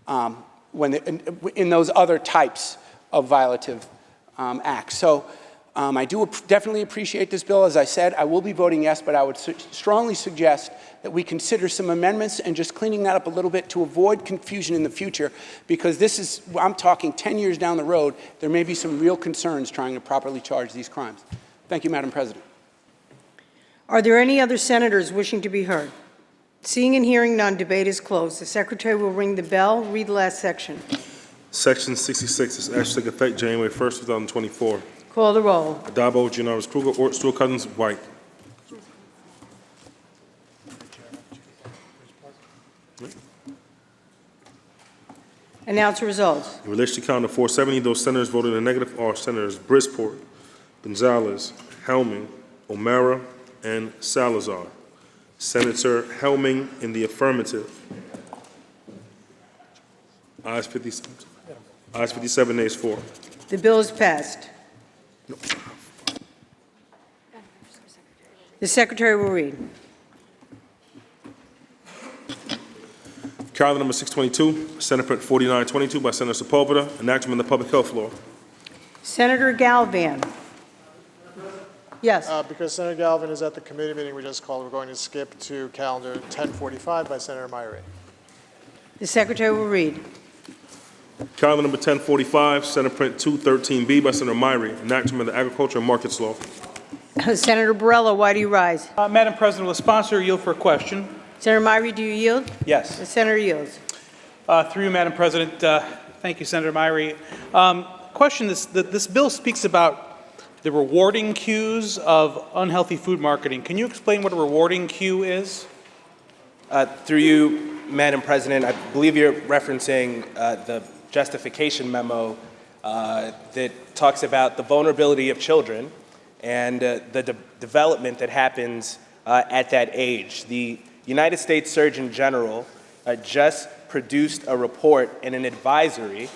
in those other types of violative acts. So I do definitely appreciate this bill. As I said, I will be voting yes, but I would strongly suggest that we consider some amendments and just cleaning that up a little bit to avoid confusion in the future, because this is, I'm talking 10 years down the road, there may be some real concerns trying to properly charge these crimes. Thank you, Madam President. Are there any other senators wishing to be heard? Seeing and hearing none, debate is closed. The secretary will ring the bell. Read the last section. Section 66 is asked to take effect January 1st, 2024. Call the roll. Adabo, Giannaris Kruger, Ort, Stewart Cousins, White. Announce the results. In relation to calendar 470, those senators voted in the negative are Senators Brisport, Gonzalez, Helming, O'Mara, and Salazar. Senator Helming in the affirmative. Ayes 57, nays 4. The bill is passed. The secretary will read. Calendar number 622, Senate Print 4922 by Senator Sepulveda, enactment of the public health law. Senator Galvan. Yes. Because Senator Galvin is at the committee meeting we just called, we're going to skip to calendar 1045 by Senator Myrie. The secretary will read. Calendar number 1045, Senate Print 213B by Senator Myrie, enactment of the agriculture and markets law. Senator Borrello, why do you rise? Madam President, will the sponsor yield for a question? Senator Myrie, do you yield? Yes. The senator yields. Through you, Madam President. Thank you, Senator Myrie. Question, this bill speaks about the rewarding cues of unhealthy food marketing. Can you explain what a rewarding cue is? Through you, Madam President, I believe you're referencing the justification memo that talks about the vulnerability of children and the development that happens at that age. The United States Surgeon General just produced a report and an advisory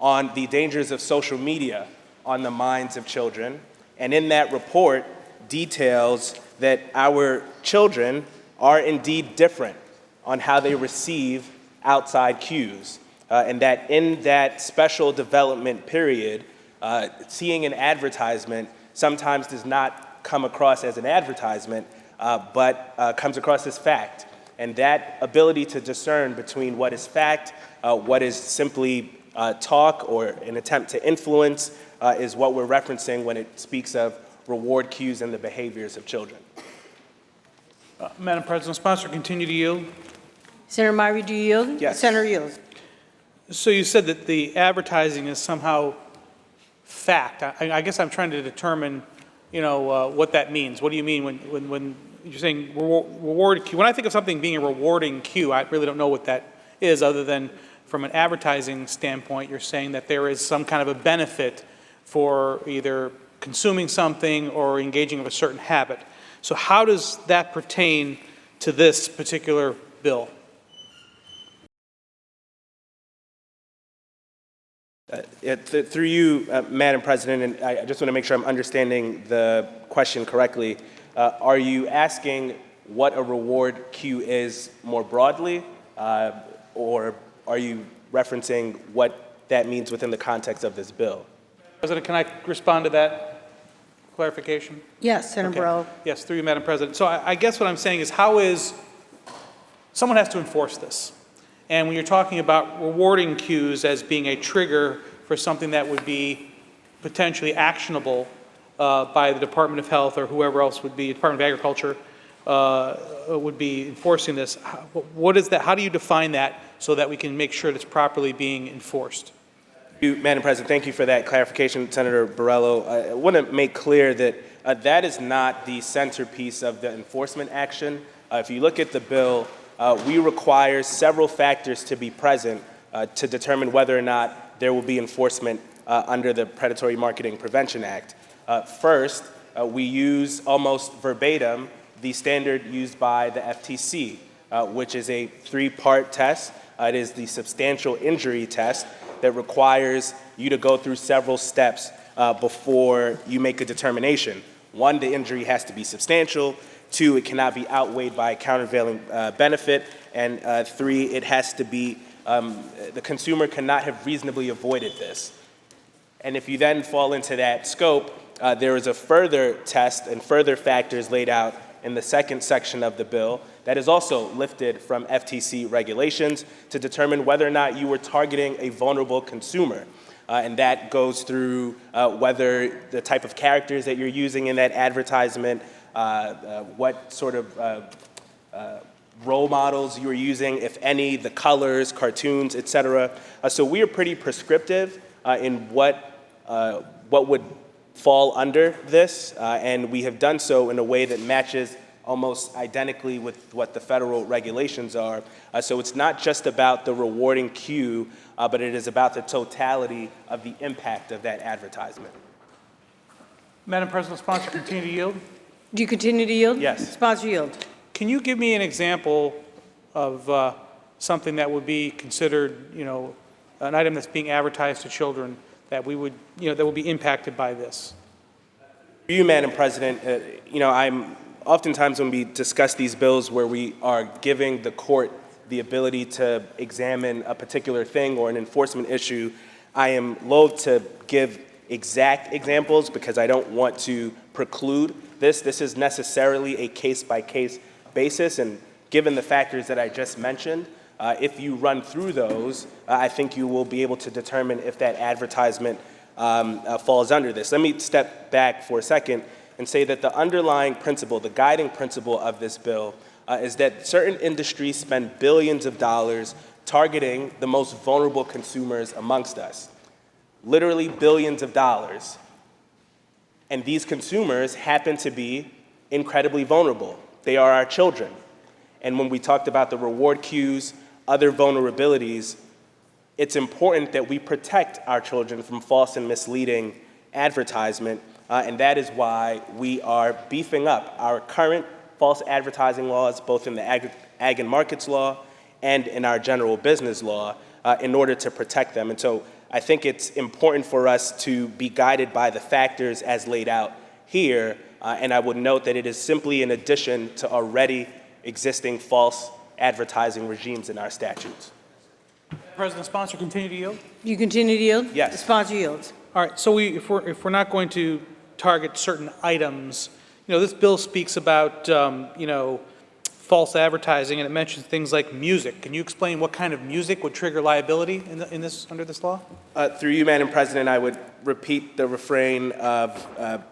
on the dangers of social media on the minds of children. And in that report details that our children are indeed different on how they receive outside cues. And that in that special development period, seeing an advertisement sometimes does not come across as an advertisement, but comes across as fact. And that ability to discern between what is fact, what is simply talk or an attempt to influence is what we're referencing when it speaks of reward cues and the behaviors of children. Madam President, sponsor continue to yield. Senator Myrie, do you yield? Yes. Senator yields. So you said that the advertising is somehow fact. I guess I'm trying to determine, what that means. What do you mean when you're saying reward cue? When I think of something being a rewarding cue, I really don't know what that is, other than from an advertising standpoint, you're saying that there is some kind of a benefit for either consuming something or engaging of a certain habit. So how does that pertain to this particular bill? Through you, Madam President, and I just want to make sure I'm understanding the question correctly. Are you asking what a reward cue is more broadly, or are you referencing what that means within the context of this bill? President, can I respond to that clarification? Yes, Senator Burrell. Yes, through you, Madam President. So I guess what I'm saying is someone has to enforce this. And when you're talking about rewarding cues as being a trigger for something that would be potentially actionable by the Department of Health or whoever else would be, Department of Agriculture, would be enforcing this, what is that? How do you define that so that we can make sure that it's properly being enforced? Madam President, thank you for that clarification, Senator Borrello. I want to make clear that that is not the centerpiece of the enforcement action. If you look at the bill, we require several factors to be present to determine whether or not there will be enforcement under the Predatory Marketing Prevention Act. First, we use almost verbatim the standard used by the FTC, which is a three-part test. It is the substantial injury test that requires you to go through several steps before you make a determination. One, the injury has to be substantial. Two, it cannot be outweighed by a countervailing benefit. And three, it has to be, the consumer cannot have reasonably avoided this. And if you then fall into that scope, there is a further test and further factors laid out in the second section of the bill that is also lifted from FTC regulations to determine whether or not you were targeting a vulnerable consumer. And that goes through whether the type of characters that you're using in that advertisement, what sort of role models you are using, if any, the colors, cartoons, et cetera. So we are pretty prescriptive in what would fall under this, and we have done so in a way that matches almost identically with what the federal regulations are. So it's not just about the rewarding cue, but it is about the totality of the impact of that advertisement. Madam President, sponsor continue to yield? Do you continue to yield? Yes. Sponsor yield. Can you give me an example of something that would be considered, an item that's being advertised to children that we would, that would be impacted by this? For you, Madam President, I'm oftentimes when we discuss these bills where we are giving the court the ability to examine a particular thing or an enforcement issue, I am loath to give exact examples because I don't want to preclude this. This is necessarily a case-by-case basis, and given the factors that I just mentioned, if you run through those, I think you will be able to determine if that advertisement falls under this. Let me step back for a second and say that the underlying principle, the guiding principle of this bill is that certain industries spend billions of dollars targeting the most vulnerable consumers amongst us. Literally billions of dollars. And these consumers happen to be incredibly vulnerable. They are our children. And when we talked about the reward cues, other vulnerabilities, it's important that we protect our children from false and misleading advertisement, and that is why we are beefing up our current false advertising laws, both in the ag and markets law and in our general business law, in order to protect them. And so I think it's important for us to be guided by the factors as laid out here, and I would note that it is simply in addition to already existing false advertising regimes in our statutes. President, sponsor, continue to yield? You continue to yield? Yes. The sponsor yields. All right, so if we're not going to target certain items, this bill speaks about, false advertising, and it mentions things like music. Can you explain what kind of music would trigger liability under this law? Through you, Madam President, I would repeat the refrain of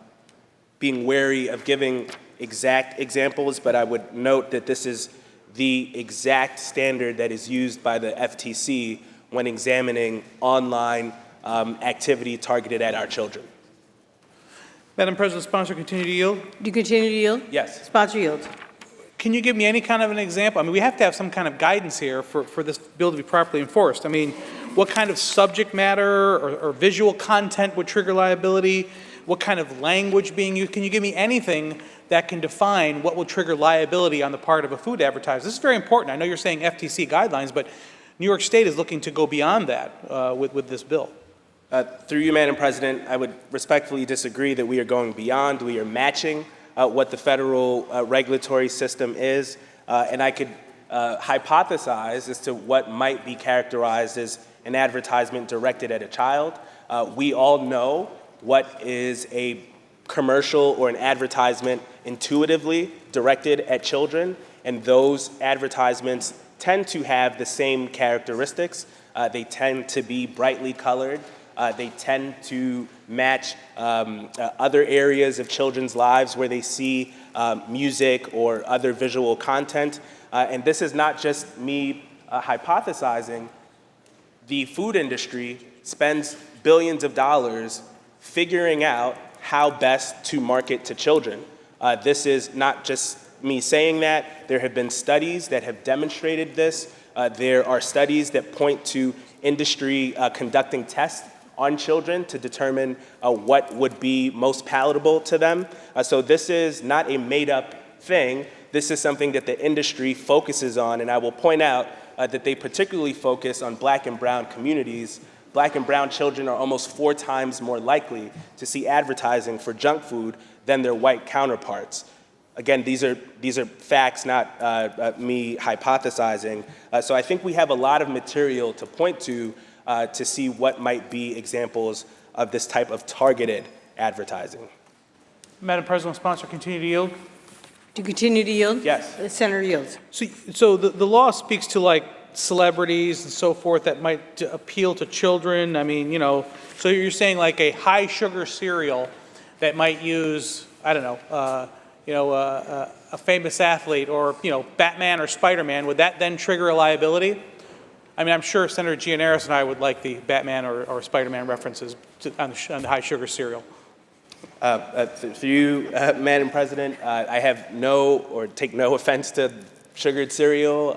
being wary of giving exact examples, but I would note that this is the exact standard that is used by the FTC when examining online activity targeted at our children. Madam President, sponsor, continue to yield? You continue to yield? Yes. Sponsor yields. Can you give me any kind of an example? I mean, we have to have some kind of guidance here for this bill to be properly enforced. I mean, what kind of subject matter or visual content would trigger liability? What kind of language being used? Can you give me anything that can define what will trigger liability on the part of a food advertiser? This is very important. I know you're saying FTC guidelines, but New York State is looking to go beyond that with this bill. Through you, Madam President, I would respectfully disagree that we are going beyond. We are matching what the federal regulatory system is, and I could hypothesize as to what might be characterized as an advertisement directed at a child. We all know what is a commercial or an advertisement intuitively directed at children, and those advertisements tend to have the same characteristics. They tend to be brightly colored. They tend to match other areas of children's lives where they see music or other visual content. And this is not just me hypothesizing. The food industry spends billions of dollars figuring out how best to market to children. This is not just me saying that. There have been studies that have demonstrated this. There are studies that point to industry conducting tests on children to determine what would be most palatable to them. So this is not a made-up thing. This is something that the industry focuses on, and I will point out that they particularly focus on Black and brown communities. Black and brown children are almost 4 times more likely to see advertising for junk food than their white counterparts. Again, these are facts, not me hypothesizing. So I think we have a lot of material to point to see what might be examples of this type of targeted advertising. Madam President, sponsor, continue to yield? Do you continue to yield? Yes. The senator yields. So the law speaks to like celebrities and so forth that might appeal to children. I mean, so you're saying like a high sugar cereal that might use, I don't know, a famous athlete or, Batman or Spider-Man, would that then trigger a liability? I mean, I'm sure Senator Gianaris and I would like the Batman or Spider-Man references on the high sugar cereal. For you, Madam President, I have take no offense to sugared cereal,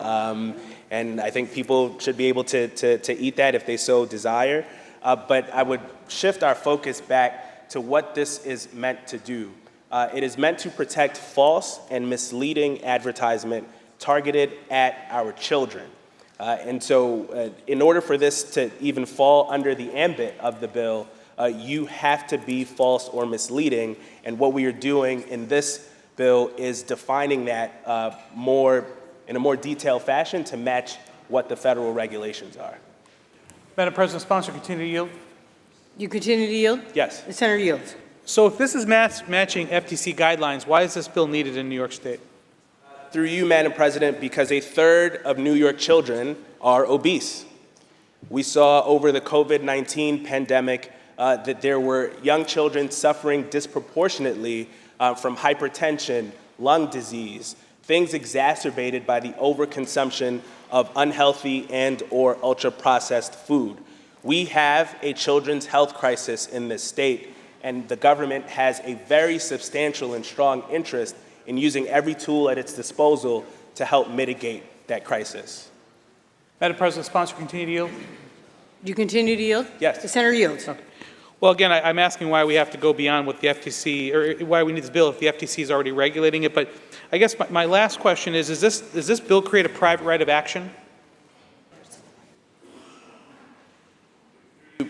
and I think people should be able to eat that if they so desire. But I would shift our focus back to what this is meant to do. It is meant to protect false and misleading advertisement targeted at our children. And so in order for this to even fall under the ambit of the bill, you have to be false or misleading. And what we are doing in this bill is defining that in a more detailed fashion to match what the federal regulations are. Madam President, sponsor, continue to yield? You continue to yield? Yes. The senator yields. So if this is matching FTC guidelines, why is this bill needed in New York State? Through you, Madam President, because 1/3 of New York children are obese. We saw over the COVID-19 pandemic that there were young children suffering disproportionately from hypertension, lung disease, things exacerbated by the overconsumption of unhealthy and or ultra-processed food. We have a children's health crisis in this state, and the government has a very substantial and strong interest in using every tool at its disposal to help mitigate that crisis. Madam President, sponsor, continue to yield? Do you continue to yield? Yes. The senator yields. Okay. Well, again, I'm asking why we have to go beyond what the FTC, or why we need this bill if the FTC is already regulating it. But I guess my last question is does this bill create a private right of action?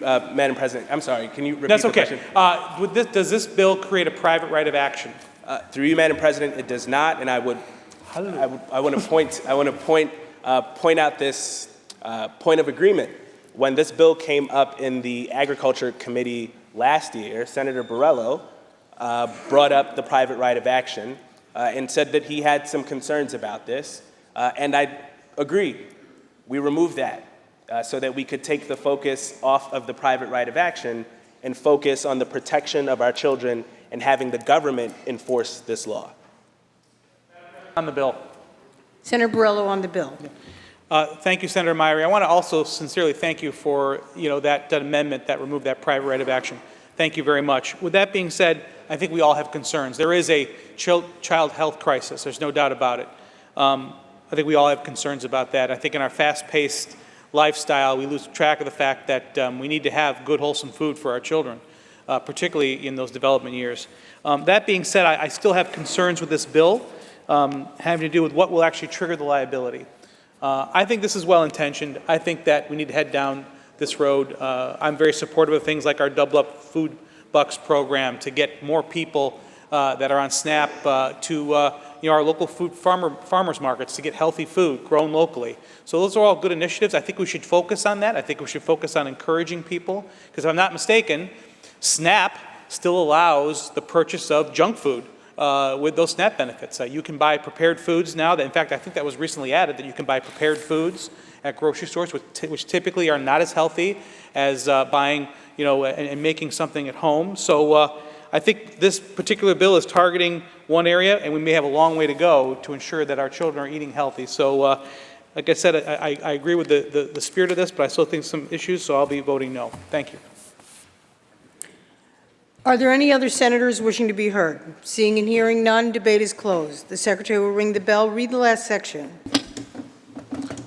Madam President, I'm sorry, can you repeat That's the okay. question? Does this bill create a private right of action? Through you, Madam President, it does not, and I want to point out this point of agreement. When this bill came up in the Agriculture Committee last year, Senator Borrello brought up the private right of action and said that he had some concerns about this, and I agree. We removed that so that we could take the focus off of the private right of action and focus on the protection of our children and having the government enforce this law. On the bill. Senator Borrello on the bill. Thank you, Senator Myrie. I want to also sincerely thank you for that amendment that removed that private right of action. Thank you very much. With that being said, I think we all have concerns. There is a child health crisis. There's no doubt about it. I think we all have concerns about that. I think in our fast-paced lifestyle, we lose track of the fact that we need to have good, wholesome food for our children, particularly in those development years. That being said, I still have concerns with this bill having to do with what will actually trigger the liability. I think this is well-intentioned. I think that we need to head down this road. I'm very supportive of things like our Double Up Food Bucks program to get more people that are on SNAP to our local food farmers markets to get healthy food grown locally. So those are all good initiatives. I think we should focus on that. I think we should focus on encouraging people, because if I'm not mistaken, SNAP still allows the purchase of junk food with those SNAP benefits. You can buy prepared foods now. In fact, I think that was recently added, that you can buy prepared foods at grocery stores, which typically are not as healthy as buying, and making something at home. So I think this particular bill is targeting one area, and we may have a long way to go to ensure that our children are eating healthy. So, like I said, I agree with the spirit of this, but I still think some issues, so I'll be voting no. Thank you. Are there any other senators wishing to be heard? Seeing and hearing none, debate is closed. The secretary will ring the bell. Read the last section.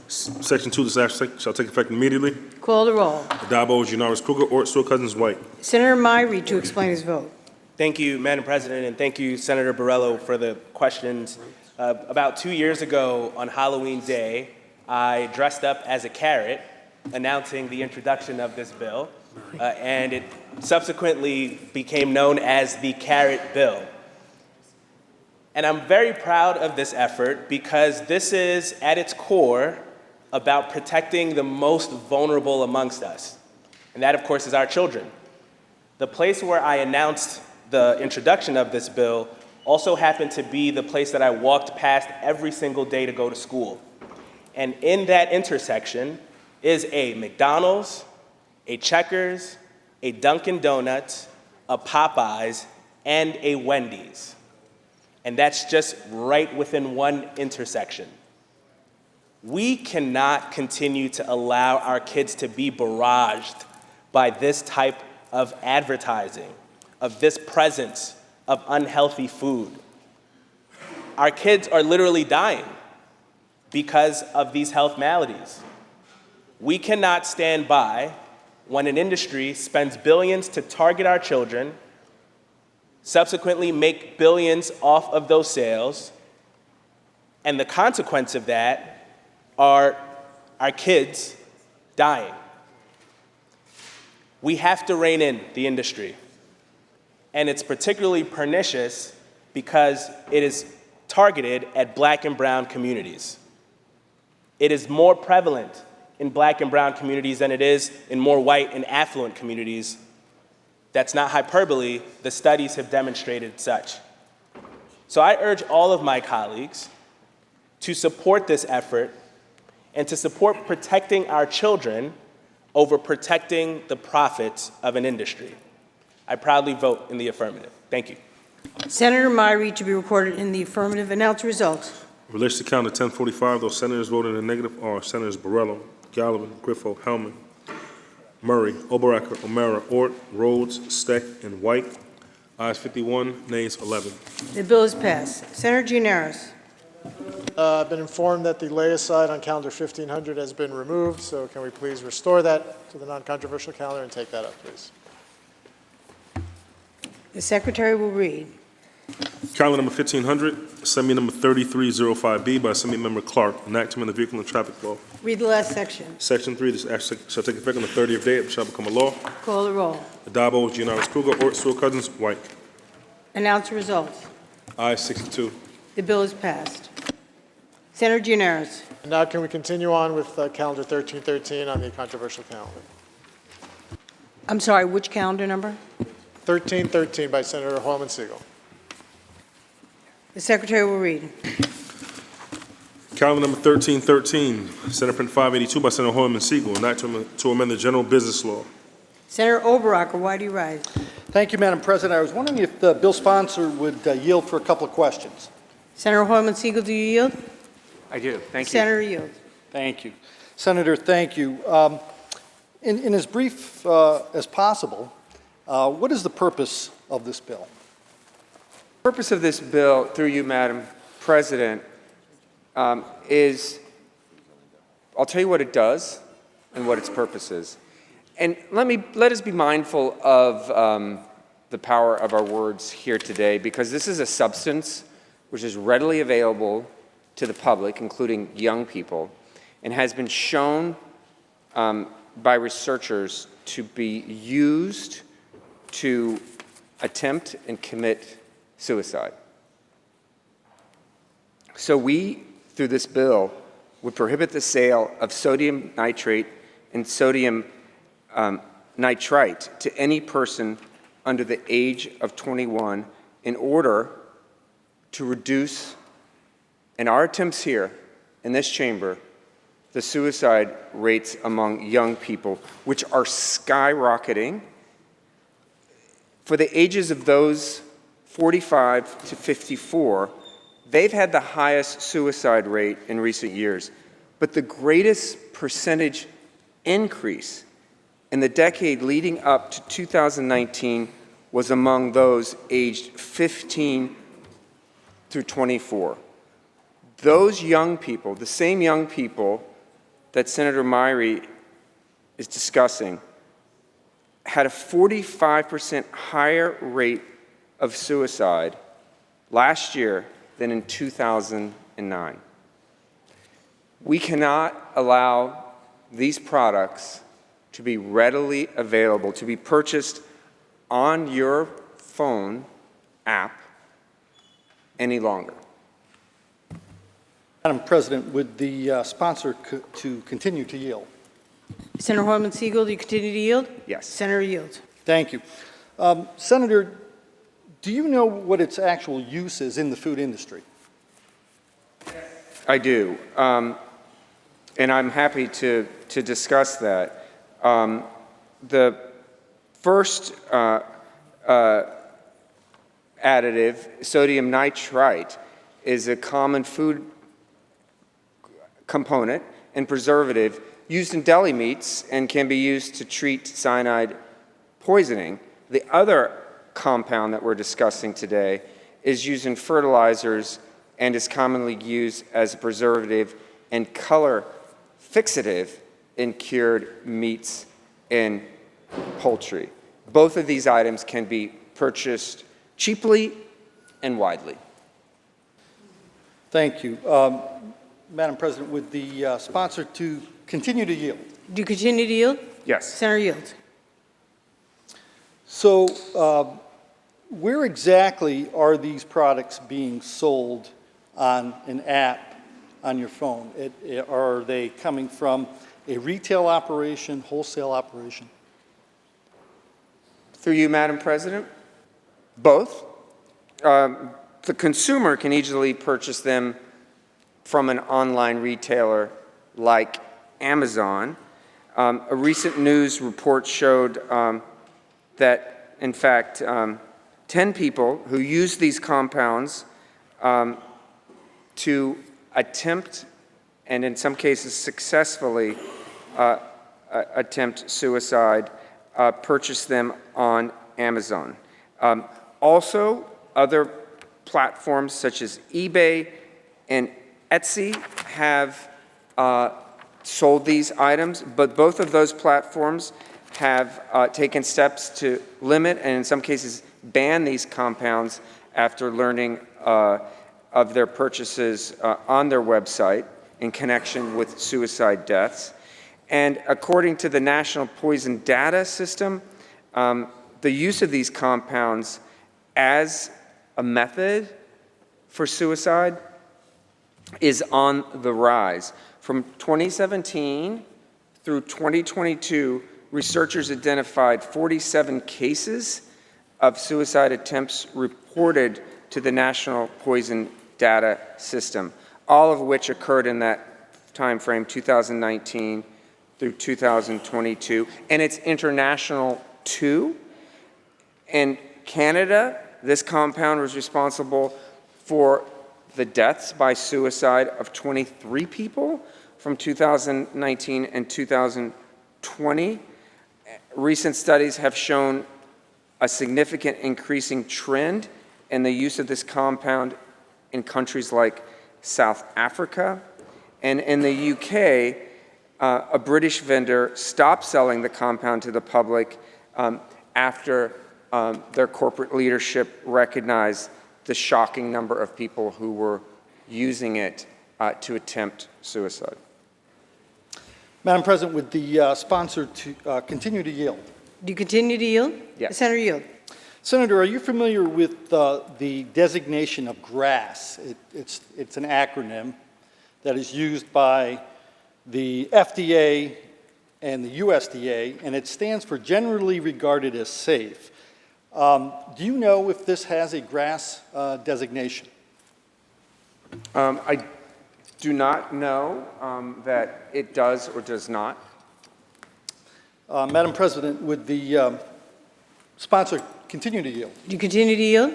Section 2, this act shall take effect immediately. Call the roll. Addabbo, Gianaris Kruger, Ort, Stewart Cousins, White. Senator Myrie to explain his vote. Thank you, Madam President, and thank you, Senator Borrello, for the questions. About 2 years ago on Halloween Day, I dressed up as a carrot, announcing the introduction of this bill, and it subsequently became known as the Carrot Bill. And I'm very proud of this effort because this is, at its core, about protecting the most vulnerable amongst us. And that, of course, is our children. The place where I announced the introduction of this bill also happened to be the place that I walked past every single day to go to school. And in that intersection is a McDonald's, a Checkers, a Dunkin' Donuts, a Popeyes, and a Wendy's. And that's just right within one intersection. We cannot continue to allow our kids to be barraged by this type of advertising, of this presence of unhealthy food. Our kids are literally dying because of these health maladies. We cannot stand by when an industry spends billions to target our children, subsequently make billions off of those sales, and the consequence of that are our kids dying. We have to rein in the industry. And it's particularly pernicious because it is targeted at Black and brown communities. It is more prevalent in Black and brown communities than it is in more white and affluent communities. That's not hyperbole. The studies have demonstrated such. So I urge all of my colleagues to support this effort and to support protecting our children over protecting the profits of an industry. I proudly vote in the affirmative. Thank you. Senator Myrie to be recorded in the affirmative. Announce results. In relation to count at 1045, those senators voting in the negative are Senators Borrello, Gallivan, Griffo, Hellman, Murray, Oberacker, O'Mara, Ort, Rhodes, Steck, and White. Ayes 51, nays 11. The bill is passed. Senator Gianaris. I've been informed that the lay-aside on calendar 1500 has been removed, so can we please restore that to the non-controversial calendar and take that up, please? The secretary will read. Count Calendar number 1500, Assembly number 3305B by Assembly Member Clark, enactment of the Vehicle and Traffic Law. Read the last section. Section 3, this act shall take effect on the 30th day, it shall become a law. Call the roll. Adabo, Giannaris Kruger, Ort, Stewart Cousins, White. Announce the results. Ayes 62. The bill is passed. Senator Gianaris. And now can we continue on with calendar 1313 on the controversial calendar? I'm sorry, which calendar number? 1313 by Senator Hoylman Siegel. The Secretary will read. Calendar number 1313, Senate Print 582 by Senator Hoylman Siegel, enactment to amend the General Business Law. Senator Oberacker, why do you rise? Thank you, Madam President. I was wondering if the bill sponsor would yield for a couple of questions. Senator Hoylman Siegel, do you yield? I do. Thank you. Senator yields. Thank you. Senator, thank you. In as brief as possible, what is the purpose of this bill? The purpose of this bill, through you, Madam President, is, I'll tell you what it does and what its purpose is. And let us be mindful of the power of our words here today, because this is a substance which is readily available to the public, including young people, and has been shown by researchers to be used to attempt and commit suicide. So we, through this bill, would prohibit the sale of sodium nitrate and sodium nitrite to any person under the age of 21 in order to reduce, in our attempts here in this chamber, the suicide rates among young people, which are skyrocketing. For the ages of those 45 to 54, they've had the highest suicide rate in recent years, but the greatest percentage increase in the decade leading up to 2019 was among those aged 15 through 24. Those young people, the same young people that Senator Myrie is discussing, had a 45% higher rate of suicide last year than in 2009. We cannot allow these products to be readily available, to be purchased on your phone app any longer. Madam President, would the sponsor to continue to yield? Senator Hoylman Siegel, do you continue to yield? Yes. Senator yields. Thank you. Senator, do you know what its actual use is in the food industry? I do, and I'm happy to discuss that. The first additive, sodium nitrite, is a common food component and preservative used in deli meats and can be used to treat cyanide poisoning. The other compound that we're discussing today is used in fertilizers and is commonly used as a preservative and color fixative in cured meats and poultry. Both of these items can be purchased cheaply and widely. Thank you. Madam President, would the sponsor to continue to yield? Do you continue to yield? Yes. Senator yields. So where exactly are these products being sold on an app on your phone? Are they coming from a retail operation, wholesale operation? Through you, Madam President, both. The consumer can easily purchase them from an online retailer like Amazon. A recent news report showed that, in fact, 10 people who used these compounds to attempt, and in some cases successfully attempt suicide, purchased them on Amazon. Also, other platforms such as eBay and Etsy have sold these items, but both of those platforms have taken steps to limit and in some cases ban these compounds after learning of their purchases on their website in connection with suicide deaths. And according to the National Poison Data System, the use of these compounds as a method for suicide is on the rise. From 2017 through 2022, researchers identified 47 cases of suicide attempts reported to the National Poison Data System, all of which occurred in that time frame, 2019 through 2022. And it's international too. In Canada, this compound was responsible for the deaths by suicide of 23 people from 2019 and 2020. Recent studies have shown a significant increasing trend in the use of this compound in countries like South Africa. And in the UK, a British vendor stopped selling the compound to the public after their corporate leadership recognized the shocking number of people who were using it to attempt suicide. Madam President, would the sponsor to continue to yield? Do you continue to yield? Yes. Senator Yield. Senator, are you familiar with the designation of GRAS? It's an acronym that is used by the FDA and the USDA, and it stands for Generally Regarded as Safe. Do you know if this has a GRAS designation? I do not know that it does or does not. Madam President, would the sponsor continue to yield? Do you continue to yield?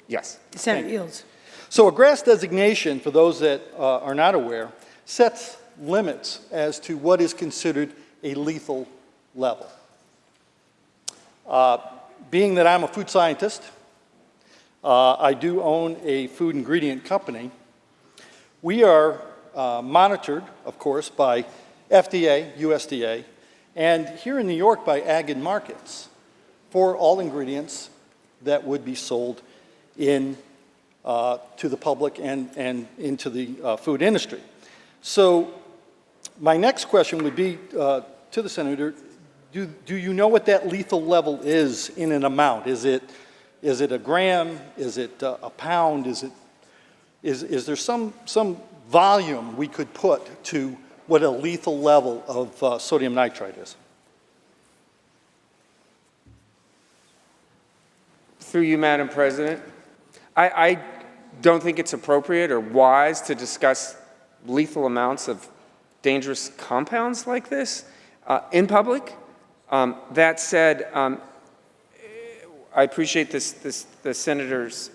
Yes. The Senate yields. So a GRAS designation, for those that are not aware, sets limits as to what is considered a lethal level. Being that I'm a food scientist, I do own a food ingredient company. We are monitored, of course, by FDA, USDA, and here in New York by Ag and Markets for all ingredients that would be sold in to the public and into the food industry. So my next question would be to the Senator, do you know what that lethal level is in an amount? Is it a gram? Is it a pound? Is there some volume we could put to what a lethal level of sodium nitrite is? Through you, Madam President, I don't think it's appropriate or wise to discuss lethal amounts of dangerous compounds like this in public. That said, I appreciate the Senator's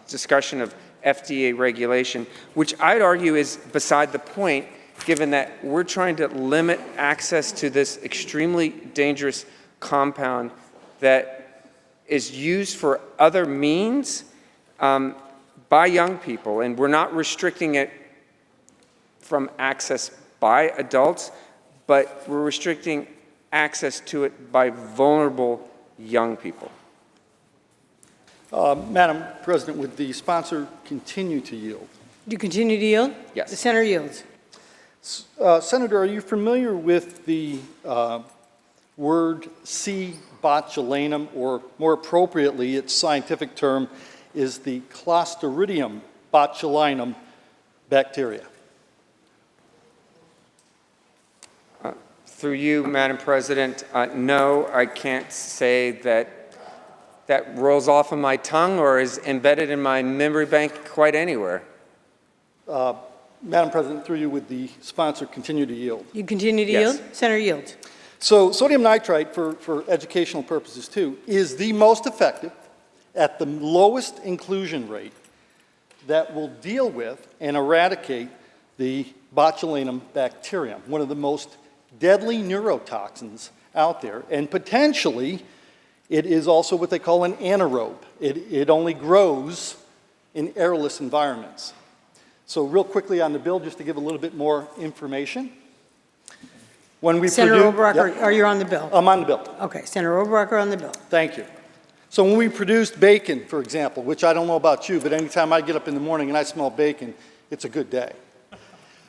discussion of FDA regulation, which I'd argue is beside the point, given that we're trying to limit access to this extremely dangerous compound that is used for other means by young people, and we're not restricting it from access by adults, but we're restricting access to it by vulnerable young people. Madam President, would the sponsor continue to yield? Do you continue to yield? Yes. The Senator yields. Senator, are you familiar with the word C. botulinum, or more appropriately, its scientific term is the Clostridium botulinum bacteria? Through you, Madam President, no, I can't say that rolls off of my tongue or is embedded in my memory bank quite anywhere. Madam President, through you, would the sponsor continue to yield? You continue to Yes. yield? Senator yields. So sodium nitrite, for educational purposes too, is the most effective at the lowest inclusion rate that will deal with and eradicate the botulinum bacterium, one of the most deadly neurotoxins out there, and potentially it is also what they call an anaerobe. It only grows in airless environments. So real quickly on the bill, just to give a little bit more information. When we Senator produce- Oberacker, Yep. are you on the bill? I'm on the bill. Okay, Senator Oberacker on the bill. Thank you. So when we produced bacon, for example, which I don't know about you, but anytime I get up in the morning and I smell bacon, it's a good day.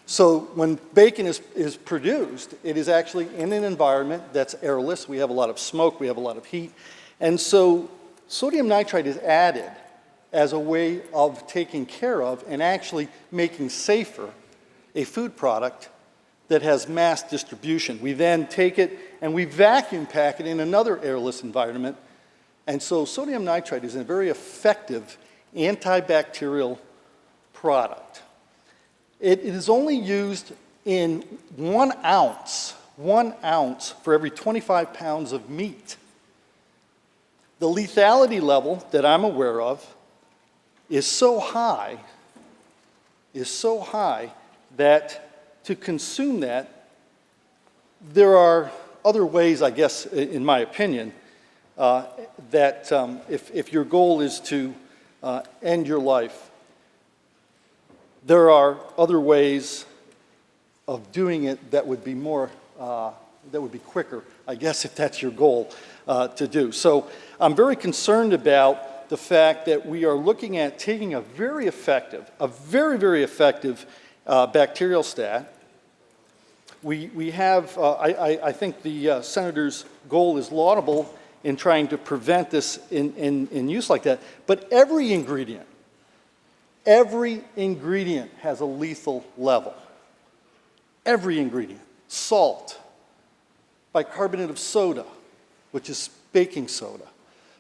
So when bacon is produced, it is actually in an environment that's airless. We have a lot of smoke, we have a lot of heat. And so sodium nitrite is added as a way of taking care of and actually making safer a food product that has mass distribution. We then take it and we vacuum pack it in another airless environment. And so sodium nitrite is a very effective antibacterial product. It is only used in 1 ounce for every 25 pounds of meat. The lethality level that I'm aware of is so high that to consume that, there are other ways, I guess, in my opinion, that if your goal is to end your life, there are other ways of doing it that would be more, that would be quicker, I guess, if that's your goal to do. So I'm very concerned about the fact that we are looking at taking a very effective, very effective bacterial stat. We have, I think the Senator's goal is laudable in trying to prevent this in use like that, but every ingredient has a lethal level. Every ingredient. Salt, bicarbonate of soda, which is baking soda,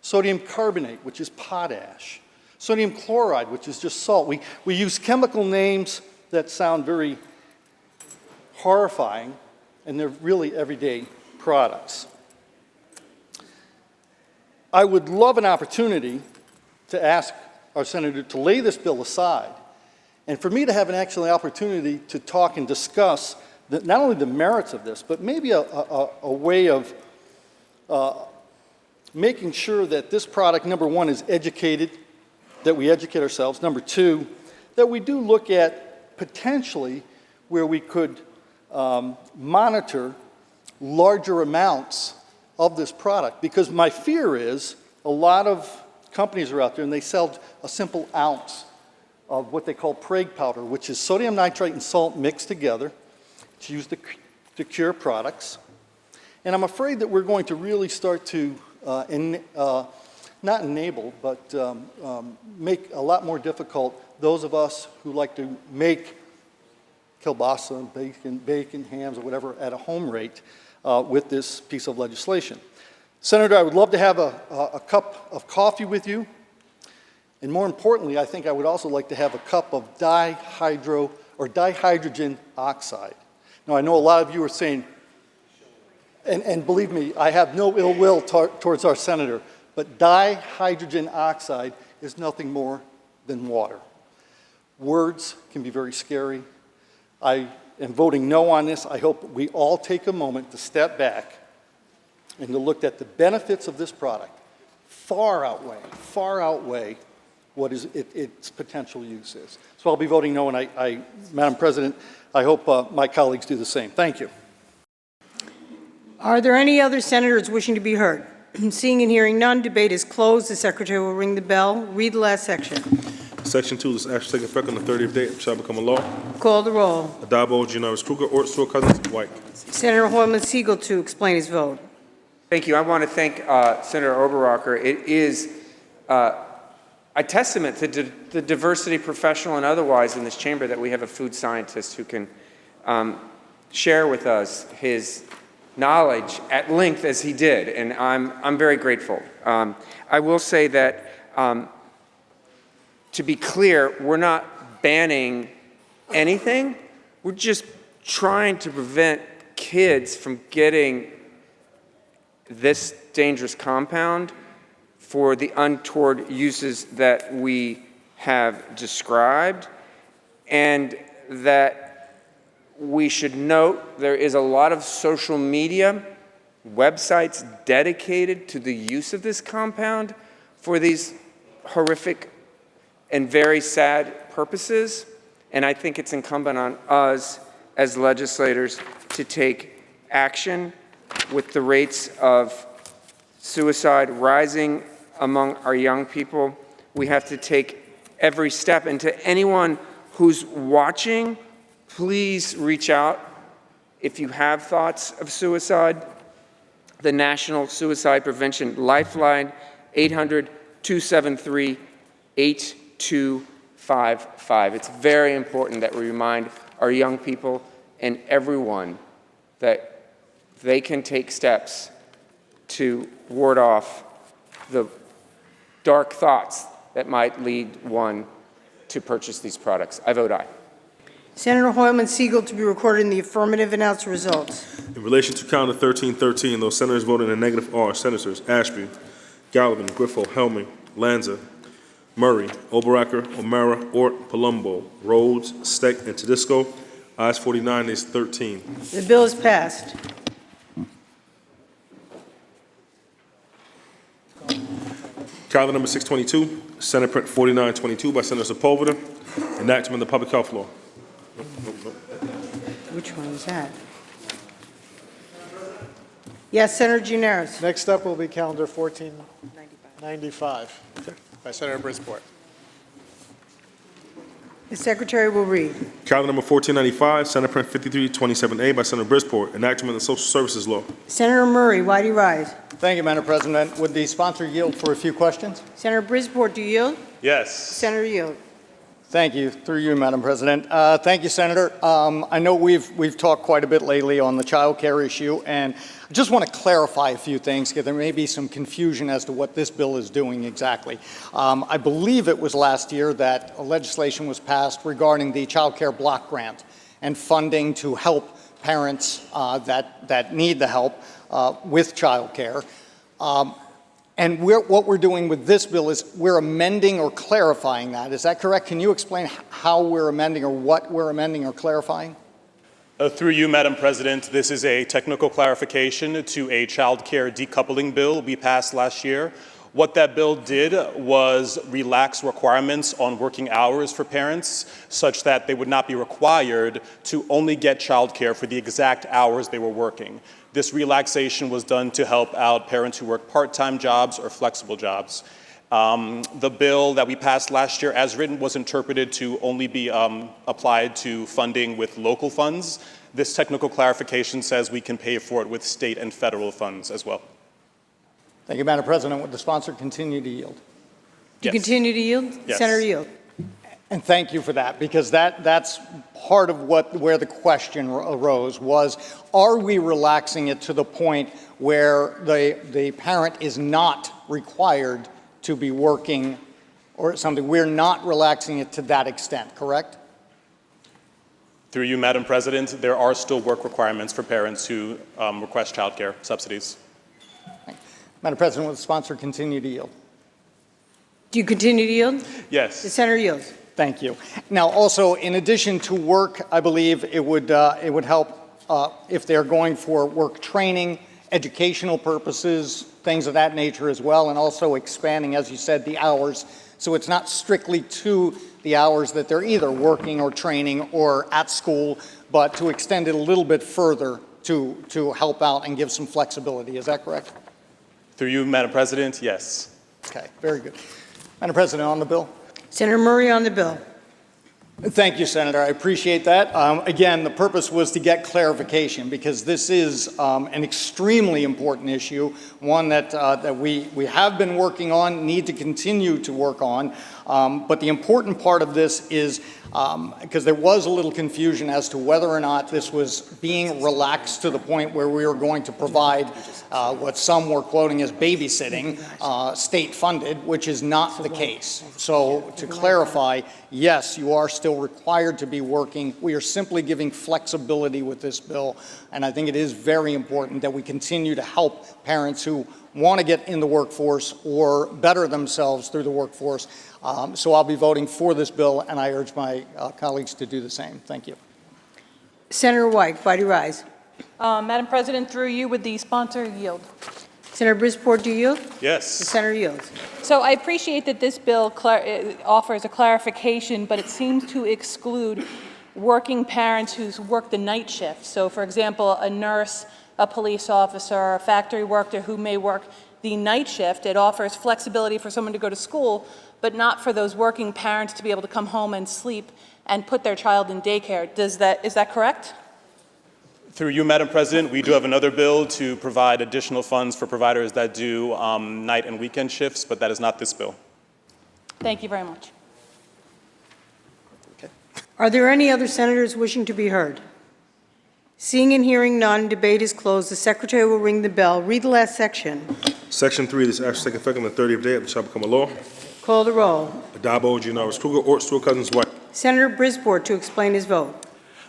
sodium carbonate, which is potash, sodium chloride, which is just salt. We use chemical names that sound very horrifying, and they're really everyday products. I would love an opportunity to ask our senator to lay this bill aside, and for me to have an actual opportunity to talk and discuss not only the merits of this, but maybe a way of making sure that this product, number one, is educated, that we educate ourselves. Number two, that we do look at potentially where we could monitor larger amounts of this product. Because my fear is a lot of companies are out there and they sell a simple ounce of what they call Prague powder, which is sodium nitrite and salt mixed together. It's used to cure products. And I'm afraid that we're going to really start to not enable, but make a lot more difficult those of us who like to make kielbasa, bacon, hams, or whatever at a home rate with this piece of legislation. Senator, I would love to have a cup of coffee with you. And more importantly, I think I would also like to have a cup of dihydrogen oxide. Now, I know a lot of you are saying, and believe me, I have no ill will towards our senator, but dihydrogen oxide is nothing more than water. Words can be very scary. I am voting no on this. I hope we all take a moment to step back and to look at the benefits of this product far outweigh what its potential use is. So I'll be voting no, and Madam President, I hope my colleagues do the same. Thank you. Are there any other senators wishing to be heard? Seeing and hearing none, debate is closed. The secretary will ring the bell. Read the last section. Section 2, this act shall take effect on the 30th day, shall become a law. Call the roll. Addabbo, Gianaris Kruger, Ort, Stewart Cousins, White. Senator Hoylman Siegel to explain his vote. Thank you. I want to thank Senator Oberrocker. It is a testament to the diversity, professional and otherwise, in this chamber that we have a food scientist who can share with us his knowledge at length as he did, and I'm very grateful. I will say that, to be clear, we're not banning anything. We're just trying to prevent kids from getting this dangerous compound for the untoward uses that we have described, and that we should note there is a lot of social media websites dedicated to the use of this compound for these horrific and very sad purposes, and I think it's incumbent on us as legislators to take action with the rates of suicide rising among our young people. We have to take every step. And to anyone who's watching, please reach out if you have thoughts of suicide. The National Suicide Prevention Lifeline, 800-273-8255. It's very important that we remind our young people and everyone that they can take steps to ward off the dark thoughts that might lead one to purchase these products. I vote aye. Senator Hoylman Siegel to be recorded in the affirmative. Announce results. In relation to calendar 1313, those senators voting in the negative are Senators Ashby, Gallivan, Griffo, Helming, Lanza, Murray, Oberacker, O'Mara, Ort, Palumbo, Rhodes, Steck, and Tedisco. Ayes 49, nays 13. The bill is passed. Calendar number 622, Senate Print 4922 by Senator Sepulveda, enactment of the public health law. Which one is that? Yes, Senator Gianaris. Next up will be calendar 1495 by Senator Bridgeport. The Secretary will read. Calendar number 1495, Senate Print 5327A by Senator Bridgeport, enactment of the social services law. Senator Murray, why do you rise? Thank you, Madam President. Would the sponsor yield for a few questions? Senator Bridgeport, do you yield? Yes. Senator yield. Thank you. Through you, Madam President. Thank you, Senator. I know we've talked quite a bit lately on the child care issue, and I just want to clarify a few things because there may be some confusion as to what this bill is doing exactly. I believe it was last year that legislation was passed regarding the child care block grant and funding to help parents that need the help with child care. And what we're doing with this bill is we're amending or clarifying that. Is that correct? Can you explain how we're amending or what we're amending or clarifying? Through you, Madam President, this is a technical clarification to a child care decoupling bill we passed last year. What that bill did was relax requirements on working hours for parents such that they would not be required to only get child care for the exact hours they were working. This relaxation was done to help out parents who work part-time jobs or flexible jobs. The bill that we passed last year, as written, was interpreted to only be applied to funding with local funds. This technical clarification says we can pay for it with state and federal funds as well. Thank you, Madam President. Would the sponsor continue to yield? Do you continue to yield? Yes. Senator yield. And thank you for that, because that's part of where the question arose was, are we relaxing it to the point where the parent is not required to be working or something? We're not relaxing it to that extent, correct? Through you, Madam President, there are still work requirements for parents who request child care subsidies. Madam President, will the sponsor continue to yield? Do you continue to yield? Yes. The senator yields. Thank you. Now, also, in addition to work, I believe it would help if they're going for work training, educational purposes, things of that nature as well, and also expanding, as you said, the hours. So it's not strictly to the hours that they're either working or training or at school, but to extend it a little bit further to help out and give some flexibility. Is that correct? Through you, Madam President, yes. Okay, very good. Madam President, on the bill. Senator Murray on the bill. Thank you, Senator. I appreciate that. Again, the purpose was to get clarification because this is an extremely important issue, one that we have been working on, need to continue to work on. But the important part of this is, because there was a little confusion as to whether or not this was being relaxed to the point where we were going to provide what some were quoting as babysitting, state-funded, which is not the case. So to clarify, yes, you are still required to be working. We are simply giving flexibility with this bill, and I think it is very important that we continue to help parents who want to get in the workforce or better themselves through the workforce. So I'll be voting for this bill, and I urge my colleagues to do the same. Thank you. Senator White, why do you rise? Madam President, through you, would the sponsor yield? Senator Bridgeport, do you yield? Yes. The senator yields. So I appreciate that this bill offers a clarification, but it seems to exclude working parents who work the night shift. So, for example, a nurse, a police officer, a factory worker who may work the night shift. It offers flexibility for someone to go to school, but not for those working parents to be able to come home and sleep and put their child in daycare. Is that correct? Through you, Madam President, we do have another bill to provide additional funds for providers that do night and weekend shifts, but that is not this bill. Thank you very much. Are there any other senators wishing to be heard? Seeing and hearing none, debate is closed. The Secretary will ring the bell. Read the last section. Section 3, this act shall take effect on the 30th day, it shall become a law. Call the roll. Addabbo, Giannaris Kruger, Ort, Stewart Cousins, White. Senator Brisboard to explain his vote.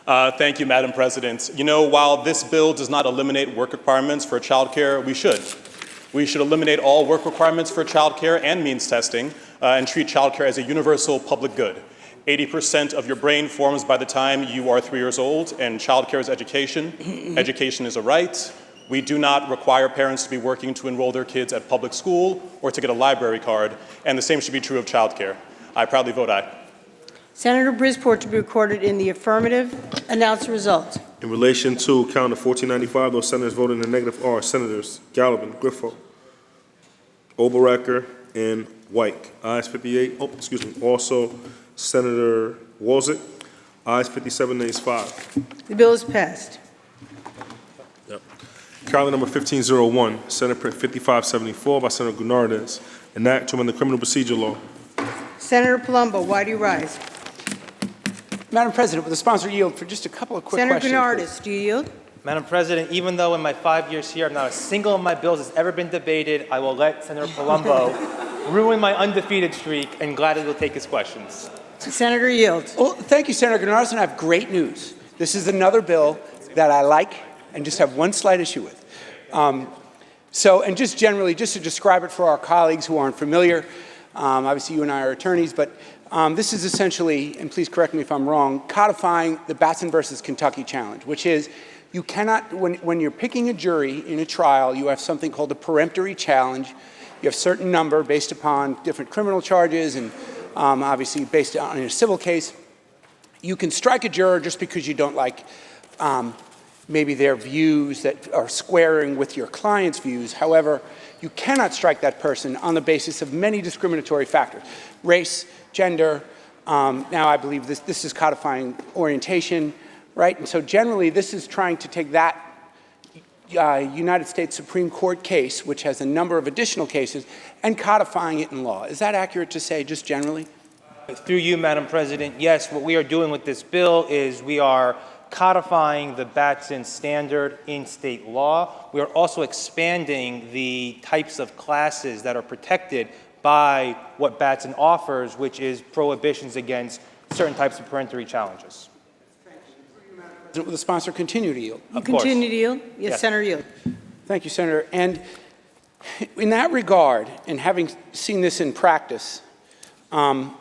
Thank you, Madam President. You know, while this bill does not eliminate work requirements for childcare, we should. We should eliminate all work requirements for childcare and means testing and treat childcare as a universal public good. 80% of your brain forms by the time you are 3 years old, and childcare is education. Education is a right. We do not require parents to be working to enroll their kids at public school or to get a library card, and the same should be true of childcare. I proudly vote aye. Senator Brisboard to be recorded in the affirmative. Announce the result. In relation to calendar 1495, those senators voting in the negative are Senators Gallivan, Griffo, Oberacker, and White. Ayes 58. Also Senator Walczak. Ayes 57, nays 5. The bill is passed. Calendar number 1501, Senate Print 5574 by Senator Gurnardez, an act to amend the criminal procedure law. Senator Palumbo, why do you rise? Madam President, will the sponsor yield for just a couple of quick Senator questions? Gurnardez, do you yield? Madam President, even though in my 5 years here, not a single of my bills has ever been debated, I will let Senator Palumbo ruin my undefeated streak and gladly will take his questions. Senator yields. Well, thank you, Senator Gurnardez, and I have great news. This is another bill that I like and just have one slight issue with. And just generally, just to describe it for our colleagues who aren't familiar, obviously you and I are attorneys, but this is essentially, and please correct me if I'm wrong, codifying the Batson versus Kentucky challenge, which is you cannot, when you're picking a jury in a trial, you have something called a peremptory challenge. You have a certain number based upon different criminal charges and obviously based on a civil case. You can strike a juror just because you don't like maybe their views that are squaring with your client's views. However, you cannot strike that person on the basis of many discriminatory factors. Race, gender, now I believe this is codifying orientation, right? And so generally this is trying to take that United States Supreme Court case, which has a number of additional cases, and codifying it in law. Is that accurate to say, just generally? Through you, Madam President, yes, what we are doing with this bill is we are codifying the Batson standard in state law. We are also expanding the types of classes that are protected by what Batson offers, which is prohibitions against certain types of peremptory challenges. Will the sponsor continue to yield? You continue to yield? Yes, Senator yield. Thank you, Senator. And in that regard, and having seen this in practice, of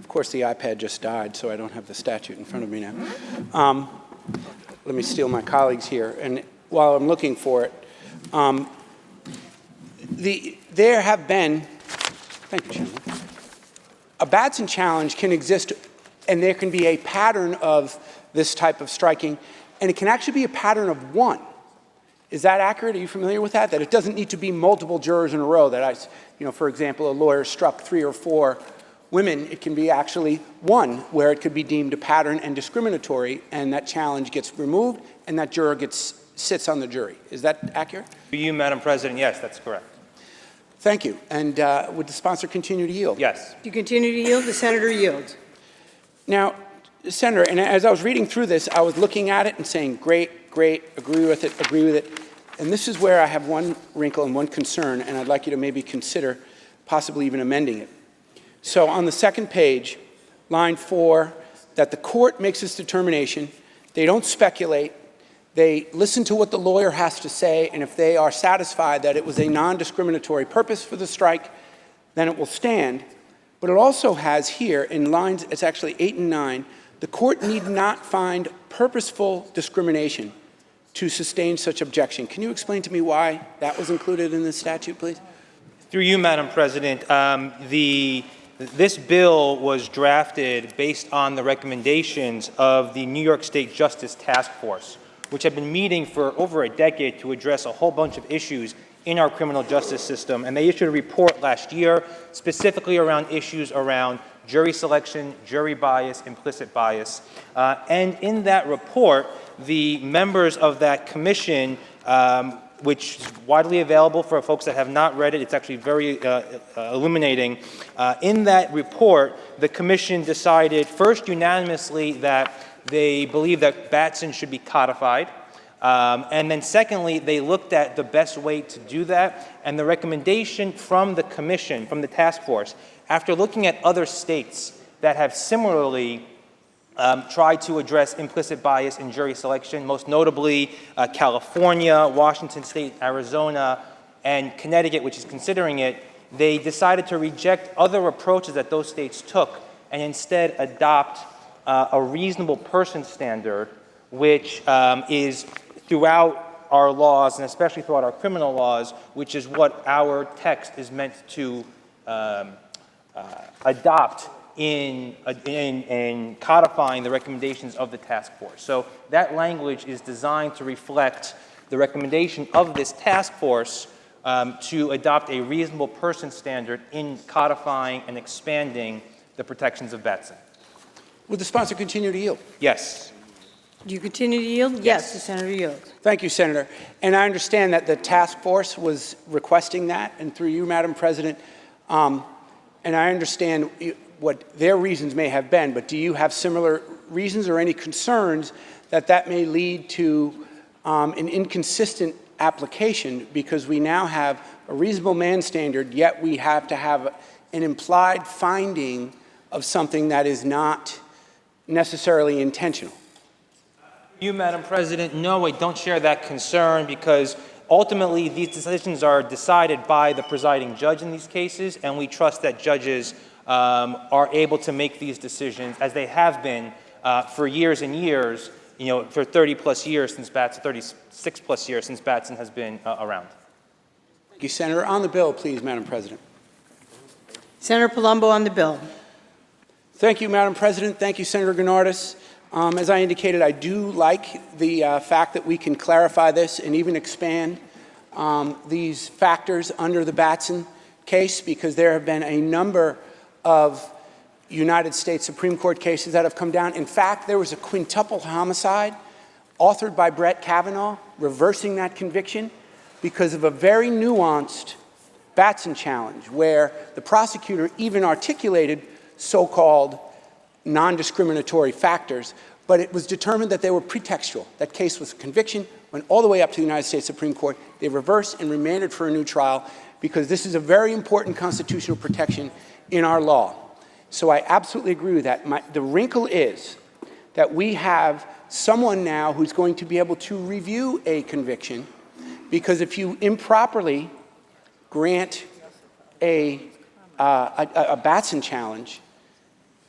course the iPad just died, so I don't have the statute in front of me now. Let me steal my colleagues here. And while I'm looking for it, there have been, thank you, Chairman, a Batson challenge can exist, and there can be a pattern of this type of striking, and it can actually be a pattern of one. Is that accurate? Are you familiar with that? That it doesn't need to be multiple jurors in a row, that for example, a lawyer struck 3 or 4 women. It can be actually one where it could be deemed a pattern and discriminatory, and that challenge gets removed, and that juror sits on the jury. Is that accurate? For you, Madam President, yes, that's correct. Thank you. And would the sponsor continue to yield? Yes. You continue to yield. The senator yields. Now, Senator, and as I was reading through this, I was looking at it and saying, great, great, agree with it. And this is where I have one wrinkle and one concern, and I'd like you to maybe consider possibly even amending it. So on the second page, line 4, that the court makes its determination, they don't speculate, they listen to what the lawyer has to say, and if they are satisfied that it was a non-discriminatory purpose for the strike, then it will stand. But it also has here in lines, it's actually 8 and 9, the court need not find purposeful discrimination to sustain such objection. Can you explain to me why that was included in the statute, please? Through you, Madam President, this bill was drafted based on the recommendations of the New York State Justice Task Force, which have been meeting for over a decade to address a whole bunch of issues in our criminal justice system. And they issued a report last year specifically around issues around jury selection, jury bias, implicit bias. And in that report, the members of that commission, which is widely available for folks that have not read it, it's actually very illuminating. In that report, the commission decided first unanimously that they believe that Batson should be codified. And then secondly, they looked at the best way to do that, and the recommendation from the commission, from the task force, after looking at other states that have similarly tried to address implicit bias in jury selection, most notably California, Washington State, Arizona, and Connecticut, which is considering it, they decided to reject other approaches that those states took and instead adopt a reasonable person standard, which is throughout our laws, and especially throughout our criminal laws, which is what our text is meant to adopt in codifying the recommendations of the task force. So that language is designed to reflect the recommendation of this task force to adopt a reasonable person standard in codifying and expanding the protections of Batson. Will the sponsor continue to yield? Yes. Do you continue to yield? Yes, the senator yields. Thank you, Senator. And I understand that the task force was requesting that, and through you, Madam President, and I understand what their reasons may have been, but do you have similar reasons or any concerns that that may lead to an inconsistent application, because we now have a reasonable man standard, yet we have to have an implied finding of something that is not necessarily intentional? You, Madam President, no, I don't share that concern, because ultimately these decisions are decided by the presiding judge in these cases, and we trust that judges are able to make these decisions, as they have been for years and years, for 30 plus years since Batson, 36 plus years since Batson has been around. Thank you, Senator. On the bill, please, Madam President. Senator Palumbo on the bill. Thank you, Madam President. Thank you, Senator Gennardis. As I indicated, I do like the fact that we can clarify this and even expand these factors under the Batson case, because there have been a number of United States Supreme Court cases that have come down. In fact, there was a quintuple homicide authored by Brett Kavanaugh reversing that conviction because of a very nuanced Batson challenge, where the prosecutor even articulated so-called non-discriminatory factors, but it was determined that they were pretextual. That case was a conviction, went all the way up to the United States Supreme Court. They reversed and remanded for a new trial, because this is a very important constitutional protection in our law. So I absolutely agree with that. The wrinkle is that we have someone now who's going to be able to review a conviction, because if you improperly grant a Batson challenge,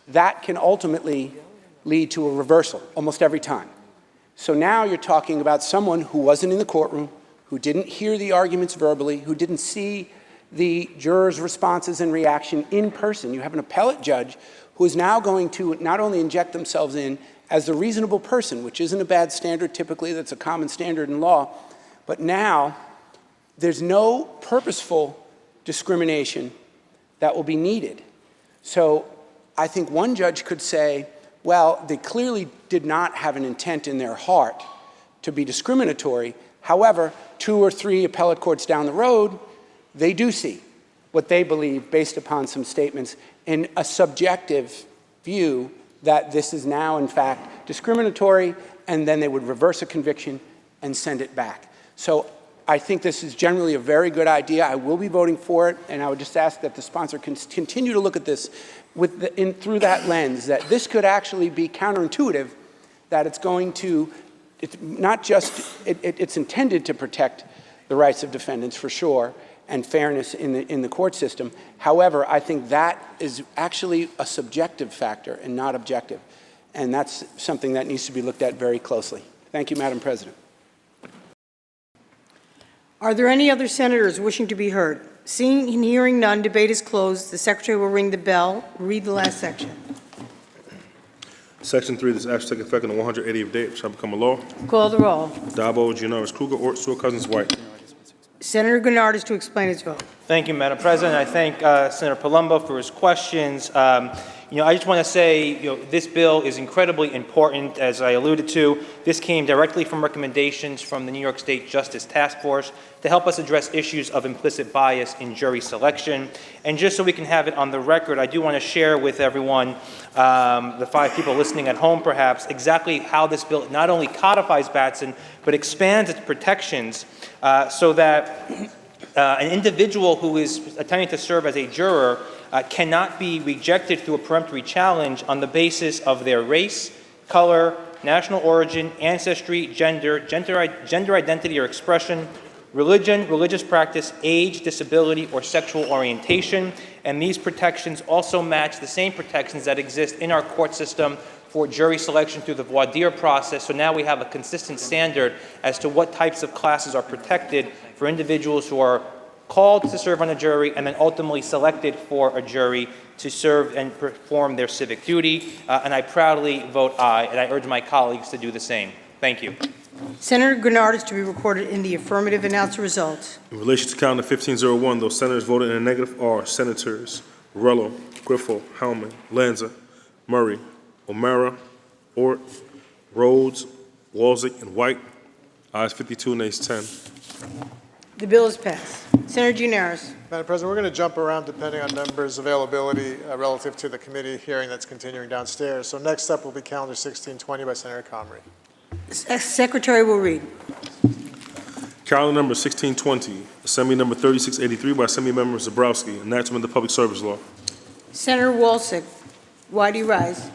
that can ultimately lead to a reversal almost every time. So now you're talking about someone who wasn't in the courtroom, who didn't hear the arguments verbally, who didn't see the jurors' responses and reaction in person. You have an appellate judge who is now going to not only inject themselves in as the reasonable person, which isn't a bad standard typically, that's a common standard in law, but now there's no purposeful discrimination that will be needed. So I think one judge could say, well, they clearly did not have an intent in their heart to be discriminatory. However, 2 or 3 appellate courts down the road, they do see what they believe based upon some statements in a subjective view that this is now, in fact, discriminatory, and then they would reverse a conviction and send it back. So I think this is generally a very good idea. I will be voting for it, and I would just ask that the sponsor continue to look at this through that lens, that this could actually be counterintuitive, that it's going to, it's not just, it's intended to protect the rights of defendants for sure, and fairness in the court system. However, I think that is actually a subjective factor and not objective, and that's something that needs to be looked at very closely. Thank you, Madam President. Are there any other senators wishing to be heard? Seeing and hearing none, debate is closed. The secretary will ring the bell. Read the last section. Section 3, this act shall take effect on the 180th day, it shall become a law. Call the roll. Dabo, Giannaris Kruger, Ort, Stewart, Cousins, White. Senator Gennardis to explain his vote. Thank you, Madam President. I thank Senator Palumbo for his questions. I just want to say, this bill is incredibly important, as I alluded to. This came directly from recommendations from the New York State Justice Task Force to help us address issues of implicit bias in jury selection. And just so we can have it on the record, I do want to share with everyone, the 5 people listening at home perhaps, exactly how this bill not only codifies Batson, but expands its protections so that an individual who is attempting to serve as a juror cannot be rejected through a peremptory challenge on the basis of their race, color, national origin, ancestry, gender identity or expression, religion, religious practice, age, disability, or sexual orientation. And these protections also match the same protections that exist in our court system for jury selection through the voir dire process. So now we have a consistent standard as to what types of classes are protected for individuals who are called to serve on a jury and then ultimately selected for a jury to serve and perform their civic duty. And I proudly vote aye, and I urge my colleagues to do the same. Thank you. Senator Gennardis to be recorded in the affirmative. Announce the results. In relation to calendar 1501, those senators voted in the negative are Senators Morello, Griffo, Hellman, Lanza, Murray, O'Mara, Ort, Rhodes, Walzig, and White. Ayes 52, nays 10. The bill is passed. Senator Gianaris. Madam President, we're going to jump around depending on members' availability relative to the committee hearing that's continuing downstairs. So next up will be calendar 1620 by Senator Comrie. Secretary will read. Calendar number 1620, Assembly number 3683 by Assemblymember Zabrowski, enactment of the Public Service Law. Senator Walzig, why do you rise?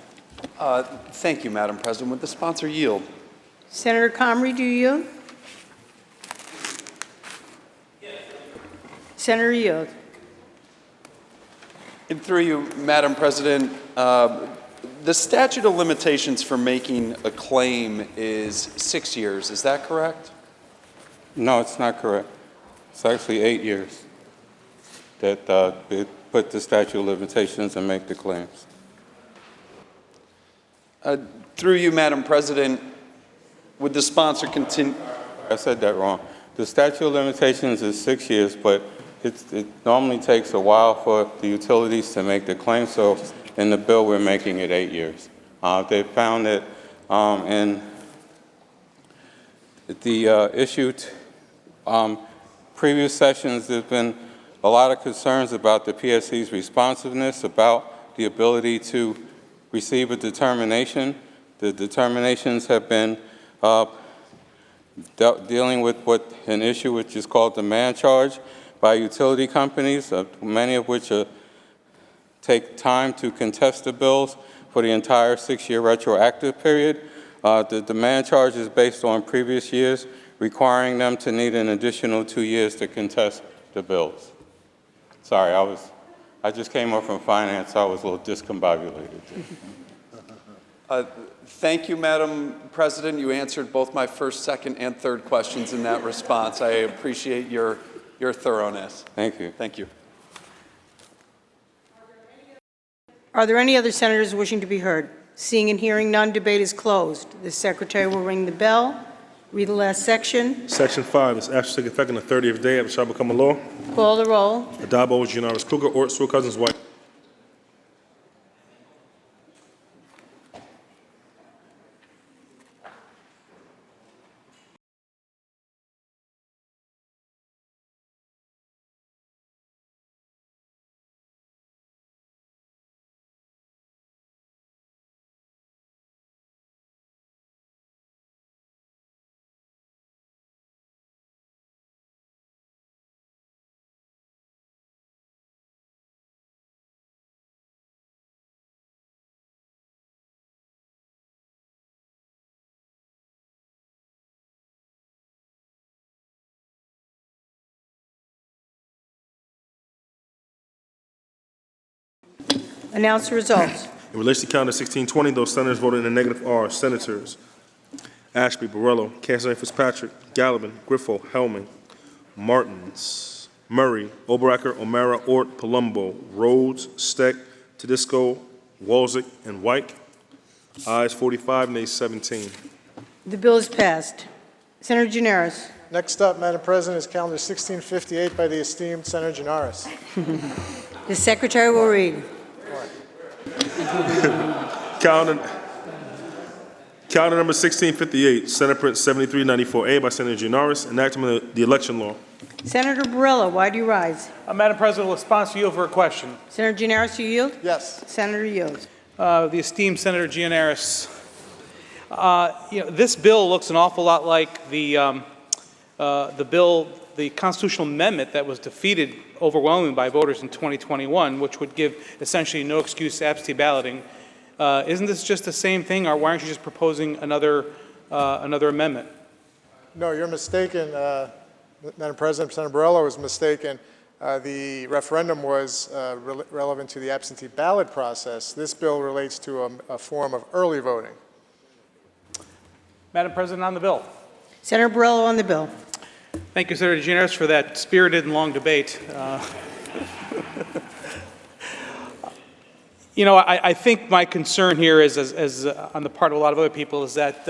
Thank you, Madam President. Would the sponsor yield? Senator Comrie, do you yield? Senator yield. And through you, Madam President, the statute of limitations for making a claim is 6 years. Is that correct? No, it's not correct. It's actually 8 years that they put the statute of limitations and make the claims. Through you, Madam President, would the sponsor continue? I said that wrong. The statute of limitations is 6 years, but it normally takes a while for the utilities to make the claim, so in the bill we're making it 8 years. They found that in the issued previous sessions, there's been a lot of concerns about the PSC's responsiveness, about the ability to receive a determination. The determinations have been dealing with an issue which is called demand charge by utility companies, many of which take time to contest the bills for the entire 6-year retroactive period. The demand charge is based on previous years, requiring them to need an additional 2 years to contest the bills. Sorry, I just came up from finance, so I was a little discombobulated. Thank you, Madam President. You answered both my first, second, and third questions in that response. I appreciate your thoroughness. Thank you. Thank you. Are there any other senators wishing to be heard? Seeing and hearing none, debate is closed. The secretary will ring the bell. Read the last section. Section 5 is asked to take effect on the 30th day after it shall become a law. Call the roll. Adabo, Gianaris, Kruger, Ort, Stewart Cousins, White. Announce the results. In relation to calendar 1620, those senators voted in the negative are Senators Ashby, Borrello, Castleton, Fitzpatrick, Gallivan, Griffo, Hellman, Martins, Murray, Oberacker, O'Mara, Ort, Palumbo, Rhodes, Steck, Tedisco, Walzig, and White. Ayes 45, nays 17. The bill is passed. Senator Gianaris. Next up, Madam President, is calendar 1658 by the esteemed Senator Janaris. The Secretary will read. Calendar number 1658, Senate Print 7394A by Senator Janaris, enactment of the election law. Senator Barilla, why do you rise? Madam President, will sponsor yield for a question. Senator Gianaris, you yield? Yes. Senator yields. The esteemed Senator Gianaris. This bill looks an awful lot like the constitutional amendment that was defeated overwhelmingly by voters in 2021, which would give essentially no excuse to absentee balloting. Isn't this just the same thing, or why aren't you just proposing another amendment? No, you're mistaken, Madam President. Senator Borrello was mistaken. The referendum was relevant to the absentee ballot process. This bill relates to a form of early voting. Madam President, on the bill. Senator Borrello on the bill. Thank you, Senator Gianaris, for that spirited and long debate. I think my concern here is, as on the part of a lot of other people, is that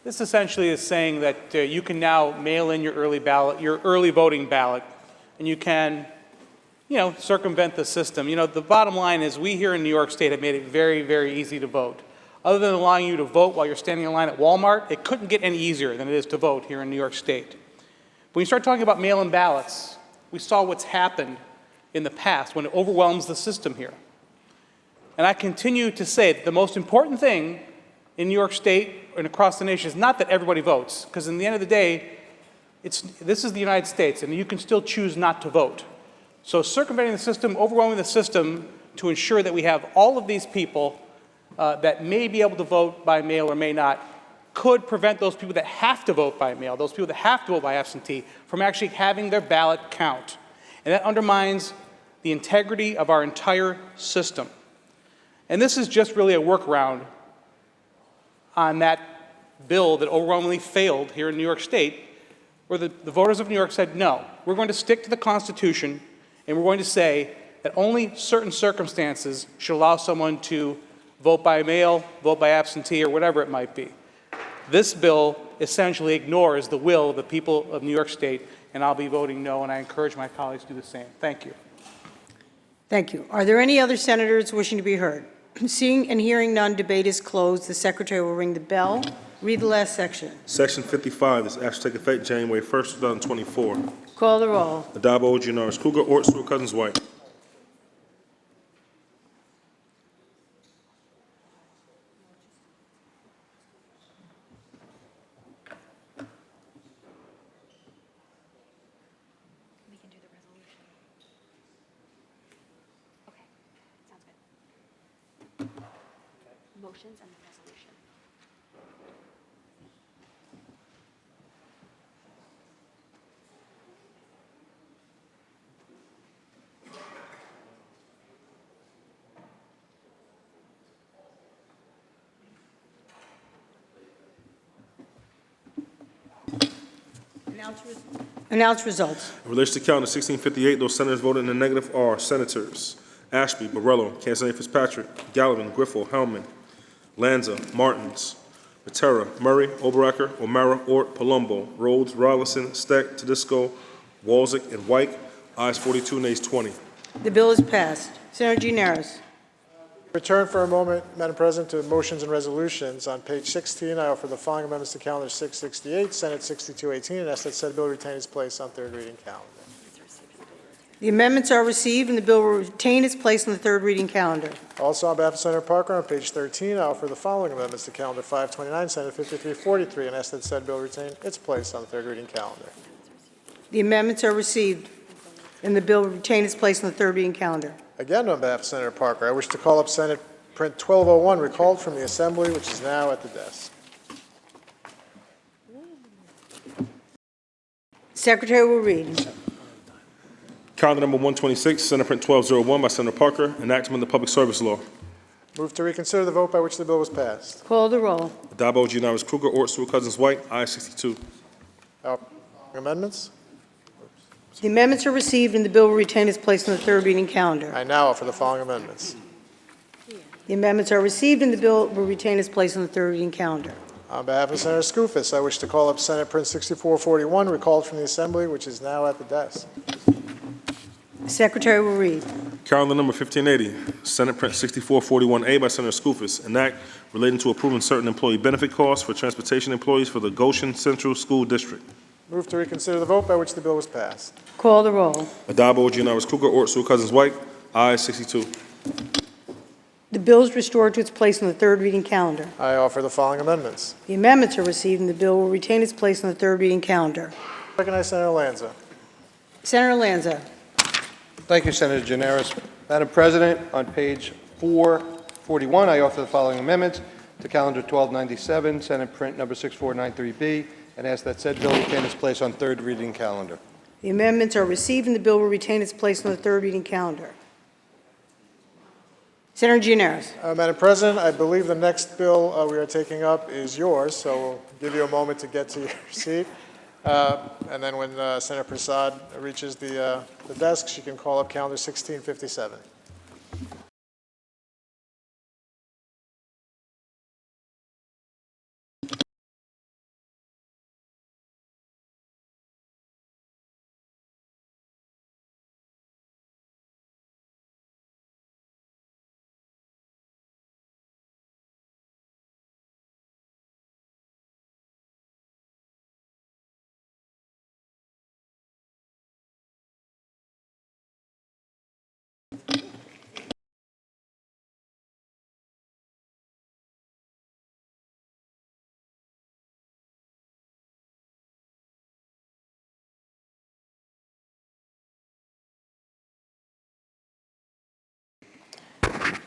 this essentially is saying that you can now mail in your early voting ballot, and you can, circumvent the system. The bottom line is we here in New York State have made it very, very easy to vote. Other than allowing you to vote while you're standing in line at Walmart, it couldn't get any easier than it is to vote here in New York State. When you start talking about mail-in ballots, we saw what's happened in the past when it overwhelms the system here. And I continue to say that the most important thing in New York State and across the nation is not that everybody votes, because in the end of the day, this is the United States, and you can still choose not to vote. So circumventing the system, overwhelming the system to ensure that we have all of these people that may be able to vote by mail or may not, could prevent those people that have to vote by mail, those people that have to vote by absentee, from actually having their ballot count. And that undermines the integrity of our entire system. And this is just really a workaround on that bill that overwhelmingly failed here in New York State, where the voters of New York said, no, we're going to stick to the Constitution, and we're going to say that only certain circumstances should allow someone to vote by mail, vote by absentee, or whatever it might be. This bill essentially ignores the will of the people of New York State, and I'll be voting no, and I encourage my colleagues to do the same. Thank you. Thank you. Are there any other senators wishing to be heard? Seeing and hearing none, debate is closed. The Secretary will ring the bell. Read the last section. Section 55, this act shall take effect January 1st, 2024. Call the roll. Addabbo, Janoris, Kruger, Ort, Stewart, Cousins, White. Motions and the resolution. Announce results. In relation to calendar 1658, those senators voted in the negative are Senators Ashby, Borrello, Cancel Fitzpatrick, Gallivan, Griffel, Hellman, Lanza, Martins, Matera, Murray, Oberacker, O'Mara, Ort, Palumbo, Rhodes, Rollinson, Steck, Tedisco, Walzik, and White. Ayes 42, nays 20. The bill is passed. Senator Gianaris. Return for a moment, Madam President, to motions and resolutions. On page 16, I offer the following amendments to calendar 668, Senate 6218, and ask that said bill retain its place on third reading calendar. The amendments are received, and the bill will retain its place on the third reading calendar. Also, on behalf of Senator Parker, on page 13, I offer the following amendments to calendar 529, Senate 5343, and ask that said bill retain its place on the third reading calendar. The amendments are received, and the bill will retain its place on the third reading calendar. Again, on behalf of Senator Parker, I wish to call up Senate Print 1201, recalled from the Assembly, which is now at the desk. Secretary will read. Calendar number 126, Senate Print 1201 by Senator Parker, enactment of the Public Service Law. Move to reconsider the vote by which the bill was passed. Call the roll. Addabbo, Gianaris, Kruger, Ort, Stewart, Cousins, White. Ayes 62. Amendments? The amendments are received, and the bill will retain its place on the third reading calendar. I now offer the following amendments. The amendments are received, and the bill will retain its place on the third reading calendar. On behalf of Senator Skoufis, I wish to call up Senate Print 6441, recalled from the Assembly, which is now at the desk. Secretary will read. Calendar number 1580, Senate Print 6441A by Senator Skoufis, an act relating to approving certain employee benefit costs for transportation employees for the Goshen Central School District. Move to reconsider the vote by which the bill was passed. Call the roll. Adabo, Giannaris Kruger, Ort, Sewell Cousins, White, ayes 62. The bill is restored to its place on the third reading calendar. I offer the following amendments. The amendments are received, and the bill will retain its place on the third reading calendar. Recognize Senator Lanza. Senator Lanza. Thank you, Senator Giannaris. Madam President, on page 441, I offer the following amendments to Calendar 1297, Senate Print number 6493B, and ask that said bill retain its place on third reading calendar. The amendments are received, and the bill will retain its place on the third reading calendar. Senator Giannaris. Madam President, I believe the next bill we are taking up is yours, so we'll give you a moment to get to your seat. And then when Senator Prasad reaches the desk, she can call up Calendar 1657.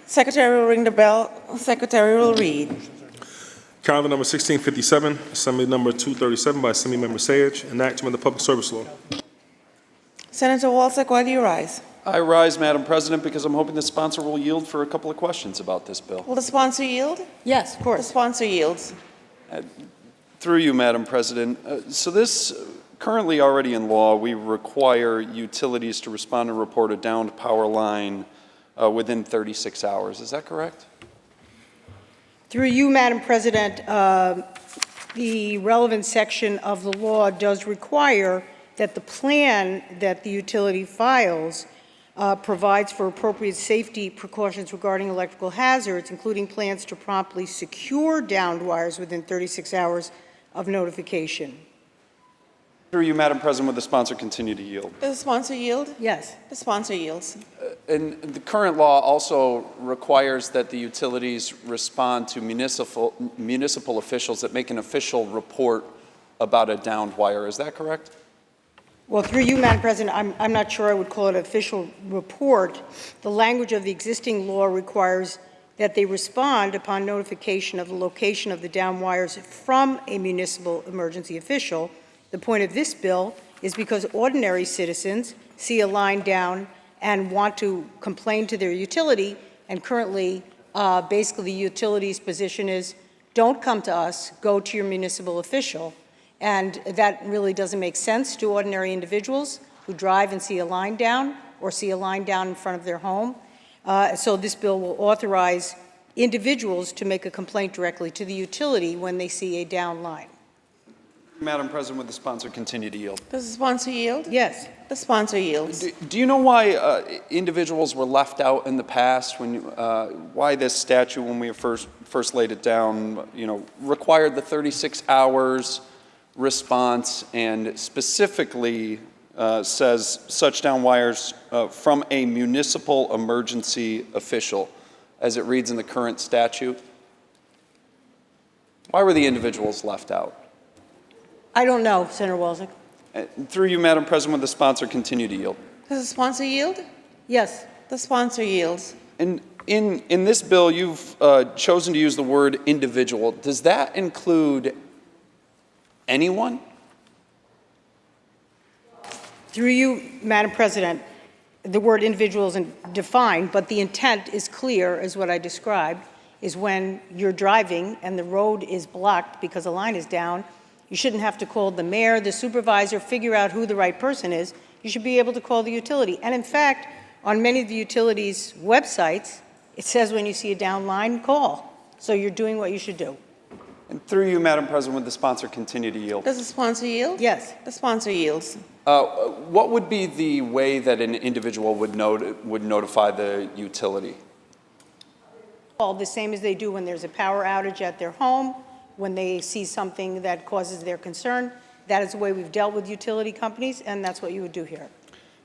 Secretary will ring the bell. Secretary will read. Calendar number 1657, Assembly number 237 by Assemblymember Sayegh, an act to amend the Public Service Law. Senator Walczak, why do you rise? I rise, Madam President, because I'm hoping the sponsor will yield for a couple of questions about this bill. Will the sponsor yield? Yes, of course. The sponsor yields. Through you, Madam President. So this, currently already in law, we require utilities to respond and report a downed power line within 36 hours. Is that correct? Through you, Madam President, the relevant section of the law does require that the plan that the utility files provides for appropriate safety precautions regarding electrical hazards, including plans to promptly secure downed wires within 36 hours of notification. Through you, Madam President, would the sponsor continue to yield? Does the sponsor yield? Yes. The sponsor yields. And the current law also requires that the utilities respond to municipal officials that make an official report about a downed wire. Is that correct? Well, through you, Madam President, I'm not sure I would call it an official report. The language of the existing law requires that they respond upon notification of the location of the downed wires from a municipal emergency official. The point of this bill is because ordinary citizens see a line down and want to complain to their utility, and currently, basically the utility's position is, don't come to us, go to your municipal official. And that really doesn't make sense to ordinary individuals who drive and see a line down or see a line down in front of their home. So this bill will authorize individuals to make a complaint directly to the utility when they see a down line. Madam President, would the sponsor continue to yield? Does the sponsor yield? Yes. The sponsor yields. Do you know why individuals were left out in the past? Why this statute, when we first laid it down, required the 36 hours response and specifically says such down wires from a municipal emergency official, as it reads in the current statute? Why were the individuals left out? I don't know, Senator Walczak. Through you, Madam President, would the sponsor continue to yield? Does the sponsor yield? Yes. The sponsor yields. And in this bill, you've chosen to use the word individual. Does that include anyone? Through you, Madam President, the word individual isn't defined, but the intent is clear, as what I described, is when you're driving and the road is blocked because a line is down, you shouldn't have to call the mayor, the supervisor, figure out who the right person is. You should be able to call the utility. And in fact, on many of the utilities' websites, it says when you see a down line, call. So you're doing what you should do. And through you, Madam President, would the sponsor continue to yield? Does the sponsor yield? Yes. The sponsor yields. What would be the way that an individual would notify the utility? All the same as they do when there's a power outage at their home, when they see something that causes their concern. That is the way we've dealt with utility companies, and that's what you would do here.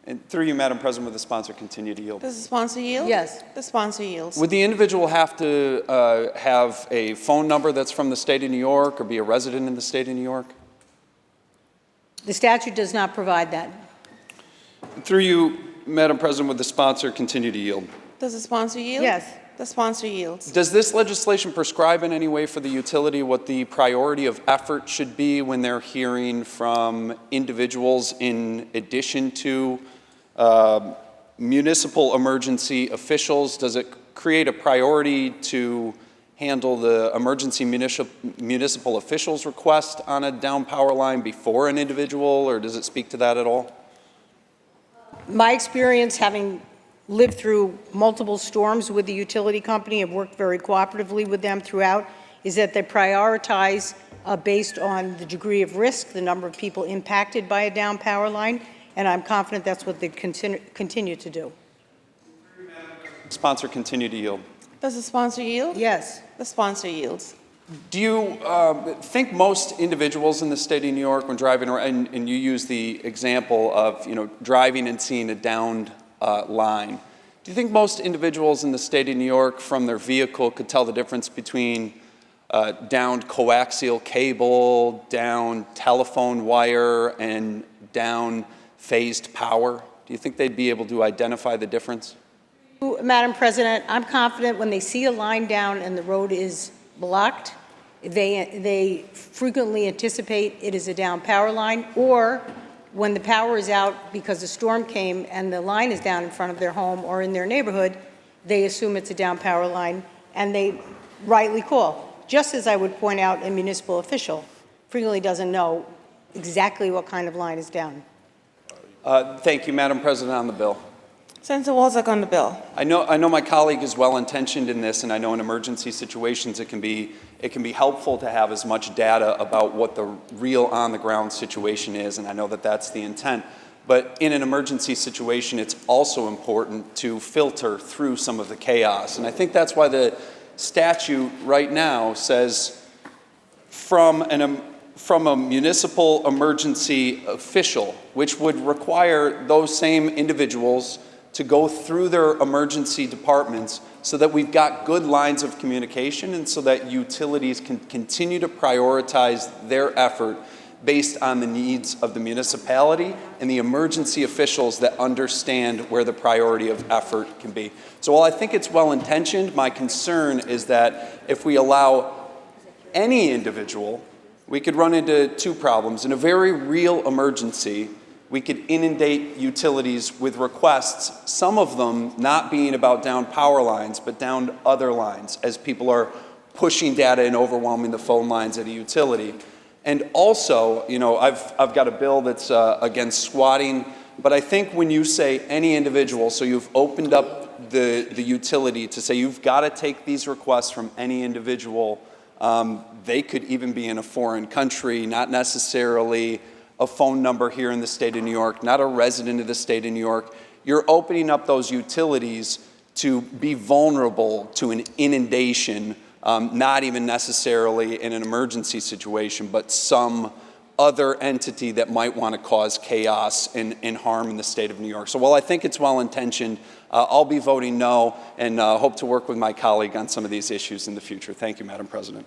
And through you, Madam President, would the sponsor continue to yield? Does the sponsor yield? Yes. The sponsor yields. Would the individual have to have a phone number that's from the state of New York or be a resident in the state of New York? The statute does not provide that. Through you, Madam President, would the sponsor continue to yield? Does the sponsor yield? Yes. The sponsor yields. Does this legislation prescribe in any way for the utility what the priority of effort should be when they're hearing from individuals in addition to municipal emergency officials? Does it create a priority to handle the emergency municipal officials' request on a down power line before an individual, or does it speak to that at all? My experience, having lived through multiple storms with the utility company and worked very cooperatively with them throughout, is that they prioritize based on the degree of risk, the number of people impacted by a down power line, and I'm confident that's what they continue to do. Sponsor continue to yield. Does the sponsor yield? Yes. The sponsor yields. Do you think most individuals in the state of New York, when driving around, and you use the example of driving and seeing a downed line, do you think most individuals in the state of New York from their vehicle could tell the difference between downed coaxial cable, downed telephone wire, and down phased power? Do you think they'd be able to identify the difference? Madam President, I'm confident when they see a line down and the road is blocked, they frequently anticipate it is a down power line, or when the power is out because a storm came and the line is down in front of their home or in their neighborhood, they assume it's a down power line and they rightly call. Just as I would point out a municipal official frequently doesn't know exactly what kind of line is down. Thank you, Madam President. On the bill. Senator Walczak on the bill. I know my colleague is well-intentioned in this, and I know in emergency situations it can be helpful to have as much data about what the real on-the-ground situation is, and I know that that's the intent. But in an emergency situation, it's also important to filter through some of the chaos, and I think that's why the statute right now says from a municipal emergency official, which would require those same individuals to go through their emergency departments so that we've got good lines of communication and so that utilities can continue to prioritize their effort based on the needs of the municipality and the emergency officials that understand where the priority of effort can be. So while I think it's well-intentioned, my concern is that if we allow any individual, we could run into two problems. In a very real emergency, we could inundate utilities with requests, some of them not being about down power lines, but down other lines, as people are pushing data and overwhelming the phone lines at a utility. And also, I've got a bill that's against squatting, but I think when you say any individual, so you've opened up the utility to say you've got to take these requests from any individual. They could even be in a foreign country, not necessarily a phone number here in the state of New York, not a resident of the state of New York. You're opening up those utilities to be vulnerable to an inundation, not even necessarily in an emergency situation, but some other entity that might want to cause chaos and harm in the state of New York. So while I think it's well-intentioned, I'll be voting no and hope to work with my colleague on some of these issues in the future. Thank you, Madam President.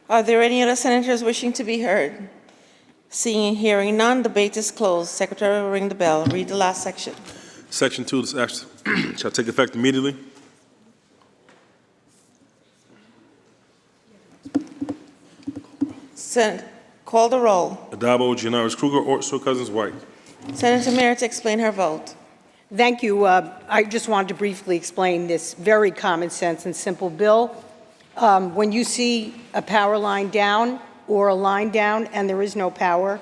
Are there any other senators wishing to be heard? Seeing and hearing none, debate is closed. Secretary will ring the bell. Read the last section. Section 2 of this act shall take effect immediately. Call the roll. Adabo, Gianaris Kruger, Orso Cousins White. Senator Merritt to explain her vote. Thank you. I just wanted to briefly explain this very common sense and simple bill. When you see a power line down or a line down and there is no power,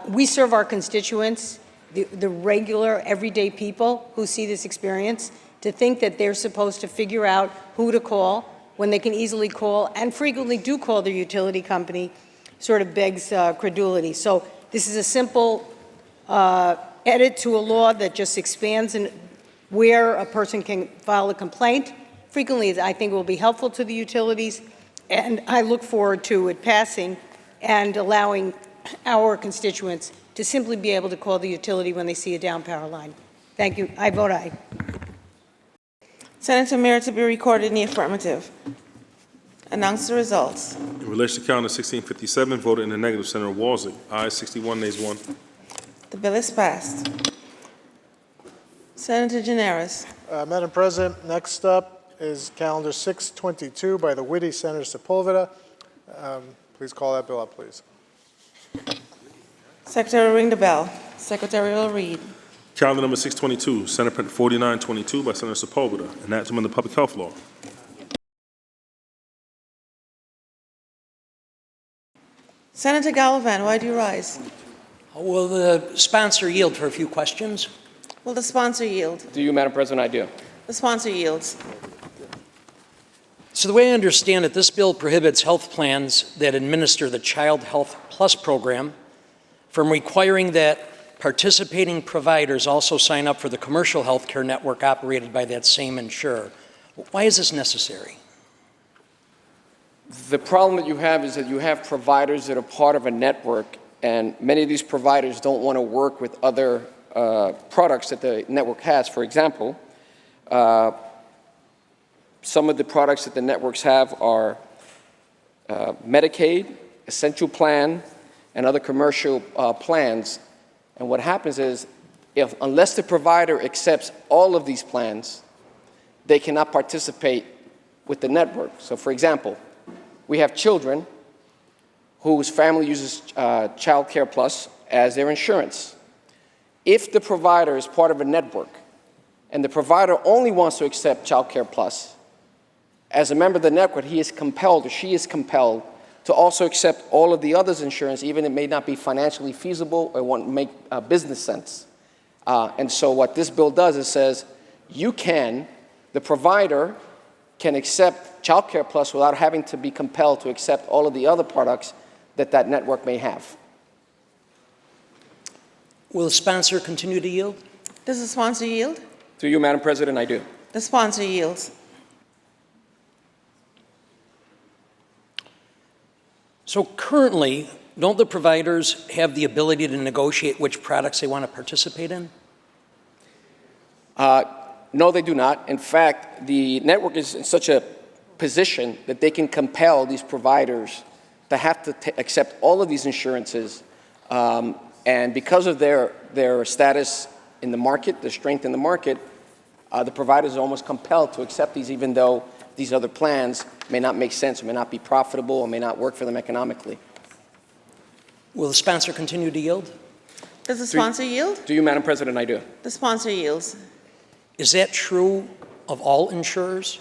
we serve our constituents, the regular, everyday people who see this experience, to think that they're supposed to figure out who to call when they can easily call and frequently do call their utility company sort of begs credulity. So this is a simple edit to a law that just expands where a person can file a complaint. Frequently, I think it will be helpful to the utilities, and I look forward to it passing and allowing our constituents to simply be able to call the utility when they see a down power line. Thank you. I vote aye. Senator Meir to be recorded in the affirmative. Announce the results. In relation to calendar 1657, voted in the negative, Senator Walsey. Ayes 61, nays 1. The bill is passed. Senator Gineris. Madam President, next up is calendar 622 by the witty Senator Sepulveda. Please call that bill up, please. Secretary will ring the bell. Secretary will read. Calendar number 622, Senate Print 4922 by Senator Sepulveda, an act to amend the public health law. Senator Gallivan, why do you rise? Will the sponsor yield for a few questions? Will the sponsor yield? Do you, Madam President? I do. The sponsor yields. So the way I understand it, this bill prohibits health plans that administer the Child Health Plus program from requiring that participating providers also sign up for the commercial health care network operated by that same insurer. Why is this necessary? The problem that you have is that you have providers that are part of a network, and many of these providers don't want to work with other products that the network has. For example, some of the products that the networks have are Medicaid, Essential Plan, and other commercial plans. And what happens is, unless the provider accepts all of these plans, they cannot participate with the network. So for example, we have children whose family uses Child Care Plus as their insurance. If the provider is part of a network and the provider only wants to accept Child Care Plus, as a member of the network, he is compelled or she is compelled to also accept all of the others' insurance, even if it may not be financially feasible or won't make business sense. And so what this bill does is says, the provider can accept Child Care Plus without having to be compelled to accept all of the other products that that network may have. Will the sponsor continue to yield? Does the sponsor yield? Through you, Madam President, I do. The sponsor yields. So currently, don't the providers have the ability to negotiate which products they want to participate in? No, they do not. In fact, the network is in such a position that they can compel these providers to have to accept all of these insurances. And because of their status in the market, their strength in the market, the providers are almost compelled to accept these, even though these other plans may not make sense, or may not be profitable, or may not work for them economically. Will the sponsor continue to yield? Does the sponsor yield? To you, Madam President, I do. The sponsor yields. Is that true of all insurers?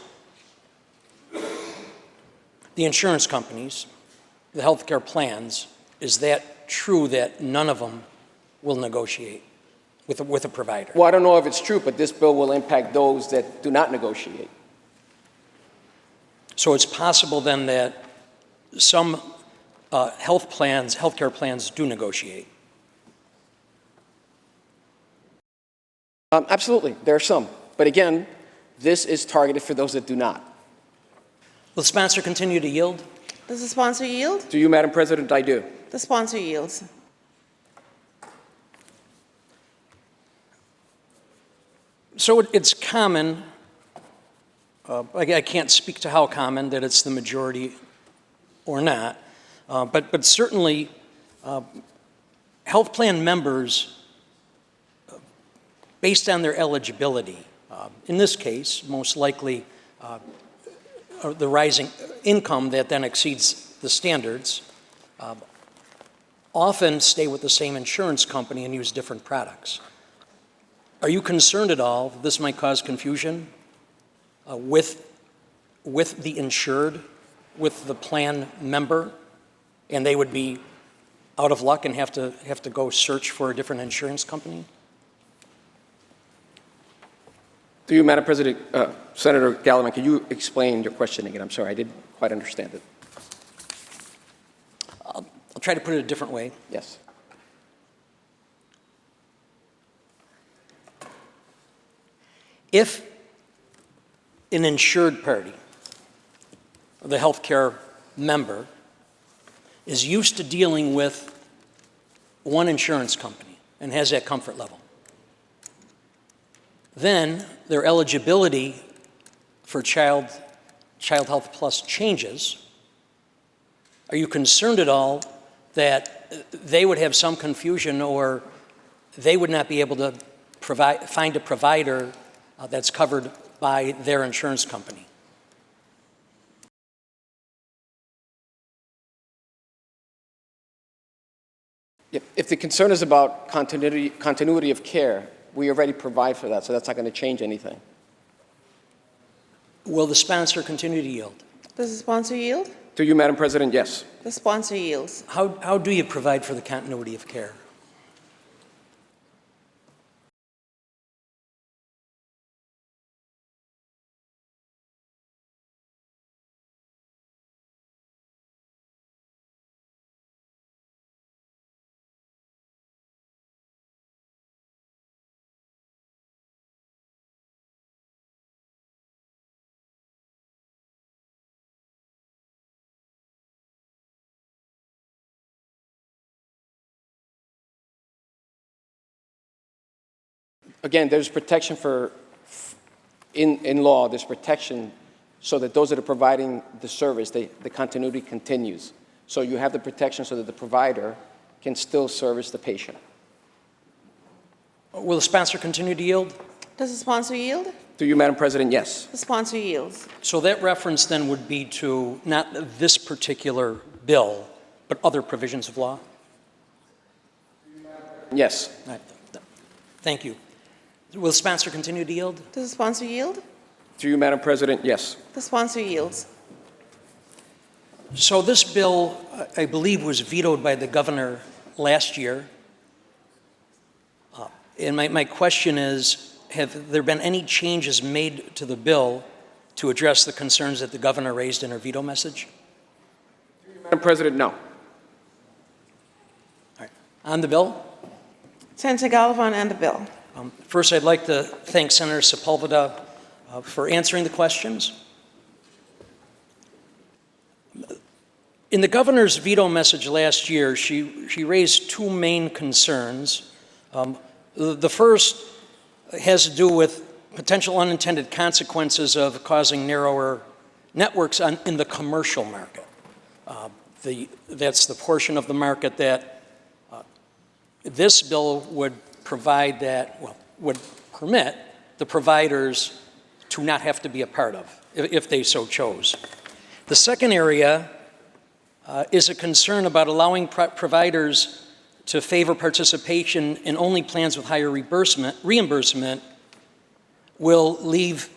The insurance companies, the healthcare plans, is that true that none of them will negotiate with a provider? Well, I don't know if it's true, but this bill will impact those that do not negotiate. So it's possible then that some healthcare plans do negotiate? Absolutely, there are some. But again, this is targeted for those that do not. Will the sponsor continue to yield? Does the sponsor yield? To you, Madam President, I do. The sponsor yields. So it's common, I can't speak to how common, that it's the majority or not, but certainly health plan members, based on their eligibility, in this case, most likely the rising income that then exceeds the standards, often stay with the same insurance company and use different products. Are you concerned at all that this might cause confusion with the insured, with the plan member, and they would be out of luck and have to go search for a different insurance company? Through you, Madam President, Senator Gallivan, can you explain your question again? I'm sorry, I didn't quite understand it. I'll try to put it a different way. Yes. If an insured party, the healthcare member, is used to dealing with one insurance company and has that comfort level, then their eligibility for Child Health Plus changes. Are you concerned at all that they would have some confusion or they would not be able to find a provider that's covered by their insurance company? If the concern is about continuity of care, we already provide for that, so that's not going to change anything. Will the sponsor continue to yield? Does the sponsor yield? Through you, Madam President, yes. The sponsor yields. How do you provide for the continuity of care? Again, there's protection in law, there's protection so that those that are providing the service, the continuity continues. So you have the protection so that the provider can still service the patient. Will the sponsor continue to yield? Does the sponsor yield? Through you, Madam President, yes. The sponsor yields. So that reference then would be to not this particular bill, but other provisions of law? Yes. All right. Thank you. Will the sponsor continue to yield? Does the sponsor yield? Through you, Madam President, yes. The sponsor yields. So this bill, I believe, was vetoed by the governor last year. And my question is, have there been any changes made to the bill to address the concerns that the governor raised in her veto message? Madam President, no. All right. On the bill? Senator Gallivan and the bill. First, I'd like to thank Senator Sepulveda for answering the questions. In the governor's veto message last year, she raised two main concerns. The first has to do with potential unintended consequences of causing narrower networks in the commercial market. That's the portion of the market that this bill would provide that, well, would permit the providers to not have to be a part of, if they so chose. The second area is a concern about allowing providers to favor participation in only plans with higher reimbursement will leave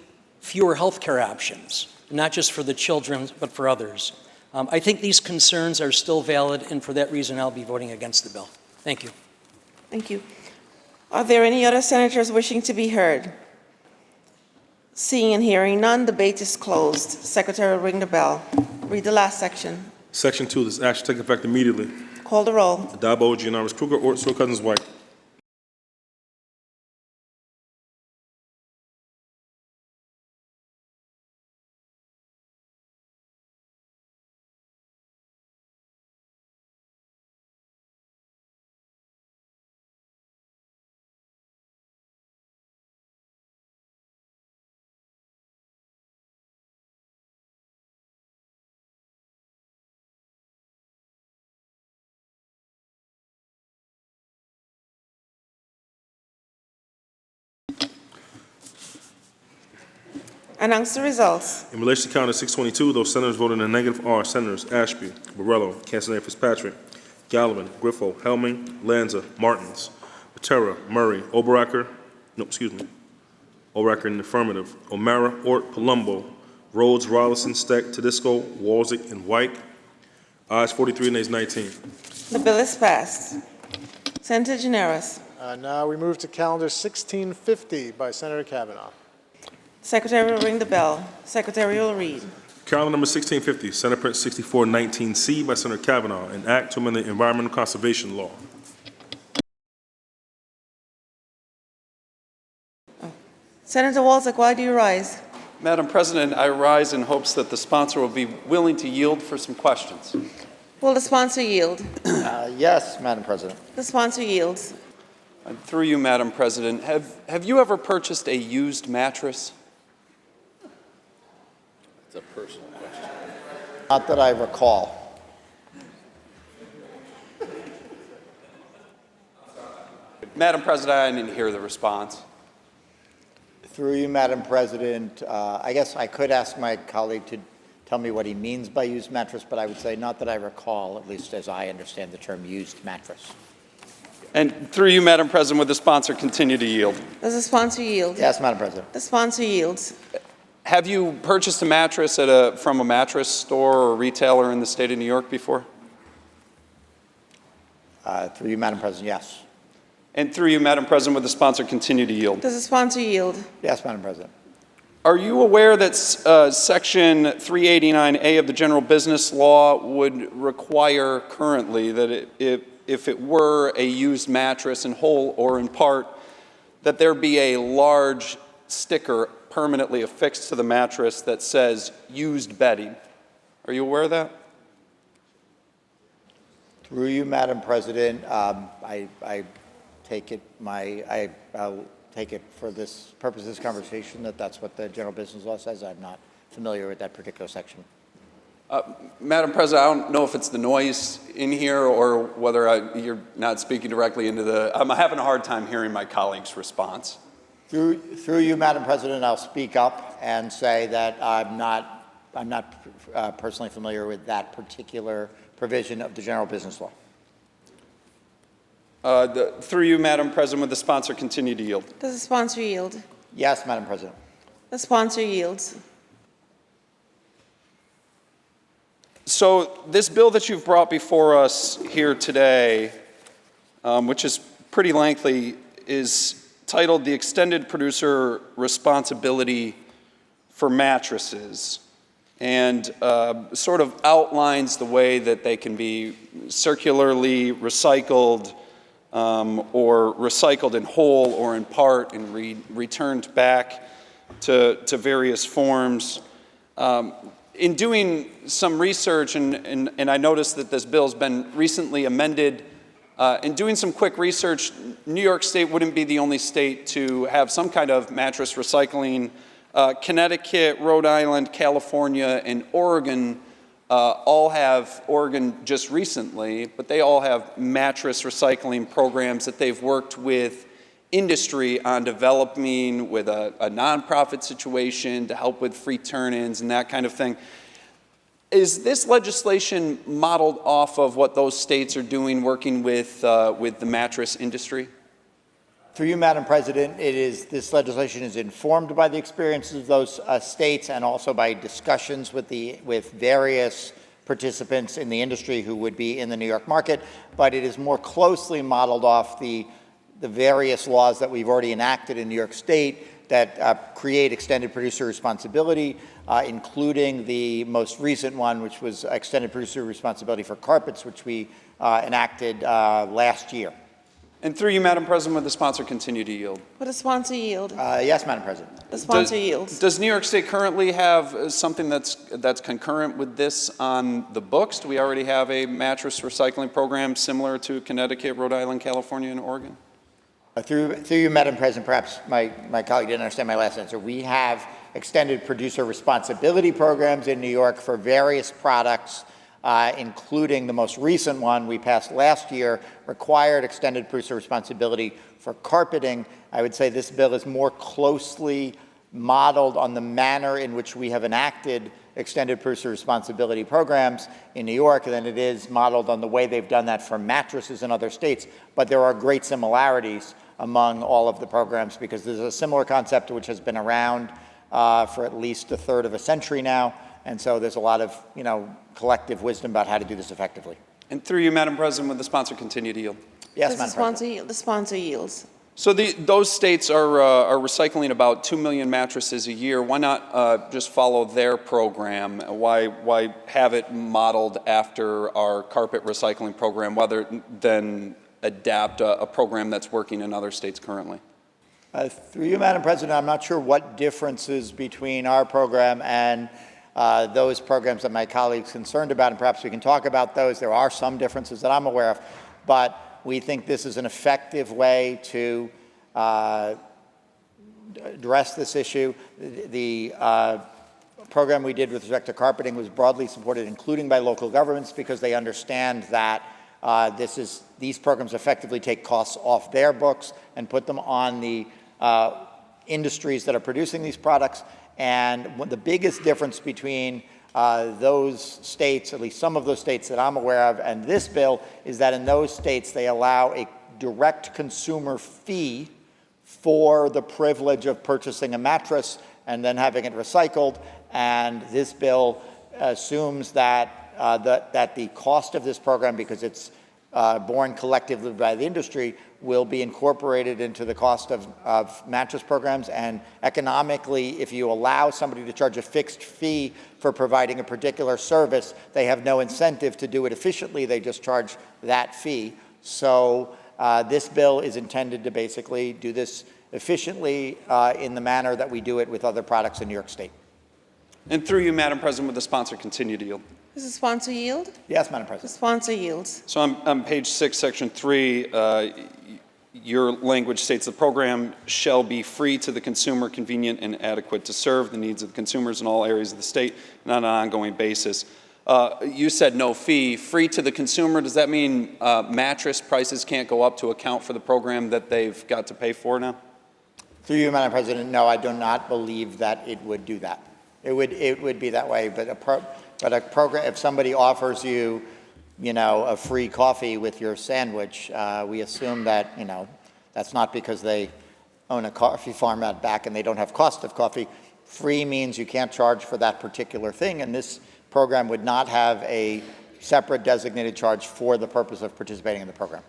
fewer health care options, not just for the children, but for others. I think these concerns are still valid, and for that reason, I'll be voting against the bill. Thank you. Thank you. Are there any other senators wishing to be heard? Seeing and hearing none, debate is closed. Secretary will ring the bell. Read the last section. Section 2, this action take effect immediately. Call the roll. Addabbo, Gianaris Kruger, Ort, Sewell Cousins, White. Announce the results. In relation to County 622, those senators voting in the negative are Senators Ashby, Borrello, Castanet Fitzpatrick, Gallivan, Griffo, Helming, Lanza, Martins, Patera, Murray, Oberacker in the affirmative, O'Mara, Ort, Palumbo, Rhodes, Rollison, Steck, Tedisco, Walzik, and White. Ayes 43, nays 19. The bill is passed. Senator Gianaris. Now we move to calendar 1650 by Senator Kavanaugh. Secretary will ring the bell. Secretary will read. Calendar number 1650, Senate Print 6419C by Senator Kavanaugh, an act to amend the Environmental Conservation Law. Senator Walczak, why do you rise? Madam President, I rise in hopes that the sponsor will be willing to yield for some questions. Will the sponsor yield? Yes, Madam President. The sponsor yields. Through you, Madam President, have you ever purchased a used mattress? It's a personal question. Not that I recall. Madam President, I didn't hear the response. Through you, Madam President, I guess I could ask my colleague to tell me what he means by used mattress, but I would say not that I recall, at least as I understand the term used mattress. And through you, Madam President, would the sponsor continue to yield? Does the sponsor yield? Yes, Madam President. The sponsor yields. Have you purchased a mattress from a mattress store or retailer in the state of New York before? Through you, Madam President, yes. And through you, Madam President, would the sponsor continue to yield? Does the sponsor yield? Yes, Madam President. Are you aware that Section 389A of the General Business Law would require currently that if it were a used mattress in whole or in part, that there be a large sticker permanently affixed to the mattress that says used bedding? Are you aware of that? Through you, Madam President, I'll take it for this purpose of this conversation that that's what the General Business Law says. I'm not familiar with that particular section. Madam President, I don't know if it's the noise in here or whether you're not speaking directly into the. I'm having a hard time hearing my colleague's response. Through you, Madam President, I'll speak up and say that I'm not personally familiar with that particular provision of the General Business Law. Through you, Madam President, would the sponsor continue to yield? Does the sponsor yield? Yes, Madam President. The sponsor yields. So this bill that you've brought before us here today, which is pretty lengthy, is titled the Extended Producer Responsibility for Mattresses, and sort of outlines the way that they can be circularly recycled or recycled in whole or in part and returned back to various forms. In doing some research, and I noticed that this bill's been recently amended, in doing some quick research, New York State wouldn't be the only state to have some kind of mattress recycling. Connecticut, Rhode Island, California, and Oregon all have, Oregon just recently, but they all have mattress recycling programs that they've worked with industry on developing with a nonprofit situation to help with free turn-ins and that kind of thing. Is this legislation modeled off of what those states are doing working with the mattress industry? Through you, Madam President, this legislation is informed by the experiences of those states and also by discussions with various participants in the industry who would be in the New York market, but it is more closely modeled off the various laws that we've already enacted in New York State that create extended producer responsibility, including the most recent one, which was extended producer responsibility for carpets, which we enacted last year. And through you, Madam President, would the sponsor continue to yield? Would the sponsor yield? Yes, Madam President. The sponsor yields. Does New York State currently have something that's concurrent with this on the books? Do we already have a mattress recycling program similar to Connecticut, Rhode Island, California, and Oregon? Through you, Madam President, perhaps my colleague didn't understand my last answer. We have extended producer responsibility programs in New York for various products, including the most recent one we passed last year, required extended producer responsibility for carpeting. I would say this bill is more closely modeled on the manner in which we have enacted extended producer responsibility programs in New York than it is modeled on the way they've done that for mattresses in other states. But there are great similarities among all of the programs because there's a similar concept which has been around for at least a third of a century now. And so there's a lot of, collective wisdom about how to do this effectively. And through you, Madam President, would the sponsor continue to yield? Yes, Madam President. The sponsor yields. So those states are recycling about 2 million mattresses a year. Why not just follow their program? Why have it modeled after our carpet recycling program rather than adapt a program that's working in other states currently? Through you, Madam President, I'm not sure what differences between our program and those programs that my colleagues concerned about, and perhaps we can talk about those. There are some differences that I'm aware of, but we think this is an effective way to address this issue. The program we did with respect to carpeting was broadly supported, including by local governments, because they understand that these programs effectively take costs off their books and put them on the industries that are producing these products. And the biggest difference between those states, at least some of those states that I'm aware of, and this bill is that in those states they allow a direct consumer fee for the privilege of purchasing a mattress and then having it recycled. And this bill assumes that that the cost of this program, because it's borne collectively by the industry, will be incorporated into the cost of mattress programs. And economically, if you allow somebody to charge a fixed fee for providing a particular service, they have no incentive to do it efficiently. They just charge that fee. So this bill is intended to basically do this efficiently in the manner that we do it with other products in New York State. And through you, Madam President, would the sponsor continue to yield? Does the sponsor yield? Yes, Madam President. The sponsor yields. So on page 6, section 3, your language states the program shall be free to the consumer, convenient, and adequate to serve the needs of the consumers in all areas of the state and on an ongoing basis. You said no fee. Free to the consumer, does that mean mattress prices can't go up to account for the program that they've got to pay for now? Through you, Madam President, no, I do not believe that it would do that. It would be that way, but a program, if somebody offers you, a free coffee with your sandwich, we assume that, that's not because they own a coffee farm out back and they don't have cost of coffee. Free means you can't charge for that particular thing, and this program would not have a separate designated charge for the purpose of participating in the program.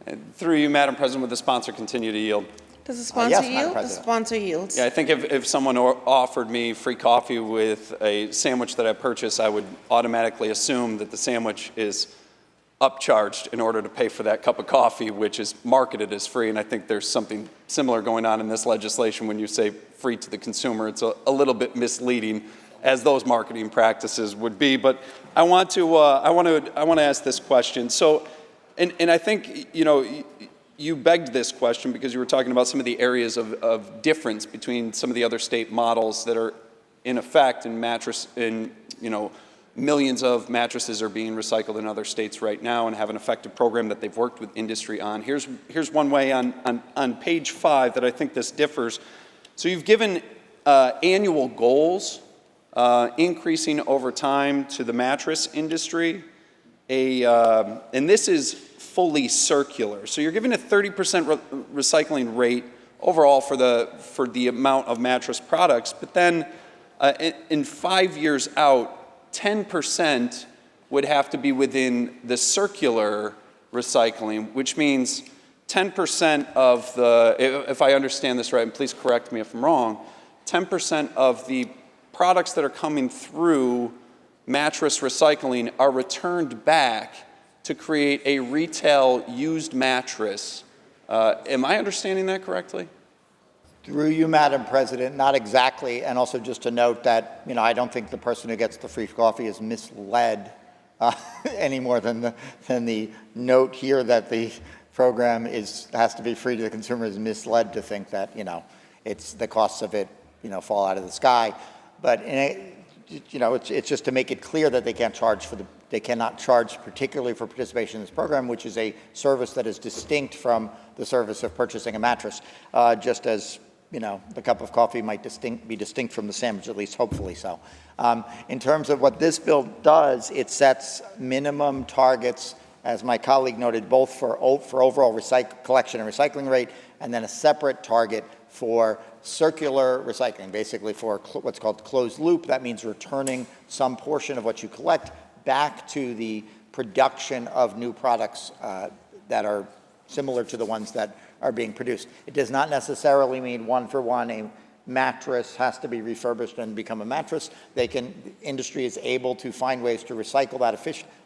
And through you, Madam President, would the sponsor continue to yield? Does the sponsor yes, Madam yield? The President. sponsor yields. Yeah, I think if someone offered me free coffee with a sandwich that I purchased, I would automatically assume that the sandwich is upcharged in order to pay for that cup of coffee, which is marketed as free. And I think there's something similar going on in this legislation when you say free to the consumer. It's a little bit misleading, as those marketing practices would be. But I want to ask this question. So, and I think you begged this question because you were talking about some of the areas of difference between some of the other state models that are in effect millions of mattresses are being recycled in other states right now and have an effective program that they've worked with industry on. Here's one way on page 5 that I think this differs. So you've given annual goals increasing over time to the mattress industry, and this is fully circular. So you're giving a 30% recycling rate overall for the amount of mattress products, but then in 5 years out, 10% would have to be within the circular recycling, which means 10% of if I understand this right, and please correct me if I'm wrong, 10% of the products that are coming through mattress recycling are returned back to create a retail used mattress. Am I understanding that correctly? Through you, Madam President, not exactly. And also just to note that, I don't think the person who gets the free coffee is misled any more than the note here that the program has to be free to the consumer is misled to think that, it's the costs of it, fall out of the sky. But it's just to make it clear that they cannot charge particularly for participation in this program, which is a service that is distinct from the service of purchasing a mattress, just as the cup of coffee might be distinct from the sandwich, at least hopefully so. In terms of what this bill does, it sets minimum targets, as my colleague noted, both for overall collection and recycling rate, and then a separate target for circular recycling, basically for what's called closed loop. That means returning some portion of what you collect back to the production of new products that are similar to the ones that are being produced. It does not necessarily mean one for one a mattress has to be refurbished and become a mattress. Industry is able to find ways to recycle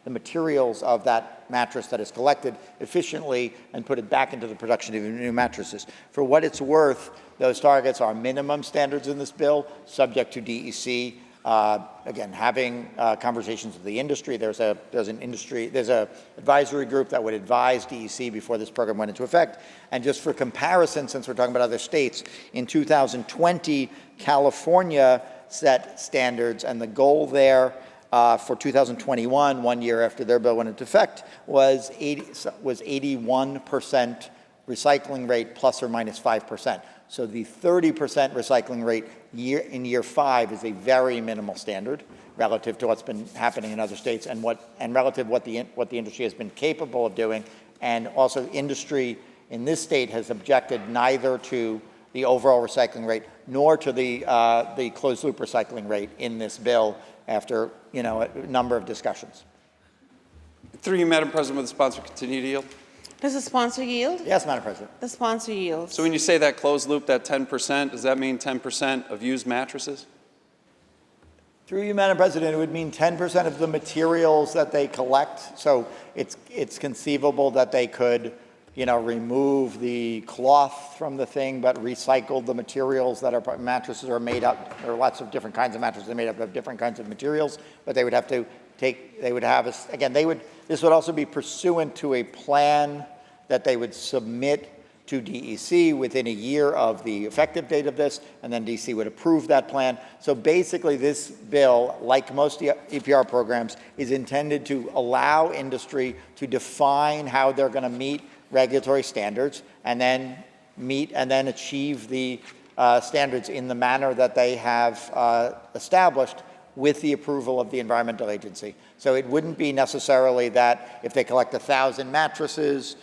the materials of that mattress that is collected efficiently and put it back into the production of new mattresses. For what it's worth, those targets are minimum standards in this bill, subject to DEC. Again, having conversations with the industry, there's a advisory group that would advise DEC before this program went into effect. And just for comparison, since we're talking about other states, in 2020, California set standards, and the goal there for 2021, 1 year after their bill went into effect, was 81% recycling rate plus or minus 5%. So the 30% recycling rate in year 5 is a very minimal standard relative to what's been happening in other states and relative what the industry has been capable of doing. And also industry in this state has objected neither to the overall recycling rate nor to the closed loop recycling rate in this bill after a number of discussions. Through you, Madam President, with the sponsor continue to yield? Does the sponsor yield? Yes, Madam President. The sponsor yields. So when you say that closed loop, that 10%, does that mean 10% of used mattresses? Through you, Madam President, it would mean 10% of the materials that they collect. So it's conceivable that they could, remove the cloth from the thing, but recycle the materials that are mattresses are made up. There are lots of different kinds of mattresses made up of different kinds of materials, but they would have to this would also be pursuant to a plan that they would submit to DEC within a year of the effective date of this, and then DEC would approve that plan. So basically this bill, like most EPR programs, is intended to allow industry to define how they're going to meet regulatory standards and then achieve the standards in the manner that they have established with the approval of the environmental agency. So it wouldn't be necessarily that if they collect 1,000 mattresses,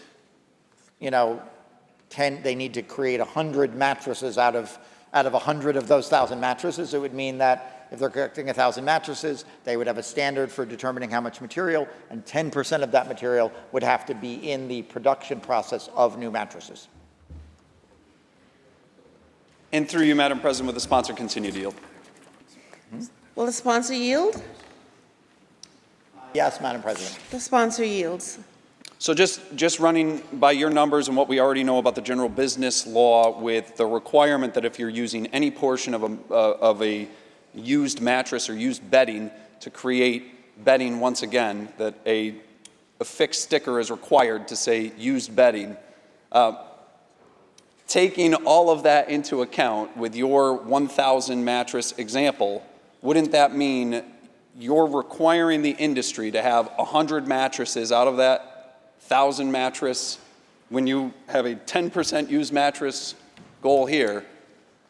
they need to create 100 mattresses out of 100 of those 1,000 mattresses. It would mean that if they're collecting 1,000 mattresses, they would have a standard for determining how much material, and 10% of that material would have to be in the production process of new mattresses. And through you, Madam President, with the sponsor continue to yield? Will the sponsor yield? Yes, Madam President. The sponsor yields. So just running by your numbers and what we already know about the general business law, with the requirement that if you're using any portion of a used mattress or used bedding to create bedding once again, that a fixed sticker is required to say used bedding. Taking all of that into account with your 1,000 mattress example, wouldn't that mean you're requiring the industry to have 100 mattresses out of that 1,000 mattress? When you have a 10% used mattress goal here,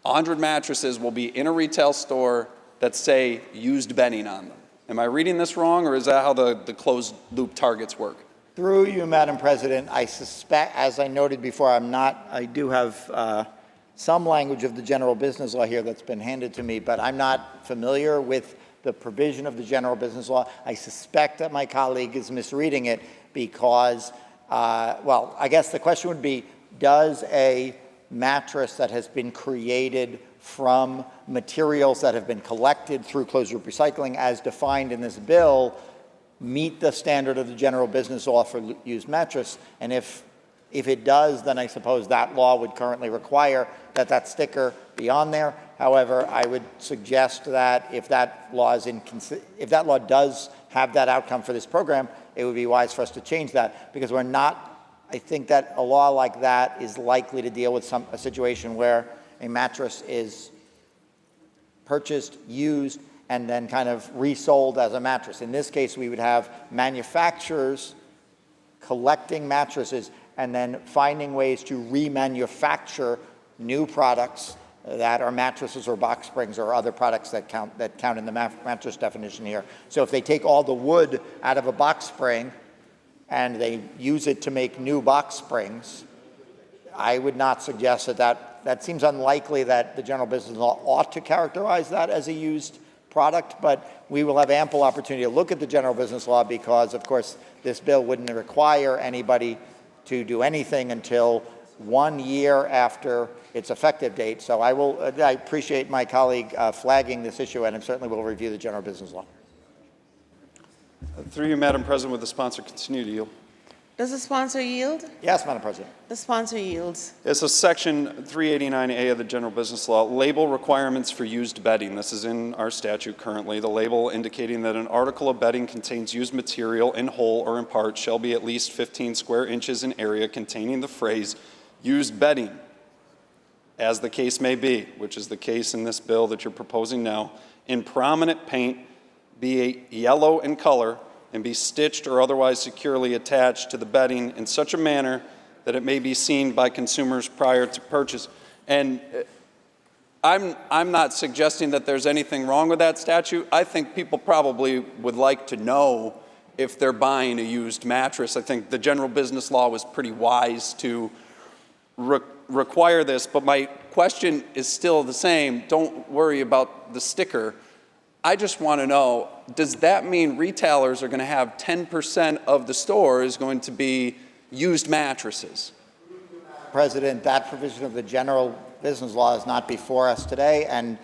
100 mattresses will be in a retail store that say used bedding on them. Am I reading this wrong, or is that how the closed loop targets work? Through you, Madam President, I suspect, as I noted before, I do have some language of the general business law here that's been handed to me, but I'm not familiar with the provision of the general business law. I suspect that my colleague is misreading it because, I guess the question would be, does a mattress that has been created from materials that have been collected through closed-loop recycling as defined in this bill meet the standard of the general business law for used mattress? And if it does, then I suppose that law would currently require that sticker be on there. However, I would suggest that if that law does have that outcome for this program, it would be wise for us to change that, because I think that a law like that is likely to deal with a situation where a mattress is purchased, used, and then kind of resold as a mattress. In this case, we would have manufacturers collecting mattresses and then finding ways to remanufacture new products that are mattresses or box springs or other products that count in the mattress definition here. So if they take all the wood out of a box spring and they use it to make new box springs, I would not suggest that seems unlikely that the general business law ought to characterize that as a used product, but we will have ample opportunity to look at the general business law because, of course, this bill wouldn't require anybody to do anything until 1 year after its effective date. So I appreciate my colleague flagging this issue, and I certainly will review the general business law. Through you, Madam President, with the sponsor continue to yield. Does the sponsor yield? Yes, Madam President. The sponsor yields. It's a section 389A of the general business law, label requirements for used bedding. This is in our statute currently. The label indicating that an article of bedding contains used material in whole or in part shall be at least 15 square inches in area containing the phrase used bedding, as the case may be, which is the case in this bill that you're proposing now, in prominent paint, be yellow in color, and be stitched or otherwise securely attached to the bedding in such a manner that it may be seen by consumers prior to purchase. And I'm not suggesting that there's anything wrong with that statute. I think people probably would like to know if they're buying a used mattress. I think the general business law was pretty wise to require this, but my question is still the same. Don't worry about the sticker. I just want to know, does that mean retailers are going to have 10% of the store is going to be used mattresses? President, that provision of the general business law is not before us today, and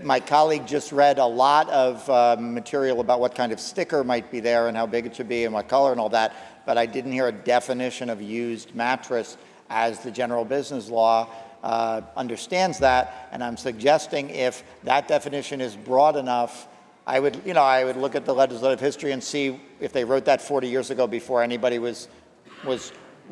my colleague just read a lot of material about what kind of sticker might be there and how big it should be and what color and all that, but I didn't hear a definition of used mattress as the general business law understands that, and I'm suggesting if that definition is broad enough, I would look at the legislative history and see if they wrote that 40 years ago before anybody was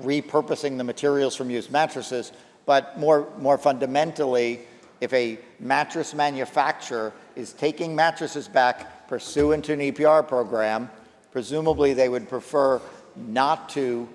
repurposing the materials from used mattresses. But more fundamentally, if a mattress manufacturer is taking mattresses back pursuant to an EPR program, presumably they would prefer not to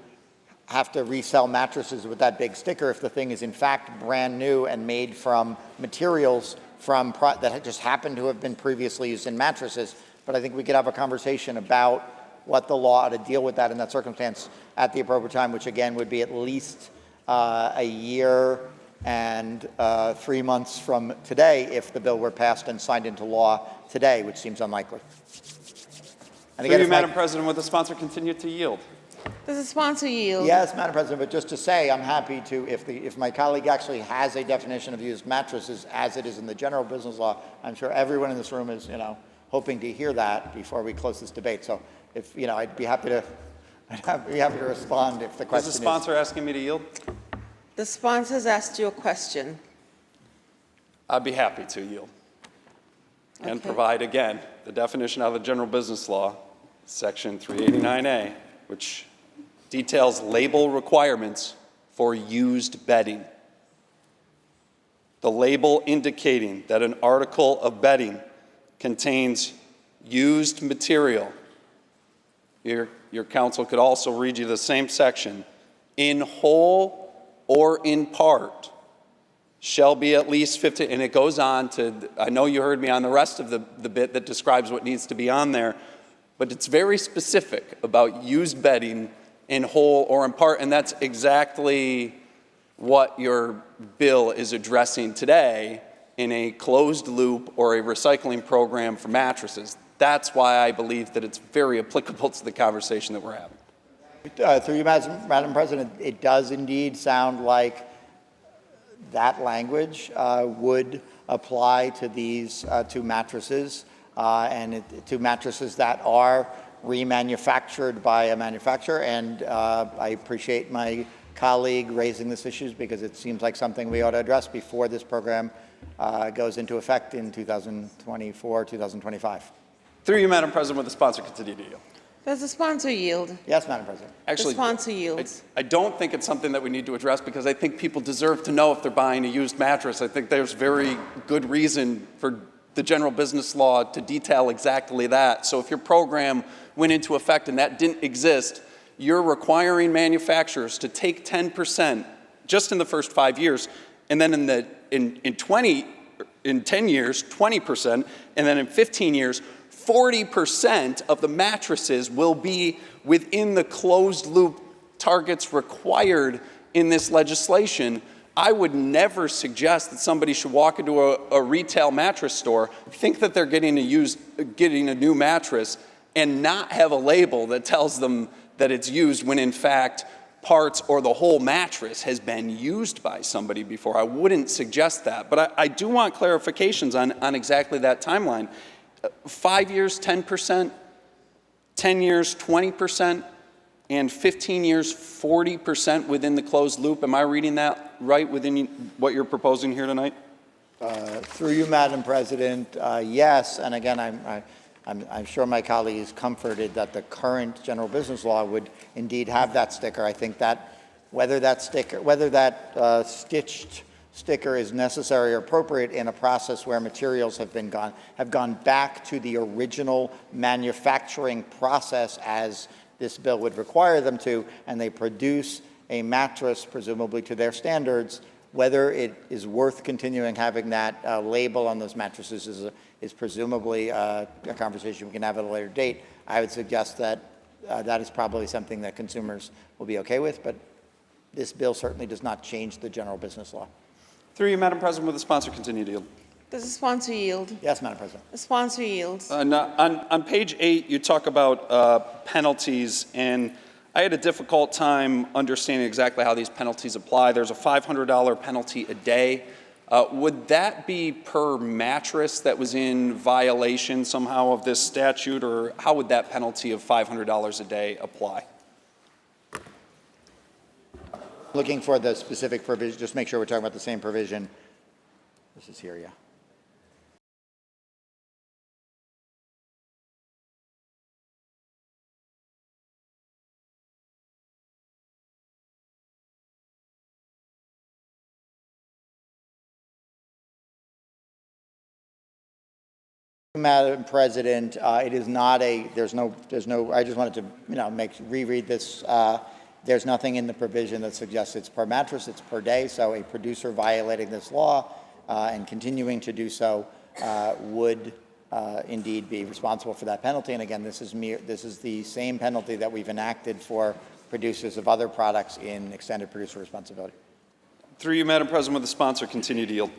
have to resell mattresses with that big sticker if the thing is in fact brand new and made from materials that just happened to have been previously used in mattresses. But I think we could have a conversation about what the law ought to deal with that in that circumstance at the appropriate time, which again would be at least a year and 3 months from today if the bill were passed and signed into law today, which seems unlikely. And Through you, Madam President, would the sponsor continue to yield? Does the sponsor yield? Yes, Madam President, but just to say, I'm happy to, if my colleague actually has a definition of used mattresses as it is in the general business law, I'm sure everyone in this room is, hoping to hear that before we close this debate. So if, I'd be happy to respond if the question is. Is the sponsor asking me to yield? The sponsor's asked you a question. I'd be happy to yield. And provide, again, the definition of the general business law, section 389A, which details label requirements for used bedding. The label indicating that an article of bedding contains used material. Your counsel could also read you the same section. In whole or in part shall be at least 50, and it goes on to, I know you heard me on the rest of the bit that describes what needs to be on there, but it's very specific about used bedding in whole or in part, and that's exactly what your bill is addressing today in a closed loop or a recycling program for mattresses. That's why I believe that it's very applicable to the conversation that we're having. Through you, Madam President, it does indeed sound like that language would apply to these two mattresses and to mattresses that are remanufactured by a manufacturer. And I appreciate my colleague raising this issue because it seems like something we ought to address before this program goes into effect in 2024, 2025. Through you, Madam President, with the sponsor continue to yield. Does the sponsor yield? Yes, Madam President. Actually, the sponsor yields. I don't think it's something that we need to address because I think people deserve to know if they're buying a used mattress. I think there's very good reason for the general business law to detail exactly that. So if your program went into effect and that didn't exist, you're requiring manufacturers to take 10% just in the first 5 years, and then in 10 years, 20%, and then in 15 years, 40% of the mattresses will be within the closed loop targets required in this legislation. I would never suggest that somebody should walk into a retail mattress store, think that they're getting a new mattress, and not have a label that tells them that it's used when in fact parts or the whole mattress has been used by somebody before. I wouldn't suggest that, but I do want clarifications on exactly that timeline. 5 years, 10%, 10 years, 20%, and 15 years, 40% within the closed loop. Am I reading that right within what you're proposing here tonight? Through you, Madam President, yes, and again, I'm sure my colleague is comforted that the current general business law would indeed have that sticker. I think that whether that stitched sticker is necessary or appropriate in a process where materials have gone back to the original manufacturing process as this bill would require them to, and they produce a mattress, presumably to their standards. Whether it is worth continuing having that label on those mattresses is presumably a conversation we can have at a later date. I would suggest that that is probably something that consumers will be okay with, but this bill certainly does not change the general business law. Through you, Madam President, will the sponsor continue to yield? Does the sponsor yield? Yes, Madam President. The sponsor yields. On page 8, you talk about penalties, and I had a difficult time understanding exactly how these penalties apply. There's a $500 penalty a day. Would that be per mattress that was in violation somehow of this statute, or how would that penalty of $500 a day apply? Looking for the specific provision, just make sure we're talking about the same provision. This is here, yeah. Madam President, it is not a, there's no, I just wanted to, reread this. There's nothing in the provision that suggests it's per mattress, it's per day, so a producer violating this law and continuing to do so would indeed be responsible for that penalty. And again, this is the same penalty that we've enacted for producers of other products in extended producer responsibility. Through you, Madam President, will the sponsor continue to yield?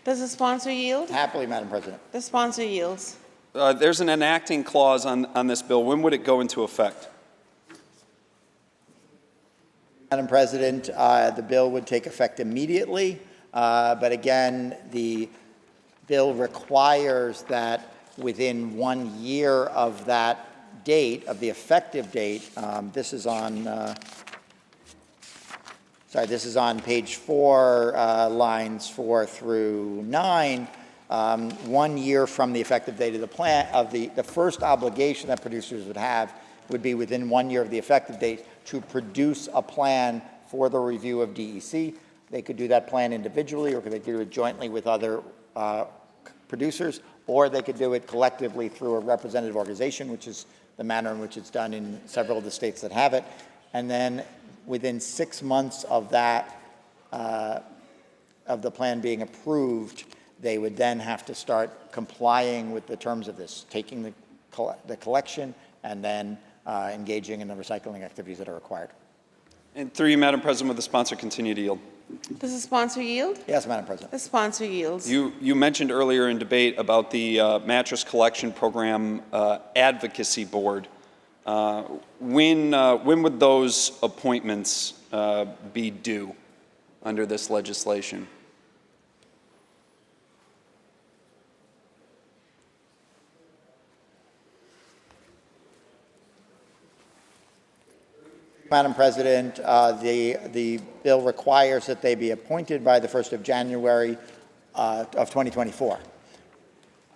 Does the sponsor yield? Happily, Madam President. The sponsor yields. There's an enacting clause on this bill. When would it go into effect? Madam President, the bill would take effect immediately, but again, the bill requires that within 1 year of that date, of the effective date, this is on page 4, lines 4 through 9. 1 year from the effective date of the plan, the first obligation that producers would have would be within 1 year of the effective date to produce a plan for the review of DEC. They could do that plan individually, or they could do it jointly with other producers, or they could do it collectively through a representative organization, which is the manner in which it's done in several of the states that have it. And then within 6 months of that, of the plan being approved, they would then have to start complying with the terms of this, taking the collection and then engaging in the recycling activities that are required. And through you, Madam President, will the sponsor continue to yield? Does the sponsor yield? Yes, Madam President. The sponsor yields. You mentioned earlier in debate about the Mattress Collection Program Advocacy Board. When would those appointments be due under this legislation? Madam President, the bill requires that they be appointed by the 1st of January of 2024.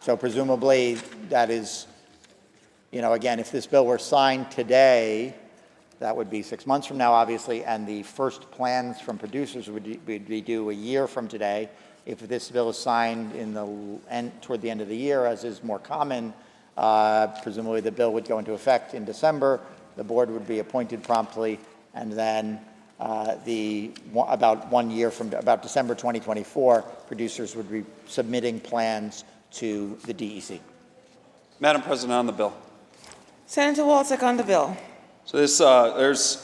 So presumably that is, again, if this bill were signed today, that would be 6 months from now, obviously, and the first plans from producers would be due a year from today. If this bill is signed toward the end of the year, as is more common, presumably the bill would go into effect in December. The board would be appointed promptly, and then about 1 year from about December 2024, producers would be submitting plans to the DEC. Madam President, on the bill. Senator Walczak on the bill. So this,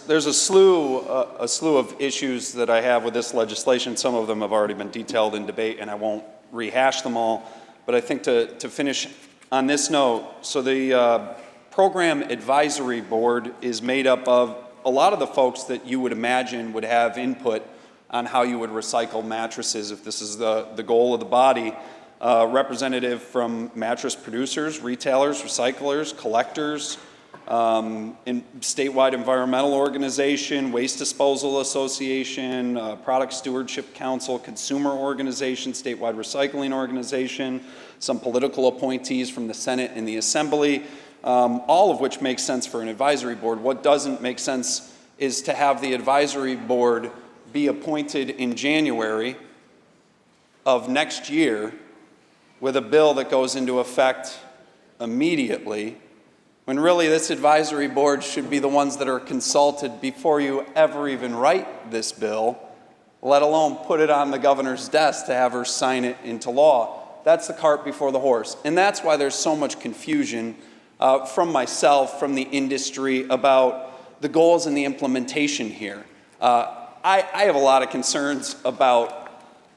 there's a slew of issues that I have with this legislation. Some of them have already been detailed in debate, and I won't rehash them all. But I think to finish on this note, so the Program Advisory Board is made up of a lot of the folks that you would imagine would have input on how you would recycle mattresses if this is the goal of the body. Representative from mattress producers, retailers, recyclers, collectors, statewide environmental organization, Waste Disposal Association, Product Stewardship Council, consumer organization, statewide recycling organization, some political appointees from the Senate and the Assembly, all of which makes sense for an advisory board. What doesn't make sense is to have the advisory board be appointed in January of next year with a bill that goes into effect immediately, when really this advisory board should be the ones that are consulted before you ever even write this bill, let alone put it on the governor's desk to have her sign it into law. That's the cart before the horse. And that's why there's so much confusion from myself, from the industry, about the goals and the implementation here. I have a lot of concerns about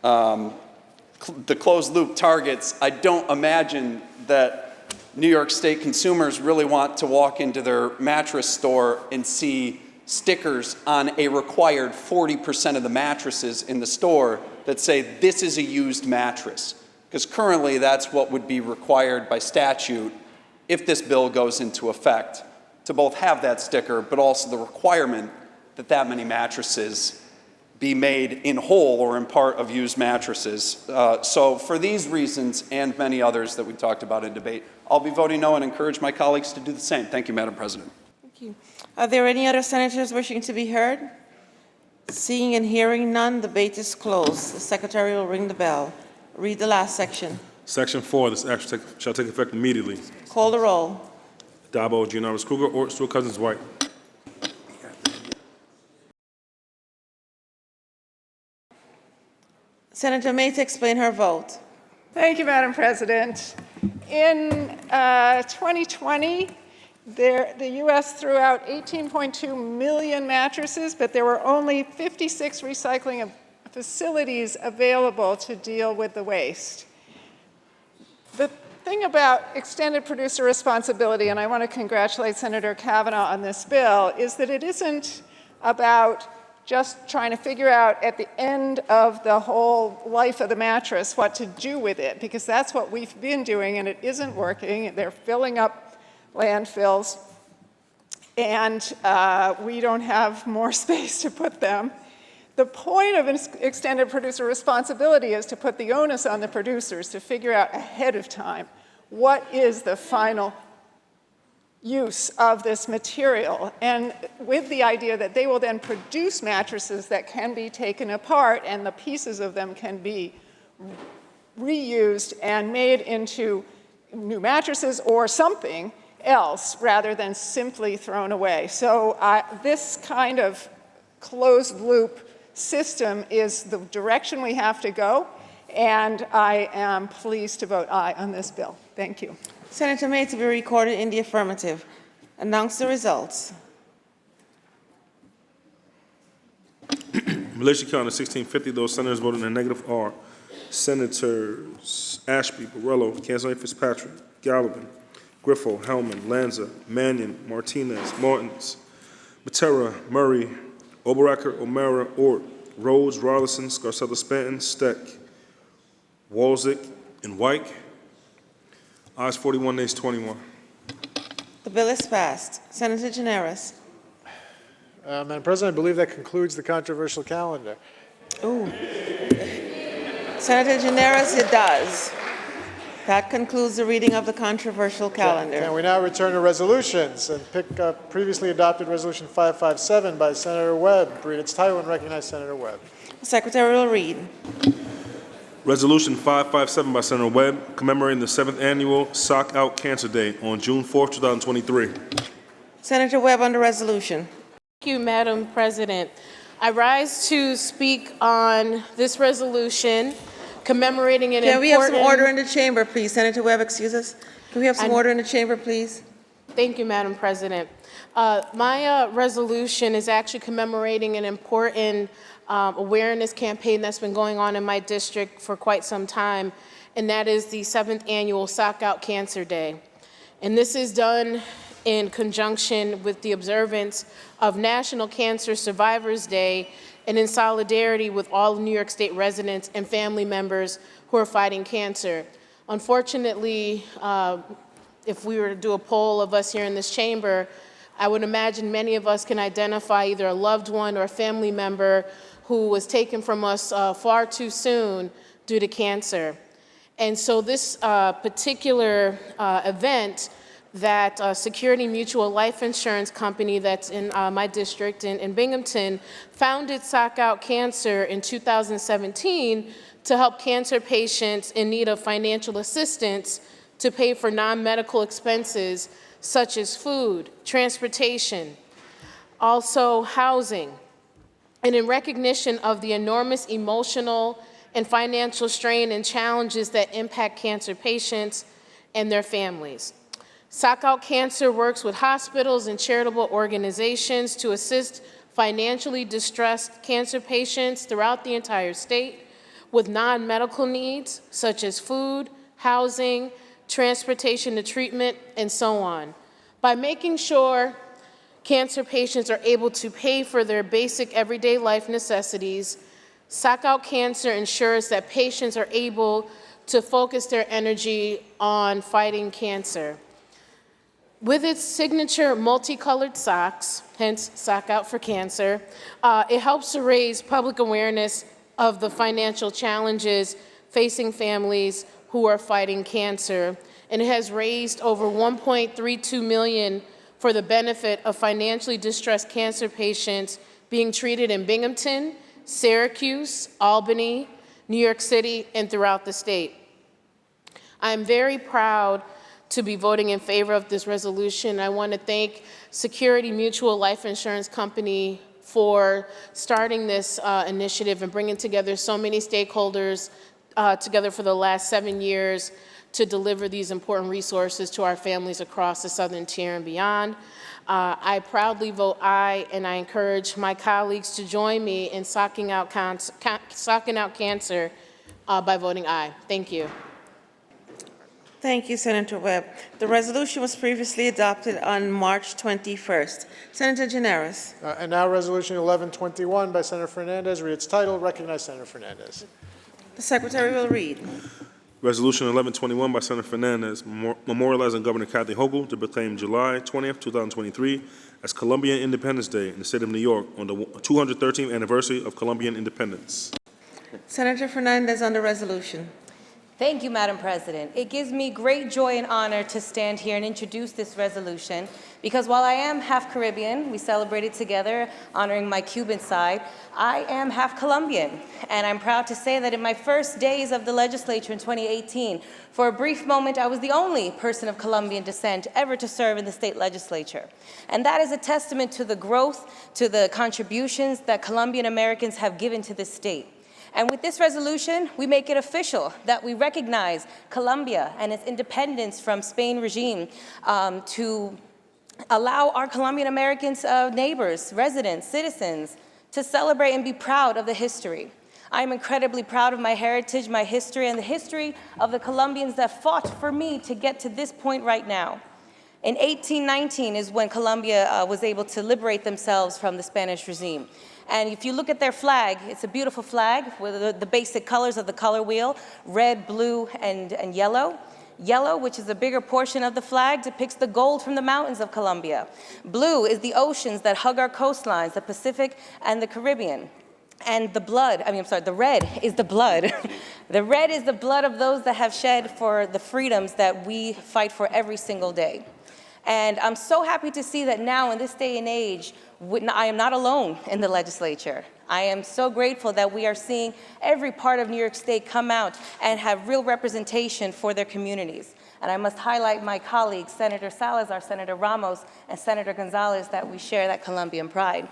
the closed-loop targets. I don't imagine that New York State consumers really want to walk into their mattress store and see stickers on a required 40% of the mattresses in the store that say this is a used mattress. Because currently that's what would be required by statute if this bill goes into effect, to both have that sticker but also the requirement that that many mattresses be made in whole or in part of used mattresses. So for these reasons and many others that we talked about in debate, I'll be voting no and encourage my colleagues to do the same. Thank you, Madam President. Thank you. Are there any other senators wishing to be heard? Seeing and hearing none, debate is closed. The secretary will ring the bell. Read the last section. Section 4, this action shall take effect immediately. Call the roll. Dabo, Gianaris Kruger, or Stewart-Cousins, White. Senator May to explain her vote. Thank you, Madam President. In 2020, the U.S. threw out 18.2 million mattresses, but there were only 56 recycling facilities available to deal with the waste. The thing about extended producer responsibility, and I want to congratulate Senator Kavanaugh on this bill, is that it isn't about just trying to figure out at the end of the whole life of the mattress what to do with it, because that's what we've been doing and it isn't working. They're filling up landfills and we don't have more space to put them. The point of extended producer responsibility is to put the onus on the producers to figure out ahead of time what is the final use of this material, and with the idea that they will then produce mattresses that can be taken apart and the pieces of them can be reused and made into new mattresses or something else rather than simply thrown away. So this kind of closed loop system is the direction we have to go, and I am pleased to vote aye on this bill. Thank you. Senator May to be recorded in the affirmative. Announce the results. Volusia County, 1650. Those senators voting in the negative are Senators Ashby, Borrello, Canzone Fitzpatrick, Gallivan, Griffo, Hellman, Lanza, Mannion, Martinez, Martins, Matera, Murray, Oberacker, O'Mara, Ort, Rhodes, Rolison, Scarcella, Spanton, Steck, Walzik, and White. Ayes 41, nays 21. The bill is passed. Senator Gianaris. Madam President, I believe that concludes the controversial calendar. Ooh. Senator Gianaris, it does. That concludes the reading of the controversial calendar. Can we now return to resolutions and pick up previously adopted Resolution 557 by Senator Webb? Read its title and recognize Senator Webb. The Secretary will read. Resolution 557 by Senator Webb, commemorating the 7th Annual Sock Out Cancer Day on June 4, 2023. Senator Webb on the resolution. Thank you, Madam President. I rise to speak on this resolution commemorating an important... Can we have some order in the chamber, please? Senator Webb, excuse us. Can we have some order in the chamber, please? Thank you, Madam President. My resolution is actually commemorating an important awareness campaign that's been going on in my district for quite some time, and that is the 7th Annual Sock Out Cancer Day. And this is done in conjunction with the observance of National Cancer Survivors Day and in solidarity with all New York State residents and family members who are fighting cancer. Unfortunately, if we were to do a poll of us here in this chamber, I would imagine many of us can identify either a loved one or a family member who was taken from us far too soon due to cancer. And so this particular event that Security Mutual Life Insurance Company that's in my district in Binghamton founded Sock Out Cancer in 2017 to help cancer patients in need of financial assistance to pay for non-medical expenses such as food, transportation, also housing. And in recognition of the enormous emotional and financial strain and challenges that impact cancer patients and their families. Sock Out Cancer works with hospitals and charitable organizations to assist financially distressed cancer patients throughout the entire state with non-medical needs such as food, housing, transportation to treatment, and so on. By making sure cancer patients are able to pay for their basic everyday life necessities, Sock Out Cancer ensures that patients are able to focus their energy on fighting cancer. With its signature multicolored socks, hence Sock Out for Cancer, it helps to raise public awareness of the financial challenges facing families who are fighting cancer, and it has raised over $1.32 million for the benefit of financially distressed cancer patients being treated in Binghamton, Syracuse, Albany, New York City, and throughout the state. I am very proud to be voting in favor of this resolution. I want to thank Security Mutual Life Insurance Company for starting this initiative and bringing together so many stakeholders together for the last 7 years to deliver these important resources to our families across the Southern Tier and beyond. I proudly vote aye, and I encourage my colleagues to join me in socking out cancer by voting aye. Thank you. Thank you, Senator Webb. The resolution was previously adopted on March 21st. Senator Gianaris. And now Resolution 1121 by Senator Fernandez. Read its title. Recognize Senator Fernandez. The Secretary will read. Resolution 1121 by Senator Fernandez, memorializing Governor Kathy Hochul to proclaim July 20th, 2023 as Colombian Independence Day in the state of New York on the 213th anniversary of Colombian independence. Senator Fernandez on the resolution. Thank you, Madam President. It gives me great joy and honor to stand here and introduce this resolution because while I am half Caribbean, we celebrated together honoring my Cuban side, I am half Colombian. And I'm proud to say that in my first days of the legislature in 2018, for a brief moment, I was the only person of Colombian descent ever to serve in the state legislature. And that is a testament to the growth, to the contributions that Colombian Americans have given to this state. And with this resolution, we make it official that we recognize Colombia and its independence from Spain regime to allow our Colombian Americans, neighbors, residents, citizens, to celebrate and be proud of the history. I am incredibly proud of my heritage, my history, and the history of the Colombians that fought for me to get to this point right now. In 1819 is when Colombia was able to liberate themselves from the Spanish regime. And if you look at their flag, it's a beautiful flag with the basic colors of the color wheel, red, blue, and yellow. Yellow, which is a bigger portion of the flag, depicts the gold from the mountains of Colombia. Blue is the oceans that hug our coastlines, the Pacific and the Caribbean. And the red is the blood. The red is the blood of those that have shed for the freedoms that we fight for every single day. And I'm so happy to see that now in this day and age, I am not alone in the legislature. I am so grateful that we are seeing every part of New York State come out and have real representation for their communities. And I must highlight my colleagues, Senator Salazar, Senator Ramos, and Senator Gonzalez, that we share that Colombian pride.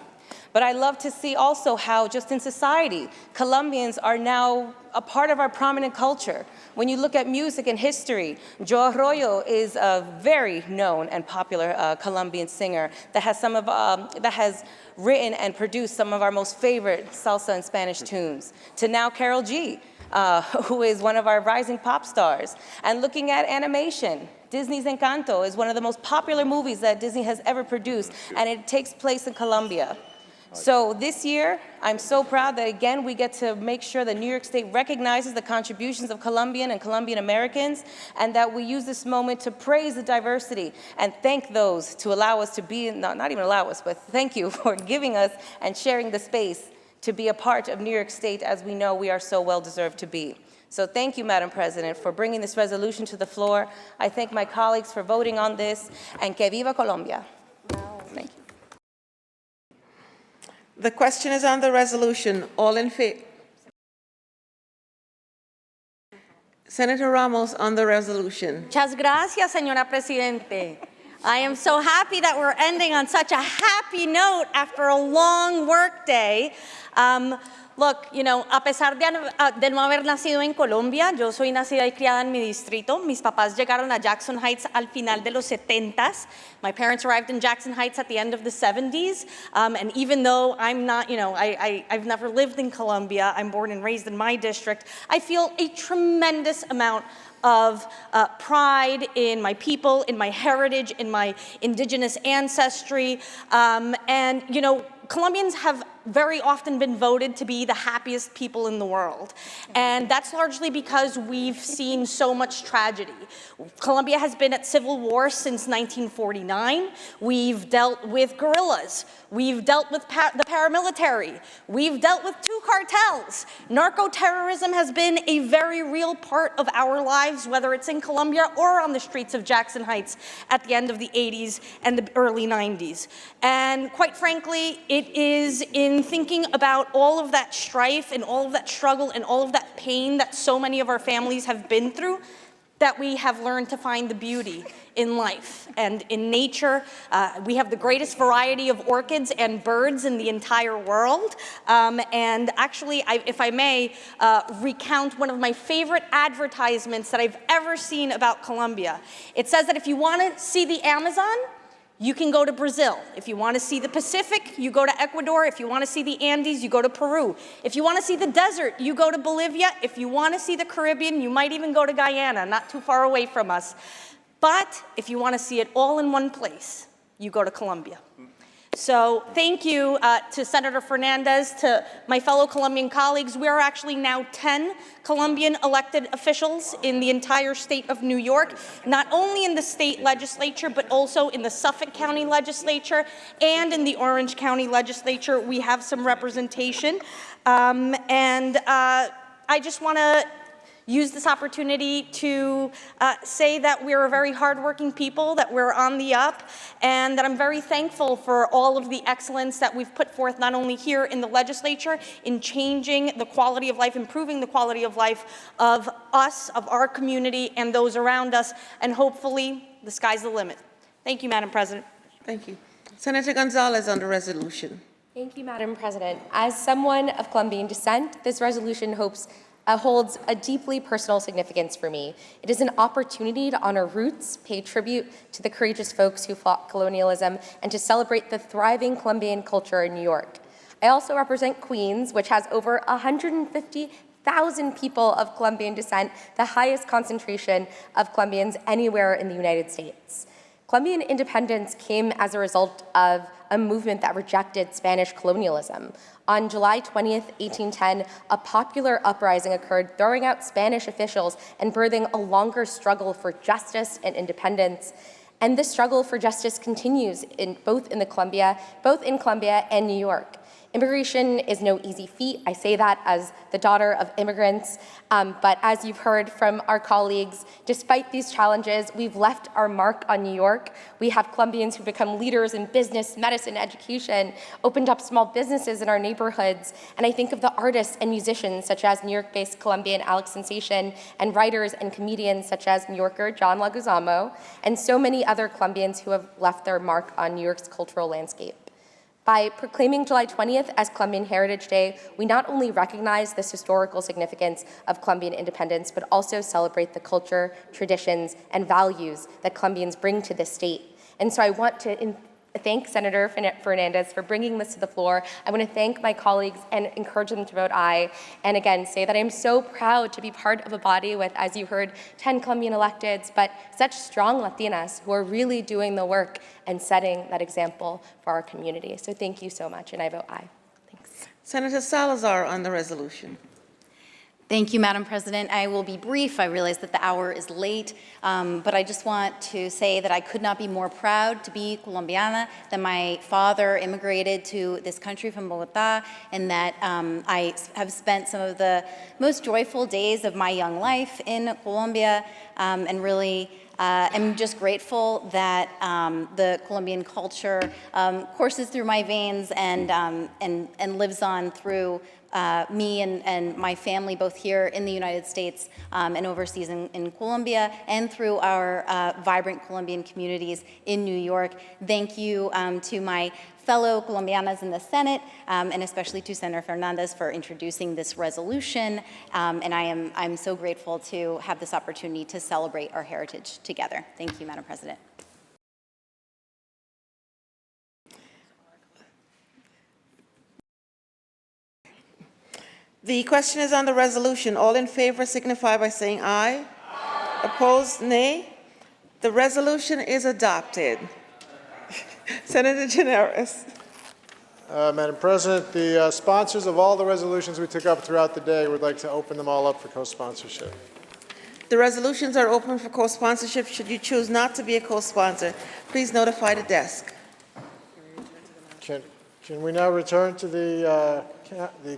But I love to see also how just in society, Colombians are now a part of our prominent culture. When you look at music and history, Joe Arroyo is a very known and popular Colombian singer that has written and produced some of our most favorite salsa and Spanish tunes. To now Karol G, who is one of our rising pop stars. And looking at animation, Disney's Encanto is one of the most popular movies that Disney has ever produced, and it takes place in Colombia. So this year, I'm so proud that again we get to make sure that New York State recognizes the contributions of Colombian and Colombian Americans, and that we use this moment to praise the diversity and thank those to allow us to be, not even allow us, but thank you for giving us and sharing the space to be a part of New York State, as we know we are so well deserved to be. So thank you, Madam President, for bringing this resolution to the floor. I thank my colleagues for voting on this, and que viva Colombia. Thank you. The question is on the resolution. All in favor? Senator Ramos on the resolution. Muchas gracias, señora Presidente. I am so happy that we're ending on such a happy note after a long work day. Look, you know, a pesar de no haber nacido en Colombia, yo soy nacida y criada en mi distrito. Mis papás llegaron a Jackson Heights al final de los 70s. My parents arrived in Jackson Heights at the end of the 70s. And even though I'm not, you know, I've never lived in Colombia, I'm born and raised in my district, I feel a tremendous amount of pride in my people, in my heritage, in my indigenous ancestry. And, you know, Colombians have very often been voted to be the happiest people in the world. And that's largely because we've seen so much tragedy. Colombia has been at civil war since 1949. We've dealt with guerrillas. We've dealt with the paramilitary. We've dealt with two cartels. Narco-terrorism has been a very real part of our lives, whether it's in Colombia or on the streets of Jackson Heights at the end of the 80s and the early 90s. And quite frankly, it is in thinking about all of that strife and all of that struggle and all of that pain that so many of our families have been through that we have learned to find the beauty in life and in nature. We have the greatest variety of orchids and birds in the entire world. And actually, if I may recount one of my favorite advertisements that I've ever seen about Colombia. It says that if you want to see the Amazon, you can go to Brazil. If you want to see the Pacific, you go to Ecuador. If you want to see the Andes, you go to Peru. If you want to see the desert, you go to Bolivia. If you want to see the Caribbean, you might even go to Guyana, not too far away from us. But if you want to see it all in one place, you go to Colombia. So thank you to Senator Fernandez, to my fellow Colombian colleagues. We are actually now 10 Colombian elected officials in the entire state of New York, not only in the state legislature, but also in the Suffolk County legislature and in the Orange County legislature. We have some representation. I just want to use this opportunity to say that we're a very hardworking people, that we're on the up, and that I'm very thankful for all of the excellence that we've put forth, not only here in the legislature, in changing the quality of life, improving the quality of life of us, of our community, and those around us, and hopefully the sky's the limit. Thank you, Madam President. Thank you. Senator Gonzalez on the resolution. Thank you, Madam President. As someone of Colombian descent, this resolution holds a deeply personal significance for me. It is an opportunity to honor roots, pay tribute to the courageous folks who fought colonialism, and to celebrate the thriving Colombian culture in New York. I also represent Queens, which has over 150,000 people of Colombian descent, the highest concentration of Colombians anywhere in the United States. Colombian independence came as a result of a movement that rejected Spanish colonialism. On July 20th, 1810, a popular uprising occurred, throwing out Spanish officials and birthing a longer struggle for justice and independence. And this struggle for justice continues both in Colombia and New York. Immigration is no easy feat. I say that as the daughter of immigrants. But as you've heard from our colleagues, despite these challenges, we've left our mark on New York. We have Colombians who become leaders in business, medicine, education, opened up small businesses in our neighborhoods. And I think of the artists and musicians such as New York-based Colombian Alex Sensation, and writers and comedians such as New Yorker John Leguizamo, and so many other Colombians who have left their mark on New York's cultural landscape. By proclaiming July 20th as Colombian Heritage Day, we not only recognize this historical significance of Colombian independence, but also celebrate the culture, traditions, and values that Colombians bring to this state. And so I want to thank Senator Fernandez for bringing this to the floor. I want to thank my colleagues and encourage them to vote aye. And again, say that I'm so proud to be part of a body with, as you heard, 10 Colombian electeds, but such strong Latinas who are really doing the work and setting that example for our community. So thank you so much, and I vote aye. Thanks. Senator Salazar on the resolution. Thank you, Madam President. I will be brief. I realize that the hour is late, but I just want to say that I could not be more proud to be Colombiana, that my father immigrated to this country from Bogota, and that I have spent some of the most joyful days of my young life in Colombia, and really I'm just grateful that the Colombian culture courses through my veins and lives on through me and my family, both here in the United States and overseas in Colombia, and through our vibrant Colombian communities in New York. Thank you to my fellow Colombianas in the Senate, and especially to Senator Fernandez for introducing this resolution. And I'm so grateful to have this opportunity to celebrate our heritage together. Thank you, Madam President. The question is on the resolution. All in favor signify by saying aye. Aye. Opposed, nay. The resolution is adopted. Senator Gineris. Madam President, the sponsors of all the resolutions we took up throughout the day would like to open them all up for co-sponsorship. The resolutions are open for co-sponsorship. Should you choose not to be a co-sponsor, please notify the desk. Can we now return to the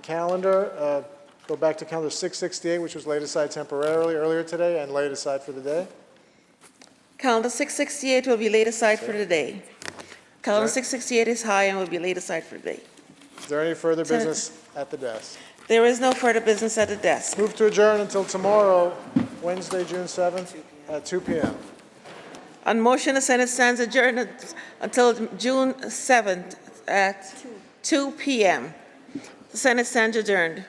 calendar? Go back to calendar 668, which was laid aside temporarily earlier today and laid aside for the day. Calendar 668 will be laid aside for the day. Calendar 668 is high and will be laid aside for the day. Is there any further business at the desk? There is no further business at the desk. Move to adjourn until tomorrow, Wednesday, June 7th at 2 p.m. On motion, the Senate stands adjourned until June 7th at 2 p.m. The Senate stands adjourned.